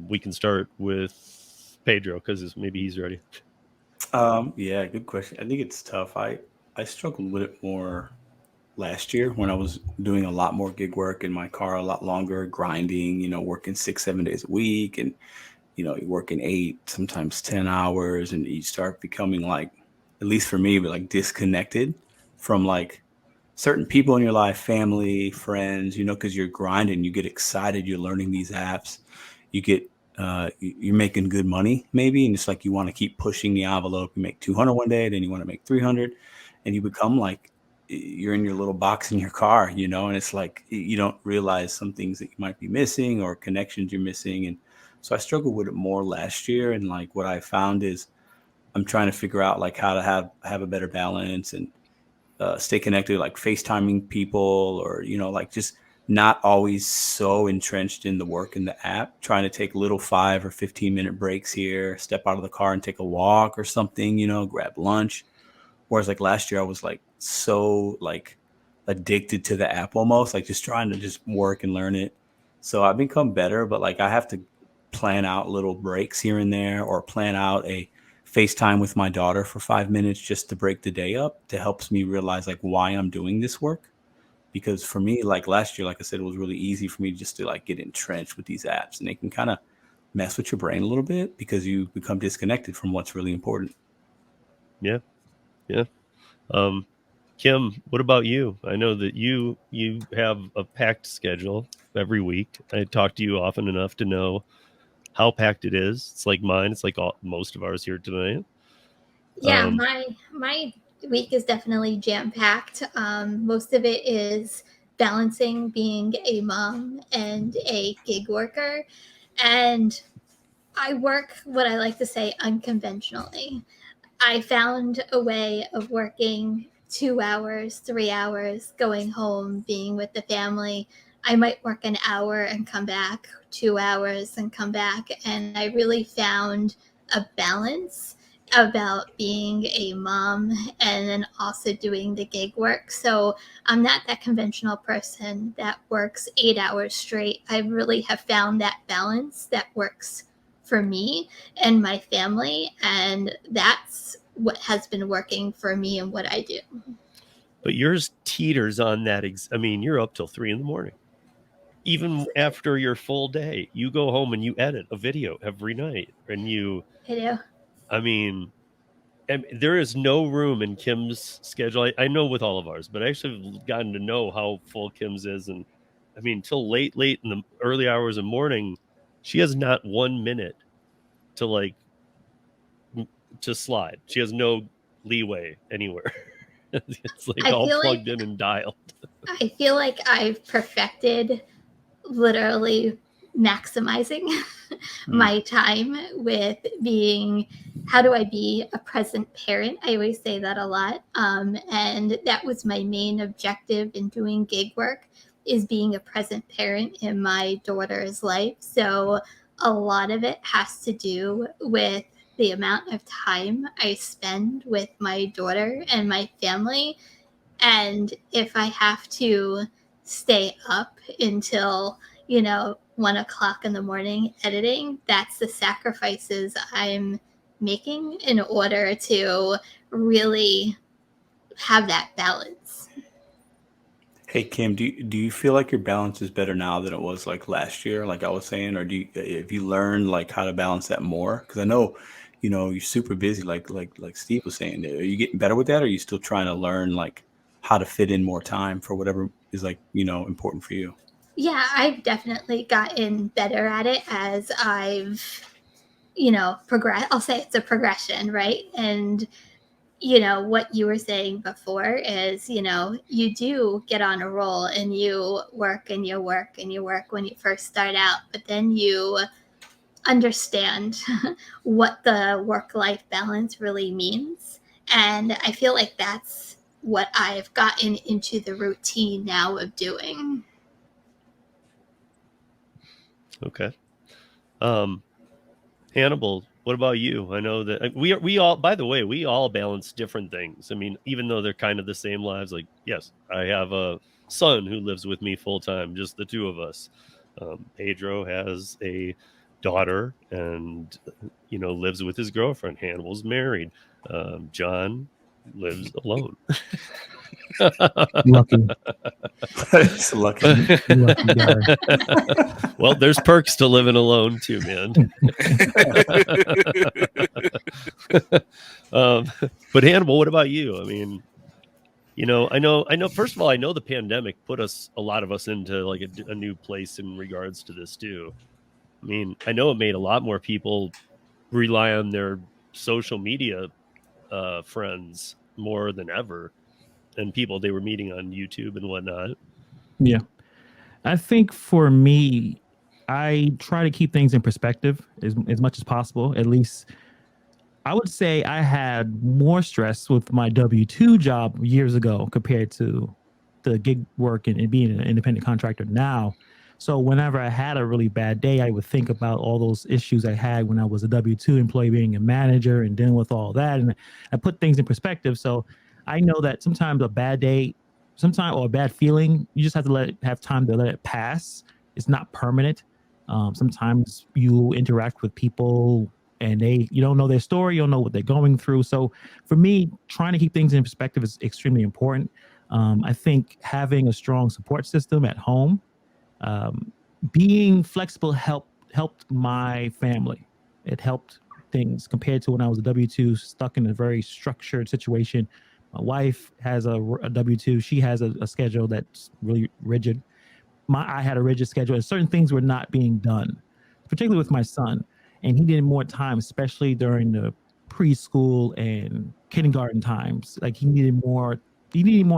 We can start with Pedro because maybe he's ready. Yeah, good question. I think it's tough. I struggled with it more last year when I was doing a lot more gig work in my car, a lot longer, grinding, working 6-7 days a week, and you're working 8, sometimes 10 hours, and you start becoming like, at least for me, but like disconnected from like certain people in your life, family, friends, because you're grinding, you get excited, you're learning these apps, you get you're making good money maybe, and it's like you want to keep pushing the envelope. You make 200 one day, then you want to make 300, and you become like you're in your little box in your car, and it's like you don't realize some things that you might be missing or connections you're missing. And so I struggled with it more last year, and like what I found is I'm trying to figure out like how to have a better balance and stay connected, like FaceTiming people, or like just not always so entrenched in the work in the app, trying to take little 5 or 15-minute breaks here, step out of the car and take a walk or something, grab lunch. Whereas like last year I was like so like addicted to the app, almost like just trying to just work and learn it. So I've become better, but like I have to plan out little breaks here and there, or plan out a FaceTime with my daughter for 5 minutes just to break the day up, to helps me realize like why I'm doing this work. Because for me, like last year, like I said, it was really easy for me just to like get entrenched with these apps, and they can kind of mess with your brain a little bit because you become disconnected from what's really important. Yeah. Kim, what about you? I know that you have a packed schedule every week. I talk to you often enough to know how packed it is. It's like mine. It's like most of ours here tonight. Yeah, my week is definitely jam-packed. Most of it is balancing being a mom and a gig worker. And I work what I like to say unconventionally. I found a way of working 2 hours, 3 hours, going home, being with the family. I might work an hour and come back, 2 hours and come back. And I really found a balance about being a mom and then also doing the gig work. So I'm not that conventional person that works 8 hours straight. I really have found that balance that works for me and my family, and that's what has been working for me and what I do. But yours teeters on that. I mean, you're up till 3 a.m. Even after your full day. You go home and you edit a video every night, and I do. I mean, there is no room in Kim's schedule. I know with all of ours, but I actually have gotten to know how full Kim's is, and I mean, till late in the early hours of morning, she has not 1 minute to slide. She has no leeway anywhere. It's like all plugged in and dialed. I feel like I've perfected literally maximizing my time with being, how do I be a present parent? I always say that a lot. And that was my main objective in doing gig work, is being a present parent in my daughter's life. So a lot of it has to do with the amount of time I spend with my daughter and my family. And if I have to stay up until, 1 o'clock in the morning editing, that's the sacrifices I'm making in order to really have that balance. Hey Kim, do you feel like your balance is better now than it was like last year, like I was saying, or have you learned like how to balance that more? Because I know, you're super busy, like Steve was saying. Are you getting better with that, or are you still trying to learn like how to fit in more time for whatever is like important for you? Yeah, I've definitely gotten better at it as I've, progressed. I'll say it's a progression, right? And what you were saying before is, you do get on a roll and you work and you work and you work when you first start out, but then you understand what the work-life balance really means. And I feel like that's what I've gotten into the routine now of doing. Okay. Hannibal, what about you? I know that we all, by the way, we all balance different things. I mean, even though they're kind of the same lives, like, yes, I have a son who lives with me full time, just the two of us. Pedro has a daughter and, lives with his girlfriend. Hannibal's married. John lives alone. Lucky. It's lucky. Lucky guy. Well, there's perks to living alone too, man. But Hannibal, what about you? I mean, I know. First of all, I know the pandemic put a lot of us into like a new place in regards to this too. I mean, I know it made a lot more people rely on their social media friends more than ever, and people they were meeting on YouTube and whatnot. Yeah. I think for me, I try to keep things in perspective as much as possible. At least I would say I had more stress with my W-2 job years ago compared to the gig work and being an independent contractor now. So whenever I had a really bad day, I would think about all those issues I had when I was a W-2 employee, being a manager and dealing with all that. And I put things in perspective. So I know that sometimes a bad day, or a bad feeling, you just have to have time to let it pass. It's not permanent. Sometimes you interact with people and you don't know their story, you don't know what they're going through. So for me, trying to keep things in perspective is extremely important. I think having a strong support system at home, being flexible helped my family. It helped things compared to when I was a W-2 stuck in a very structured situation. My wife has a W-2. She has a schedule that's really rigid. I had a rigid schedule and certain things were not being done, particularly with my son. And he needed more time, especially during the preschool and kindergarten times. Like he needed more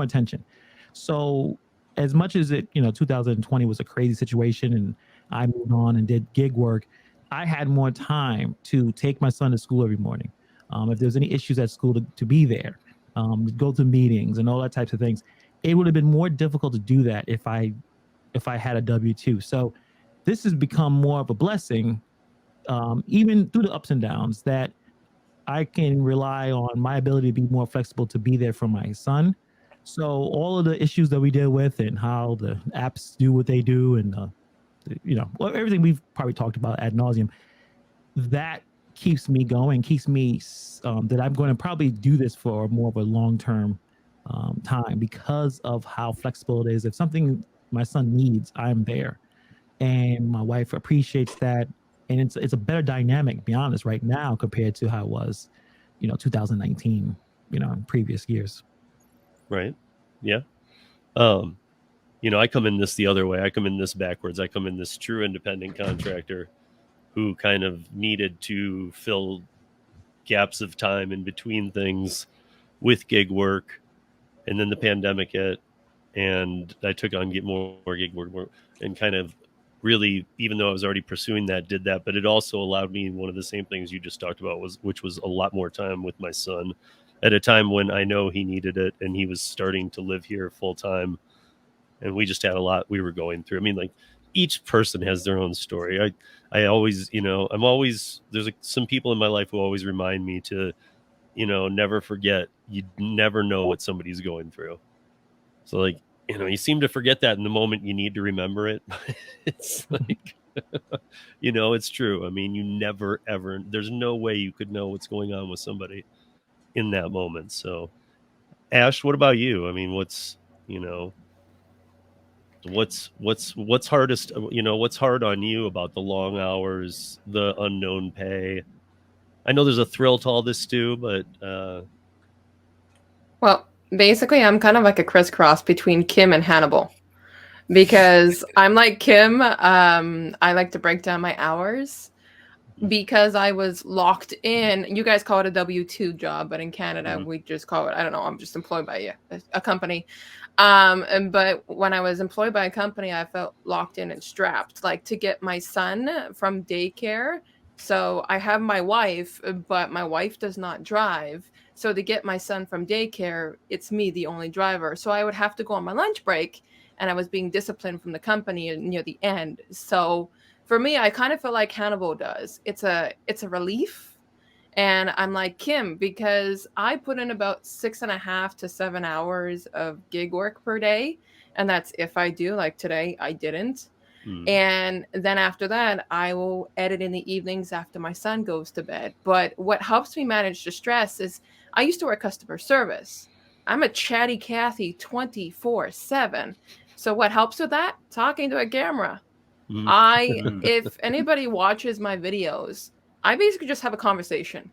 attention. So as much as 2020 was a crazy situation and I moved on and did gig work, I had more time to take my son to school every morning. If there's any issues at school to be there, go to meetings and all that types of things. It would have been more difficult to do that if I had a W-2. So this has become more of a blessing, even through the ups and downs, that I can rely on my ability to be more flexible to be there for my son. So all of the issues that we deal with and how the apps do what they do and, everything we've probably talked about ad nauseum, that keeps me going, keeps me that I'm going to probably do this for more of a long-term time because of how flexible it is. If something my son needs, I'm there. And my wife appreciates that. And it's a better dynamic, to be honest, right now compared to how it was, 2019, in previous years. Right. Yeah. I come in this the other way. I come in this backwards. I come in this true independent contractor who kind of needed to fill gaps of time in between things with gig work. And then the pandemic hit and I took on get more gig work and kind of really, even though I was already pursuing that, did that. But it also allowed me, one of the same things you just talked about which was a lot more time with my son at a time when I know he needed it and he was starting to live here full time. And we just had a lot we were going through. I mean, like each person has their own story. I always, there's some people in my life who always remind me to, never forget. You never know what somebody's going through. So like, you seem to forget that in the moment you need to remember it. It's like, it's true. I mean, you never, ever, there's no way you could know what's going on with somebody in that moment. So Ash, what about you? I mean, what's, What's hardest? What's hard on you about the long hours, the unknown pay? I know there's a thrill to all this too, but well, basically, I'm kind of like a crisscross between Kim and Hannibal, because I'm like Kim. I like to break down my hours because I was locked in. You guys call it a W-2 job, but in Canada, we just call it, I don't know, I'm just employed by a company. But when I was employed by a company, I felt locked in and strapped, like to get my son from daycare. So I have my wife, but my wife does not drive. So to get my son from daycare, it's me, the only driver. So I would have to go on my lunch break, and I was being disciplined from the company near the end. So for me, I kind of feel like Hannibal does. It's a relief. And I'm like Kim, because I put in about 6.5 to 7 hours of gig work per day. And that's if I do. Like today, I didn't. And then after that, I will edit in the evenings after my son goes to bed. But what helps me manage the stress is I used to work customer service. I'm a chatty Cathy 24/7. So what helps with that? Talking to a camera. If anybody watches my videos, I basically just have a conversation,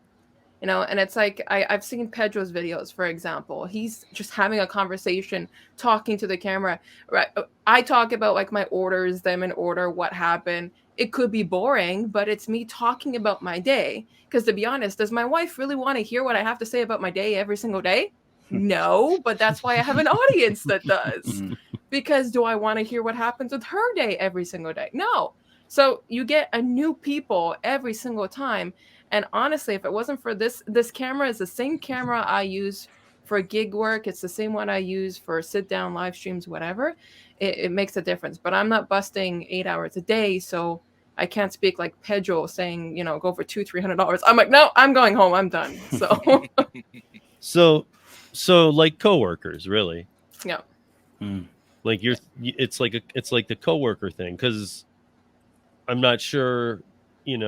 and it's like I've seen Pedro's videos, for example. He's just having a conversation, talking to the camera. Right? I talk about like my orders, them in order, what happened. It could be boring, but it's me talking about my day. Because to be honest, does my wife really want to hear what I have to say about my day every single day? No, but that's why I have an audience that does. Because do I want to hear what happens with her day every single day? No. So you get a new people every single time. And honestly, if it wasn't for this camera is the same camera I use for gig work. It's the same one I use for sit down live streams, whatever. It makes a difference. But I'm not busting 8 hours a day. So I can't speak like Pedro saying, go for $200-300. I'm like, no, I'm going home. I'm done. So, so like coworkers, really. Yeah. Like it's like the coworker thing, because I'm not sure, we've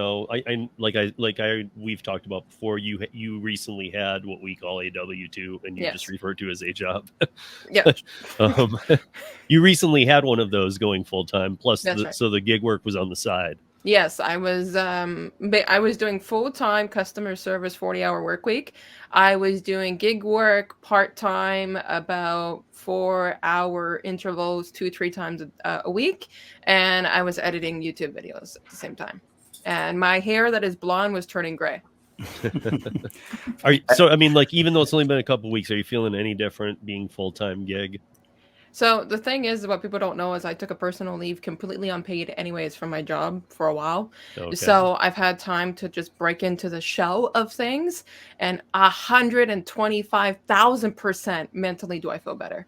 talked about before. You recently had what we call a W-2, and you just referred to as a job. Yeah. You recently had one of those going full time. Plus, Right. so the gig work was on the side. Yes, I was doing full-time customer service 40-hour work week. I was doing gig work part-time, about 4-hour intervals, 2-3 times a week, and I was editing YouTube videos at the same time. And my hair that is blonde was turning gray. Even though it's only been a couple of weeks, are you feeling any different being full-time gig? So the thing is, what people don't know is I took a personal leave completely unpaid anyways from my job for a while. Okay. So I've had time to just break into the shell of things, and 125,000% mentally do I feel better.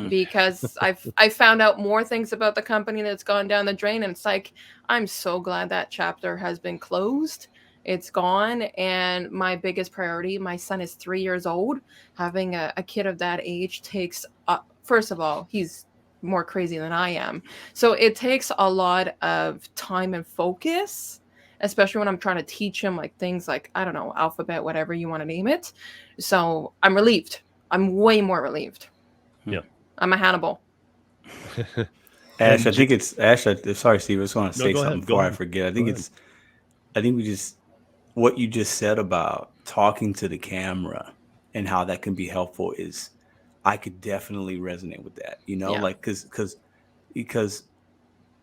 Because I found out more things about the company that's gone down the drain, and it's like, I'm so glad that chapter has been closed. It's gone. And my biggest priority, my son is 3 years old. Having a kid of that age takes first of all, he's more crazy than I am. So it takes a lot of time and focus, especially when I'm trying to teach him like things like, I don't know, alphabet, whatever you want to name it. So I'm relieved. I'm way more relieved. Yeah. I'm a Hannibal. Ash, I think it's Ash. Sorry, Steve. I just want to say something before I forget. I think what you just said about talking to the camera and how that can be helpful is, I could definitely resonate with that, because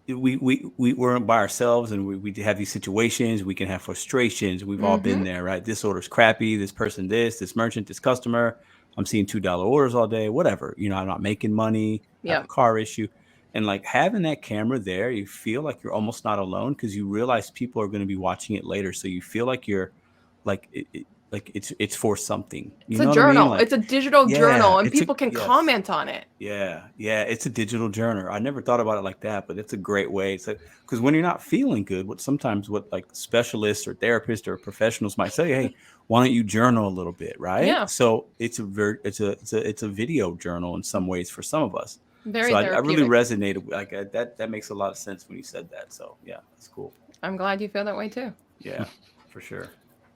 we weren't by ourselves, and we have these situations. We can have frustrations. We've all been there, right? This order's crappy. This person, this merchant, this customer. I'm seeing $2 orders all day, whatever. I'm not making money. I have a car issue. And like having that camera there, you feel like you're almost not alone, because you realize people are going to be watching it later. So you feel like you're like, it's for something. It's a journal. It's a digital journal, and people can comment on it. Yeah, it's a digital journal. I never thought about it like that, but it's a great way. It's because when you're not feeling good, what like specialists or therapists or professionals might say, hey, why don't you journal a little bit, right? Yeah. So it's a video journal in some ways for some of us. Very so I therapeutic. really resonated. Like that makes a lot of sense when you said that. So yeah, that's cool. I'm glad you feel that way too. Yeah, for sure.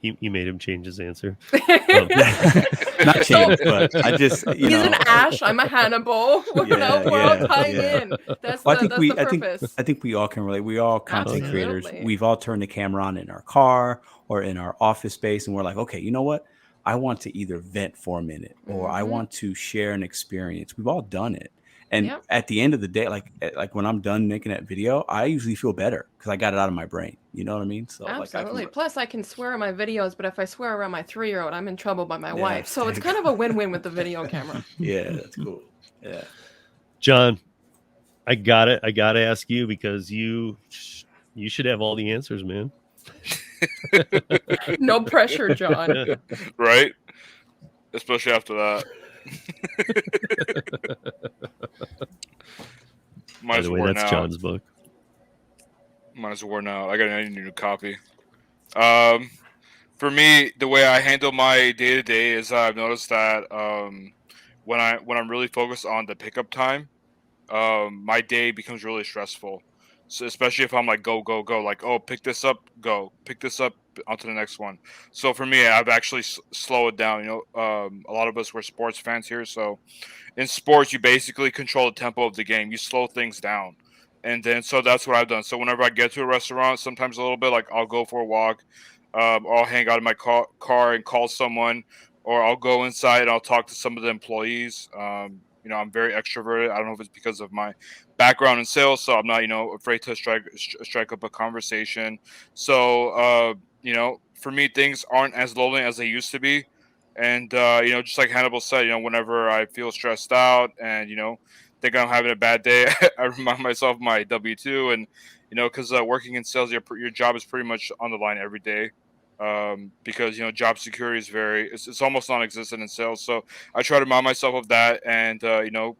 You made him change his answer. Not change, but I just he's an Ash. I'm a Hannibal. We're all tying in. That's well, the purpose. I think we all can relate. We all content creators. Absolutely. We've all turned the camera on in our car or in our office space, and we're like, okay, you know what? I want to either vent for a minute or I want to share an experience. We've all done it. And at the end of the day, like when I'm done making that video, I usually feel better because I got it out of my brain. You know what I mean? So absolutely. Plus, I can swear in my videos, but if I swear around my 3-year-old, I'm in trouble by my wife. So it's kind of a win-win with the video camera. Yeah, that's cool. Yeah, John, I gotta ask you because you should have all the answers, man. No pressure, John. Right? Especially after that. By the way, that's John's book. Mine's worn out. I need a new copy. For me, the way I handle my day to day is I've noticed that when I'm really focused on the pickup time, my day becomes really stressful. So especially if I'm like go, like, oh, pick this up, go, pick this up, onto the next one. So for me, I've actually slowed it down. You know, a lot of us were sports fans here, so in sports, you basically control the tempo of the game. You slow things down, and then so that's what I've done. So whenever I get to a restaurant, sometimes a little bit, like I'll go for a walk, or I'll hang out in my car and call someone, or I'll go inside and I'll talk to some of the employees. You know, I'm very extroverted. I don't know if it's because of my background in sales, so I'm not, you know, afraid to strike up a conversation. So, you know, for me, things aren't as lonely as they used to be. And, you know, just like Hannibal said, you know, whenever I feel stressed out and, you know, think I'm having a bad day, I remind myself of my W-2. And, you know, because working in sales, your job is pretty much on the line every day. Because, you know, job security is it's almost non-existent in sales. So I try to remind myself of that and, you know,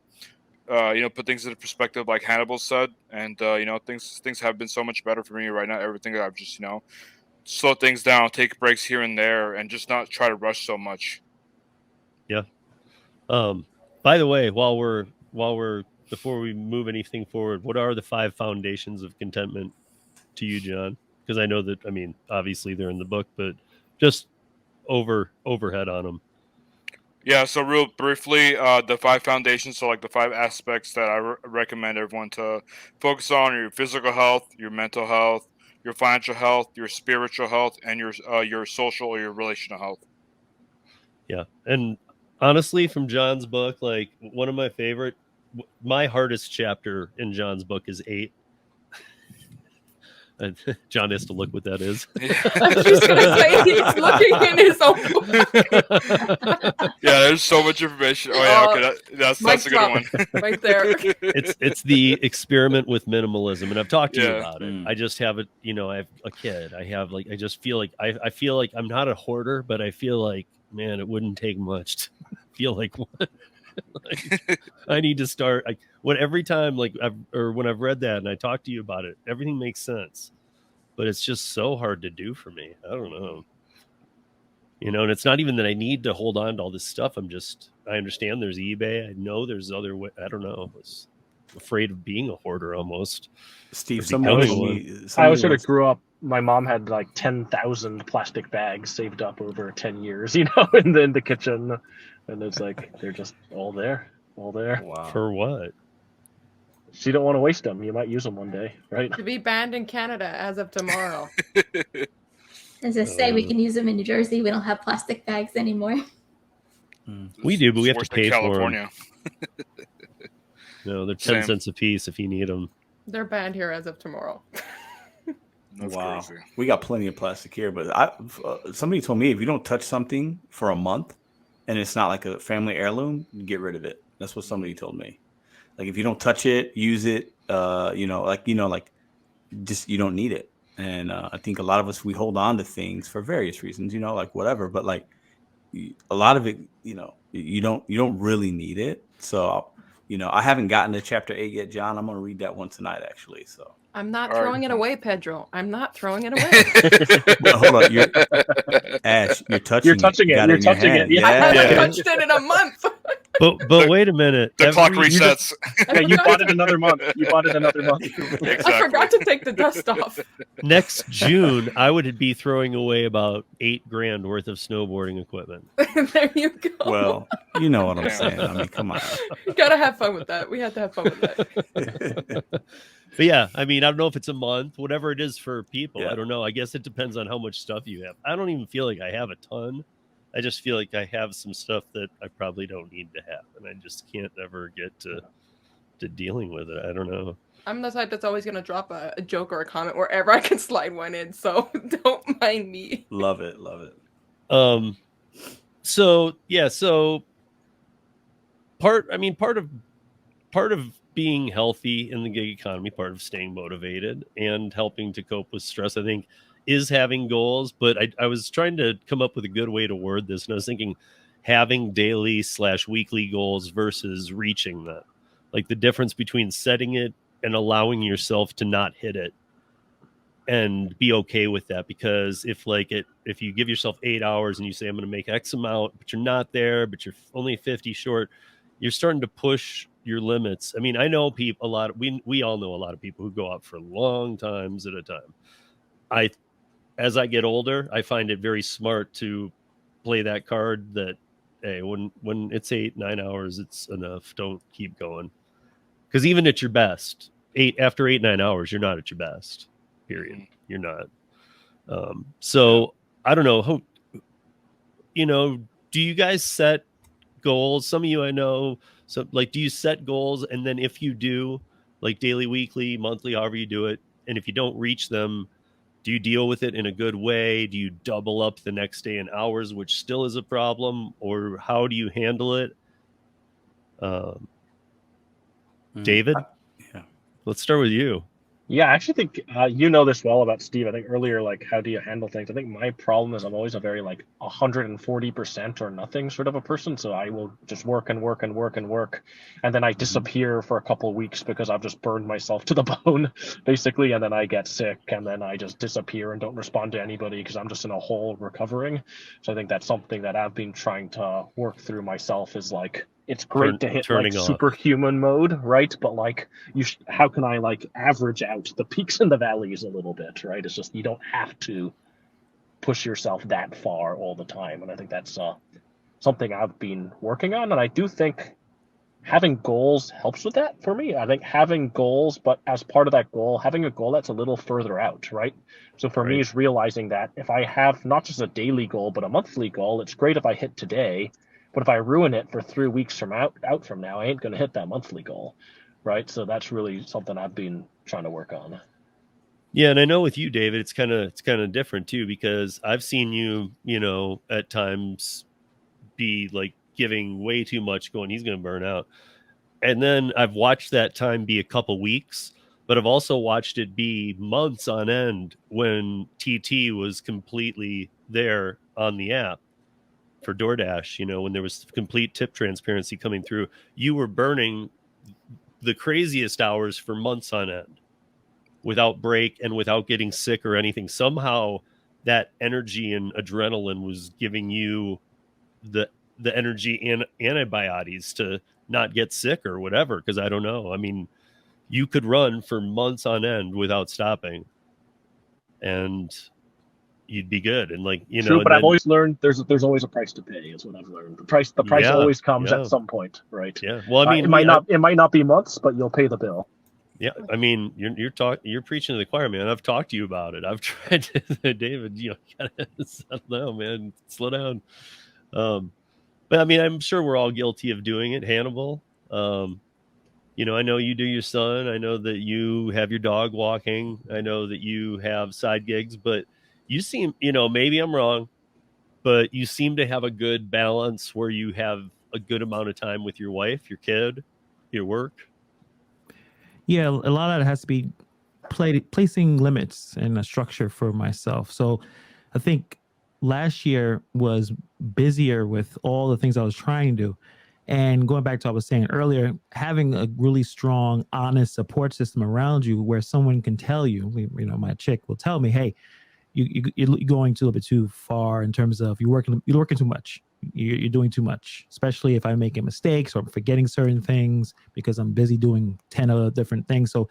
put things into perspective, like Hannibal said. And, you know, things have been so much better for me right now. Everything that I've just, you know, slow things down, take breaks here and there, and just not try to rush so much. Yeah. By the way, before we move anything forward, what are the 5 foundations of contentment to you, John? Because I know that, I mean, obviously they're in the book, but just overhead on them. Yeah, so real briefly, the 5 foundations, so like the 5 aspects that I recommend everyone to focus on: your physical health, your mental health, your financial health, your spiritual health, and your social or your relational health. Yeah, and honestly, from John's book, like one of my hardest chapter in John's book is 8. John has to look what that is. I was just gonna say he's looking in his own book. Yeah, there's so much information. Oh yeah, okay, that's a good one. Right there. It's the experiment with minimalism, and I've talked to you about it. I just have it. You know, I have a kid. I just feel like I feel like I'm not a hoarder, but I feel like, man, it wouldn't take much to feel like one. Like, I need to start. Every time, like, when I've read that and I talk to you about it, everything makes sense, but it's just so hard to do for me. I don't know, you know. And it's not even that I need to hold on to all this stuff. I understand there's eBay. I know there's other way. I don't know. I was afraid of being a hoarder almost. Steve, I was sort of grew up. My mom had like 10,000 plastic bags saved up over 10 years, you know, in the kitchen. And it's like, they're just all there. Wow. For what? So you don't want to waste them. You might use them one day, right? To be banned in Canada as of tomorrow. As I say, we can use them in New Jersey. We don't have plastic bags anymore. We do, but we have to pay California. for them. No, they're 10 cents a piece if you need them. They're banned here as of tomorrow. Wow. Crazy. We got plenty of plastic here, but somebody told me if you don't touch something for a month and it's not like a family heirloom, get rid of it. That's what somebody told me. Like if you don't touch it, use it, just you don't need it. And I think a lot of us, we hold on to things for various reasons, you know, like whatever, but like a lot of it, you know, you don't really need it. So, you know, I haven't gotten to chapter 8 yet, John. I'm going to read that one tonight, actually. So I'm not throwing it away, Pedro. I'm not throwing it away. Well, hold on. Ash, you're touching it. You're touching it. Yeah. I haven't touched it in a month. But wait a minute. The clock resets. Yeah, you bought it another month. You bought it another month. Exactly. I forgot to take the dust off. Next June, I would be throwing away about $8,000 worth of snowboarding equipment. There you go. Well, you know what I'm saying. I mean, come on. You gotta have fun with that. We had to have fun with that. But yeah, I mean, I don't know if it's a month, whatever it is for people. Yeah. I don't know. I guess it depends on how much stuff you have. I don't even feel like I have a ton. I just feel like I have some stuff that I probably don't need to have, and I just can't ever get to dealing with it. I don't know. I'm the type that's always gonna drop a joke or a comment wherever I can slide one in, so don't mind me. Love it. So yeah, so part of being healthy in the gig economy, part of staying motivated and helping to cope with stress, I think, is having goals. But I was trying to come up with a good way to word this, and I was thinking having daily/weekly goals versus reaching them, like the difference between setting it and allowing yourself to not hit it and be okay with that. Because if you give yourself 8 hours and you say I'm going to make X amount, but you're not there, but you're only 50 short, you're starting to push your limits. I mean, I know people we all know a lot of people who go out for long times at a time. As I get older, I find it very smart to play that card that, hey, when it's 8-9 hours, it's enough. Don't keep going. Because even at your best, after 8-9 hours, you're not at your best. Period. You're not. So I don't know. Do you guys set goals? Some of you I know. So do you set goals, and then if you do, like daily, weekly, monthly, however you do it, and if you don't reach them, do you deal with it in a good way? Do you double up the next day in hours, which still is a problem, or how do you handle it? David, let's start with you. Yeah, I actually think you know this well about Steve. I think earlier, like, how do you handle things? I think my problem is I'm always a very 140% or nothing sort of a person. So I will just work and work and work and work, and then I disappear for a couple of weeks because I've just burned myself to the bone, basically. And then I get sick, and then I just disappear and don't respond to anybody because I'm just in a hole recovering. So I think that's something that I've been trying to work through myself. Is like, it's great to hit superhuman mode, right? But how can I average out the peaks and the valleys a little bit, right? It's just, you don't have to push yourself that far all the time. And I think that's something I've been working on. And I do think having goals helps with that for me. I think having goals, but as part of that goal, having a goal that's a little further out, right? So for me, is realizing that if I have not just a daily goal, but a monthly goal, it's great if I hit today. But if I ruin it for 3 weeks from out from now, I ain't going to hit that monthly goal, right? So that's really something I've been trying to work on. Yeah, and I know with you, David, it's kind of different too, because I've seen you, at times be giving way too much, going, he's going to burn out. And then I've watched that time be a couple weeks, but I've also watched it be months on end when TT was completely there on the app. For DoorDash, when there was complete tip transparency coming through, you were burning the craziest hours for months on end without break and without getting sick or anything. Somehow that energy and adrenaline was giving you the energy and antibiotics to not get sick or whatever. Because I don't know. I mean, you could run for months on end without stopping, and you'd be good. And True, but I've always learned there's always a price to pay, is what I've learned. The price always comes at some point, right? Yeah. Well, I mean, it might not be months, but you'll pay the bill. Yeah. I mean, you're preaching to the choir, man. I've talked to you about it. I've tried to, David, you gotta settle down, man. Slow down. But I mean, I'm sure we're all guilty of doing it. Hannibal, I know you do your son. I know that you have your dog walking. I know that you have side gigs, but you seem, maybe I'm wrong, but you seem to have a good balance where you have a good amount of time with your wife, your kid, your work. Yeah, a lot of it has to be placing limits and a structure for myself. So I think last year was busier with all the things I was trying to do. And going back to what I was saying earlier, having a really strong, honest support system around you where someone can tell you, my chick will tell me, hey, you're going a little bit too far in terms of you're working too much. you're doing too much, especially if I'm making mistakes or I'm forgetting certain things because I'm busy doing 10 other different things. So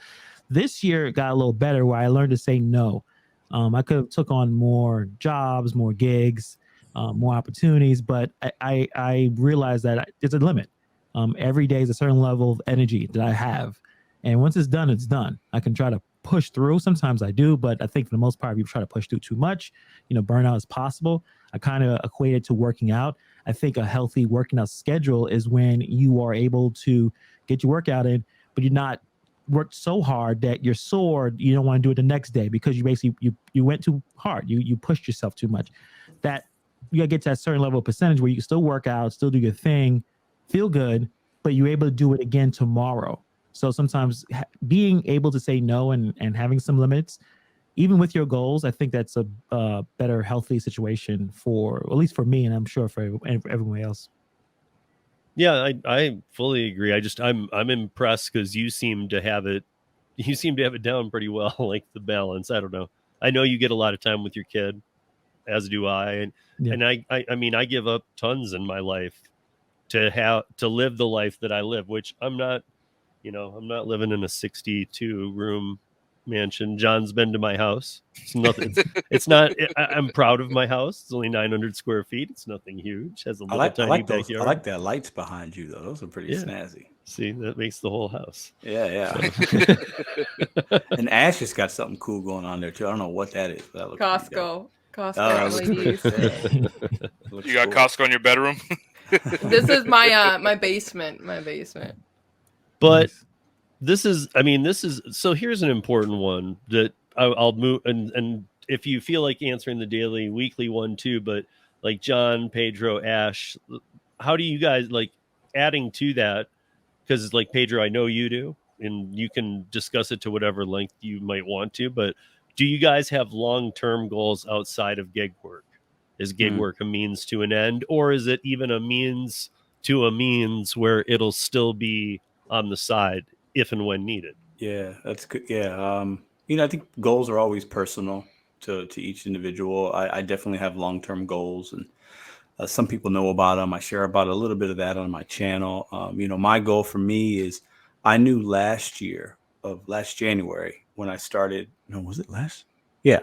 this year it got a little better where I learned to say no. I could have took on more jobs, more gigs, more opportunities, but I realized that there's a limit. Every day is a certain level of energy that I have. And once it's done, it's done. I can try to push through. Sometimes I do, but I think for the most part, people try to push through too much. Burnout is possible. I kind of equate it to working out. I think a healthy working out schedule is when you are able to get your workout in, but you're not worked so hard that you're sore. You don't want to do it the next day because you basically you went too hard. You pushed yourself too much. That you gotta get to a certain level of percentage where you can still work out, still do your thing, feel good, but you're able to do it again tomorrow. So sometimes being able to say no and having some limits, even with your goals, I think that's a better, healthy situation for, at least for me, and I'm sure for everyone else. Yeah, I fully agree. I'm impressed because you seem to have it down pretty well, like the balance. I don't know. I know you get a lot of time with your kid, as do I, and I mean I give up tons in my life to live the life that I live, which I'm not living in a 62 room mansion. John's been to my house. It's nothing. It's not. I'm proud of my house. It's only 900 square feet. It's nothing huge. Has a little tiny backyard. I like the lights behind you though. Those are pretty snazzy. See, that makes the whole house. Yeah. And Ash has got something cool going on there too. I don't know what that is. But that looks Costco. You got Costco in your bedroom? This is my basement. But this is so here's an important one that I'll move and if you feel like answering the daily, weekly one too, but like John, Pedro, Ash, how do you guys like adding to that? Because like Pedro, I know you do, and you can discuss it to whatever length you might want to, but do you guys have long-term goals outside of gig work? Is gig work a means to an end, or is it even a means to a means where it'll still be on the side if and when needed? Yeah, that's good. Yeah. I think goals are always personal to each individual. I definitely have long-term goals, and some people know about them. I share about a little bit of that on my channel. My goal for me is I knew last January when I started. No, was it last? Yeah.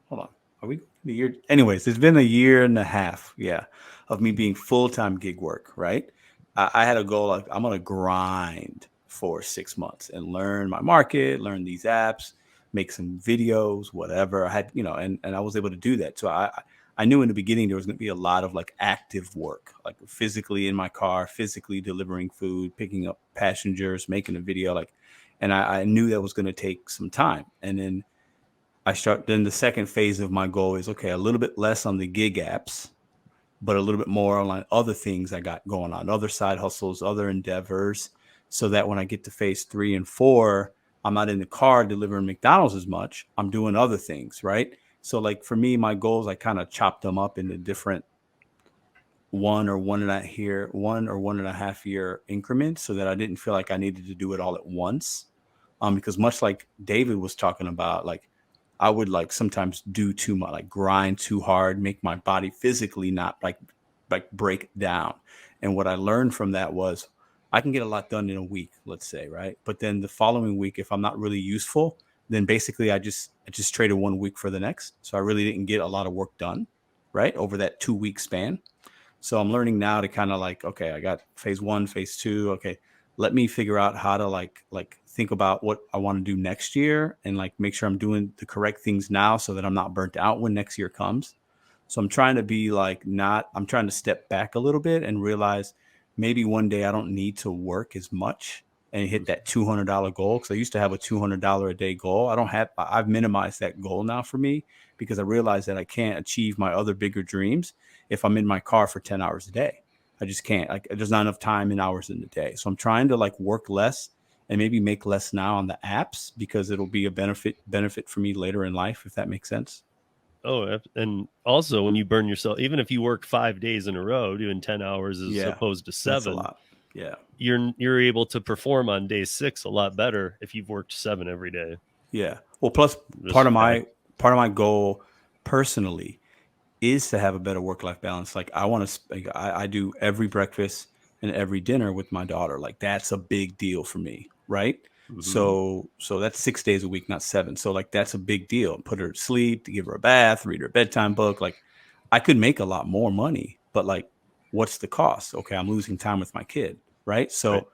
Hold on. Are we the year? Anyways, it's been a year and a half. Yeah. Of me being full-time gig work. Right. I had a goal. Like I'm going to grind for 6 months and learn my market, learn these apps, make some videos, whatever. I had, and I was able to do that. So I knew in the beginning there was going to be a lot of like active work, like physically in my car, physically delivering food, picking up passengers, making a video, and I knew that was going to take some time. And then then the second phase of my goal is, okay, a little bit less on the gig apps, but a little bit more on other things I got going on, other side hustles, other endeavors, so that when I get to phase 3 and 4, I'm not in the car delivering McDonald's as much. I'm doing other things, right? So like for me, my goals, I kind of chopped them up into different 1 or 1.5 year increments so that I didn't feel like I needed to do it all at once. Because much like David was talking about, like I would like sometimes do too much, like grind too hard, make my body physically not like break down. And what I learned from that was I can get a lot done in a week, let's say, right? But then the following week, if I'm not really useful, then basically I just traded 1 week for the next. So I really didn't get a lot of work done, right? Over that 2-week span. So I'm learning now to kind of like, okay, I got phase 1, phase 2. Okay, let me figure out how to like think about what I want to do next year and like make sure I'm doing the correct things now so that I'm not burnt out when next year comes. So I'm trying to be like I'm trying to step back a little bit and realize maybe one day I don't need to work as much and hit that $200 goal. Cause I used to have a $200 a day goal. I've minimized that goal now for me because I realized that I can't achieve my other bigger dreams if I'm in my car for 10 hours a day. I just can't. Like there's not enough time and hours in the day. So I'm trying to like work less and maybe make less now on the apps because it'll be a benefit for me later in life, if that makes sense. Oh, and also when you burn yourself, even if you work 5 days in a row doing 10 hours as opposed to 7, that's a lot. Yeah, you're able to perform on day 6 a lot better if you've worked 7 every day. Yeah. Well, plus part of my goal personally is to have a better work-life balance. Like I want to, I do every breakfast and every dinner with my daughter. Like that's a big deal for me, right? So that's 6 days a week, not 7. So like that's a big deal. Put her to sleep, to give her a bath, read her a bedtime book. Like I could make a lot more money, but like, what's the cost? Okay, I'm losing time with my kid, right? So,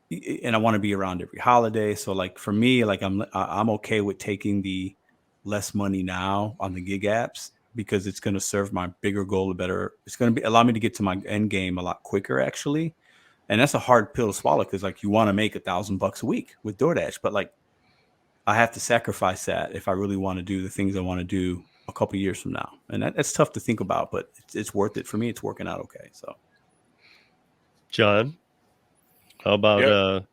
and I want to be around every holiday. So like for me, like I'm okay with taking the less money now on the gig apps because it's going to serve my bigger goal better. It's going to be allow me to get to my end game a lot quicker, actually. And that's a hard pill to swallow because like you want to make $1,000 a week with DoorDash, but like I have to sacrifice that if I really want to do the things I want to do a couple of years from now. And that's tough to think about, but it's worth it for me. It's working out okay. So, John, how about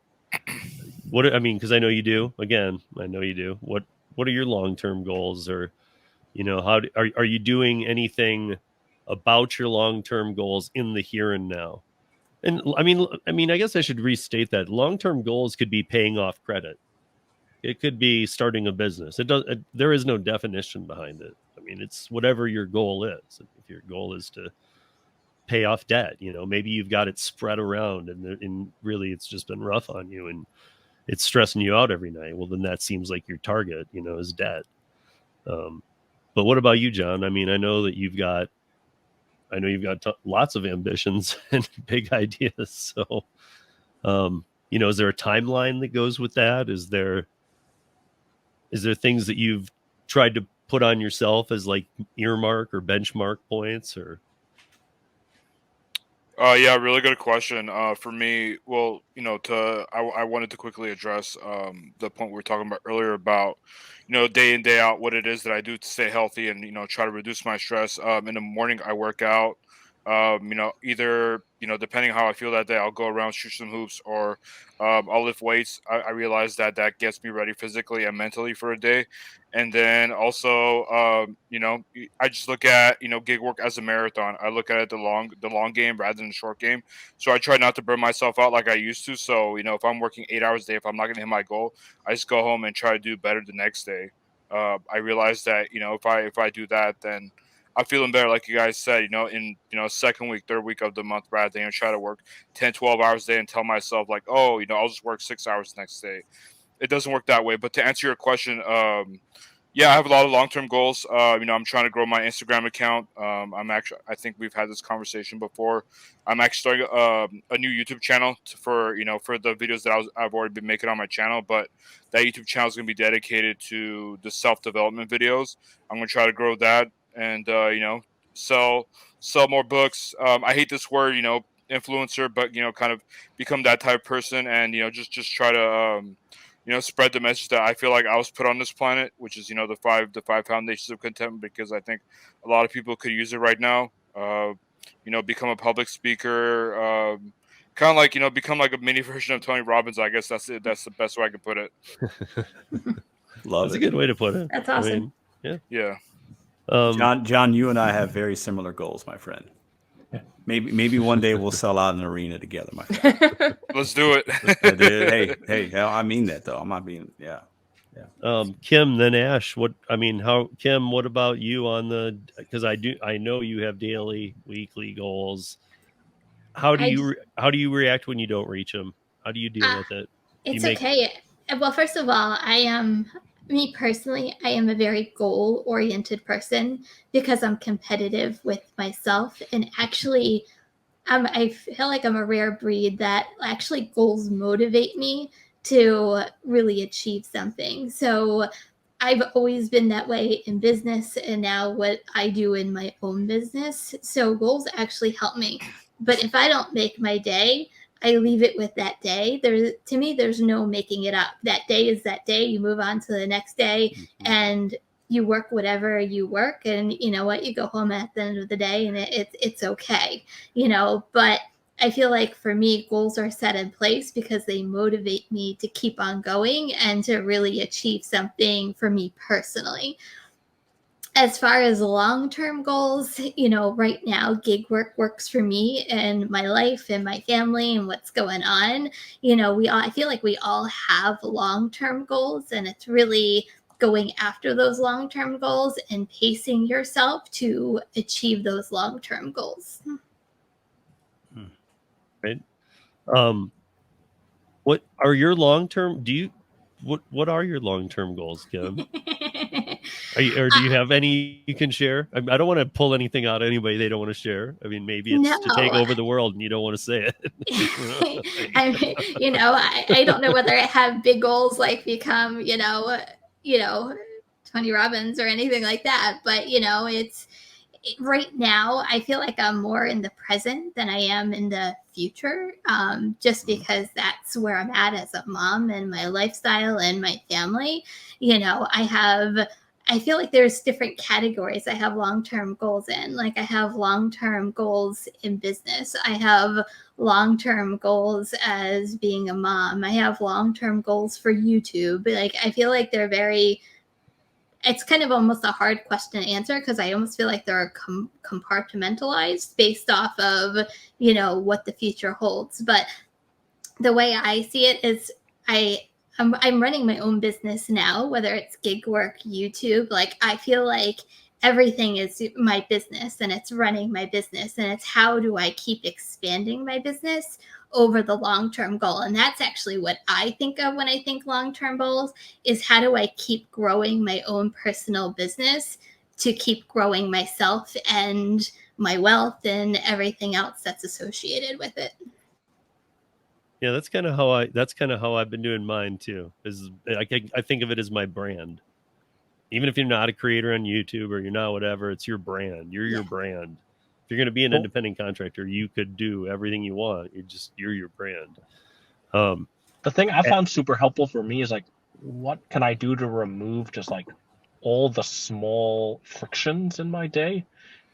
what? I mean, because I know you do. Again, I know you do. What are your long-term goals, or are you doing anything about your long-term goals in the here and now? And I mean, I guess I should restate that long-term goals could be paying off credit. It could be starting a business. There is no definition behind it. I mean, it's whatever your goal is. If your goal is to pay off debt, maybe you've got it spread around and really it's just been rough on you and it's stressing you out every night. Well, then that seems like your target, is debt. But what about you, John? I mean, I know you've got lots of ambitions and big ideas. So, is there a timeline that goes with that? Is there things that you've tried to put on yourself as like earmark or benchmark points or? Yeah, really good question. For me, well, I wanted to quickly address the point we were talking about earlier about, day in, day out, what it is that I do to stay healthy and, try to reduce my stress. In the morning, I work out. Either, depending how I feel that day, I'll go around, shoot some hoops, or I'll lift weights. I realize that gets me ready physically and mentally for a day. And then also, I just look at, gig work as a marathon. I look at it the long game rather than the short game. So I try not to burn myself out like I used to. So, if I'm working 8 hours a day, if I'm not going to hit my goal, I just go home and try to do better the next day. I realize that, if I do that, then I'm feeling better, like you guys said, in, second week, third week of the month, rather than try to work 10, 12 hours a day and tell myself like, oh, I'll just work 6 hours the next day. It doesn't work that way. But to answer your question, yeah, I have a lot of long-term goals. I'm trying to grow my Instagram account. I think we've had this conversation before. I'm actually starting a new YouTube channel for the videos that I've already been making on my channel. But that YouTube channel is going to be dedicated to the self-development videos. I'm going to try to grow that and sell more books. I hate this word, influencer, but kind of become that type of person and just try to spread the message that I feel like I was put on this planet, which is the five foundations of contentment, because I think a lot of people could use it right now. Become a public speaker, kind of like become like a mini version of Tony Robbins. I guess that's it. That's the best way I could put it. That's a good way to put it. That's awesome. Yeah. John, you and I have very similar goals, my friend. Maybe one day we'll sell out an arena together, my friend. Let's do it. Hey, I mean that though. I'm not being, yeah. Kim, then Ash. Kim, what about you on because I know you have daily, weekly goals. How do you react when you don't reach them? How do you deal with it? It's okay. Well, first of all, me personally, I am a very goal-oriented person because I'm competitive with myself. And actually, I feel like I'm a rare breed that actually goals motivate me to really achieve something. So I've always been that way in business and now what I do in my own business. So goals actually help me. But if I don't make my day, I leave it with that day. To me, there's no making it up. That day is that day. You move on to the next day and you work whatever you work. And you know what? You go home at the end of the day and it's okay, But I feel like for me, goals are set in place because they motivate me to keep on going and to really achieve something for me personally. As far as long-term goals, right now, gig work works for me and my life and my family and what's going on. I feel like we all have long-term goals, and it's really going after those long-term goals and pacing yourself to achieve those long-term goals. Right. What are your long-term? What are your long-term goals, Kim? Or do you have any you can share? I don't want to pull anything out of anybody they don't want to share. I mean, maybe it's to take over the world and you don't want to say it. I don't know whether I have big goals like become, Tony Robbins or anything like that. But, right now, I feel like I'm more in the present than I am in the future, just because that's where I'm at as a mom and my lifestyle and my family. I feel like there's different categories I have long-term goals in. Like I have long-term goals in business. I have long-term goals as being a mom. I have long-term goals for YouTube. Like I feel like it's kind of almost a hard question to answer because I almost feel like they're compartmentalized based off of, what the future holds. But the way I see it is I'm running my own business now, whether it's gig work, YouTube. Like I feel like everything is my business and it's running my business, and it's how do I keep expanding my business over the long-term goal. And that's actually what I think of when I think long-term goals, is how do I keep growing my own personal business to keep growing myself and my wealth and everything else that's associated with it. Yeah, that's kind of how I've been doing mine too. I think of it as my brand. Even if you're not a creator on YouTube or you're not whatever, it's your brand. You're your brand. If you're going to be an independent contractor, you could do everything you want. You're your brand. The thing I found super helpful for me is like, what can I do to remove just like all the small frictions in my day?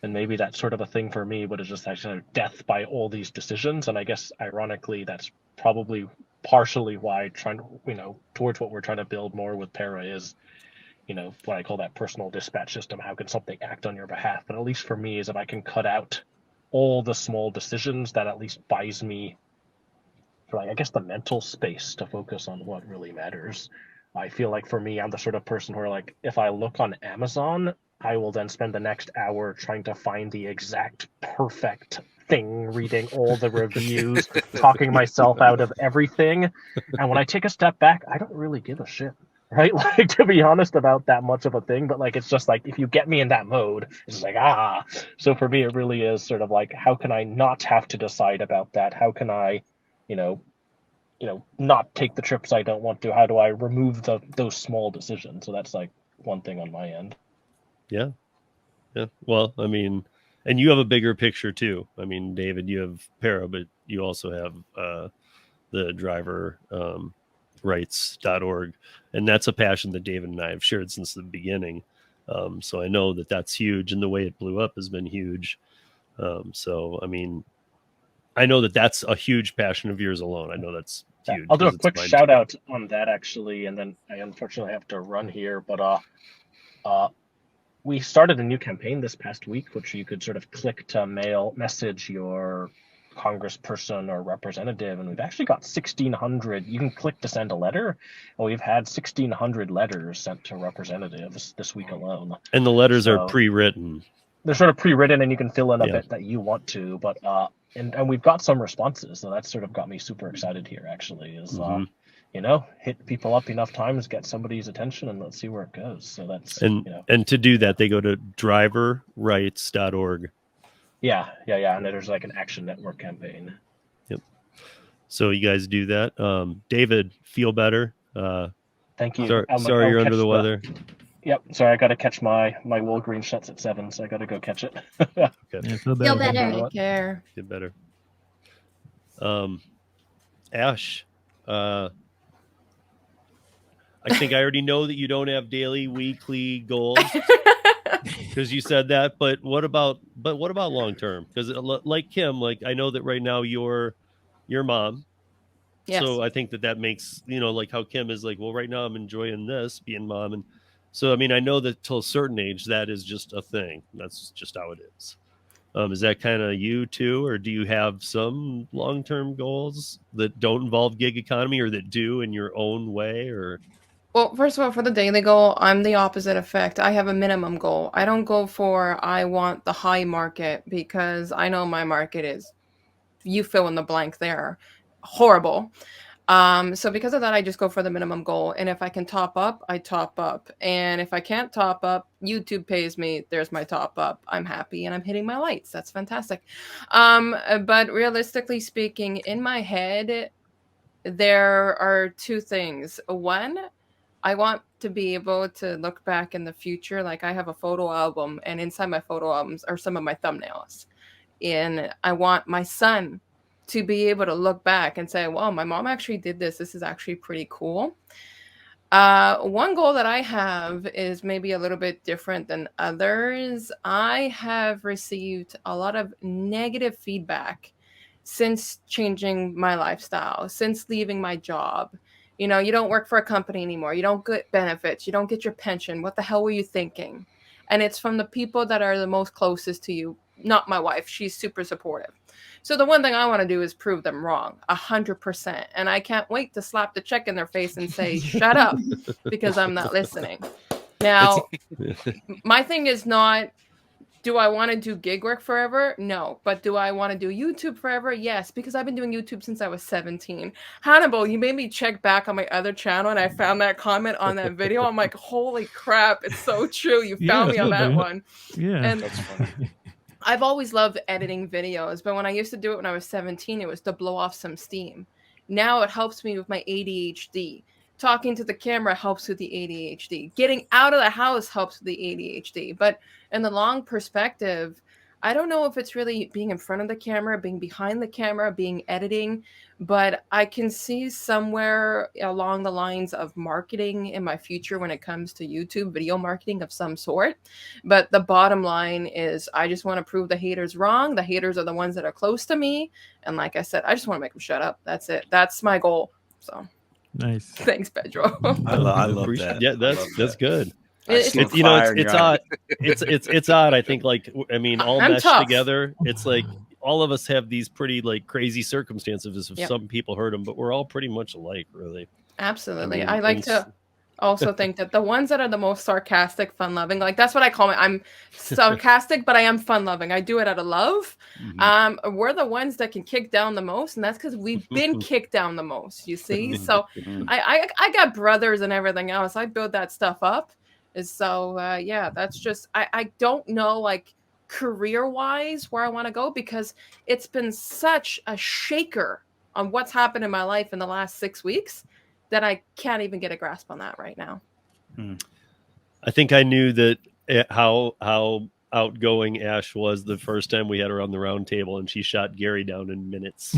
And maybe that's sort of a thing for me, but it's just actually death by all these decisions. And I guess ironically, that's probably partially why towards what we're trying to build more with Para is, what I call that personal dispatch system. How can something act on your behalf? But at least for me is if I can cut out all the small decisions, that at least buys me, I guess, the mental space to focus on what really matters. I feel like for me, I'm the sort of person who like, if I look on Amazon, I will then spend the next hour trying to find the exact perfect thing, reading all the reviews, talking myself out of everything. And when I take a step back, I don't really give a shit, right? Like, to be honest about that much of a thing, but like, it's just like, if you get me in that mode, it's like, So for me, it really is sort of like, how can I not have to decide about that? How can I, not take the trips I don't want to? How do I remove those small decisions? So that's like one thing on my end. Yeah. Well, I mean, and you have a bigger picture too. I mean, David, you have Para, but you also have the driver rights.org. And that's a passion that David and I have shared since the beginning. So I know that that's huge, and the way it blew up has been huge. So, I mean, I know that that's a huge passion of yours alone. I know that's huge. I'll do a quick shout out on that actually, and then I unfortunately have to run here, but we started a new campaign this past week, which you could sort of click to message your congressperson or representative, and we've actually got 1,600. You can click to send a letter, and we've had 1,600 letters sent to representatives this week alone. And the letters are pre-written. They're sort of pre-written, and you can fill in a bit that you want to, but and we've got some responses, so that's sort of got me super excited here. Actually, is hit people up enough times, get somebody's attention, and let's see where it goes. So that's and to do that, they go to driverrights.org. Yeah, and there's like an Action Network campaign. Yep. So you guys do that. David, feel better. Thank you. Sorry you're under the weather. Yep. Sorry, I got to catch my Walgreens shuts at 7, so I got to go catch it. Okay. Yeah, feel better. Take care. Get better. Ash, I think I already know that you don't have daily, weekly goals because you said that. But what about long term? Because like Kim, like I know that right now you're mom. Yes. So I think that makes, like how Kim is like, well, right now I'm enjoying this being mom. And so, I mean, I know that till a certain age, that is just a thing. That's just how it is. Is that kind of you too? Or do you have some long-term goals that don't involve gig economy or that do in your own way? Or Well, first of all, for the daily goal, I'm the opposite effect. I have a minimum goal. I don't go for I want the high market because I know my market is, you fill in the blank there, horrible. So because of that, I just go for the minimum goal. And if I can top up, I top up. And if I can't top up, YouTube pays me. There's my top up. I'm happy and I'm hitting my lights. That's fantastic. But realistically speaking, in my head, there are two things. One, I want to be able to look back in the future. Like I have a photo album, and inside my photo albums are some of my thumbnails. And I want my son to be able to look back and say, well, my mom actually did this. This is actually pretty cool. One goal that I have is maybe a little bit different than others. I have received a lot of negative feedback since changing my lifestyle, since leaving my job. You know, you don't work for a company anymore. You don't get benefits. You don't get your pension. What the hell were you thinking? And it's from the people that are the most closest to you. Not my wife. She's super supportive. So the one thing I want to do is prove them wrong 100%. And I can't wait to slap the check in their face and say, shut up, because I'm not listening. Now, my thing is not, do I want to do gig work forever? No. But do I want to do YouTube forever? Yes, because I've been doing YouTube since I was 17. Hannibal, you made me check back on my other channel and I found that comment on that video. I'm like, holy crap, it's so true. You found me on that one. Yeah. And That's funny. I've always loved editing videos, but when I used to do it when I was 17, it was to blow off some steam. Now it helps me with my ADHD. Talking to the camera helps with the ADHD. Getting out of the house helps with the ADHD. But in the long perspective, I don't know if it's really being in front of the camera, being behind the camera, being editing, but I can see somewhere along the lines of marketing in my future when it comes to YouTube, video marketing of some sort. But the bottom line is I just want to prove the haters wrong. The haters are the ones that are close to me. And like I said, I just want to make them shut up. That's it. That's my goal. So nice. Thanks, Pedro. I love that. Yeah, that's good. It's you know, it's odd. It's odd. I think, like, I mean, all I'm meshed tough. together. It's like all of us have these pretty like crazy circumstances. If Yep. some people hurt them, but we're all pretty much alike, really. Absolutely. I mean, I like to also think that the ones that are the most sarcastic, fun loving, like that's what I call it. I'm sarcastic, but I am fun loving. I do it out of love. We're the ones that can kick down the most, and that's because we've been kicked down the most, you see. So I got brothers and everything else. I build that stuff up. So yeah, that's just I don't know, like, career wise where I want to go, because it's been such a shaker on what's happened in my life in the last 6 weeks that I can't even get a grasp on that right now. I think I knew that how outgoing Ash was the first time we had her on the round table, and she shot Gary down in minutes.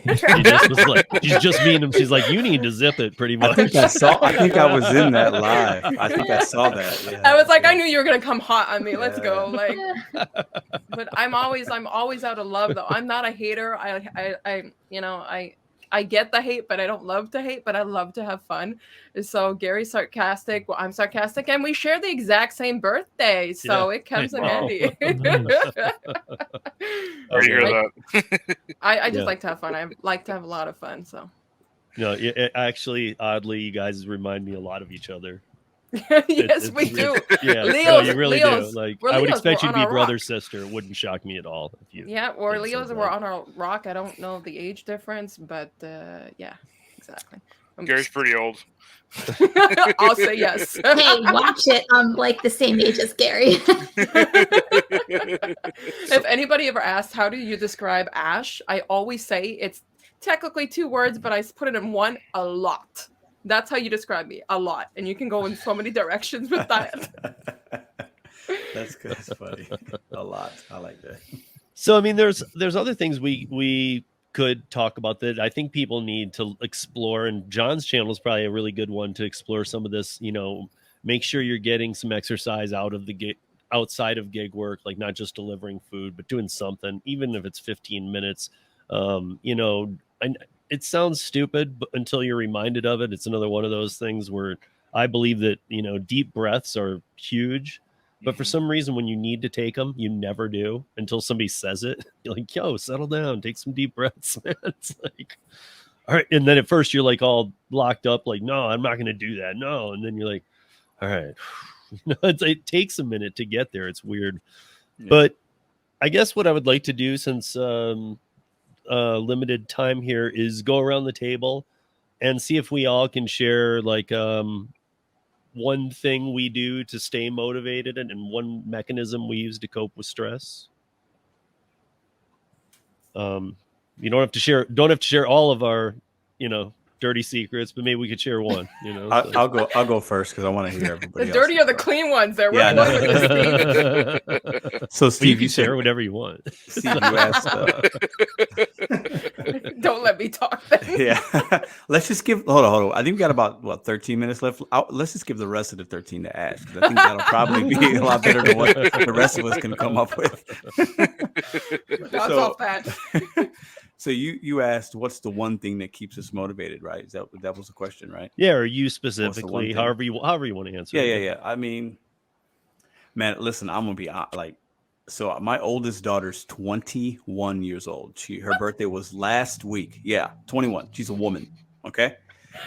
She just was like, she's just mean him. She's like, you need to zip it, pretty much. I think I was in that live. I think I saw that. Yeah. I was like, I knew you were gonna come hot on me. Let's go. Like, but I'm always out of love, though. I'm not a hater. I get the hate, but I don't love to hate, but I love to have fun. So Gary's sarcastic. Well, I'm sarcastic, and we share the exact same birthday. So it comes in handy. I hear that. I just like to have fun. I like to have a lot of fun. So. No, actually, oddly, you guys remind me a lot of each other. Yes, we do. Yeah, Leos, you really Leos, do. Like, we're I would Leos, expect we're you to on be our brother rock. sister. It wouldn't shock me at all if you. Yeah, or did Leos say were that. on a rock. I don't know the age difference, but yeah, exactly. Gary's pretty old. I'll say yes. Hey, watch it. I'm like the same age as Gary. If anybody ever asked, how do you describe Ash? I always say it's technically 2 words, but I put it in one: a lot. That's how you describe me, a lot. And you can go in so many directions with that. That's good. That's funny. A lot. I like that. So, I mean, there's other things we could talk about that I think people need to explore, and John's channel is probably a really good one to explore some of this. You know, make sure you're getting some exercise out of the outside of gig work, like not just delivering food, but doing something, even if it's 15 minutes. You know, it sounds stupid, but until you're reminded of it, it's another one of those things where I believe that, you know, deep breaths are huge. But for some reason, when you need to take them, you never do until somebody says it. You're like, yo, settle down, take some deep breaths, man. It's like, all right. And then at first you're like all locked up, like, no, I'm not going to do that. No. And then you're like, all right. It takes a minute to get there. It's weird. Yeah. But I guess what I would like to do, since limited time here, is go around the table and see if we all can share like one thing we do to stay motivated and one mechanism we use to cope with stress. You don't have to share all of our, dirty secrets, but maybe we could share one. I'll go first because I want to hear everybody. The dirty or the clean ones there. Yeah, going with this, Steve. So Steve, you can share whatever you want. Steve, you asked. Don't let me talk. Then. Yeah, let's just give. Hold on. I think we got about 13 minutes left. Let's just give the rest of the 13 to Ash. I think that'll probably be a lot better than what the rest of us can come up with. That's all that. So you asked, what's the one thing that keeps us motivated, right? That was the question, right? Yeah, or you specifically, however you want to answer. Yeah. I mean, man, listen, I'm gonna be like, so my oldest daughter's 21 years old. Her birthday was last week. Yeah, 21. She's a woman. Okay.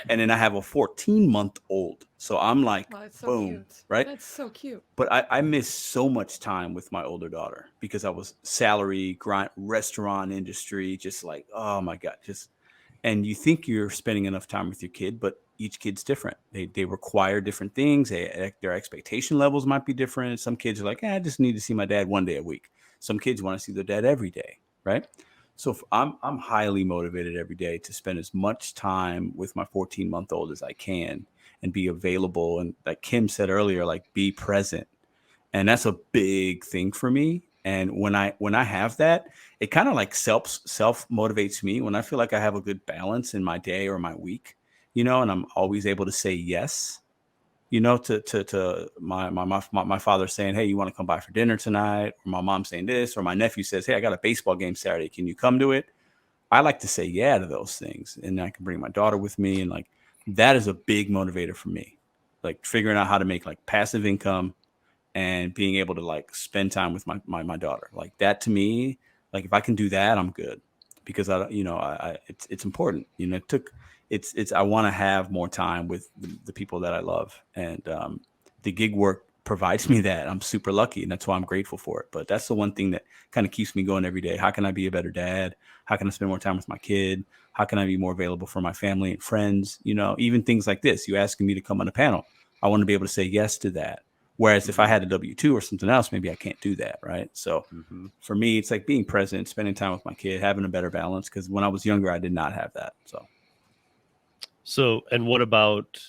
And then I have a 14-month-old. So I'm like, so boom, cute. Right? That's so cute. But I missed so much time with my older daughter because I was salary, restaurant industry, just like, oh my God. And you think you're spending enough time with your kid, but each kid's different. They require different things. Their expectation levels might be different. Some kids are like, I just need to see my dad one day a week. Some kids want to see their dad every day, right? So I'm highly motivated every day to spend as much time with my 14-month-old as I can and be available. And like Kim said earlier, like be present. And that's a big thing for me. And when I have that, it kind of like self motivates me when I feel like I have a good balance in my day or my week, and I'm always able to say yes, to my father saying, hey, you want to come by for dinner tonight? Or my mom saying this, or my nephew says, hey, I got a baseball game Saturday. Can you come to it? I like to say yeah to those things. And I can bring my daughter with me. And like, that is a big motivator for me. Like figuring out how to make like passive income and being able to like spend time with my daughter. Like that to me, like if I can do that, I'm good, because it's important. I want to have more time with the people that I love, and the gig work provides me that. I'm super lucky, and that's why I'm grateful for it. But that's the one thing that kind of keeps me going every day. How can I be a better dad? How can I spend more time with my kid? How can I be more available for my family and friends? Even things like this, you asking me to come on a panel, I want to be able to say yes to that. Whereas if I had a W-2 or something else, maybe I can't do that, right? So for me, it's like being present, spending time with my kid, having a better balance, because when I was younger, I did not have that. So, and what about,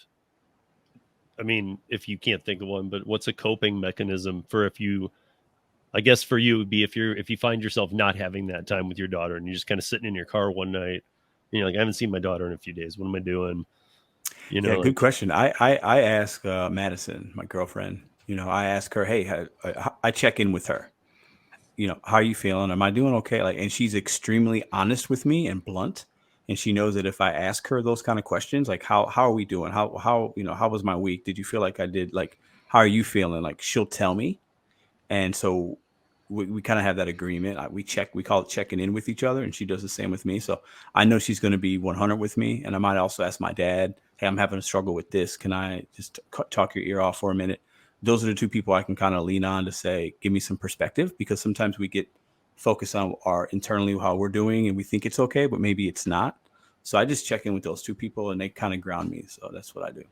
I mean, if you can't think of one, but what's a coping mechanism for I guess for you would be if you find yourself not having that time with your daughter and you're just kind of sitting in your car one night and you're like, I haven't seen my daughter in a few days. What am I doing? Yeah, good question. I ask Madison, my girlfriend, I ask her, hey, I check in with her. How are you feeling? Am I doing okay? And she's extremely honest with me and blunt. And she knows that if I ask her those kind of questions, like how are we doing? How was my week? Did you feel like I did? Like, how are you feeling? Like, she'll tell me. And so we kind of have that agreement. We call it checking in with each other, and she does the same with me. So I know she's going to be 100 with me. And I might also ask my dad, hey, I'm having a struggle with this. Can I just talk your ear off for a minute? Those are the two people I can kind of lean on to say, give me some perspective, because sometimes we get focused on our internally how we're doing and we think it's okay, but maybe it's not. So I just check in with those two people and they kind of ground me. So that's what I do.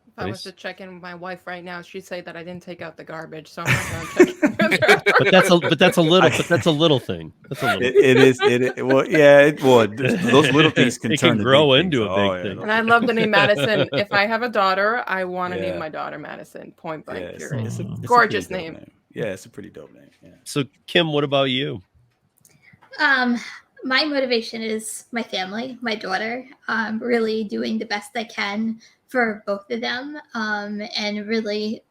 If I was to check in with my wife right now, she'd say that I didn't take out the garbage, so I'm not going to check in with her. But that's a little thing. That's a little. It is. Well, yeah. Those little things can grow into a big thing. And I love the name Madison. If I have a daughter, I want to name my daughter Madison. Point blank. Period. It's a gorgeous name. Yeah, it's a pretty dope name. Yeah. So Kim, what about you? My motivation is my family, my daughter. Really doing the best I can for both of them, and really,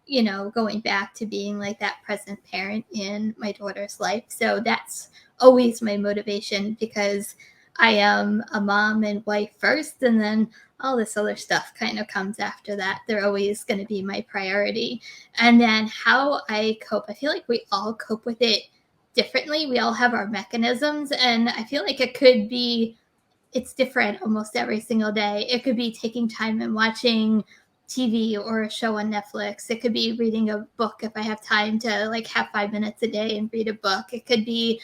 going back to being like that present parent in my daughter's life. So that's always my motivation, because I am a mom and wife first, and then all this other stuff kind of comes after that. They're always going to be my priority. And then how I cope, I feel like we all cope with it differently. We all have our mechanisms, and I feel like it could be it's different almost every single day. It could be taking time and watching TV or a show on Netflix. It could be reading a book if I have time to like have 5 minutes a day and read a book. It could be,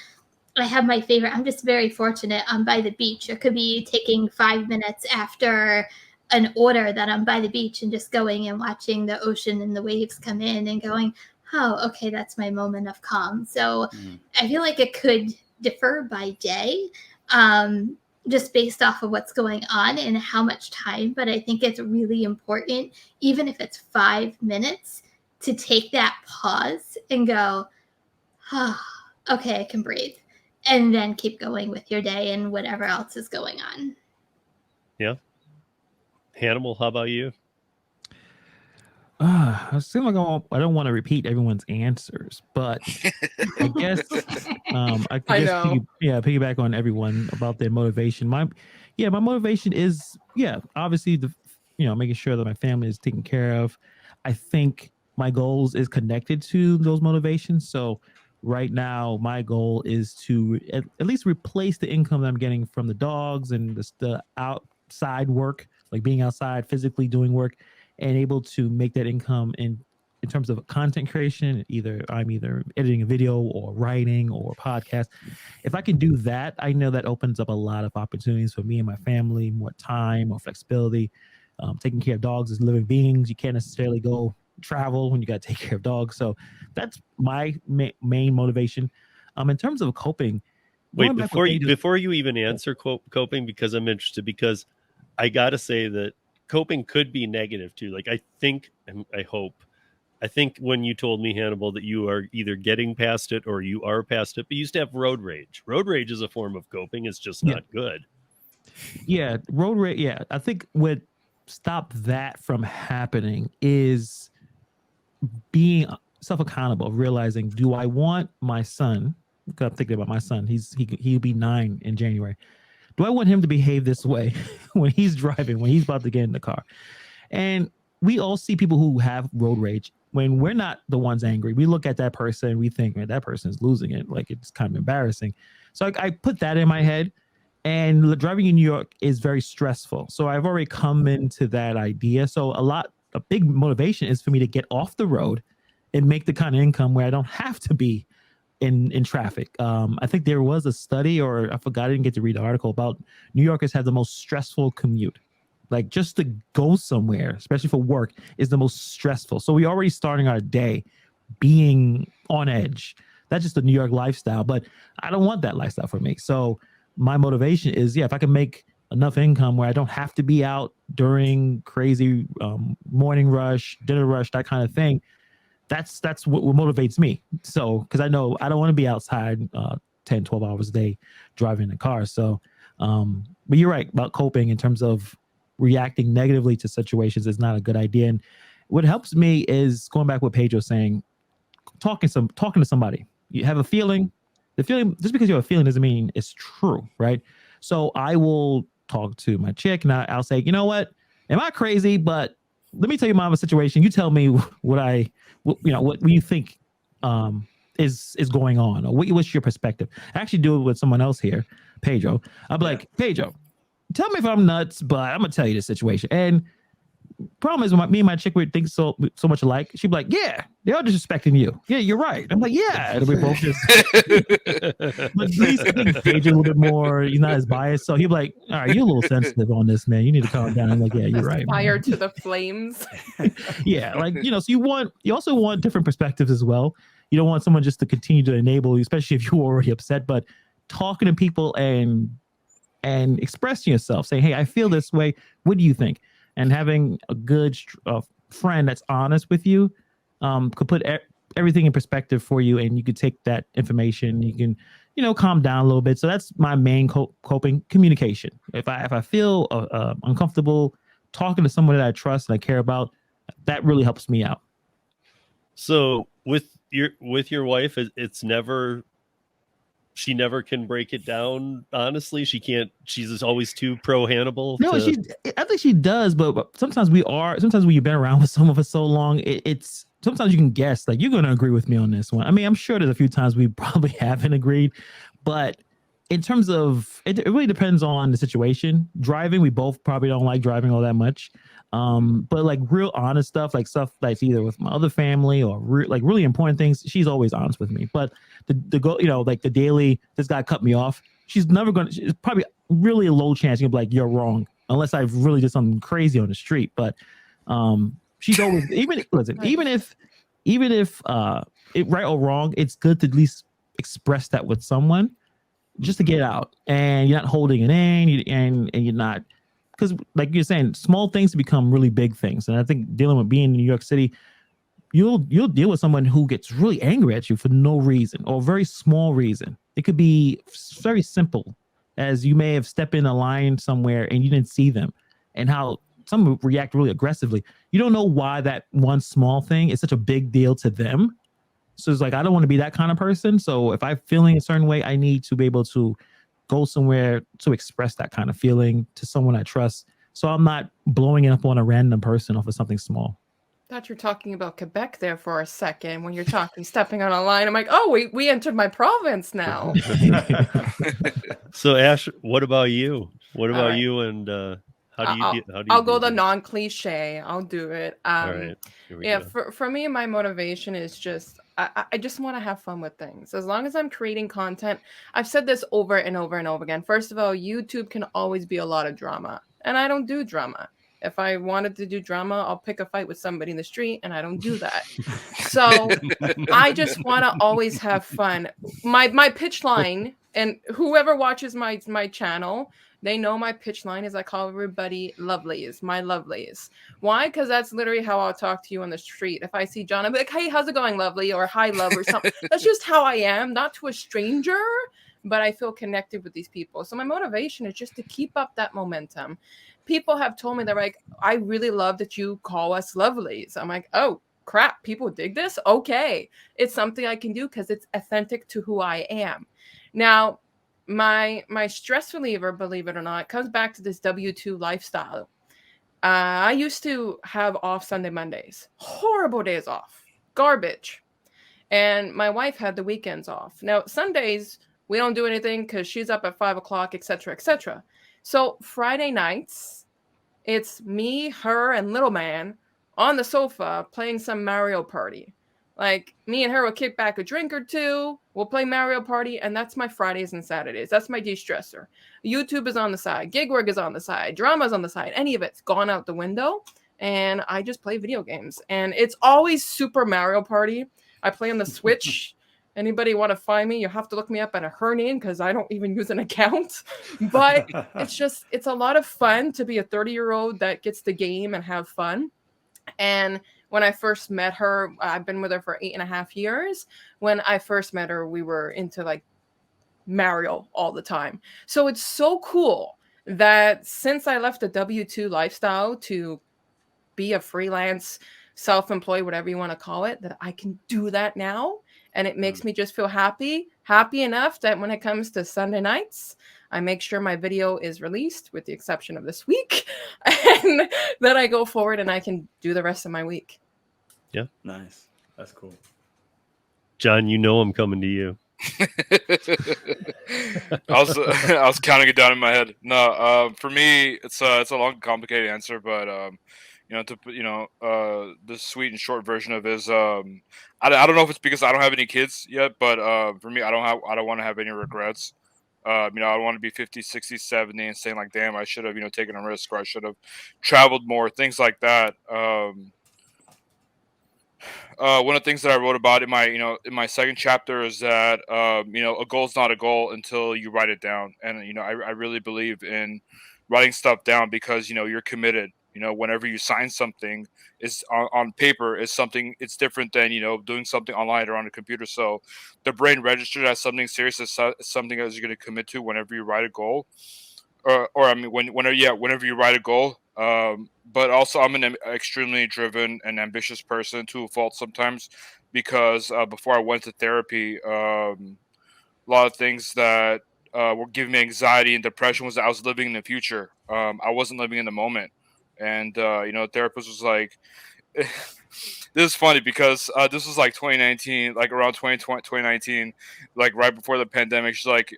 I have my favorite, I'm just very fortunate. I'm by the beach. It could be taking 5 minutes after an order that I'm by the beach and just going and watching the ocean and the waves come in and going, oh, okay, that's my moment of calm. So I feel like it could differ by day, just based off of what's going on and how much time. But I think it's really important, even if it's 5 minutes, to take that pause and go, oh, okay, I can breathe. And then keep going with your day and whatever else is going on. Yeah. Hannibal, how about you? I seem like I don't want to repeat everyone's answers, but I guess I could just piggyback on everyone about their motivation. My motivation is obviously making sure that my family is taken care of. I think my goals is connected to those motivations. So right now, my goal is to at least replace the income that I'm getting from the dogs and the outside work, like being outside physically doing work, and able to make that income in terms of content creation. I'm either editing a video or writing or podcast. If I can do that, I know that opens up a lot of opportunities for me and my family, more time, more flexibility. Taking care of dogs as living beings. You can't necessarily go travel when you got to take care of dogs. So that's my main motivation. In terms of coping. Wait, before you even answer coping, because I'm interested, because I got to say that coping could be negative too. Like I think when you told me, Hannibal, that you are either getting past it or you are past it, but you used to have road rage. Road rage is a form of coping. It's just not good. Yeah. Road rage. Yeah. I think what stopped that from happening is being self-accountable, realizing, do I want my son, because I'm thinking about my son, he'll be 9 in January. Do I want him to behave this way when he's driving, when he's about to get in the car? And we all see people who have road rage. When we're not the ones angry, we look at that person and we think, man, that person's losing it. Like, it's kind of embarrassing. So I put that in my head. And driving in New York is very stressful. So I've already come into that idea. So a big motivation is for me to get off the road and make the kind of income where I don't have to be in traffic. I think there was a study, or I forgot, I didn't get to read the article, about New Yorkers have the most stressful commute. Like, just to go somewhere, especially for work, is the most stressful. So we're already starting our day being on edge. That's just the New York lifestyle, but I don't want that lifestyle for me. So my motivation is, if I can make enough income where I don't have to be out during crazy morning rush, dinner rush, that kind of thing, that's what motivates me. So, because I know I don't want to be outside 10, 12 hours a day driving a car. So, but you're right about coping in terms of reacting negatively to situations is not a good idea. And what helps me is going back what Pedro was saying, talking to somebody. You have a feeling. The feeling, just because you have a feeling doesn't mean it's true, right? So I will talk to my chick and I'll say, you know what? Am I crazy? But let me tell you my situation. You tell me what you think is going on, or what's your perspective. I actually do it with someone else here, Pedro. I'm like, Pedro, tell me if I'm nuts, but I'm gonna tell you the situation. And problem is, when me and my chick would think so much alike, she'd be like, yeah, they're all disrespecting you. Yeah, you're right. I'm like, yeah. And we both just but he's, I think, Pedro a little bit more, he's not as biased. So he'd be like, all right, you're a little sensitive on this, man. You need to calm down. I'm like, yeah, you're right. Fire to the flames. Yeah, like, so you also want different perspectives as well. You don't want someone just to continue to enable you, especially if you're already upset, but talking to people and expressing yourself, saying, hey, I feel this way. What do you think? And having a good friend that's honest with you could put everything in perspective for you, and you could take that information. You can, calm down a little bit. So that's my main coping: communication. If I feel uncomfortable talking to someone that I trust and I care about, that really helps me out. So with your wife, she never can break it down. Honestly, she can't. She's always too pro Hannibal. No, I think she does, but sometimes when you've been around with someone for so long, it's sometimes you can guess, like, you're going to agree with me on this one. I mean, I'm sure there's a few times we probably haven't agreed, but in terms of it really depends on the situation. Driving, we both probably don't like driving all that much. But like real honest stuff, like stuff that's either with my other family or like really important things, she's always honest with me. But the go, like the daily, this guy cut me off. She's never gonna. It's probably really a low chance you'll be like, you're wrong, unless I've really did something crazy on the street. But she's always even if it right or wrong, it's good to at least express that with someone just to get out, and you're not holding it in, and you're not, because like you're saying, small things become really big things. And I think dealing with being in New York City, you'll deal with someone who gets really angry at you for no reason or a very small reason. It could be very simple, as you may have stepped in a line somewhere and you didn't see them, and how some react really aggressively. You don't know why that one small thing is such a big deal to them. So it's like, I don't want to be that kind of person. So if I'm feeling a certain way, I need to be able to go somewhere to express that kind of feeling to someone I trust. So I'm not blowing it up on a random person off of something small. Thought you're talking about Quebec there for a second when you're talking stepping on a line. I'm like, oh, we entered my province now. So Ash, what about you? What about right. you? And how do you I'll go the non-cliche. I'll do it. All right. Yeah, Go. for me, my motivation is just I just want to have fun with things. As long as I'm creating content, I've said this over and over and over again. First of all, YouTube can always be a lot of drama, and I don't do drama. If I wanted to do drama, I'll pick a fight with somebody in the street, and I don't do that. So I just want to always have fun. My pitch line, and whoever watches my channel, they know my pitch line is I call everybody lovelies, my lovelies. Why? Because that's literally how I'll talk to you on the street. If I see John, I'll be like, hey, how's it going, lovely? Or hi, love, or something. That's just how I am, not to a stranger, but I feel connected with these people. So my motivation is just to keep up that momentum. People have told me, they're like, I really love that you call us lovelies. I'm like, oh, crap, people dig this? Okay. It's something I can do because it's authentic to who I am. Now, my stress reliever, believe it or not, comes back to this W-2 lifestyle. I used to have off Sunday, Mondays, horrible days off, garbage. And my wife had the weekends off. Now, Sundays, we don't do anything because she's up at 5 o'clock, etc., etc. So Friday nights, it's me, her, and little man on the sofa playing some Mario Party. Like, me and her will kick back a drink or two. We'll play Mario Party, and that's my Fridays and Saturdays. That's my de-stressor. YouTube is on the side. Gig work is on the side. Drama's on the side. Any of it's gone out the window, and I just play video games. And it's always Super Mario Party. I play on the Switch. Anybody want to find me? You have to look me up at her name because I don't even use an account. But it's a lot of fun to be a 30-year-old that gets the game and have fun. And when I first met her, I've been with her for 8.5 years. When I first met her, we were into like Mario all the time. So it's so cool that since I left the W-2 lifestyle to be a freelance, self-employed, whatever you want to call it, that I can do that now. And it makes me just feel happy enough that when it comes to Sunday nights, I make sure my video is released with the exception of this week. And then I go forward and I can do the rest of my week. Yeah. Nice. That's cool. John, I'm coming to you. I was counting it down in my head. No, for me, it's a long, complicated answer, but the sweet and short version of it is I don't know if it's because I don't have any kids yet, but for me, I don't want to have any regrets. I want to be 50, 60, 70 and saying like, damn, I should have, taken a risk, or I should have traveled more, things like that. One of the things that I wrote about in my second chapter is that, a goal is not a goal until you write it down. And, I really believe in writing stuff down because, you're committed. Whenever you sign something is on paper is something, it's different than, doing something online or on a computer. So the brain registers as something serious, as something that you're going to commit to whenever you write a goal. Whenever you write a goal. But also I'm an extremely driven and ambitious person to a fault sometimes, because before I went to therapy, a lot of things that were giving me anxiety and depression was that I was living in the future. I wasn't living in the moment. And, the therapist was like, this is funny because this was like 2019, like around 2019, like right before the pandemic. She's like,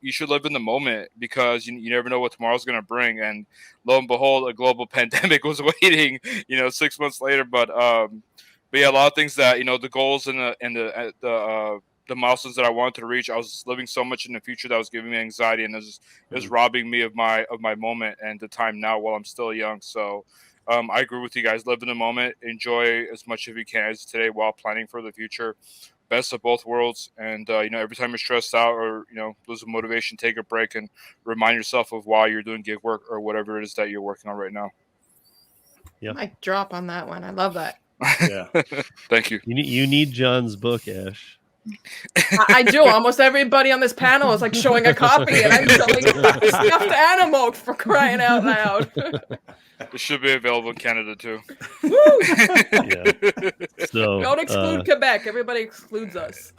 you should live in the moment because you never know what tomorrow's going to bring. And lo and behold, a global pandemic was waiting, 6 months later. But yeah, a lot of things that, the goals and the milestones that I wanted to reach, I was living so much in the future that was giving me anxiety, and it was robbing me of my moment and the time now while I'm still young. So I agree with you guys. Live in the moment, enjoy as much as you can as today while planning for the future. Best of both worlds. And every time you're stressed out or lose motivation, take a break and remind yourself of why you're doing gig work or whatever it is that you're working on right now. Yeah, mic drop on that one. I love that. Yeah. Thank you. You need John's book, Ash. I do. Almost everybody on this panel is like showing a copy, and I'm showing a stuffed animal, for crying out loud. It should be available in Canada too. Yeah. So don't exclude Quebec. Everybody excludes us.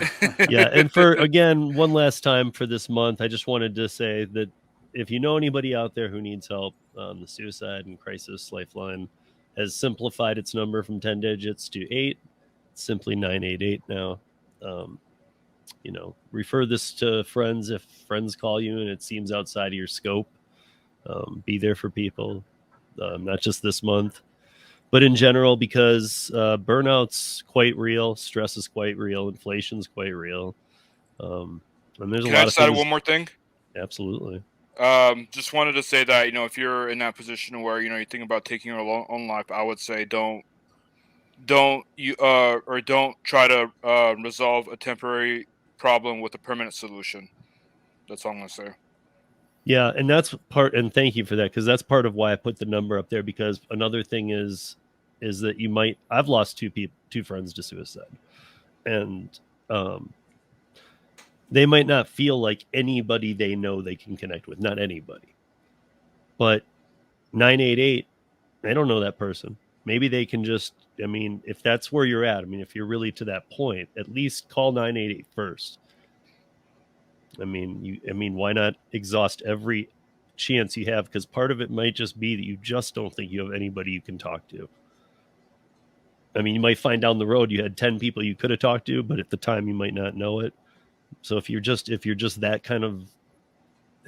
Yeah, and for again, one last time for this month, I just wanted to say that if you know anybody out there who needs help, the Suicide and Crisis Lifeline has simplified its number from 10 digits to 8. It's simply 988 now. Refer this to friends if friends call you and it seems outside of your scope. Be there for people, not just this month, but in general, because burnout's quite real, stress is quite real, inflation's quite real, and there's a lot of things. One more thing? Absolutely. Just wanted to say that if you're in that position where you think about taking your own life, I would say don't try to resolve a temporary problem with a permanent solution. That's all I'm gonna say. Yeah, and that's part, and thank you for that, because that's part of why I put the number up there, because another thing is that I've lost two friends to suicide, and they might not feel like anybody they know they can connect with, not anybody, but 988, they don't know that person. Maybe they can just, if that's where you're at, if you're really to that point, at least call 988 first. Why not exhaust every chance you have? Because part of it might just be that you just don't think you have anybody you can talk to. You might find down the road you had 10 people you could have talked to, but at the time you might not know it. So if you're just that kind of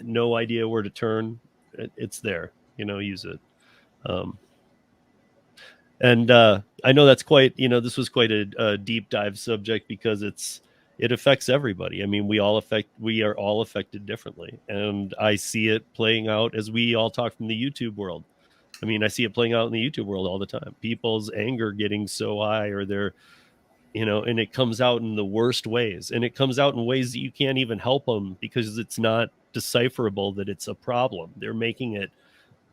no idea where to turn, it's there. Use it. And I know that's quite, this was quite a deep dive subject because it affects everybody. We are all affected differently. And I see it playing out as we all talk from the YouTube world. I see it playing out in the YouTube world all the time. People's anger getting so high, or they're, and it comes out in the worst ways. And it comes out in ways that you can't even help them because it's not decipherable that it's a problem. They're making it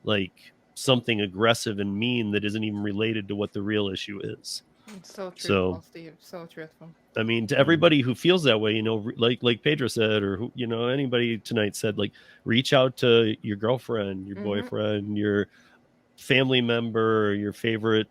like something aggressive and mean that isn't even related to what the real issue is. It's so truthful, Steve. So truthful. To everybody who feels that way, like Pedro said, or anybody tonight said, like, reach out to your girlfriend, your boyfriend, your family member, your favorite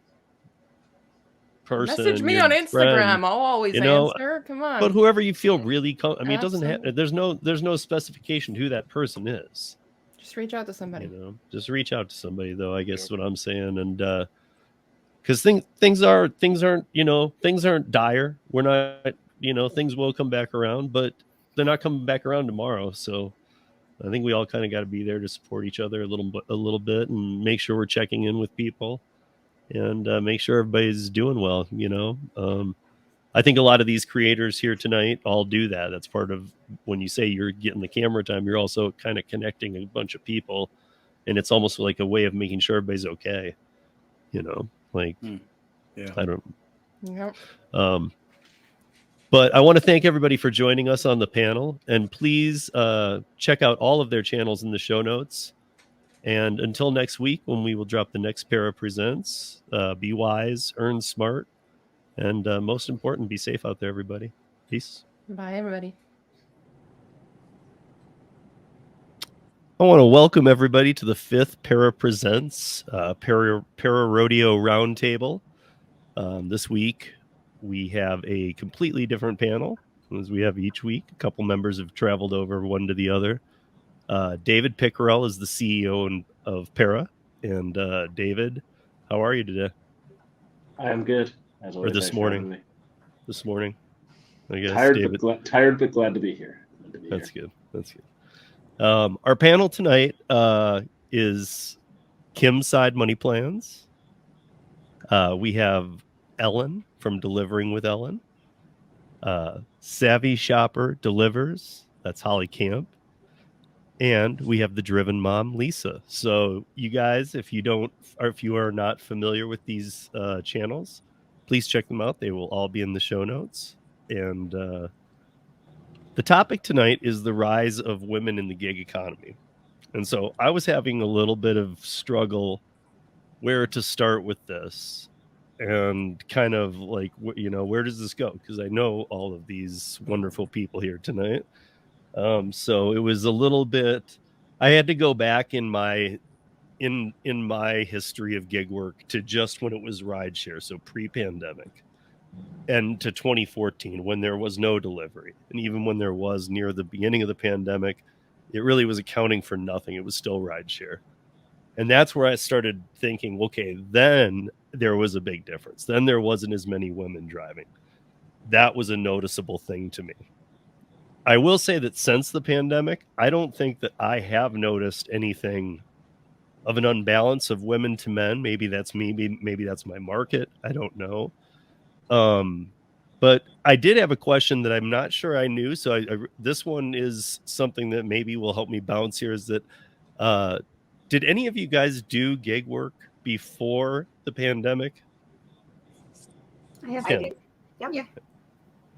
person. Message me on Instagram. Friend. I'll always answer. Come on. But whoever you feel really, it doesn't have. There's no specification to who that person is. Just reach out to somebody. Just reach out to somebody, though. I guess what I'm saying, and because things aren't dire. We're not, things will come back around, but they're not coming back around tomorrow. So I think we all kind of got to be there to support each other a little bit, and make sure we're checking in with people, and make sure everybody's doing well. I think a lot of these creators here tonight all do that. That's part of when you say you're getting the camera time, you're also kind of connecting a bunch of people, and it's almost like a way of making sure everybody's okay. I don't. Yep. But I want to thank everybody for joining us on the panel, and please check out all of their channels in the show notes. And until next week, when we will drop the next Para Presents, be wise, earn smart, and most important, be safe out there, everybody. Peace. Bye, everybody. I want to welcome everybody to the 5th Para Presents ParaRodeo Roundtable. This week, we have a completely different panel, as we have each week. A couple members have traveled over one to the other. David Pickerel is the CEO of Para. And David, how are you today? I am good. As always, Or this morning? This morning, I guess. Tired but glad to be here. That's good. That's good. Our panel tonight is Kim's Side Money Plans. We have Ellen from Delivering with Ellen. Savvy Shopper Delivers. That's Holly Camp. And we have the Driven Mom, Lisa. So you guys, if you are not familiar with these channels, please check them out. They will all be in the show notes. And the topic tonight is the rise of women in the gig economy. And so I was having a little bit of struggle where to start with this and kind of like, where does this go? Because I know all of these wonderful people here tonight. So it was a little bit, I had to go back in my history of gig work to just when it was rideshare, so pre-pandemic, and to 2014 when there was no delivery. And even when there was near the beginning of the pandemic, it really was accounting for nothing. It was still rideshare. And that's where I started thinking, okay, then there was a big difference. Then there wasn't as many women driving. That was a noticeable thing to me. I will say that since the pandemic, I don't think that I have noticed anything of an unbalance of women to men. Maybe that's me. Maybe that's my market. I don't know. But I did have a question that I'm not sure I knew. So this one is something that maybe will help me bounce here, is that did any of you guys do gig work before the pandemic? I did. Yep. Yeah.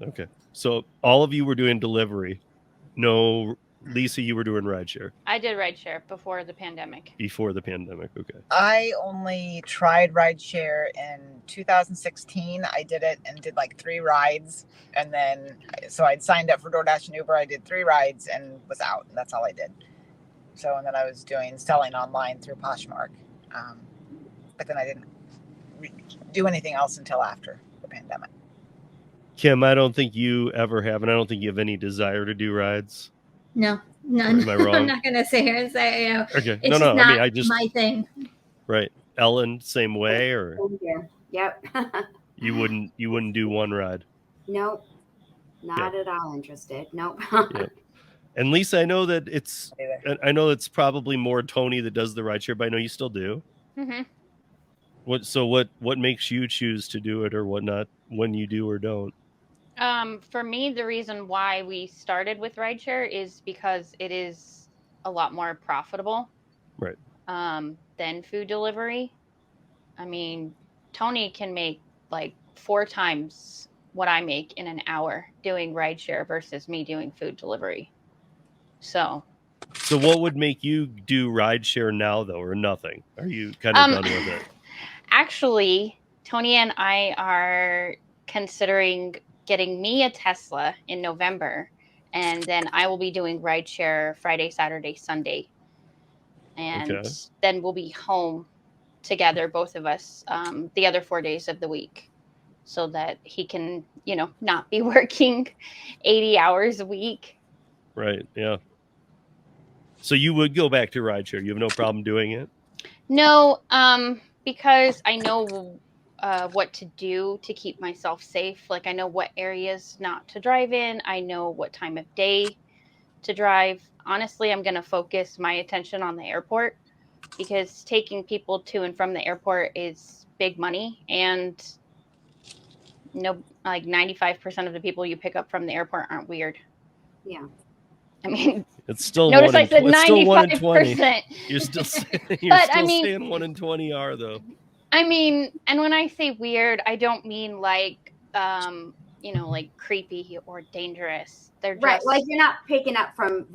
Okay. So all of you were doing delivery. No, Lisa, you were doing rideshare. I did rideshare before the pandemic. Before the pandemic, okay. I only tried rideshare in 2016. I did it and did like 3 rides. And then, so I'd signed up for DoorDash and Uber. I did 3 rides and was out. And that's all I did. So, and then I was selling online through Poshmark. But then I didn't do anything else until after the pandemic. Kim, I don't think you ever have, and I don't think you have any desire to do rides. No. Am I wrong? I'm not going to sit here and say, okay. It's No. not I just my thing. Right. Ellen, same way, or Yep. you wouldn't do one ride. Nope. Not at all interested. Nope. Yep. And Lisa, I know that it's probably more Tony that does the rideshare, but I know you still do. Mm-hmm. What makes you choose to do it or whatnot when you do or don't? For me, the reason why we started with rideshare is because it is a lot more profitable, right? Than food delivery. I mean, Tony can make like 4 times what I make in an hour doing rideshare versus me doing food delivery. So what would make you do rideshare now, though, or nothing? Are you kind of done with it? Actually, Tony and I are considering getting me a Tesla in November, and then I will be doing rideshare Friday, Saturday, Sunday. And then we'll be home together, both of us, the other 4 days of the week, so that he can, not be working 80 hours a week. Right. Yeah. So you would go back to rideshare. You have no problem doing it? No, because I know what to do to keep myself safe. Like I know what areas not to drive in. I know what time of day to drive. Honestly, I'm going to focus my attention on the airport, because taking people to and from the airport is big money, and like 95% of the people you pick up from the airport aren't weird. Yeah. I mean, it's still notice I said 95%. You're still But, saying 1 in 20 are, though. I mean, and when I say weird, I don't mean like like creepy or dangerous. They're right. just Like you're not picking up from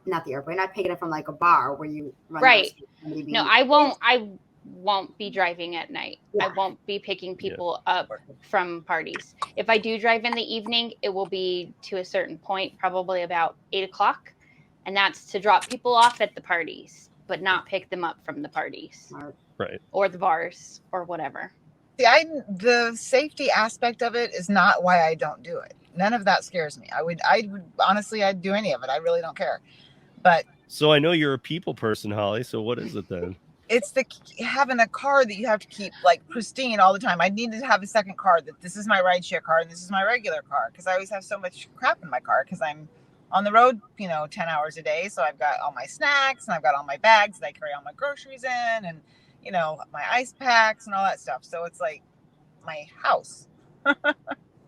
not the airport. You're not picking up from like a bar where you run. Right. No, I won't be driving at night. Yeah. I won't be picking people up from parties. If I do drive in the evening, it will be to a certain point, probably about 8:00. And that's to drop people off at the parties, but not pick them up from the parties. Right. Or the bars or whatever. See, the safety aspect of it is not why I don't do it. None of that scares me. I would honestly, I'd do any of it. I really don't care. But so I know you're a people person, Holly. So what is it then? it's the having a car that you have to keep like pristine all the time. I need to have a second car that this is my rideshare car and this is my regular car, because I always have so much crap in my car because I'm on the road, 10 hours a day. So I've got all my snacks and I've got all my bags that I carry all my groceries in, and my ice packs and all that stuff. So it's like my house.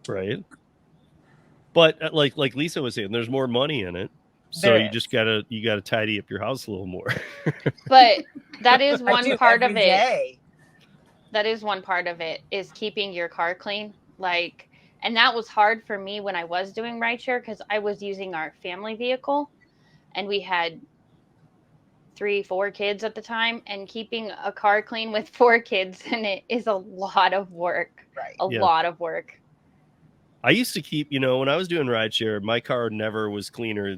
Right. But like Lisa was saying, there's more money in it. So you just gotta tidy up your house a little more. But that is one part of it. Day. That is one part of it, is keeping your car clean. And that was hard for me when I was doing rideshare, because I was using our family vehicle, and we had 3-4 kids at the time, and keeping a car clean with 4 kids in it is a lot of work. Right. A lot of work. I used to keep, when I was doing rideshare, my car never was cleaner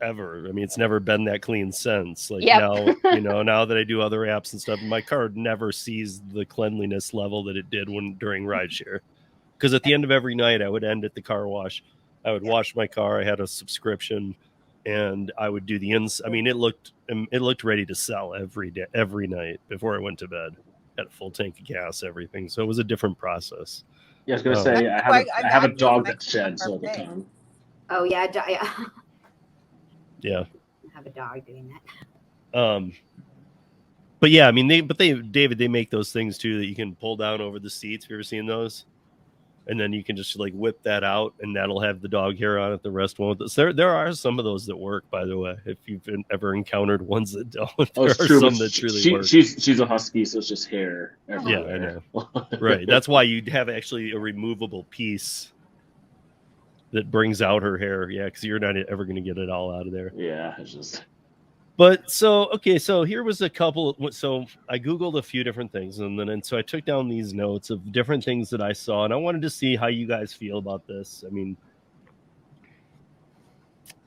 ever. I mean, it's never been that clean since. Now, now that I do other apps and stuff, my car never sees the cleanliness level that it did during rideshare. Because at the end of every night, I would end at the car wash. I would wash my car. I had a subscription, and I would do the I mean, it looked ready to sell every day, every night before I went to bed. Had a full tank of gas, everything. So it was a different process. Yeah, I was gonna say I have a dog that sheds all the time. Oh yeah, yeah. I have a dog doing that. But yeah, I mean, they make those things too that you can pull down over the seats. Have you ever seen those? And then you can just like whip that out, and that'll have the dog hair on it. The rest won't. So there are some of those that work, by the way. If you've ever encountered ones that don't, there are some that truly work. She's a husky, so it's just hair everywhere. Yeah, I know. Right. That's why you have actually a removable piece that brings out her hair. Yeah, because you're not ever going to get it all out of there. Yeah, it's just. But so here was a couple. So I Googled a few different things, and so I took down these notes of different things that I saw, and I wanted to see how you guys feel about this. I mean,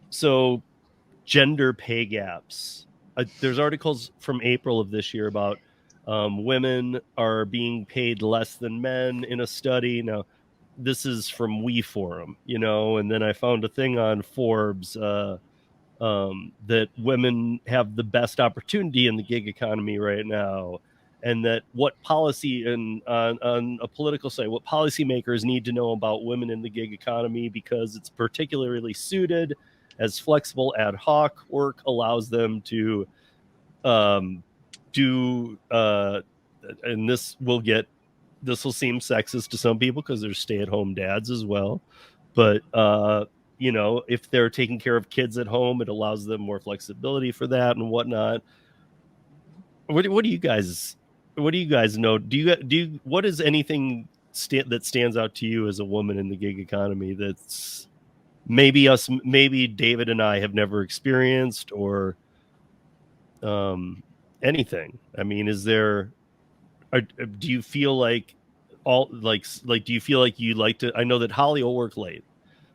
so gender pay gaps. There's articles from April of this year about women are being paid less than men in a study. Now, this is from WeForum, and then I found a thing on Forbes. That women have the best opportunity in the gig economy right now, and that what policy on a political side, what policymakers need to know about women in the gig economy, because it's particularly suited as flexible ad hoc work allows them to do, and this will seem sexist to some people because there's stay-at-home dads as well, but if they're taking care of kids at home, it allows them more flexibility for that and whatnot. What do you guys know? What is anything that stands out to you as a woman in the gig economy that's maybe David and I have never experienced, or anything? I mean, do you feel like do you feel like you like to? I know that Holly will work late.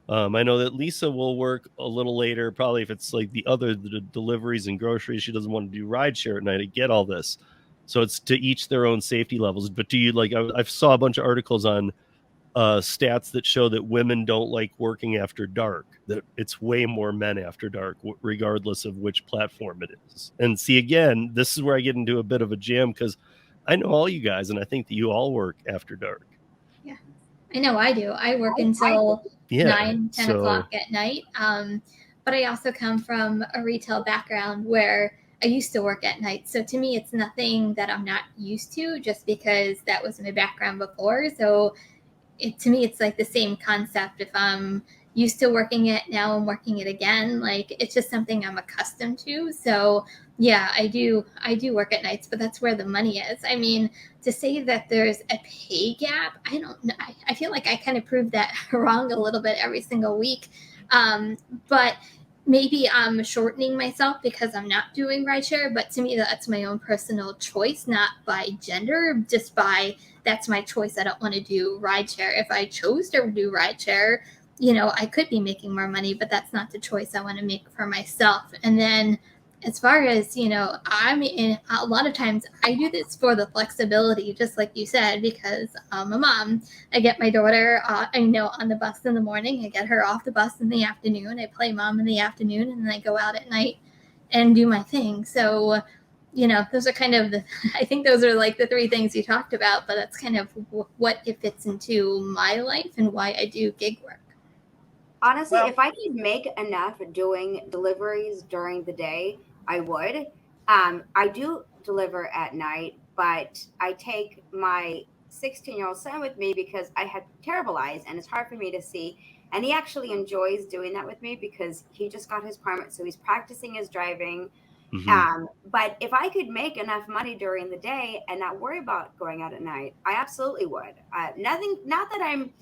I know that Lisa will work a little later, probably if it's like the deliveries and groceries. She doesn't want to do rideshare at night. I get all this. So it's to each their own safety levels. But do you I saw a bunch of articles on stats that show that women don't like working after dark, that it's way more men after dark, regardless of which platform it is. And see, again, this is where I get into a bit of a jam, because I know all you guys, and I think that you all work after dark. Yeah, I know I do. I work until 9, 10 o'clock at night. But I also come from a retail background where I used to work at night. So to me, it's nothing that I'm not used to, just because that was my background before. So to me, it's like the same concept. If I'm used to working it, now I'm working it again. Like, it's just something I'm accustomed to. So yeah, I do work at nights, but that's where the money is. I mean, to say that there's a pay gap, I don't know. I feel like I kind of prove that wrong a little bit every single week. But maybe I'm shortening myself because I'm not doing rideshare, but to me, that's my own personal choice, not by gender, just by that's my choice. I don't want to do rideshare. If I chose to do rideshare, I could be making more money, but that's not the choice I want to make for myself. And then as far as, I mean, a lot of times I do this for the flexibility, just like you said, because I'm a mom. I get my daughter, on the bus in the morning. I get her off the bus in the afternoon. I play mom in the afternoon, and then I go out at night and do my thing. So, those are kind of I think those are like the three things you talked about, but that's kind of what it fits into my life and why I do gig work. Honestly, if I could make enough doing deliveries during the day, I would. I do deliver at night, but I take my 16-year-old son with me because I have terrible eyes and it's hard for me to see. And he actually enjoys doing that with me because he just got his permit, so he's practicing his driving. But if I could make enough money during the day and not worry about going out at night, I absolutely would. Not that I'm,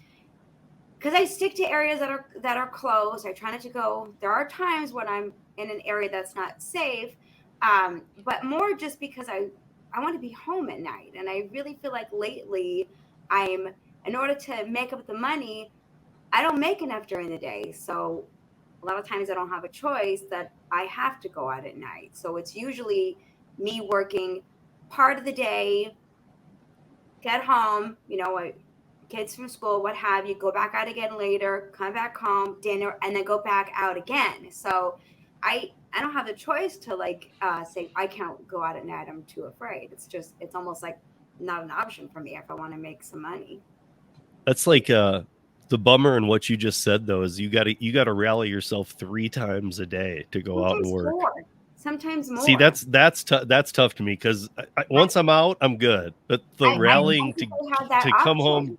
because I stick to areas that are closed. I try not to go. There are times when I'm in an area that's not safe, but more just because I want to be home at night, and I really feel like lately in order to make up the money, I don't make enough during the day. So a lot of times I don't have a choice that I have to go out at night. So it's usually me working part of the day, get home, kids from school, what have you, go back out again later, come back home, dinner, and then go back out again. So I don't have the choice to say I can't go out at night. I'm too afraid. It's almost like not an option for me if I want to make some money. That's like the bummer in what you just said though is you gotta rally yourself 3 times a day to go out and work. Sometimes more. See, that's tough to me because once I'm out, I'm good. But the rallying to come home,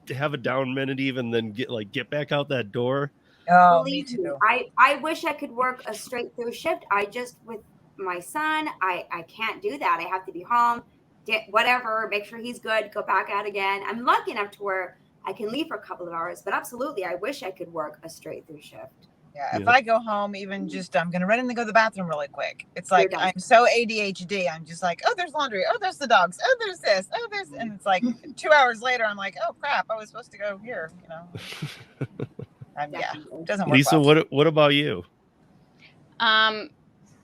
to have a down minute, even then get back out that door. Oh, me too. I wish I could work a straight through shift. With my son, I can't do that. I have to be home, whatever, make sure he's good, go back out again. I'm lucky enough to where I can leave for a couple of hours, but absolutely, I wish I could work a straight through shift. Yeah, if I go home, even just I'm gonna run in and go to the bathroom really quick. It's like I'm so ADHD. I'm just like, oh, there's laundry. Oh, there's the dogs. Oh, there's this. Oh, there's, and it's like 2 hours later, I'm like, oh crap, I was supposed to go here. Yeah, it doesn't work. Lisa, well. what about you? All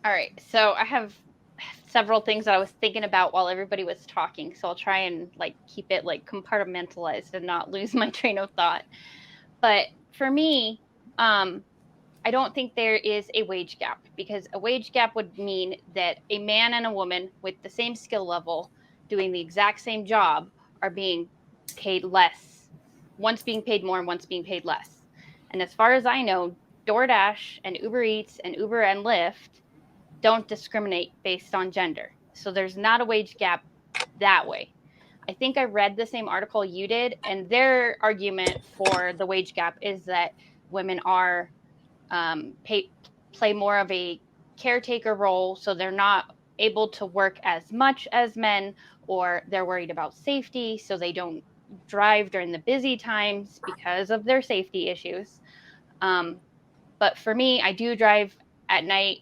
right, so I have several things that I was thinking about while everybody was talking, so I'll try and keep it compartmentalized and not lose my train of thought. But for me, I don't think there is a wage gap, because a wage gap would mean that a man and a woman with the same skill level doing the exact same job are being paid less. One's being paid more and one's being paid less. And as far as I know, DoorDash and Uber Eats and Uber and Lyft don't discriminate based on gender. So there's not a wage gap that way. I think I read the same article you did, and their argument for the wage gap is that women are play more of a caretaker role, so they're not able to work as much as men, or they're worried about safety, so they don't drive during the busy times because of their safety issues. But for me, I do drive at night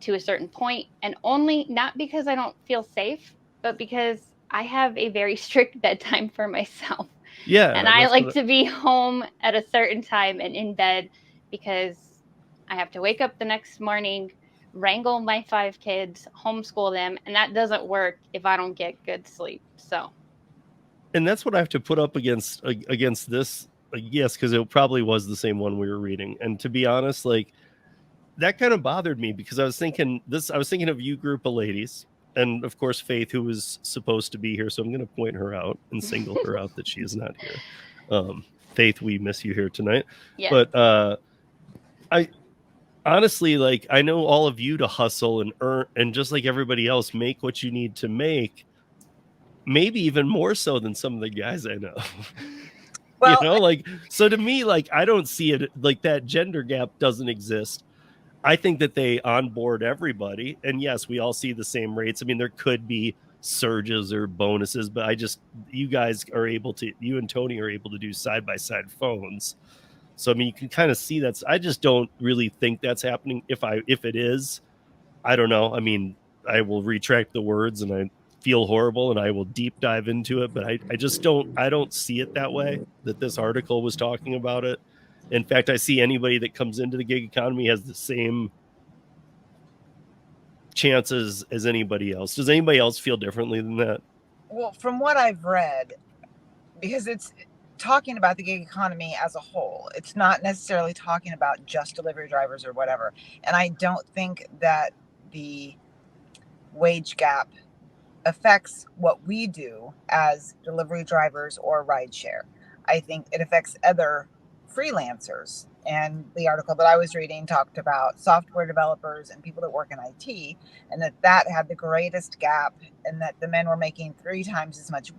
to a certain point, and only not because I don't feel safe, but because I have a very strict bedtime for myself. Yeah. And I like to be home at a certain time and in bed, because I have to wake up the next morning, wrangle my 5 kids, homeschool them, and that doesn't work if I don't get good sleep. So, and that's what I have to put up against this. Yes, because it probably was the same one we were reading. And to be honest, that kind of bothered me, because I was thinking of you group of ladies, and of course Faith, who was supposed to be here, so I'm going to point her out and single her out that she is not here. Faith, we miss you here tonight. Yeah. But I honestly, I know all of you to hustle and earn, and just like everybody else, make what you need to make, maybe even more so than some of the guys I know. Well, so to me, I don't see it that gender gap doesn't exist. I think that they onboard everybody, and yes, we all see the same rates. I mean, there could be surges or bonuses, but you guys are able to, you and Tony are able to do side-by-side phones. So, I mean, you can kind of see I just don't really think that's happening. If it is, I don't know. I mean, I will retract the words, and I feel horrible, and I will deep dive into it, but I don't see it that way, that this article was talking about it. In fact, I see anybody that comes into the gig economy has the same chances as anybody else. Does anybody else feel differently than that? Well, from what I've read, because it's talking about the gig economy as a whole, it's not necessarily talking about just delivery drivers or whatever. And I don't think that wage gap affects what we do as delivery drivers or rideshare. I think it affects other freelancers. And the article that I was reading talked about software developers and people that work in IT, and that had the greatest gap, and that the men were making 3 times as much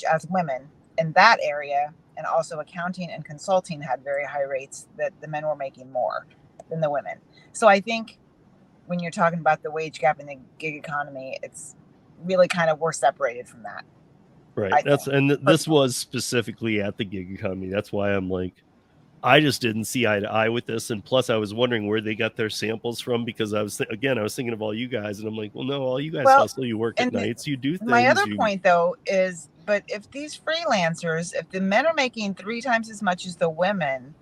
as women in that area. And also accounting and consulting had very high rates, that the men were making more than the women. So I think when you're talking about the wage gap in the gig economy, it's really kind of, we're separated from that. Right. This was specifically at the gig economy. That's why I'm like, I just didn't see eye to eye with this. And plus I was wondering where they got their samples from, because I was thinking of all you guys, and I'm like, well, no, all you guys hustle, you work at nights, you do things. My other point though is, but if these freelancers, if the men are making 3 times as much as the women,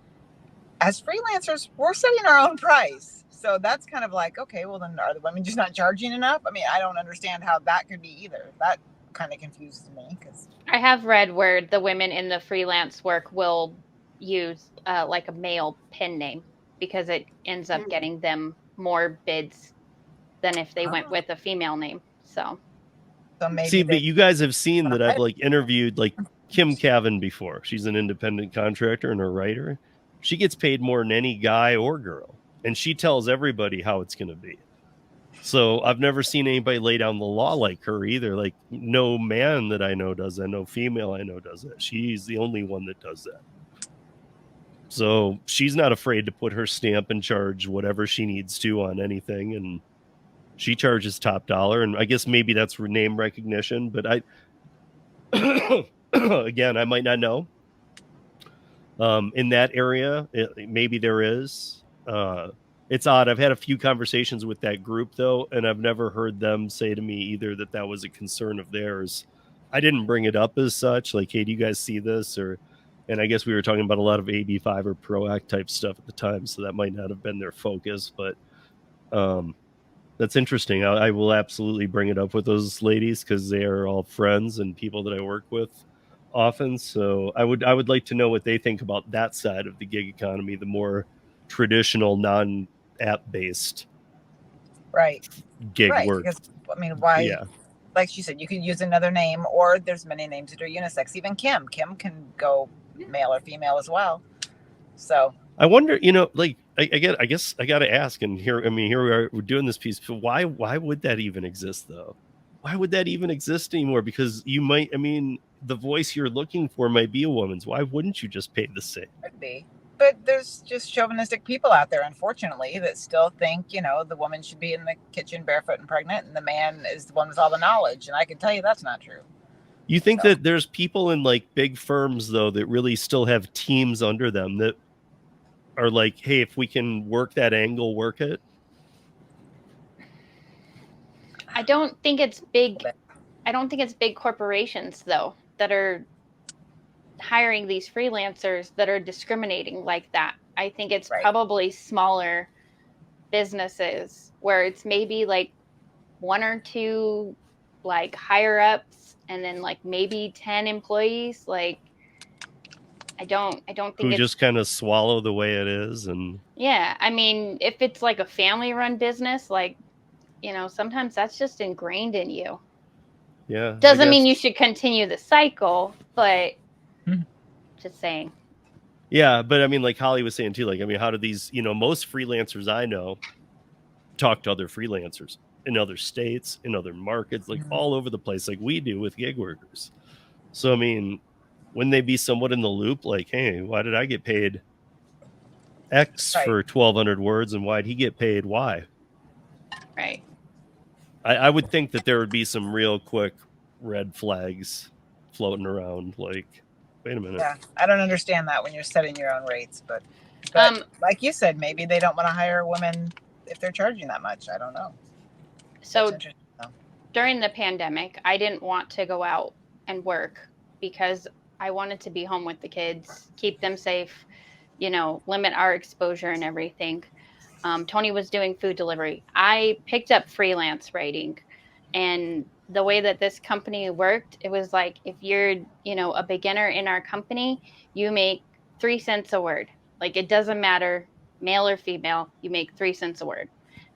as freelancers, we're setting our own price. So that's kind of like, okay, well then are the women just not charging enough? I mean, I don't understand how that could be either. That kind of confuses me, because I have read where the women in the freelance work will use like a male pen name, because it ends up getting them more bids than if they went with a female name. So see, but you guys have seen that I've like interviewed like Kim Cavan before. She's an independent contractor and a writer. She gets paid more than any guy or girl, and she tells everybody how it's going to be. So I've never seen anybody lay down the law like her either. Like, no man that I know does that. No female I know does that. She's the only one that does that. So she's not afraid to put her stamp and charge whatever she needs to on anything. And she charges top dollar. And I guess maybe that's name recognition, but again, I might not know. In that area, maybe there is. It's odd. I've had a few conversations with that group, though, and I've never heard them say to me either that was a concern of theirs. I didn't bring it up as such. Like, hey, do you guys see this? And I guess we were talking about a lot of AB5 or ProAct type stuff at the time, so that might not have been their focus. But that's interesting. I will absolutely bring it up with those ladies, because they are all friends and people that I work with often. So I would like to know what they think about that side of the gig economy, the more traditional non-app based gig work. Because I mean, why like she said, you could use another name, or there's many names that are unisex. Even Kim can go male or female as well. So I wonder, like I guess I got to ask, and here we are, we're doing this piece. Why would that even exist though? Why would that even exist anymore? Because the voice you're looking for might be a woman's. Why wouldn't you just pay the same? Could be. But there's just chauvinistic people out there, unfortunately, that still think, the woman should be in the kitchen barefoot and pregnant, and the man is the one with all the knowledge. And I can tell you that's not true. You think that there's people in like big firms, though, that really still have teams under them that are like, hey, if we can work that angle, work it? I don't think it's big corporations, though, that are hiring these freelancers that are discriminating like that. I think it's probably smaller businesses where it's maybe like 1 or 2 like higher ups, and then like maybe 10 employees. Like I don't think who just kind of swallow the way it is. And yeah, I mean, if it's like a family run business, like, sometimes that's just ingrained in you. Yeah, doesn't mean you should continue the cycle, but just saying. Yeah, but I mean, like Holly was saying too, like, how do these, most freelancers I know talk to other freelancers in other states, in other markets, like all over the place, like we do with gig workers. So, wouldn't they be somewhat in the loop? Like, hey, why did I get paid X for 1,200 words, and why'd he get paid Y? Right. I would think that there would be some real quick red flags floating around, like, wait a minute. Yeah, I don't understand that when you're setting your own rates, but like you said, maybe they don't want to hire women if they're charging that much. I don't know. So during the pandemic, I didn't want to go out and work because I wanted to be home with the kids, keep them safe, limit our exposure and everything. Tony was doing food delivery. I picked up freelance writing, and the way that this company worked, it was like, if you're, a beginner in our company, you make 3 cents a word. Like, it doesn't matter, male or female, you make 3 cents a word.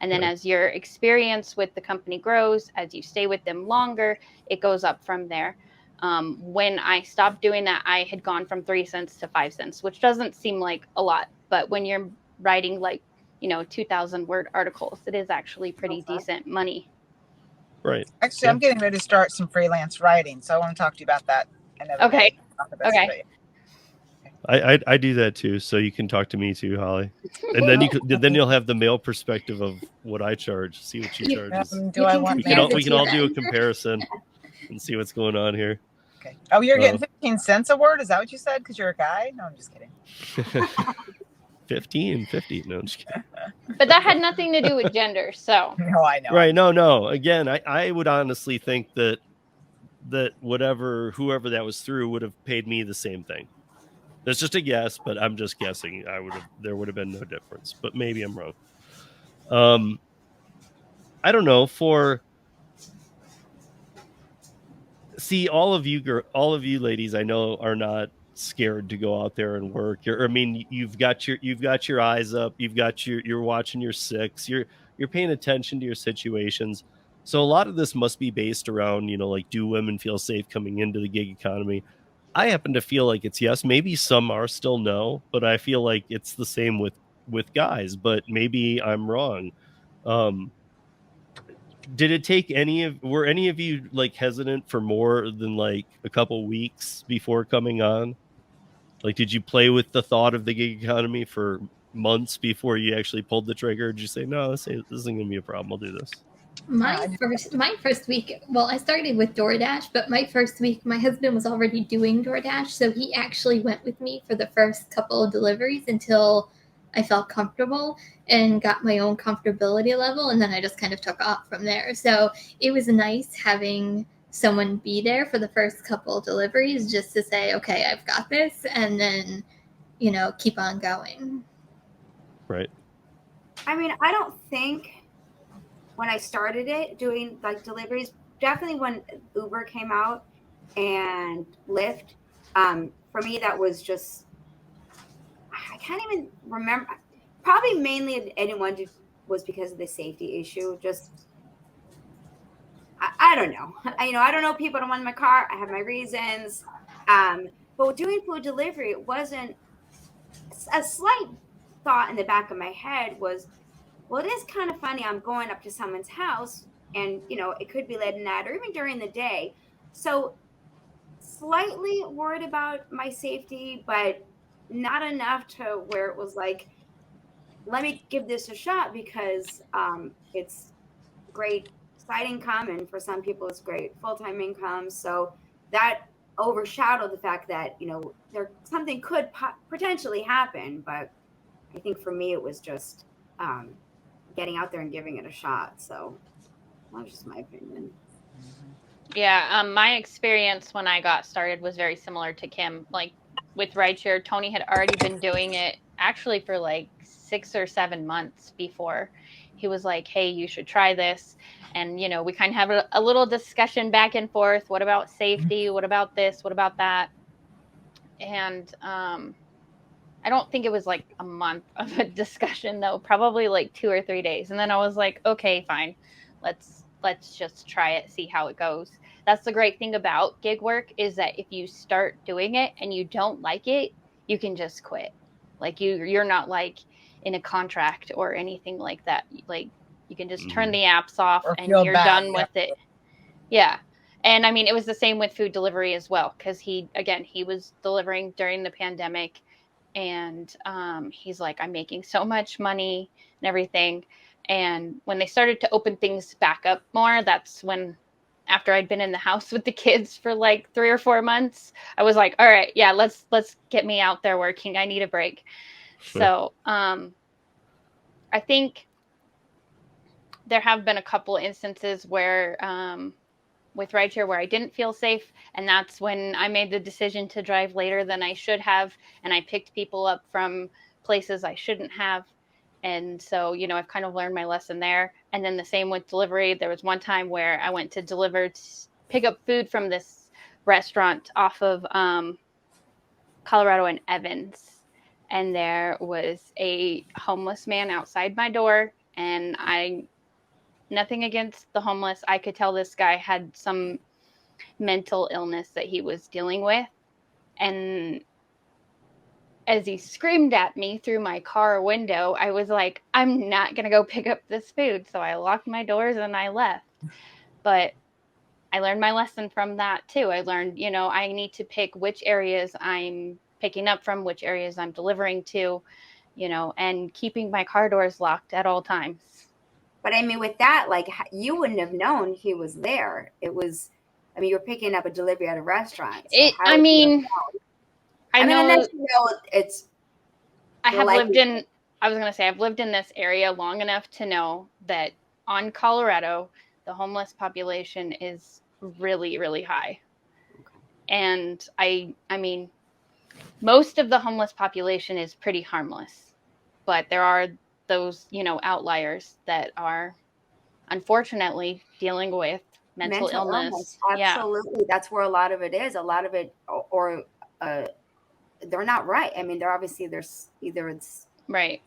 And then as your experience with the company grows, as you stay with them longer, it goes up from there. When I stopped doing that, I had gone from 3 cents to 5 cents, which doesn't seem like a lot. But when you're writing 2,000 word articles, it is actually pretty decent money. Right. Actually, I'm getting ready to start some freelance writing, so I want to talk to you about that another day. Okay. I do that too, so you can talk to me too, Holly, and then you'll have the male perspective of what I charge. See what she charges. We can all do a comparison and see what's going on here. Okay. Oh, you're getting 15 cents a word? Is that what you said? Because you're a guy? No, I'm just kidding. 50. No, I'm just kidding. But that had nothing to do with gender, so. No, I know. Right? No. Again, I would honestly think that whoever that was through would have paid me the same thing. That's just a guess, but I'm just guessing. There would have been no difference, but maybe I'm wrong. I don't know. All of you ladies, I know are not scared to go out there and work. You've got your eyes up. You're watching your six. You're paying attention to your situations. So a lot of this must be based around, do women feel safe coming into the gig economy? I happen to feel like it's yes. Maybe some are still no, but I feel like it's the same with guys, but maybe I'm wrong. Did it take were any of you hesitant for more than a couple weeks before coming on? Did you play with the thought of the gig economy for months before you actually pulled the trigger? Or did you say, no, this isn't going to be a problem. I'll do this. My first week, well, I started with DoorDash, but my first week, my husband was already doing DoorDash, so he actually went with me for the first couple of deliveries until I felt comfortable and got my own comfortability level, and then I just kind of took off from there. So it was nice having someone be there for the first couple of deliveries just to say, okay, I've got this, and then, keep on going. Right. I mean, I don't think when I started doing deliveries, definitely when Uber came out and Lyft, for me, that was just, I can't even remember. Probably mainly anyone was because of the safety issue. Just, I don't know. I don't know people don't want my car. I have my reasons. But doing food delivery, it wasn't a slight thought in the back of my head was, well, it is kind of funny. I'm going up to someone's house and, it could be late at night or even during the day. So slightly worried about my safety, but not enough to where it was like, let me give this a shot because it's great side income. And for some people, it's great full-time income. So that overshadowed the fact that, something could potentially happen. But I think for me, it was just getting out there and giving it a shot. So that was just my opinion. Yeah, my experience when I got started was very similar to Kim. With rideshare, Tony had already been doing it actually for 6 or 7 months before. He was like, hey, you should try this. And, we kind of have a little discussion back and forth. What about safety? What about this? What about that? And I don't think it was a month of a discussion though, probably 2 or 3 days. And then I was like, okay, fine. Let's just try it, see how it goes. That's the great thing about gig work is that if you start doing it and you don't like it, you can just quit. You're not in a contract or anything like that. You can just turn the apps off and you're done with it. Yeah. And I mean, it was the same with food delivery as well. Cause he was delivering during the pandemic and he's like, I'm making so much money and everything. And when they started to open things back up more, that's when, after I'd been in the house with the kids for 3 or 4 months, I was like, all right, yeah, let's get me out there working. I need a break. Sure. So I think there have been a couple instances where with rideshare where I didn't feel safe. And that's when I made the decision to drive later than I should have. And I picked people up from places I shouldn't have. And so, I've kind of learned my lesson there. And then the same with delivery. There was one time where I went to pick up food from this restaurant off of Colorado and Evans. And there was a homeless man outside my door And nothing against the homeless. I could tell this guy had some mental illness that he was dealing with. And as he screamed at me through my car window, I was like, I'm not going to go pick up this food. So I locked my doors and I left. But I learned my lesson from that too. I learned, I need to pick which areas I'm picking up from, which areas I'm delivering to, and keeping my car doors locked at all times. But I mean, with that, like, you wouldn't have known he was there. You were picking up a delivery at a restaurant. So I know. Unless it's. I've lived in this area long enough to know that on Colorado, the homeless population is really, really high. And I mean, most of the homeless population is pretty harmless, but there are those, outliers that are unfortunately dealing with mental illness. Absolutely. Yeah. That's where a lot of it is. A lot of it, they're not right. I mean, it's right.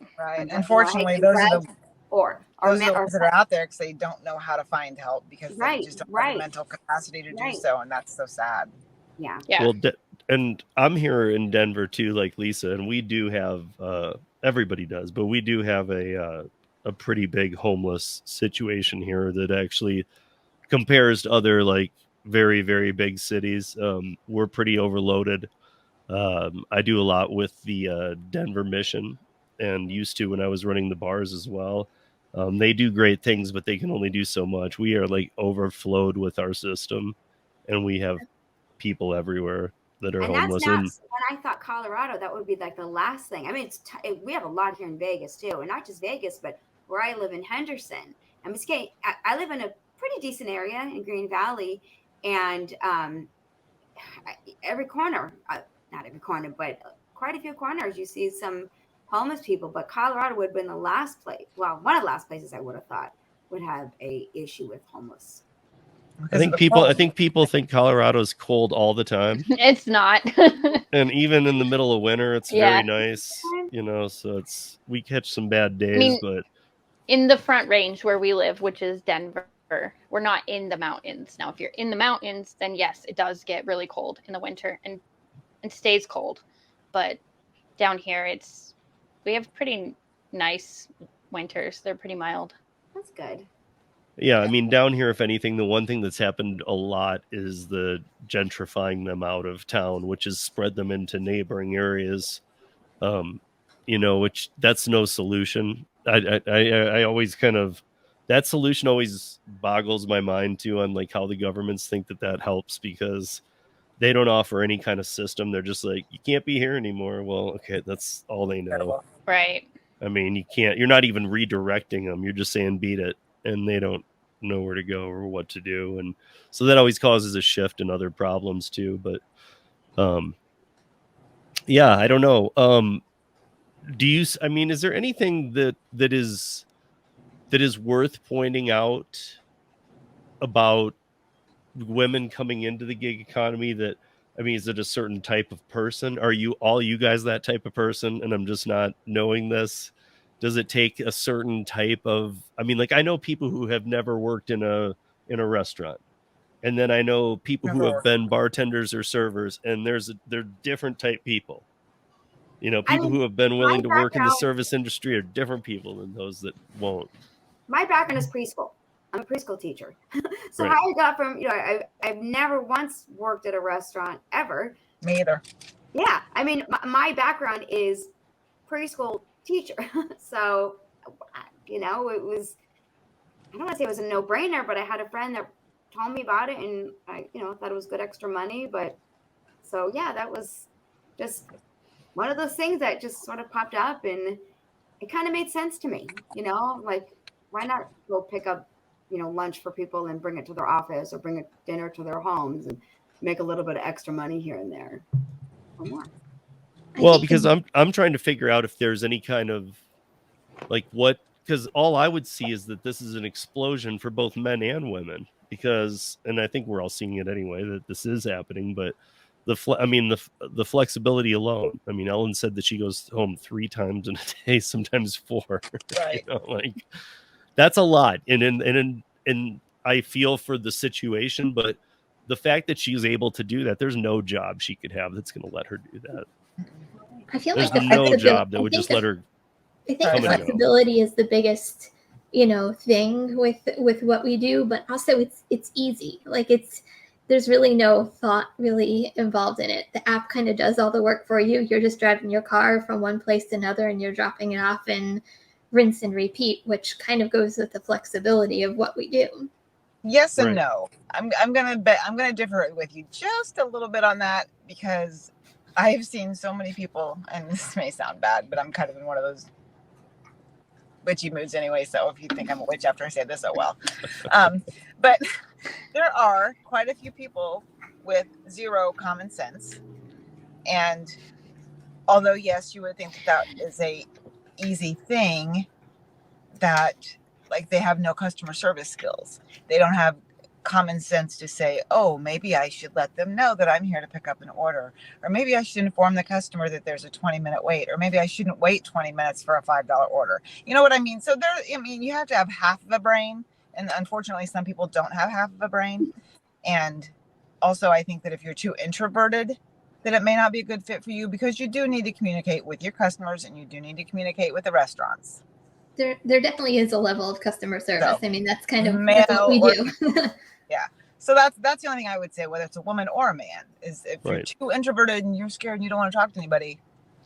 Unfortunately, those are the ones that are out there because they don't know how to find help because they just don't have the mental capacity to do so, and that's so sad. Yeah. Well, and I'm here in Denver too, like Lisa, and we do have everybody does, but we do have a pretty big homeless situation here that actually compares to other like very, very big cities. We're pretty overloaded. I do a lot with the Denver Mission, and used to when I was running the bars as well. They do great things, but they can only do so much. We are like overflowed with our system, and we have people everywhere that are homeless. That's not, when I thought Colorado, that would be like the last thing. I mean, we have a lot here in Vegas too, and not just Vegas, but where I live in Henderson. I live in a pretty decent area in Green Valley, and every corner, not every corner, but quite a few corners, you see some homeless people. But Colorado would have been the last place. Well, one of the last places I would have thought would have a issue with homeless. I think people think Colorado's cold all the time. It's not. And even in the middle of winter, it's very nice, so we catch some bad days, but in the Front Range where we live, which is Denver, we're not in the mountains. Now, if you're in the mountains, then yes, it does get really cold in the winter and stays cold. But down here, we have pretty nice winters. They're pretty mild. That's good. Yeah, I mean, down here, if anything, the one thing that's happened a lot is the gentrifying them out of town, which has spread them into neighboring areas. Which that's no solution. I always that solution always boggles my mind too, on like how the governments think that helps, because they don't offer any kind of system. They're just like, you can't be here anymore. Well, okay, that's all they know. Right. I mean, you're not even redirecting them. You're just saying beat it, and they don't know where to go or what to do. And so that always causes a shift and other problems too. But I don't know. Is there anything that is worth pointing out about women coming into the gig economy? Is it a certain type of person? Are you guys that type of person, and I'm just not knowing this? Does it take a certain type of, I know people who have never worked in a restaurant, and then I know people who have been bartenders or servers, and they're different type people. People who have been willing to work in the service industry are different people than those that won't. My background is preschool. I'm a preschool teacher. So right. How I got from, I've never once worked at a restaurant ever. Me either. Yeah. My background is preschool teacher. So, it was, I don't want to say it was a no-brainer, but I had a friend that told me about it, and I, thought it was good extra money. But so, yeah, that was just one of those things that just sort of popped up, and it kind of made sense to me, like, why not go pick up, lunch for people and bring it to their office, or bring a dinner to their homes and make a little bit of extra money here and there or more. Well, because I'm trying to figure out if there's any kind of because all I would see is that this is an explosion for both men and women, and I think we're all seeing it anyway, that this is happening, but the flexibility alone. I mean, Ellen said that she goes home 3 times in a day, sometimes 4. Right. You know, like that's a lot. And I feel for the situation, but the fact that she's able to do that, there's no job she could have that's going to let her do that. I feel There's like the no flexibility, job that would just let her. I think the flexibility is the biggest, thing with what we do, but also it's easy. Like there's really no thought really involved in it. The app kind of does all the work for you. You're just driving your car from one place to another, and you're dropping it off and rinse and repeat, which kind of goes with the flexibility of what we do. Yes and no. I'm gonna differ with you just a little bit on that, because I have seen so many people, and this may sound bad, but I'm kind of in one of those witchy moods anyway. So if you think I'm a witch after I say this, oh well. But there are quite a few people with zero common sense, and although yes, you would think that is a easy thing, that like they have no customer service skills. They don't have common sense to say, oh, maybe I should let them know that I'm here to pick up an order, or maybe I should inform the customer that there's a 20-minute wait, or maybe I shouldn't wait 20 minutes for a $5 order. You know what I mean? So you have to have half of a brain, and unfortunately some people don't have half of a brain. And also I think that if you're too introverted, that it may not be a good fit for you, because you do need to communicate with your customers, and you do need to communicate with the restaurants. There definitely is a level of customer service. So, I mean, that's kind of that's what we do. Yeah. So that's the only thing I would say, whether it's a woman or a man, is if you're Right. too introverted and you're scared and you don't want to talk to anybody,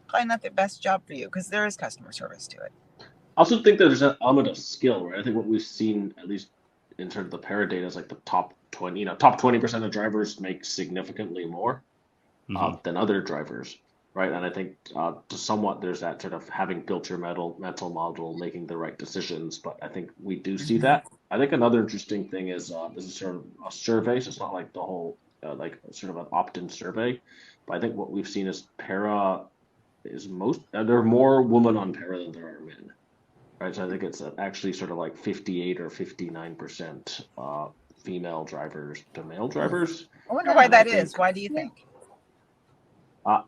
probably not the best job for you, because there is customer service to it. I also think there's an element of skill, right? I think what we've seen, at least in terms of the para data, is like the top 20% of drivers make significantly more than other drivers, right? And I think to somewhat there's that sort of having built your mental model, making the right decisions. But I think we do see that. I think another interesting thing is this is sort of a survey, so it's not like the whole like sort of an opt-in survey. But I think what we've seen is para is there are more women on para than there are men. Right, so I think it's actually sort of like 58 or 59% female drivers to male drivers. I wonder why that is. Why do you think?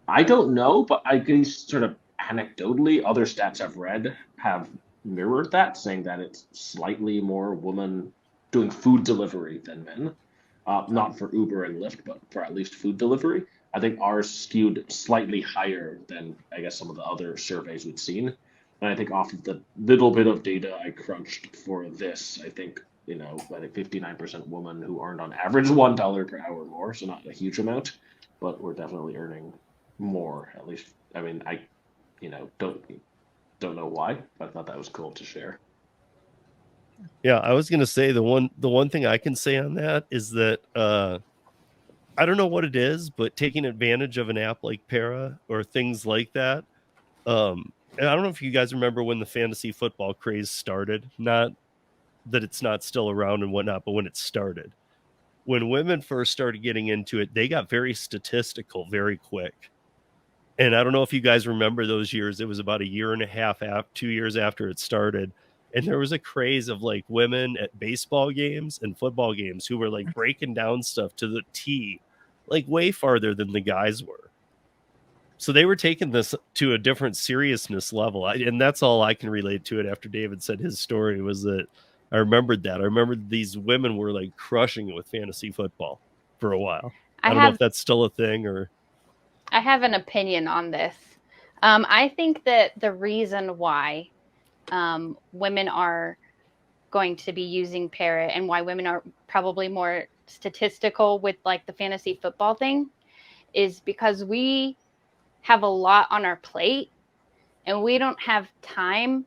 I don't know, but I guess sort of anecdotally, other stats I've read have mirrored that, saying that it's slightly more women doing food delivery than men. Not for Uber and Lyft, but for at least food delivery. I think ours skewed slightly higher than I guess some of the other surveys we'd seen. And I think off of the little bit of data I crunched for this, I think 59% women who earned on average $1 per hour more, so not a huge amount, but we're definitely earning more. At least, I mean, I don't know why, but I thought that was cool to share. Yeah, I was gonna say the one thing I can say on that is that I don't know what it is, but taking advantage of an app like Para or things like that. And I don't know if you guys remember when the fantasy football craze started. Not that it's not still around and whatnot, but when it started, when women first started getting into it, they got very statistical very quick. And I don't know if you guys remember those years. It was about a year and a half, 2 years after it started. And there was a craze of like women at baseball games and football games who were like breaking down stuff to the T, like way farther than the guys were. So they were taking this to a different seriousness level. And that's all I can relate to it after David said his story, was that I remembered that. I remembered these women were like crushing it with fantasy football for a while. I don't know if that's still a thing or... I have an opinion on this. I think that the reason why women are going to be using Para and why women are probably more statistical with like the fantasy football thing is because we have a lot on our plate and we don't have time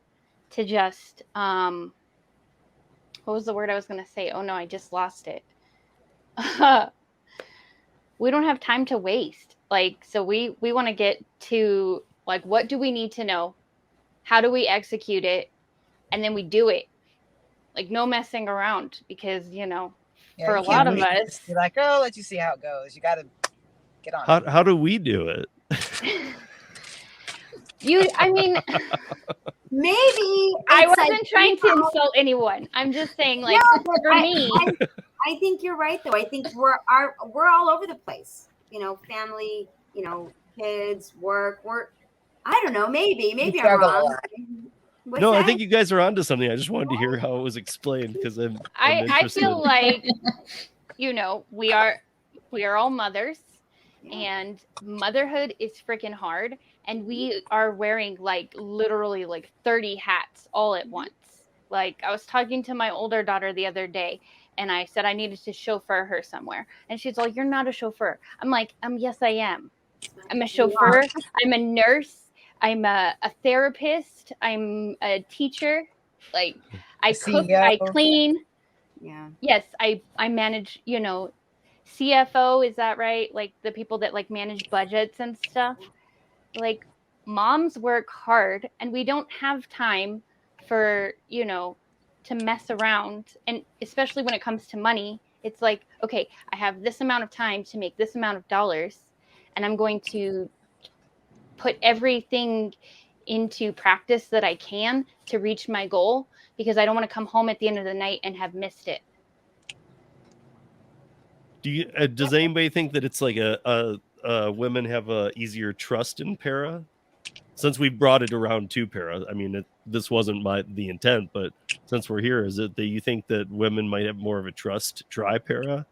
to just what was the word I was going to say? Oh no, I just lost it. We don't have time to waste. Like, so we want to get to like, what do we need to know? How do we execute it? And then we do it. Like, no messing around, because, for a lot of us, be like, oh, let you see how it goes. You got to get on. How do we do it? Maybe I wasn't trying to insult anyone. I'm just saying, like, for me, I think you're right, though. I think we're all over the place. family, kids, work. I don't know. Maybe I'm struggle a wrong. lot. What's No, I that? think you guys are onto something. I just wanted to hear how it was explained because I'm I interested. feel like, we are all mothers, and motherhood is freaking hard, and we are wearing like literally like 30 hats all at once. Like, I was talking to my older daughter the other day, and I said I needed to chauffeur her somewhere, and she's like, "You're not a chauffeur." I'm like, yes, I am. I'm a chauffeur. I'm a nurse. I'm a therapist. I'm a teacher. Like, I cook, I clean. Yeah. Yes, I manage, CFO, is that right? Like, the people that like manage budgets and stuff. Like, moms work hard, and we don't have time for, to mess around. And especially when it comes to money, it's like, okay, I have this amount of time to make this amount of dollars, and I'm going to put everything into practice that I can to reach my goal, because I don't want to come home at the end of the night and have missed it. Does anybody think that it's like women have a easier trust in para? Since we brought it around to para, I mean, this wasn't the intent, but since we're here, is it that you think that women might have more of a trust to try para?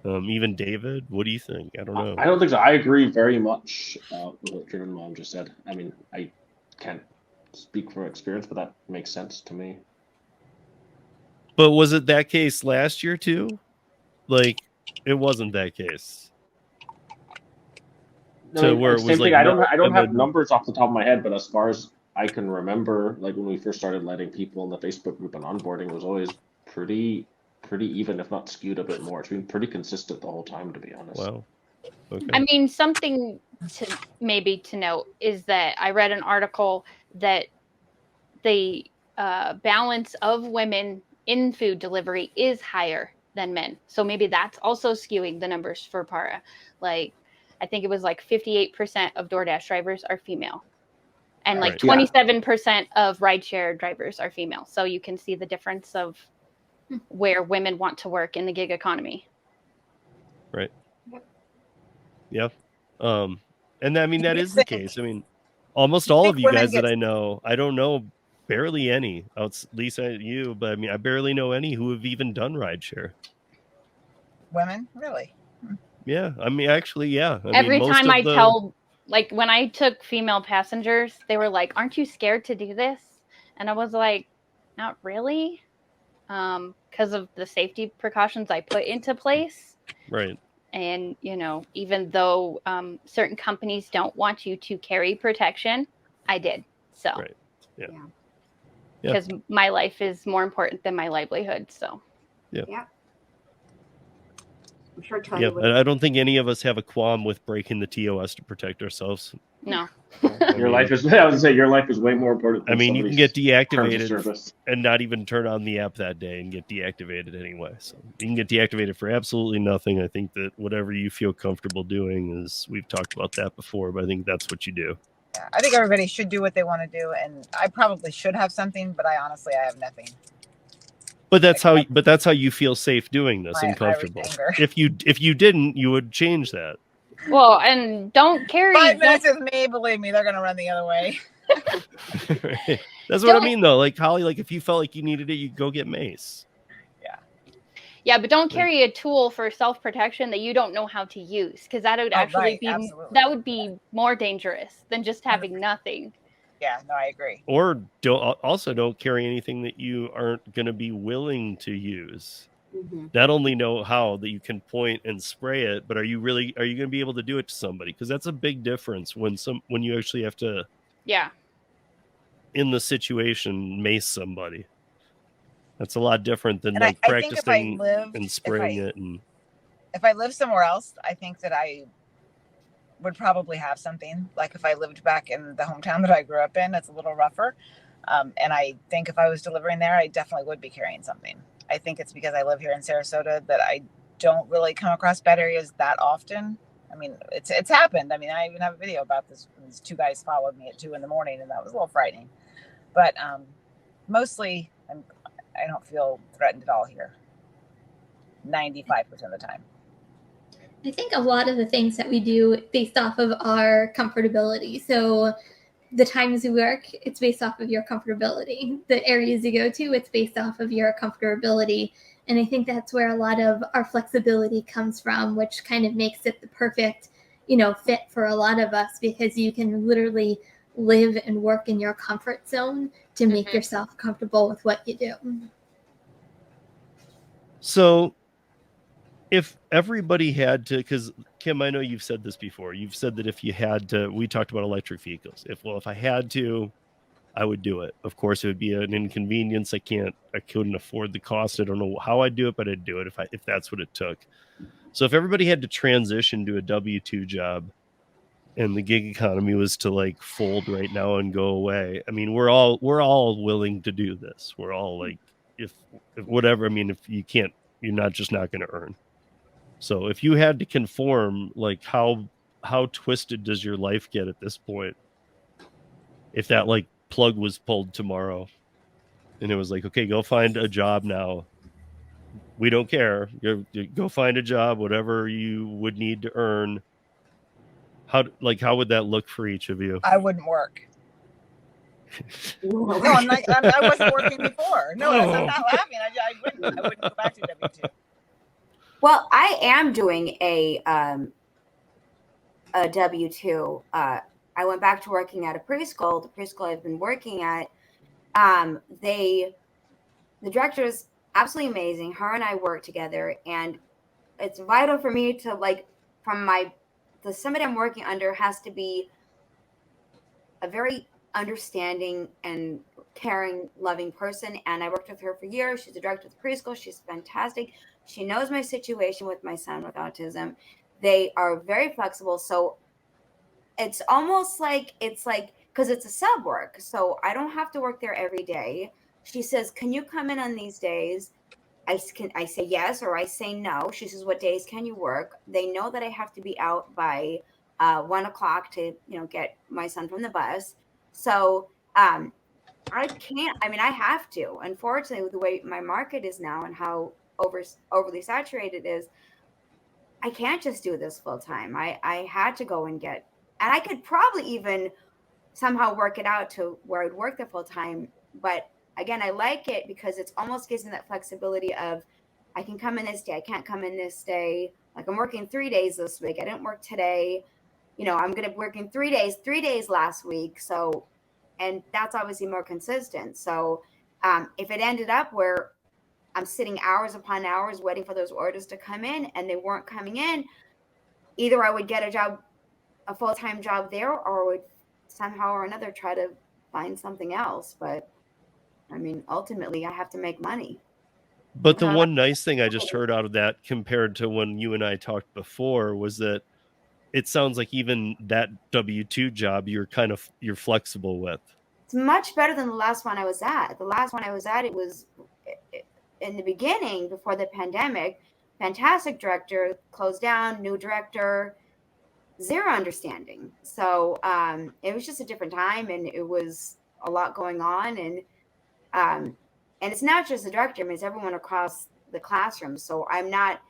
Even David, what do you think? I don't know. I don't think so. I agree very much with what your mom just said. I mean, I can't speak from experience, but that makes sense to me. But was it that case last year too? Like, it wasn't that case. No, where it was like, I don't have numbers off the top of my head, but as far as I can remember, like when we first started letting people in the Facebook group and onboarding, it was always pretty even, if not skewed a bit more. It's been pretty consistent the whole time, to be honest. Wow. Okay. I mean, something to note is that I read an article that the balance of women in food delivery is higher than men. So maybe that's also skewing the numbers for para. Like, I think it was like 58% of DoorDash drivers are female, and like 27% of rideshare drivers are female. So you can see the difference of where women want to work in the gig economy. Right. Yeah. And I mean, that is the case. I mean, almost all of you guys that I know, I don't know barely any. Lisa, you, but I mean, I barely know any who have even done rideshare. Women, really? Yeah, I mean, actually, yeah. Every time I tell, like, when I took female passengers, they were like, "Aren't you scared to do this?" And I was like, "Not really," because of the safety precautions I put into place. Right. And, even though certain companies don't want you to carry protection, I did. So, right. Yeah. Because my life is more important than my livelihood. So, yeah. I'm sure Tony would. I don't think any of us have a qualm with breaking the TOS to protect ourselves. No. Your life is. I was gonna say your life is way more important. I mean, you can get deactivated and not even turn on the app that day and get deactivated anyway. So you can get deactivated for absolutely nothing. I think that whatever you feel comfortable doing is. We've talked about that before, but I think that's what you do. Yeah, I think everybody should do what they want to do, and I probably should have something, but I have nothing. But that's how you feel safe doing this and comfortable. If you didn't, you would change that. Well, and don't carry 5 minutes with me. Believe me, they're gonna run the other way. Right. That's what I mean, though. Like, Holly, like if you felt like you needed it, you'd go get mace. Yeah, but don't carry a tool for self-protection that you don't know how to use, because that would would be more dangerous than just having nothing. Yeah, no, I agree. Or don't carry anything that you aren't going to be willing to use. Mm-hmm. Not only know how that you can point and spray it, but are you going to be able to do it to somebody? Because that's a big difference when you actually have to, in the situation, mace somebody. That's a lot different than practicing and spraying it. And if I live somewhere else, I think that I would probably have something. Like if I lived back in the hometown that I grew up in, it's a little rougher. And I think if I was delivering there, I definitely would be carrying something. I think it's because I live here in Sarasota that I don't really come across bad areas that often. I mean, it's happened. I mean, I even have a video about this. These 2 guys followed me at 2 a.m, and that was a little frightening. But mostly, I don't feel threatened at all here. 95% of the time. I think a lot of the things that we do based off of our comfortability. So the times you work, it's based off of your comfortability. The areas you go to, it's based off of your comfortability. And I think that's where a lot of our flexibility comes from, which kind of makes it the perfect, fit for a lot of us, because you can literally live and work in your comfort zone to make yourself comfortable with what you do. So if everybody had to, because Kim, I know you've said this before. You've said that if you had to, we talked about electric vehicles. If I had to, I would do it. Of course, it would be an inconvenience. I couldn't afford the cost. I don't know how I'd do it, but I'd do it if that's what it took. So if everybody had to transition to a W-2 job and the gig economy was to like fold right now and go away, I mean, we're all willing to do this. We're all like, if whatever, I mean, if you can't, you're not going to earn. So if you had to conform, like how twisted does your life get at this point? If that like plug was pulled tomorrow and it was like, okay, go find a job now. We don't care. You go find a job, whatever you would need to earn. How would that look for each of you? I wouldn't work. No, I'm not. I wasn't working before. No, I'm not laughing. I wouldn't go back to W-2. Well, I am doing a W-2. I went back to working at a preschool. The preschool I've been working at, the director is absolutely amazing. Her and I work together, and it's vital for me to the somebody I'm working under has to be a very understanding and caring, loving person. And I worked with her for years. She's the director of the preschool. She's fantastic. She knows my situation with my son with autism. They are very flexible. So it's almost like, because it's a sub work. So I don't have to work there every day. She says, can you come in on these days? I say yes, or I say no. She says, what days can you work? They know that I have to be out by 1 o'clock to, get my son from the bus. So I have to, unfortunately, with the way my market is now and how overly saturated it is, I can't just do this full time. I had to go and I could probably even somehow work it out to where I'd work the full time. But again, I like it because it almost gives me that flexibility of I can come in this day, I can't come in this day. Like I'm working 3 days this week. I didn't work today. I'm going to work in 3 days last week. So, and that's obviously more consistent. So if it ended up where I'm sitting hours upon hours waiting for those orders to come in and they weren't coming in, either I would get a full-time job there, or would somehow or another try to find something else. But I mean, ultimately I have to make money. But the one nice thing I just heard out of that compared to when you and I talked before was that it sounds like even that W-2 job you're flexible with. It's much better than the last one I was at. The last one I was at, it was in the beginning before the pandemic, fantastic director, closed down, new director, zero understanding. So it was just a different time, and it was a lot going on. And it's not just the director, I mean, it's everyone across the classroom. So I'm not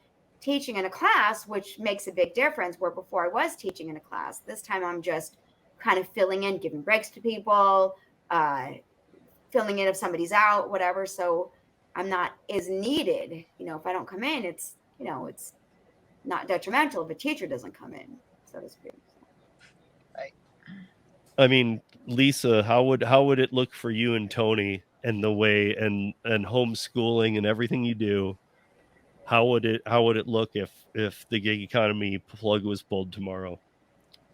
teaching in a class, which makes a big difference, where before I was teaching in a class. This time I'm just kind of filling in, giving breaks to people, filling in if somebody's out, whatever. So I'm not as needed. If I don't come in, it's not detrimental if a teacher doesn't come in, so to speak. Right. I mean, Lisa, how would it look for you and Tony and the way and homeschooling and everything you do? How would it look if the gig economy plug was pulled tomorrow?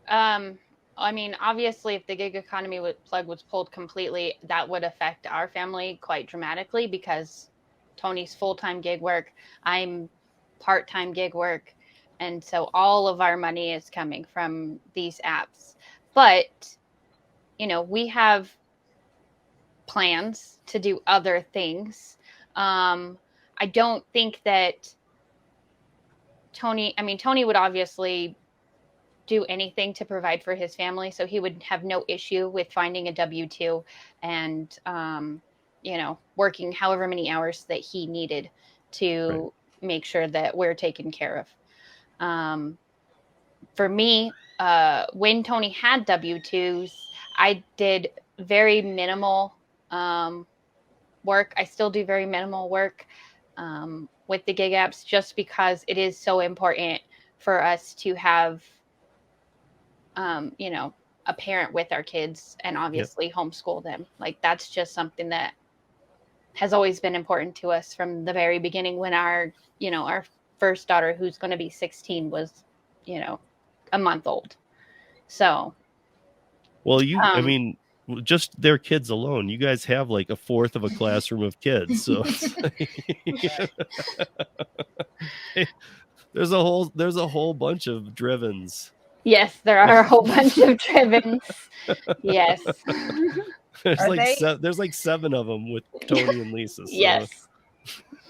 I mean, obviously, if the gig economy plug was pulled completely, that would affect our family quite dramatically, because Tony's full-time gig work, I'm part-time gig work, and so all of our money is coming from these apps. But we have plans to do other things. I don't think that Tony would obviously do anything to provide for his family, so he would have no issue with finding a W-2 and working however many hours that he needed to make sure that we're taken care of. For me, when Tony had W-2s, I did very minimal work. I still do very minimal work with the gig apps, just because it is so important for us to have, a parent with our kids, and obviously homeschool them. Like, that's just something that has always been important to us from the very beginning, when our first daughter, who's going to be 16, was, a month old. So, well, I mean, just their kids alone, you guys have like a fourth of a classroom of kids. So there's a whole bunch of drivens. Yes, there are a whole bunch of drivens. Yes. There's like 7 of them with Tony and Lisa. So. Yes.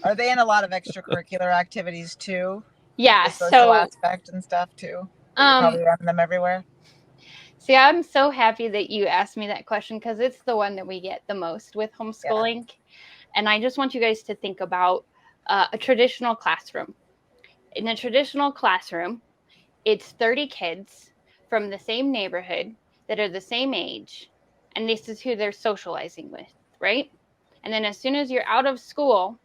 Are they in a lot of extracurricular activities too? Yeah. The social aspect and stuff too. You're probably having them everywhere. See, I'm so happy that you asked me that question, because it's the one that we get the most with homeschooling. Yeah. And I just want you guys to think about a traditional classroom. In a traditional classroom, it's 30 kids from the same neighborhood that are the same age, and this is who they're socializing with, right? And then as soon as you're out of school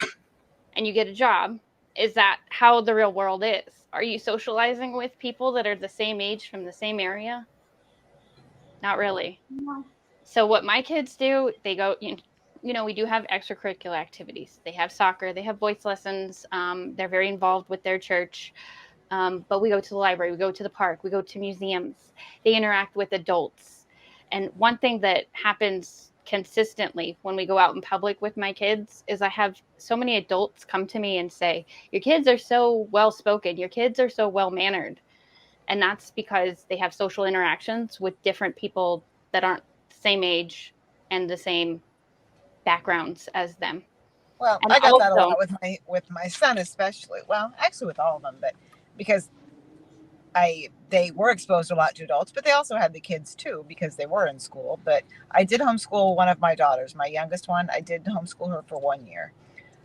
and you get a job, is that how the real world is? Are you socializing with people that are the same age from the same area? Not really. No. So what my kids do, they go, we do have extracurricular activities. They have soccer, they have voice lessons. They're very involved with their church. But we go to the library, we go to the park, we go to museums. They interact with adults. And one thing that happens consistently when we go out in public with my kids is I have so many adults come to me and say, your kids are so well-spoken, your kids are so well-mannered. And that's because they have social interactions with different people that aren't the same age and the same backgrounds as them. Well, and I got that a lot with my son, especially. Well, actually with all of them, but because they were exposed a lot to adults, but they also had the kids too, because they were in school. But I did homeschool one of my daughters, my youngest one. I did homeschool her for 1 year.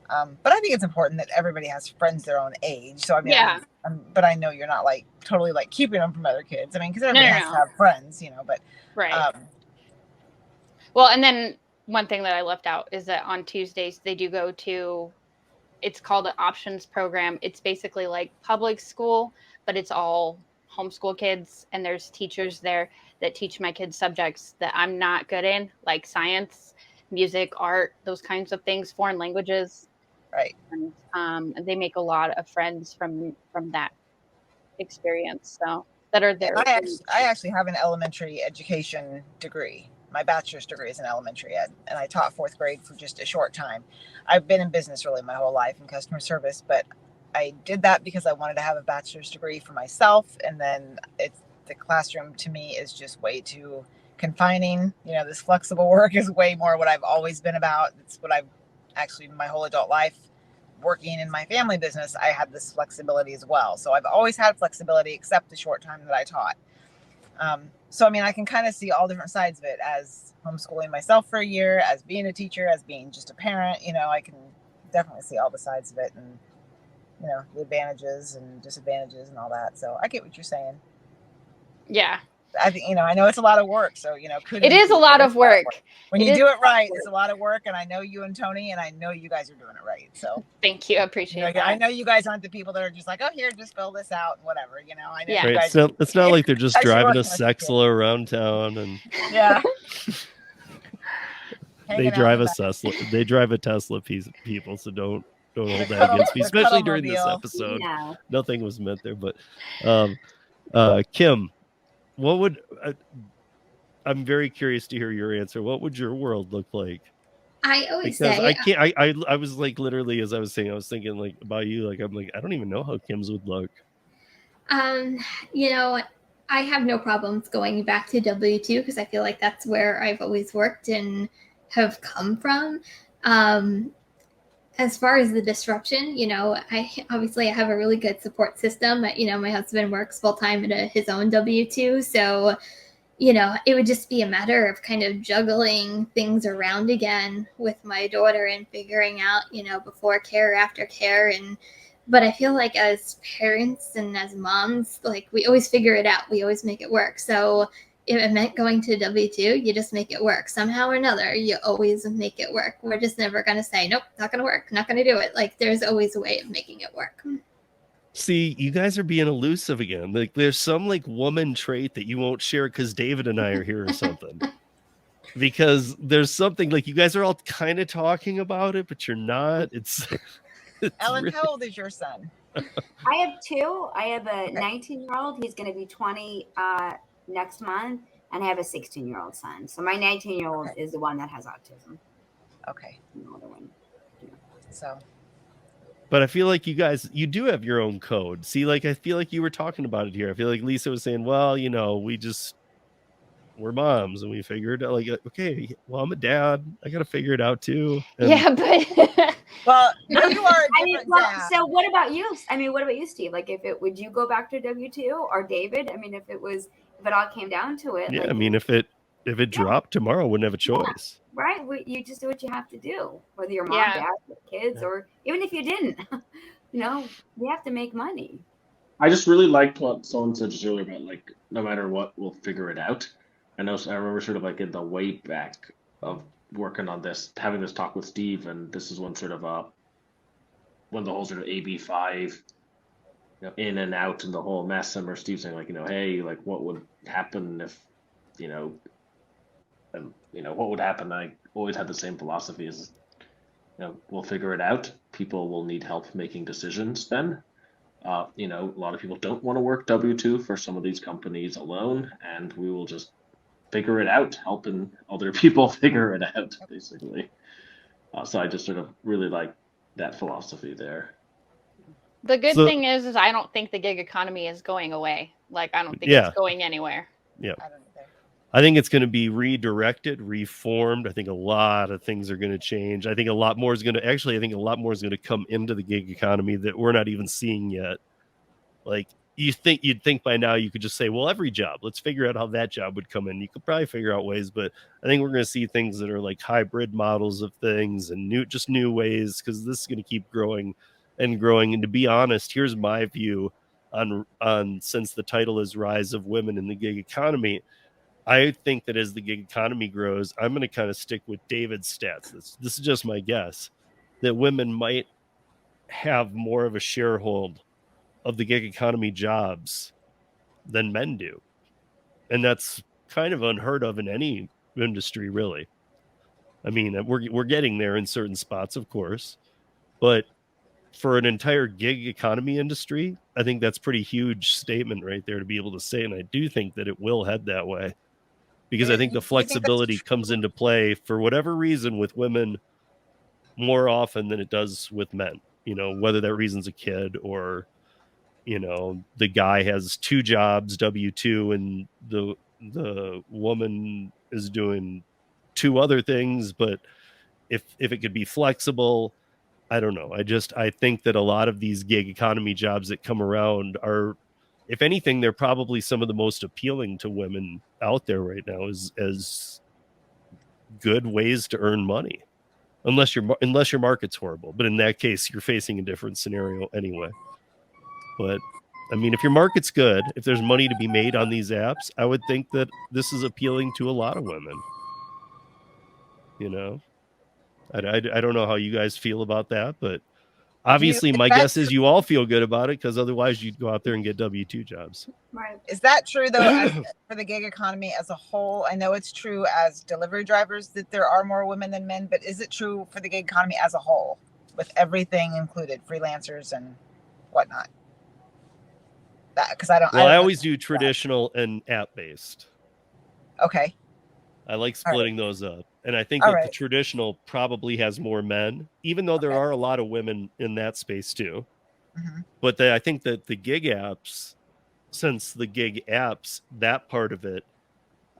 But I think it's important that everybody has friends their own age. So I mean, yeah. But I know you're not like totally like keeping them from other kids. I mean, because everybody has to have friends, But right. Well, and then one thing that I left out is that on Tuesdays they do go to. It's called an options program. It's basically like public school, but it's all homeschool kids, and there's teachers there that teach my kids subjects that I'm not good in, like science, music, art, those kinds of things, foreign languages. Right. And they make a lot of friends from that experience. So that are there. I actually have an elementary education degree. My bachelor's degree is in elementary ed, and I taught 4th grade for just a short time. I've been in business really my whole life in customer service, but I did that because I wanted to have a bachelor's degree for myself. And then the classroom to me is just way too confining. This flexible work is way more what I've always been about. It's what I've actually my whole adult life working in my family business. I had this flexibility as well. So I've always had flexibility except the short time that I taught. So, I mean, I can kind of see all different sides of it, as homeschooling myself for a year, as being a teacher, as being just a parent. I can definitely see all the sides of it, and, the advantages and disadvantages and all that. So I get what you're saying. Yeah. I think, I know it's a lot of work. So, it is a lot of work. When you do it right, it's a lot of work. And I know you and Tony, and I know you guys are doing it right. So thank you. I appreciate that. I know you guys aren't the people that are just like, oh, here, just fill this out and whatever, I know yeah. you guys, right. It's not like they're just driving a Sexla around town and yeah. They drive a Tesla people. So don't hold that against me, especially during this episode. No. Nothing was meant there, but Kim, what would I'm very curious to hear your answer. What would your world look like? I always because say I was like, literally, as I was saying, I was thinking like about you. Like, I'm like, I don't even know how Kim's would look. I have no problems going back to W-2 because I feel like that's where I've always worked and have come from. As far as the disruption, I have a really good support system. My husband works full time at his own W-2. So, it would just be a matter of kind of juggling things around again with my daughter and figuring out, before care, after care, and But I feel like as parents and as moms, like we always figure it out. We always make it work. So if it meant going to W-2, you just make it work. Somehow or another, you always make it work. We're just never going to say, nope, not going to work, not going to do it. Like there's always a way of making it work. See, you guys are being elusive again. Like there's some like woman trait that you won't share because David and I are here or something. Because there's something like you guys are all kind of talking about it, but you're not. It's Ellen, really... how old is your son? I have two. I have a 19-year-old. He's going to be 20 next month, and I have a 16-year-old son. So my 19-year-old is the one that has autism. Okay. The other one. Yeah. So. But I feel like you guys, you do have your own code. See, like I feel like you were talking about it here. I feel like Lisa was saying, well, you know, we're moms and we figured out like, okay, well, I'm a dad. I got to figure it out too. And yeah, but well, you are a different dad. So what about you? I mean, what about you, Steve? Like would you go back to W-2 or David? I mean, if it all came down to it. Yeah, like, I mean, if it dropped tomorrow, I wouldn't have a choice. Right. You just do what you have to do, whether you're mom, dad, kids, or even if you didn't, you know, we have to make money. I just really liked what someone said just earlier about like, no matter what, we'll figure it out. I remember sort of like in the way back of working on this, having this talk with Steve, and this is one sort of when the whole sort of AB5, you know, in and out and the whole mess, and where Steve's saying like, you know, hey, like what would happen if, you know, what would happen? I always had the same philosophy is, you know, we'll figure it out. People will need help making decisions then. You know, a lot of people don't want to work W-2 for some of these companies alone, and we will just figure it out, helping other people figure it out, basically. So I just sort of really like that philosophy there. The good thing is I don't think the gig economy is going away. Like, I don't think it's going anywhere. Yeah. I think it's going to be redirected, reformed. I think a lot of things are going to change. I think a lot more is going to come into the gig economy that we're not even seeing yet. Like you'd think by now you could just say, well, every job, let's figure out how that job would come in. You could probably figure out ways, but I think we're going to see things that are like hybrid models of things and new ways, because this is going to keep growing and growing. And to be honest, here's my view on since the title is Rise of Women in the Gig Economy. I think that as the gig economy grows, I'm going to kind of stick with David's stats. This is just my guess, that women might have more of a sharehold of the gig economy jobs than men do. And that's kind of unheard of in any industry, really. I mean, we're getting there in certain spots, of course, but for an entire gig economy industry, I think that's pretty huge statement right there to be able to say. And I do think that it will head that way, because I think the flexibility comes into play for whatever reason with women more often than it does with men, you know, whether that reason's a kid or, you know, the guy has two jobs, W-2, and the woman is doing two other things. But if it could be flexible, I don't know. I think that a lot of these gig economy jobs that come around are, if anything, they're probably some of the most appealing to women out there right now as good ways to earn money, unless your market's horrible. But in that case, you're facing a different scenario anyway. But I mean, if your market's good, if there's money to be made on these apps, I would think that this is appealing to a lot of women. You know, I don't know how you guys feel about that, but obviously my guess is you all feel good about it, because otherwise you'd go out there and get W-2 jobs. Right. Is that true though for the gig economy as a whole? I know it's true as delivery drivers that there are more women than men, but is it true for the gig economy as a whole, with everything included, freelancers and whatnot? Because I always do traditional and app based. Okay. I like splitting those up. And I think that the traditional probably has more men, even though there are a lot of women in that space too. Mm-hmm. But I think that the gig apps, since the gig apps, that part of it,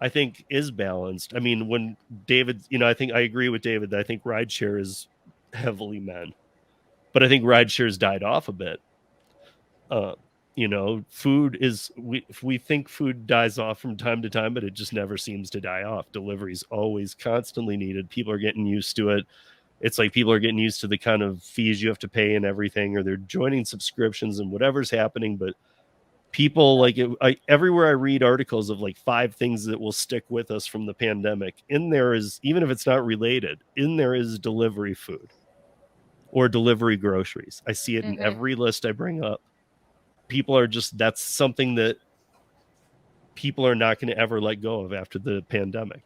I think is balanced. I mean, when David, you know, I think I agree with David that I think rideshare is heavily men, but I think rideshare's died off a bit. You know, food is, we think food dies off from time to time, but it just never seems to die off. Delivery's always constantly needed. People are getting used to it. it's like people are getting used to the kind of fees you have to pay and everything, or they're joining subscriptions and whatever's happening. But people like it, everywhere I read articles of like 5 things that will stick with us from the pandemic. In there is, even if it's not related, in there is delivery food or delivery groceries. I see it in every list I bring up. People are just, that's something that people are not going to ever let go of after the pandemic.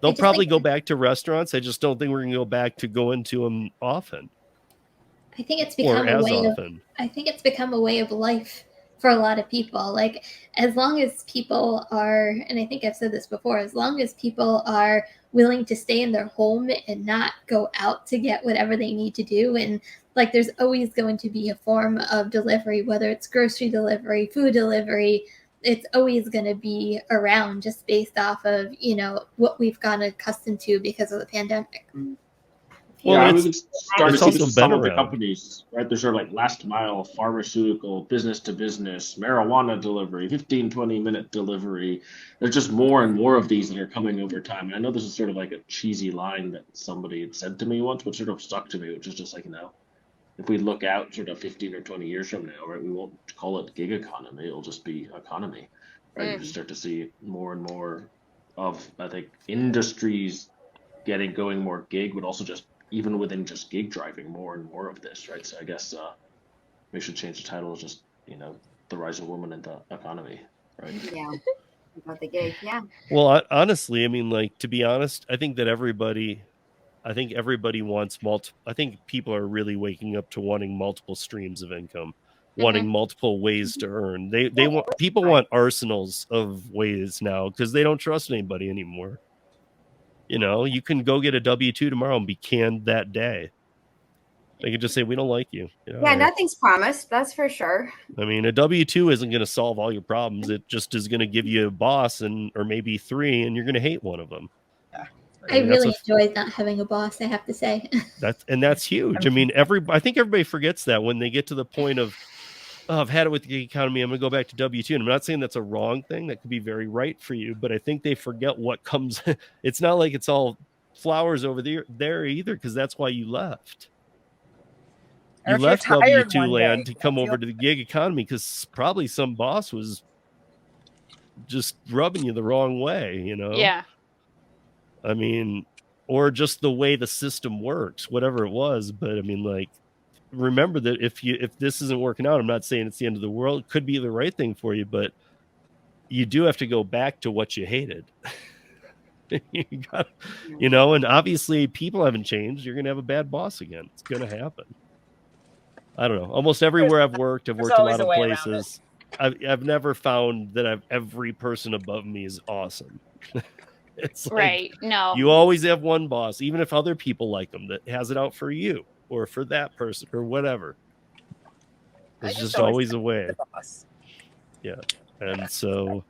They'll probably go back to restaurants. I just don't think we're going to go back to going to them often. I think it's become a way often. of. I think it's become a way of life for a lot of people. Like, as long as people are, and I think I've said this before, as long as people are willing to stay in their home and not go out to get whatever they need to do, and like, there's always going to be a form of delivery, whether it's grocery delivery, food delivery. It's always going to be around, just based off of, you know, what we've gotten accustomed to because of the pandemic. Well, I was starting to see this with some of the companies, right? There's sort of like last mile pharmaceutical, business to business, marijuana delivery, 15, 20-minute delivery. There's just more and more of these that are coming over time. And I know this is sort of like a cheesy line that somebody had said to me once, but sort of stuck to me, which is just like, you know, if we look out sort of 15 or 20 years from now, right, we won't call it gig economy. It'll just be economy, right? You just start to see more and more of, I think, industries going more gig, but also just even within just gig driving, more and more of this, right? So I guess we should change the title, just, you know, the rise of women in the economy, right? Yeah, about the gig, yeah. Well, honestly, I mean, like, to be honest, I think everybody wants I think people are really waking up to wanting multiple streams of income, wanting multiple ways to earn. They want, people want arsenals of ways now because they don't trust anybody anymore. You know, you can go get a W-2 tomorrow and be canned that day. They could just say, we don't like you. Yeah, nothing's promised. That's for sure. I mean, a W-2 isn't going to solve all your problems. It just is going to give you a boss or maybe 3, and you're going to hate one of them. I really enjoy not having a boss, I have to say. That's huge. I mean, I think everybody forgets that when they get to the point of, oh, I've had it with the economy, I'm going to go back to W-2. And I'm not saying that's a wrong thing. That could be very right for you. But I think they forget what comes. It's not like it's all flowers over there either, because that's why you left. You left W-2 land to come over to the gig economy because probably some boss was just rubbing you the wrong way, you know? Yeah. I mean, or just the way the system works, whatever it was. But I mean, like, remember that if this isn't working out, I'm not saying it's the end of the world. It could be the right thing for you, but you do have to go back to what you hated. You know, and obviously people haven't changed. You're going to have a bad boss again. It's going to happen. I don't know. Almost everywhere I've worked a lot of places. I've never found that every person above me is awesome. It's like, right. No, you always have one boss, even if other people like them, that has it out for you or for that person or whatever. There's just always a way. Yeah. And so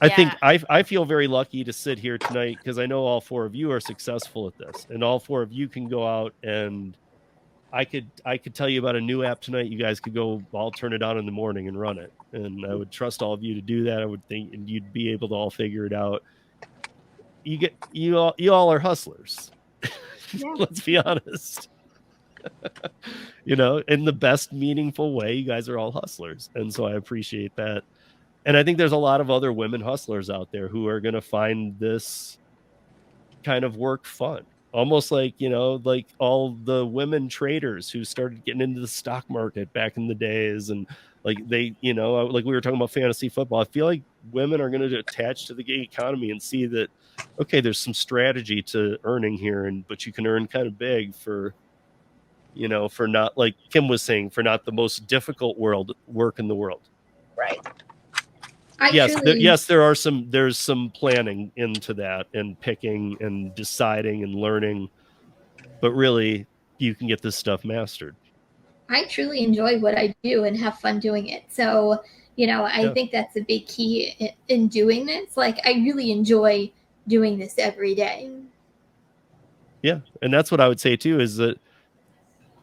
I think I feel very lucky to sit here tonight because I know all 4 of you are successful at this, and all 4 of you can go out, and I could tell you about a new app tonight. You guys could go, I'll turn it on in the morning and run it. And I would trust all of you to do that. I would think, and you'd be able to all figure it out. You all are hustlers. Yeah. Let's be honest. You know, in the best meaningful way, you guys are all hustlers. And so I appreciate that. And I think there's a lot of other women hustlers out there who are going to find this kind of work fun. Almost like, you know, like all the women traders who started getting into the stock market back in the days. And like they, you know, like we were talking about fantasy football. I feel like women are going to attach to the gig economy and see that, okay, there's some strategy to earning here, but you can earn kind of big for, you know, for not, like Kim was saying, for not the most difficult work in the world. Right. Yes, there's some planning into that and picking and deciding and learning, but really you can get this stuff mastered. I truly enjoy what I do and have fun doing it. So, you know, I think that's a big key in doing this. Like, I really enjoy doing this every day. Yeah. And that's what I would say too, is that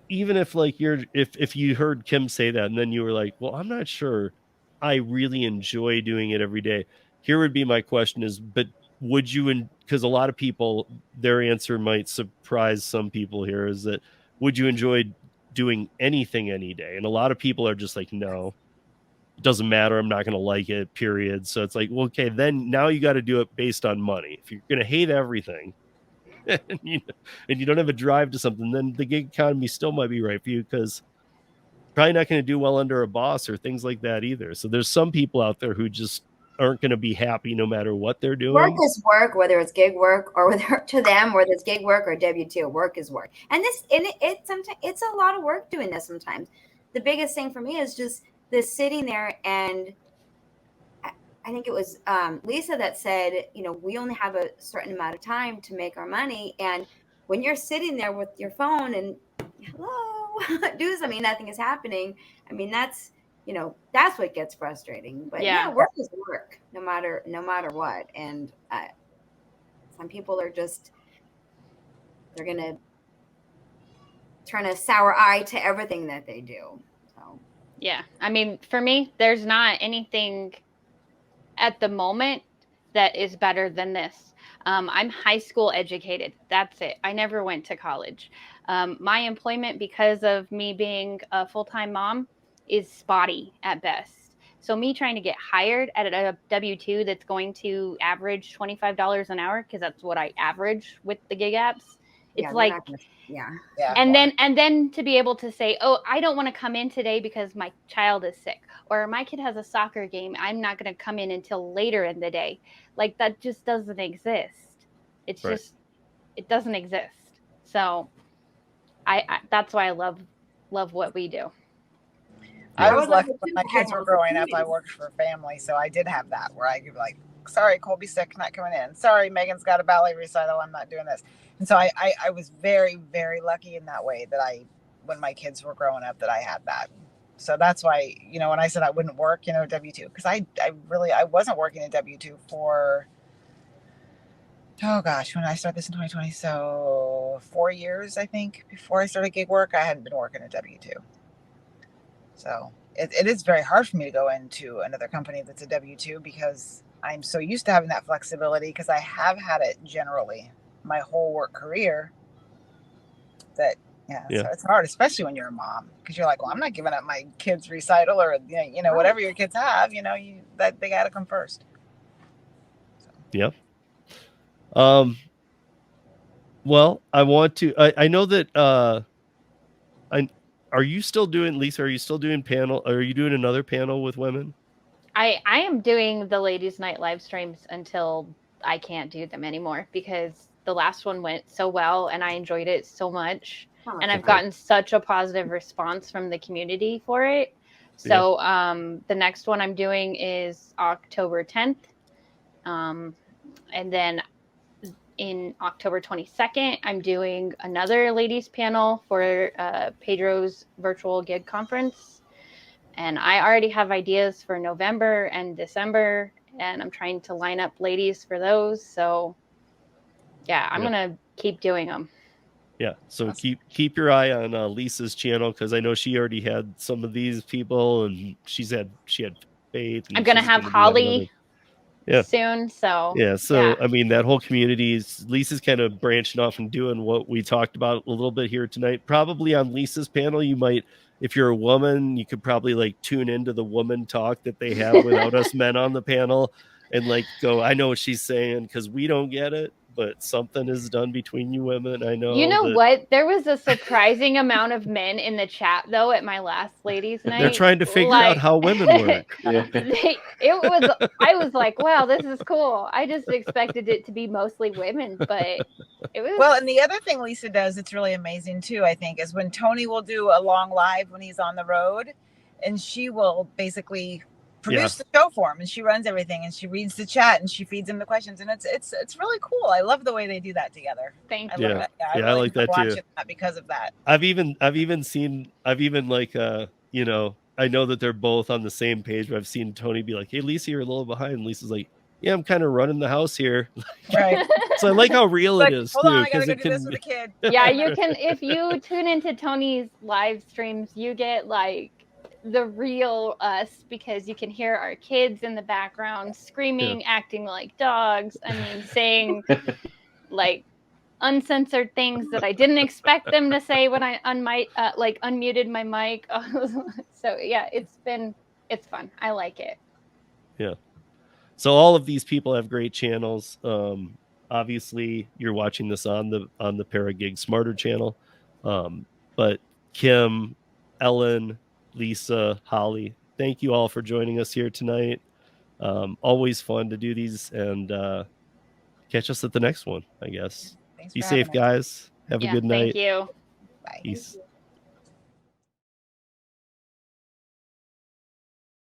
even if like if you heard Kim say that and then you were like, well, I'm not sure I really enjoy doing it every day. Here would be my question is, but would you, because a lot of people, their answer might surprise some people here, is that would you enjoy doing anything any day? And a lot of people are just like, no, it doesn't matter, I'm not going to like it, period. So it's like, well, okay, then now you got to do it based on money. If you're going to hate everything and you don't have a drive to something, then the gig economy still might be right for you, because probably not going to do well under a boss or things like that either. So there's some people out there who just aren't going to be happy no matter what they're doing. Work is work, whether it's gig work or whether to them, whether it's gig work or W-2, work is work. And sometimes it's a lot of work doing this sometimes. The biggest thing for me is just this sitting there, and I think it was Lisa that said, we only have a certain amount of time to make our money. And when you're sitting there with your phone and hello, do something, nothing is happening. I mean, that's what gets frustrating. But yeah, work is work, no matter what. And some people are they're gonna turn a sour eye to everything that they do. So yeah, I mean, for me, there's not anything at the moment that is better than this. I'm high school educated. That's it. I never went to college. My employment, because of me being a full-time mom, is spotty at best. So me trying to get hired at a W-2 that's going to average $25 an hour, because that's what I average with the gig apps. It's and then to be able to say, oh, I don't want to come in today because my child is sick, or my kid has a soccer game, I'm not going to come in until later in the day. Like, that just doesn't exist. It's just, it doesn't exist. So I that's why I love what we do. I was lucky when my kids were growing up. I worked for a family, so I did have that where I could be like, sorry, Colby's sick, not coming in. Sorry, Megan's got a ballet recital, I'm not doing this. And so I was very, very lucky in that way that when my kids were growing up, that I had that. So that's why, when I said I wouldn't work, W-2, because I wasn't working a W-2 for, oh gosh, when I started this in 2020, so 4 years, I think, before I started gig work, I hadn't been working a W-2. So it is very hard for me to go into another company that's a W-2, because I'm so used to having that flexibility, because I have had it generally my whole work career, that so it's hard, especially when you're a mom, because you're like, well, I'm not giving up my kids' recital or whatever your kids have, that they got to come first. So. Yep. Well, I want to. I know that. Are you still doing, Lisa? Are you still doing panel? Are you doing another panel with women? I am doing the ladies' night live streams until I can't do them anymore, because the last one went so well and I enjoyed it so much. And I've gotten such a positive response from the community for it. So the next one I'm doing is October 10th. And then in October 22nd, I'm doing another ladies panel for Pedro's virtual gig conference. And I already have ideas for November and December, and I'm trying to line up ladies for those. So yeah, I'm going to keep doing them. Yeah. So keep your eye on Lisa's channel, because I know she already had some of these people, and she had faith. I'm going to have Holly soon. So I mean, that whole community is, Lisa's kind of branching off and doing what we talked about a little bit here tonight. Probably on Lisa's panel, you might, if you're a woman, you could probably like tune into the woman talk that they have without us men on the panel, and like go, I know what she's saying, because we don't get it, but something is done between you women. I know. You know what? There was a surprising amount of men in the chat, though, at my last ladies' night. They're trying to figure out how women work. I was like, wow, this is cool. I just expected it to be mostly women, but it was. Well, and the other thing Lisa does, it's really amazing too, I think, is when Tony will do a long live when he's on the road, and she will basically produce the show for him, and she runs everything, and she reads the chat, and she feeds him the questions, and it's really cool. I love the way they do that together. Thank you. I really like that too. That because of that. I've even like I know that they're both on the same page, but I've seen Tony be like, hey, Lisa, you're a little behind. And Lisa's like, yeah, I'm kind of running the house here. Right. So I like how real it is. Hold on, I gotta go do this with the kid. Yeah, you can, if you tune into Tony's live streams, you get like the real us, because you can hear our kids in the background screaming, acting like dogs. I mean, saying like uncensored things that I didn't expect them to say when I unmuted my mic. So yeah, it's fun. I like it. Yeah. So all of these people have great channels. Obviously, you're watching this on the ParaGig Smarter channel. But Kim, Ellen, Lisa, Holly, thank you all for joining us here tonight. Always fun to do these, and catch us at the next one, I guess. Be safe, guys. Have a good night. Thank you. Bye. Peace.